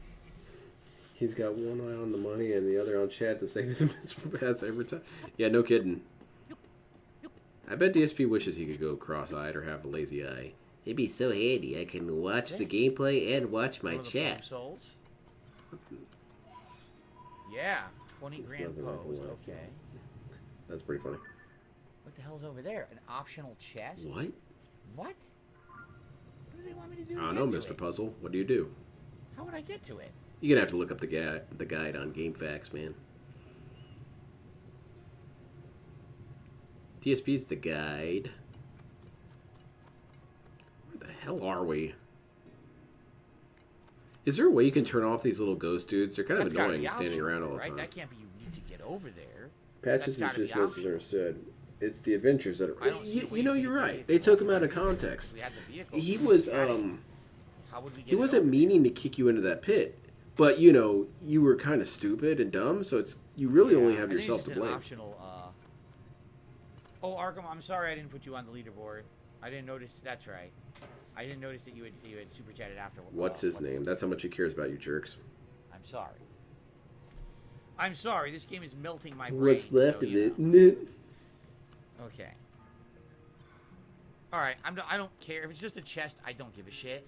He's got one eye on the money and the other on chat to save his pass every time. Yeah, no kidding. I bet DSP wishes he could go cross-eyed or have a lazy eye. It'd be so handy. I can watch the gameplay and watch my One of the Flame chat. Souls. Yeah, 20 It's grand nothing like pose. the last Okay. That's pretty funny. What the hell's over there? An optional chest? What? What? What do they want me to do? I to don't know, get to Mr. it? Puzzle. What do you do? How would I get to it? You're going to have to look up the guide on GameFAQs, man. DSP's the guide. Where the hell are we? Is there a way you can turn off these little ghost dudes? They're kind of That's gotta annoying be standing optional, around all the right? time. That can't be you need to get over there. Patches That's is gotta just be optional. misunderstood. It's the adventures that I are. don't see a way You know, to you're get right. it. They took him out of context. We had the vehicle. He was How would we get he it wasn't over? meaning to kick you into that pit, but you know you were kind of stupid and dumb, so it's you really only have I think yourself it's to just an blame. optional, Oh, Arkham, I'm sorry I didn't put you on the leaderboard. I didn't notice. That's right. I didn't notice that you had super chatted afterward. What's his name? That's how much he cares about you, jerks. I'm sorry. I'm sorry. This game is melting my brain. What's left so, of you it? know. Okay. All right. I don't care if it's just a chest. I don't give a shit.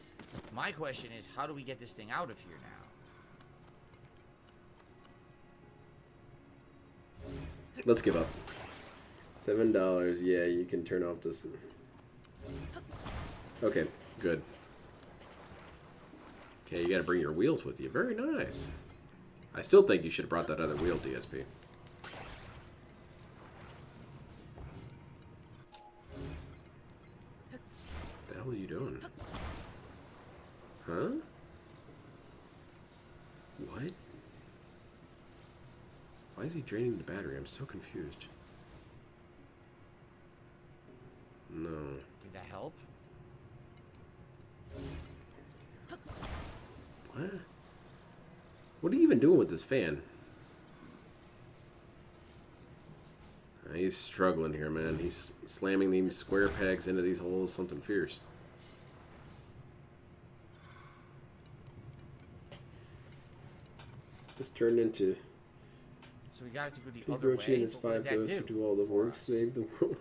My question is, how do we get this thing out of here now? Let's give up. $7. Yeah, you can turn off this. Okay, good. Okay, you got to bring your wheels with you. Very nice. I still think you should have brought that other wheel, DSP. What the hell are you doing? Huh? What? Why is he draining the battery? I'm so confused. No. Did that help? What? What are you even doing with this fan? He's struggling here, man. He's slamming these square pegs into these holes. Something fierce. This turned into... So we got it to go the Pete other Roche way. and his but what 5 did ghosts that who do all the for work, us? save the world.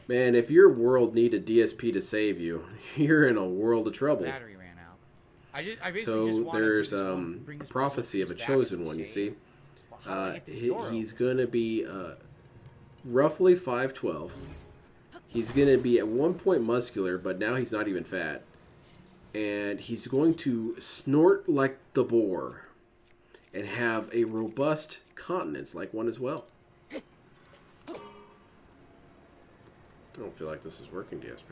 Man, if your world needed DSP to save you, you're in a world of trouble. Battery ran out. I basically just So wanna there's bring a this prophecy of a back chosen and one, you save. see. Well, how do I get this door He's open? going to be roughly 5'12". He's going to be at one point muscular, but now he's not even fat. And he's going to snort like the boar and have a robust continence like one as well. I don't feel like this is working, DSP.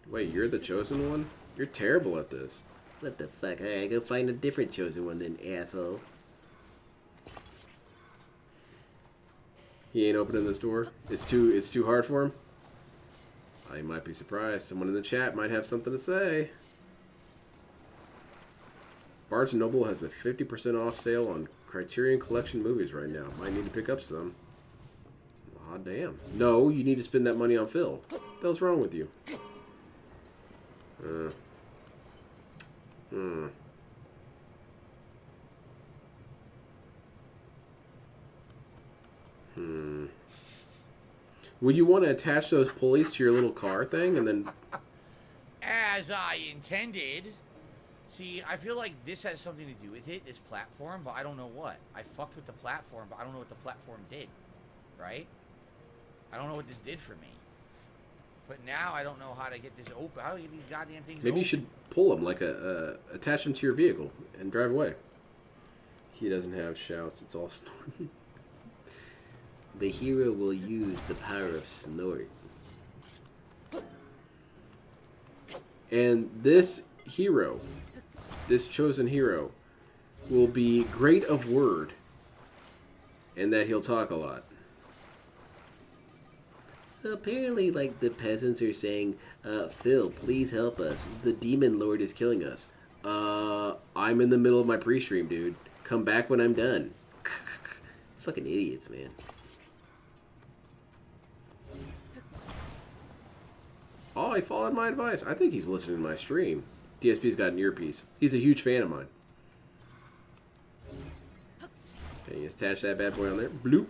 Wait, you're the chosen one? You're terrible at this. What the fuck? Alright, go find a different chosen one then, asshole. He ain't opening this door. It's too hard for him. I might be surprised. Someone in the chat might have something to say. Barnes & Noble has a 50% off sale on Criterion Collection movies right now. Might need to pick up some. Aw, damn. No, you need to spend that money on Phil. What the hell's wrong with you? Would you want to attach those pulleys to your little car thing and then... As I intended. See, I feel like this has something to do with it, this platform, but I don't know what. I fucked with the platform, but I don't know what the platform did. Right? I don't know what this did for me. But now I don't know how to get this open. How do I get these goddamn things Maybe you open? should pull them, like attach them to your vehicle and drive away. He doesn't have shouts. It's all snorting. The hero will use the power of snort. And this hero, this chosen hero, will be great of word, and that he'll talk a lot. So apparently, like, the peasants are saying, Phil, please help us. The demon lord is killing us. I'm in the middle of my pre-stream, dude. Come back when I'm done. Fucking idiots, man. Oh, he followed my advice. I think he's listening to my stream. DSP's got an earpiece. He's a huge fan of mine. Okay, you attach that bad boy on there. Bloop.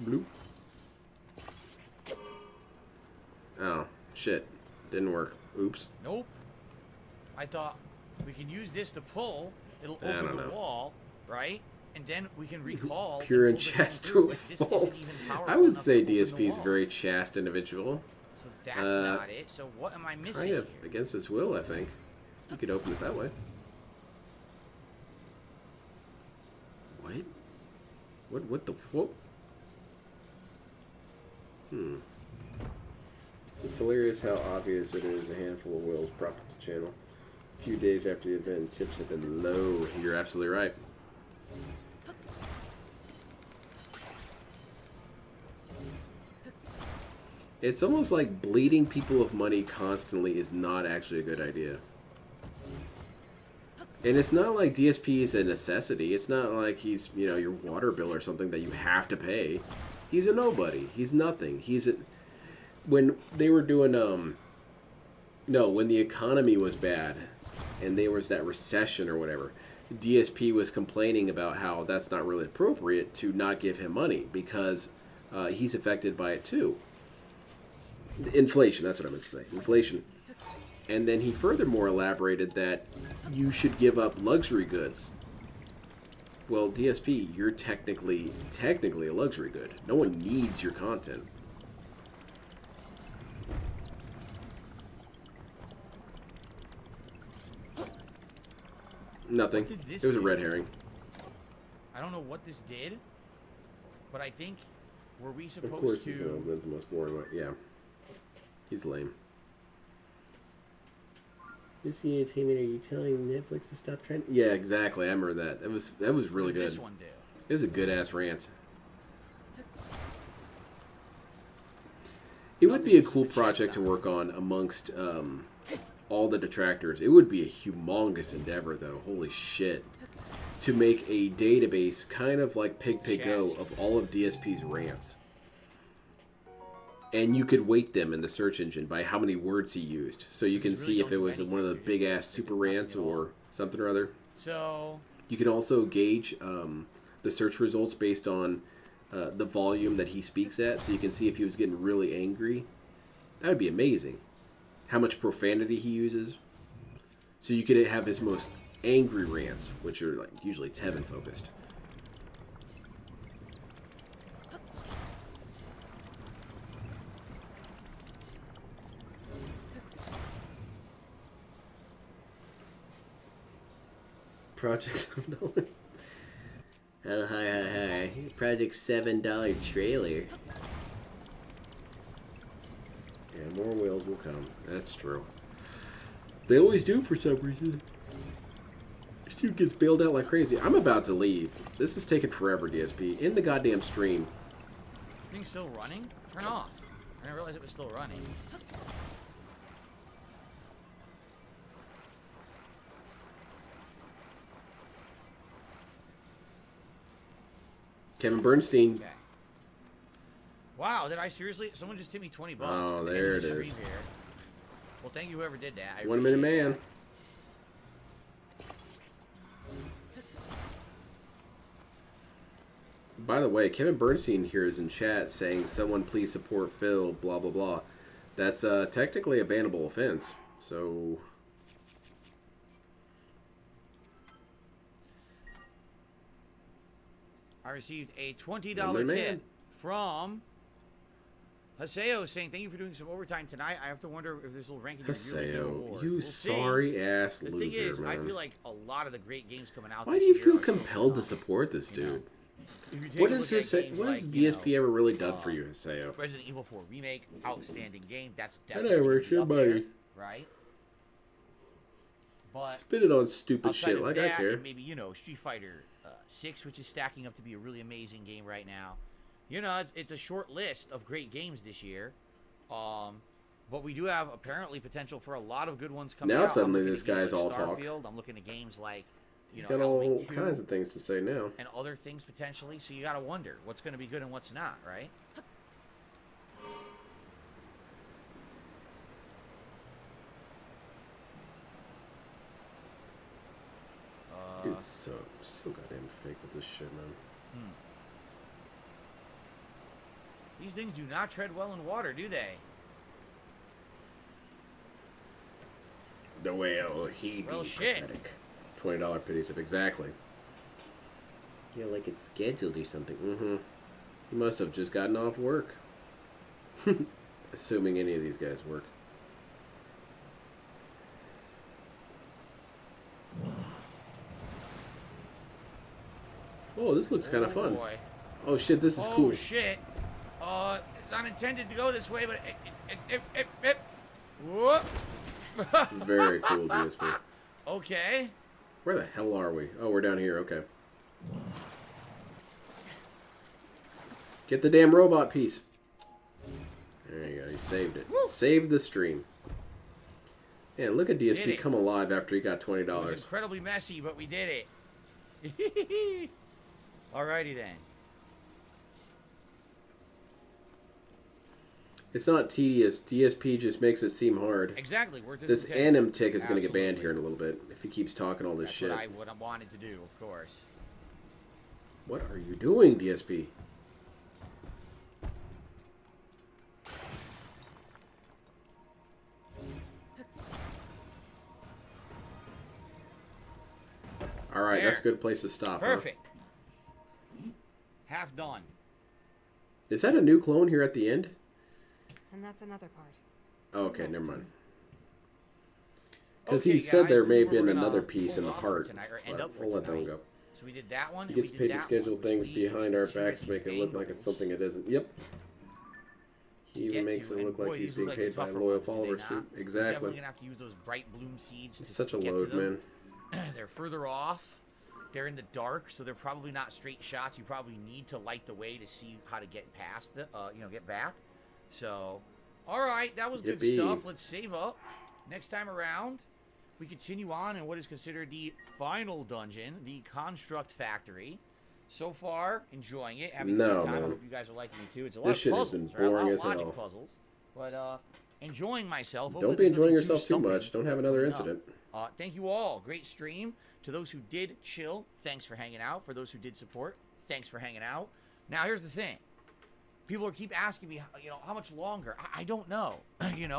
Bloop. Oh, shit. Didn't work. Oops. Nope. I thought we can use this to pull. It'll I open don't the know. wall, right? And then we can recall. Pure and pull the thing chaste through, to a but this isn't fault. even I powerful would enough say to open the DSP is a wall. very chaste individual. So that's not it. So what am I missing Kind of here? against his will, I think. You could open it that way. What? What the fuck? It's hilarious how obvious it is a handful of whales propped at the channel. A few days after the event, tips have been low. You're absolutely right. It's almost like bleeding people of money constantly is not actually a good idea. And it's not like DSP is a necessity. It's not like he's, you know, your water bill or something that you have to pay. He's a nobody. He's nothing. He's a... When they were doing, No, when the economy was bad and there was that recession or whatever, DSP was complaining about how that's not really appropriate to not give him money because he's affected by it too. Inflation, that's what I meant to say. Inflation. And then he furthermore elaborated that you should give up luxury goods. Well, DSP, you're technically a luxury good. No one needs your content. Nothing. What did this It was a do? red herring. I I don't know what this did, but I think were we supposed Of course, to? he's going to live the most boring way. Yeah, he's lame. This entertainment, are you telling Netflix to stop trying? Yeah, exactly. I remember that. That was really What good. does this one do? It was a good ass rant. It would be a cool project to work on amongst all the detractors. It would be a humongous endeavor, though. Holy shit. To make a database kind of like Pig Go of all of DSP's rants. And you could weight them in the search engine by how many words he used. So you can see if it was one of the big ass super rants or something or other. So You can also gauge the search results based on the volume that he speaks at, so you can see if he was getting really angry. That would be amazing. How much profanity he uses. So you could have his most angry rants, which are like usually Tevin focused. Project $7. Oh, hi. Project $7 trailer. And more whales will come. That's true. They always do for some reason. This dude gets bailed out like crazy. I'm about to leave. This is taking forever, DSP. In the goddamn stream. this thing's still running? Turn off. I didn't realize it was still running. Kevin Bernstein. Okay. Wow, did I seriously? Someone just tipped me 20 bucks. Oh, at the there end of it the is. stream here. Well, thank you whoever did that. I 1 minute appreciate man. that. By the way, Kevin Bernstein here is in chat saying, someone please support Phil, blah, blah, blah. That's technically a bannable offense. So... I received a $20 1 minute man. tip from Haseo saying, thank you for doing some overtime tonight. I have to wonder if this will rank in your yearly game Haseo, awards. you We'll see. sorry ass The loser, thing is, man. I feel like a lot of the great games coming out Why this do you year feel are so compelled to phenomenal. support this dude? If you take What a is look his? at games What has like, DSP ever really done for you, Haseo? Resident Evil 4 Remake, outstanding game. That's I definitely know, gonna it's be your up there, buddy. right? But Spit it on stupid outside shit of like that, I care. and maybe Street Fighter 6, which is stacking up to be a really amazing game right now. It's a short list of great games this year. But we do have apparently potential for a lot of good ones coming out. Now I'm suddenly looking this at games guy's like all talk. Starfield. I'm looking at games like He's know, got all Halloween 2 kinds of things to say now. and other things potentially. So you got to wonder what's going to be good and what's not, right? Dude, so goddamn fake with this shit, man. These things do not tread well in water, do they? The whale, he Well, be shit. pathetic. $20 pity tip, exactly. Yeah, like it's scheduled or something. Mm-hmm. He must have just gotten off work. Assuming any of these guys work. Oh, this looks kind of fun. Boy. Oh shit, this is Oh, cool. shit. It's not intended to go this way, but whoop. Very cool, DSP. Okay. Where the hell are we? Oh, we're down here. Okay. Get the damn robot piece. There you go. You saved it. Saved the stream. Yeah, look at Did DSP it. come alive after he got It was $20. incredibly messy, but we did it. Alrighty then. It's not tedious. DSP just makes it seem hard. Exactly. We're This discontent. anim tick is going to get banned Absolutely. here in a little bit if he keeps talking all this That's shit. what I wanted to do, of course. What are you doing, DSP? All right, that's a There. good place to stop. Perfect. Half done. Huh? Is that a new clone here at the end? And that's another part. Oh, okay, never mind. Because Okay, he said guys, there this may is have where been we're gonna another piece in the hold off for part. tonight, or end But up for we'll let that one tonight. go. So we did that one. He and gets we paid did to that schedule one, things which we behind used our to backs to make it look like it's Bengals something it isn't. Yep. He even get makes to, it and look boy, like he's these look being like paid the by tougher loyal ones, do they followers not? too. We're Exactly. definitely gonna have to use those bright bloom seeds It's to such a get to load, them. man. They're further off. They're in the dark, so they're probably not straight shots. You probably need to light the way to see how to get past the, get back. So, all right, that was good Yippee. stuff. Let's save up. Next time around, we continue on in what is considered the final dungeon, the Construct Factory. So far, enjoying it, having a No, good time. man. I hope you guys are liking it too. It's a lot This of shit has puzzles, been right? A lot boring of as logic hell. puzzles, but enjoying myself. Don't Hopefully be there's enjoying nothing yourself too stumping much. Don't have another coming up. incident. Thank you all. Great stream. To those who did chill, thanks for hanging out. For those who did support, thanks for hanging out. Now, here's the thing. People keep asking me, how much longer? I don't know.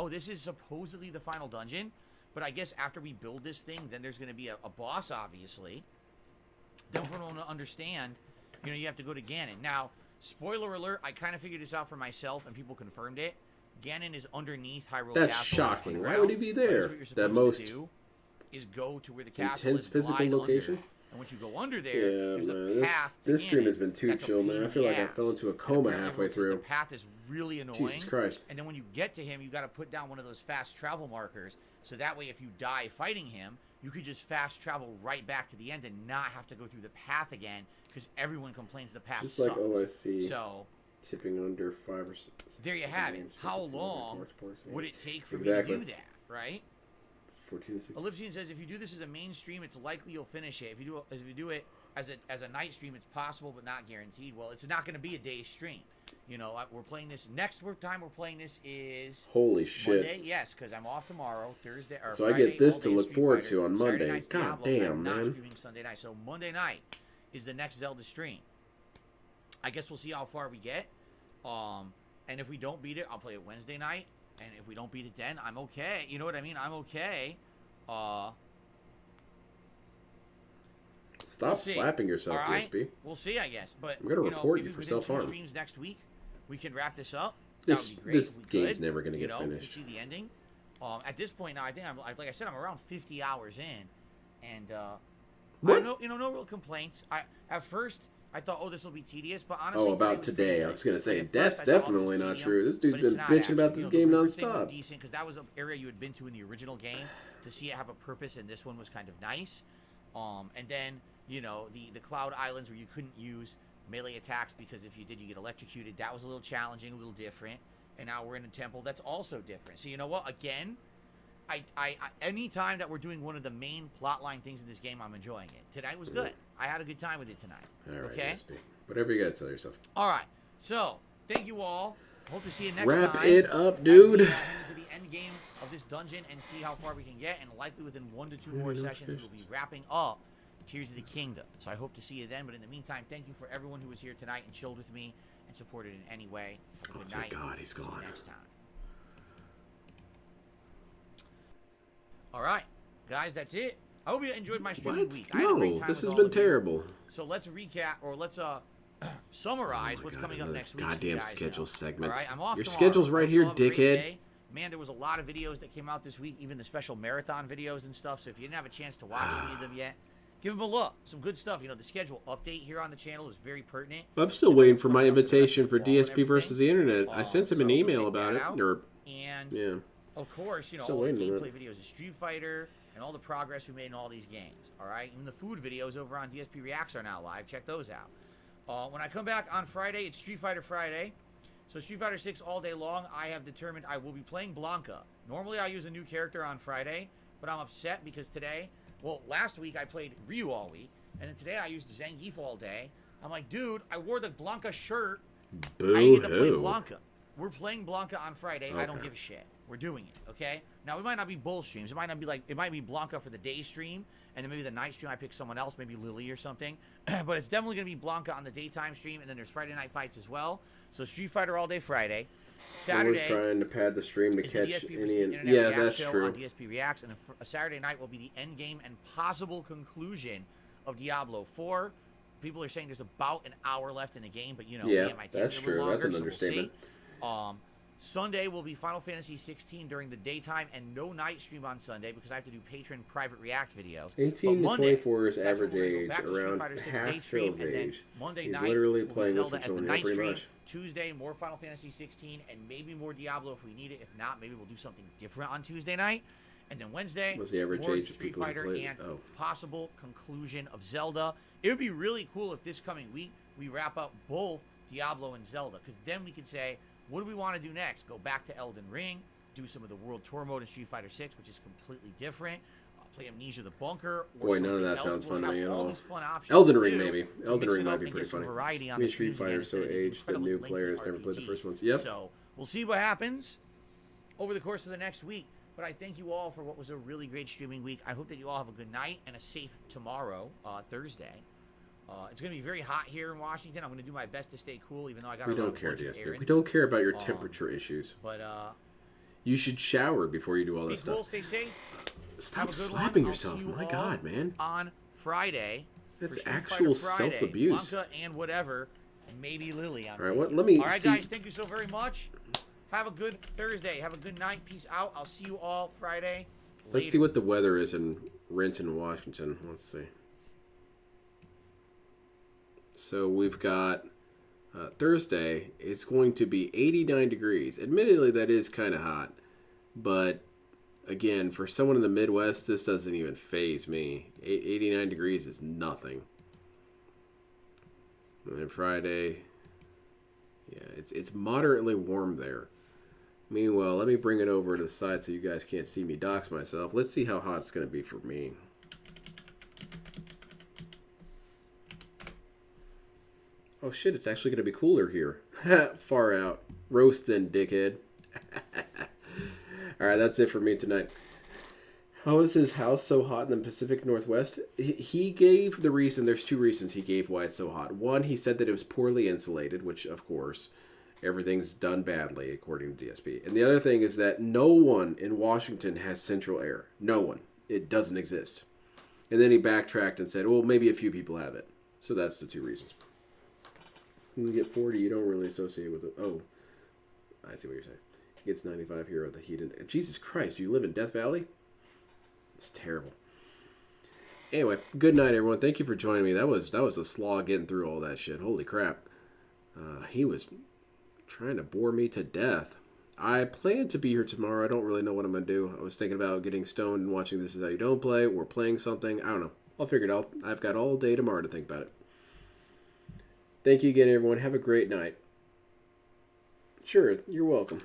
This is supposedly the final dungeon, but I guess after we build this thing, then there's going to be a boss, obviously. Then for everyone to understand, you have to go to Ganon. Now, spoiler alert, I kind of figured this out for myself, and people confirmed it. Ganon is underneath Hyrule That's Castle. shocking. Why underground. would he be But here's there? what you're That supposed most to do is go to where the castle intense is, physical glide location? under. And once you go under there, Yeah, there's man. a path to This stream Ganon has been too that's a chill, pain man. I in feel the like I ass. fell into a And coma apparently halfway everyone says through. The path is really annoying. Jesus Christ. And then when you get to him, you got to put down one of those fast travel markers, so that way if you die fighting him, you could just fast travel right back to the end and not have to go through the path again, because everyone complains the path Just sucks. like OSC. So Tipping under 5 or 6. there you have it. How long would it take for Exactly. me to do that, right? 14 to 16. Ellipsian says if you do this as a main stream, it's likely you'll finish it. If you do it as a night stream, it's possible but not guaranteed. Well, it's not going to be a day stream. We're playing this next time we're playing this is Holy shit. Monday. Yes, because I'm off tomorrow, Thursday. Or So Friday, I get this all to day look Street forward Fighter. to on Saturday Monday. night's God Diablo, damn, I'm not man. streaming Sunday night. So Monday night is the next Zelda stream. I guess we'll see how far we get. And if we don't beat it, I'll play it Wednesday night. And if we don't beat it then, I'm okay. You know what I mean? I'm okay. Stop We'll see. slapping yourself, All right? DSP. We'll see, I guess. But I'm gonna report maybe you for within 2 self-harm. streams next week, we can wrap this up. This- that would be great. this We game's could, never gonna get finished. To see the ending. At this point now, I think like I said, I'm around 50 hours in, and What? I have no real complaints. At first I thought, oh, this will be tedious, but honestly, Oh, about was today. pretty I good. was going to say, Like, at that's first, I thought, oh, definitely this is not tedium, true. This dude's but it's been not, bitching actually. about this The game river thing was nonstop. decent because that was an area you had been to in the original game. To see it have a purpose, and this one was kind of nice. And then the Cloud Islands where you couldn't use melee attacks because if you did, you get electrocuted. That was a little challenging, a little different. And now we're in a temple that's also different. So you know what? Again, I any time that we're doing one of the main plotline things in this game, I'm enjoying it. Tonight was good. I had a good time with it tonight. All right, okay. DSP. Whatever you got to tell yourself. All right. So thank you all. Hope to see you next Wrap time. it up, as dude. we head into the end game of this dungeon and see how far we can get. And likely within 1 to 2 more sessions, we'll be wrapping up Tears of the Kingdom. So I hope to see you then. But in the meantime, thank you for everyone who was here tonight and chilled with me and supported in any way. Have a good thank night. God he's See you gone. next time. All right, guys, that's it. I hope you enjoyed my streaming What? week. I had a great No, time this with has all been of you. terrible. So let's recap, or let's summarize Oh my what's God, coming up another next week. so you goddamn guys schedule know. segment. All right, I'm off Your tomorrow. schedule's right here, Have a great dickhead. day. Man, there was a lot of videos that came out this week, even the special marathon videos and stuff. So if you didn't have a chance to watch any of them yet, give them a look. Some good stuff. The schedule update here on the channel is very pertinent. I'm still waiting for my invitation for DSP versus the internet. I sent him an email about it. And yeah. of course, Still all the waiting on gameplay it. videos of Street Fighter and all the progress we made in all these games. All right, even the food videos over on DSP Reacts are now live. Check those out. When I come back on Friday, it's Street Fighter Friday. So Street Fighter 6 all day long. I have determined I will be playing Blanca. Normally I use a new character on Friday, but I'm upset because last week I played Ryu all week, and then today I used Zangief all day. I'm like, dude, I wore the Blanca shirt. Boo I get to play hoo. Blanca. We're playing Blanca on Friday. I don't Okay. give a shit. We're doing it, okay? Now, it might not be both streams. It might not be it might be Blanca for the day stream, and then maybe the night stream I pick someone else, maybe Lily or something. But it's definitely going to be Blanca on the daytime stream, and then there's Friday night fights as well. So Street Fighter all day Friday. Saturday, Someone's trying to pad the stream to is the catch DSP versus any. the Internet Yeah, React that's show true. on DSP Reacts, and a Saturday night will be the end game and possible conclusion of Diablo 4. People are saying there's about an hour left in the game, but Yeah, it might take that's a little true. longer, That's an so understatement. We'll see. Sunday will be Final Fantasy 16 during the daytime and no night stream on Sunday because I have to do patron private react videos. 18 to Monday, 24 is that's when average we're gonna go age, back to Street around Fighter 6 day half stream, Phil's and then age. Monday He's night literally will be playing Zelda this as for the 20, night pretty stream. much. Tuesday, more Final Fantasy 16, and maybe more Diablo if we need it. If not, maybe we'll do something different on Tuesday night. And then Wednesday, What's the average more age of Street people who Fighter play it? and Oh. possible conclusion of Zelda. It would be really cool if this coming week we wrap up both Diablo and Zelda, because then we could say, what do we want to do next? Go back to Elden Ring, do some of the World Tour mode in Street Fighter 6, which is completely different. Play Amnesia the Bunker. Or Boy, none of something that else. sounds We'll fun to have me at all all. these fun options Elden to Ring, do maybe. to Elden mix Ring it might up be and pretty get some funny. variety on Me, the Street streams again Fighter so instead of these aged, the incredibly new lengthy players never played the RPGs. first ones. Yep. So we'll see what happens over the course of the next week. But I thank you all for what was a really great streaming week. I hope that you all have a good night and a safe tomorrow, Thursday. It's going to be very hot here in Washington. I'm going to do my best to stay cool, even though I got We to run don't a care, bunch of DSP. errands. We don't care about your temperature issues. But you should shower before you do all be that cool, stuff. stay safe. Stop Have a good slapping one. I'll yourself. see you My all God, man. On Friday. That's for Street actual Fighter Friday. self-abuse. Blanca and whatever, and maybe Lily on All right, TV. what? Let me All right, see. guys, thank you so very much. Have a good Thursday. Have a good night. Peace out. I'll see you all Friday. Let's see what the weather is in Renton, Washington. Let's see. So we've got Thursday. It's going to be 89 degrees. Admittedly, that is kind of hot. But again, for someone in the Midwest, this doesn't even faze me. 89 degrees is nothing. And then Friday, yeah, it's moderately warm there. Meanwhile, let me bring it over to the side so you guys can't see me dox myself. Let's see how hot it's going to be for me. Oh shit, it's actually going to be cooler here. Far out. Roasting, dickhead. Alright, that's it for me tonight. How is his house so hot in the Pacific Northwest? He gave the reason, there's two reasons he gave why it's so hot. One, he said that it was poorly insulated, which of course, everything's done badly according to DSP. And the other thing is that no one in Washington has central air. No one. It doesn't exist. And then he backtracked and said, well, maybe a few people have it. So that's the two reasons. When you get 40, you don't really associate with it. Oh, I see what you're saying. He gets 95 here with the heat. And Jesus Christ, do you live in Death Valley? It's terrible. Anyway, good night, everyone. Thank you for joining me. That was a slog getting through all that shit. Holy crap. He was trying to bore me to death. I plan to be here tomorrow. I don't really know what I'm going to do. I was thinking about getting stoned and watching This Is How You Don't Play or playing something. I don't know. I'll figure it out. I've got all day tomorrow to think about it. Thank you again, everyone. Have a great night. Sure, you're welcome.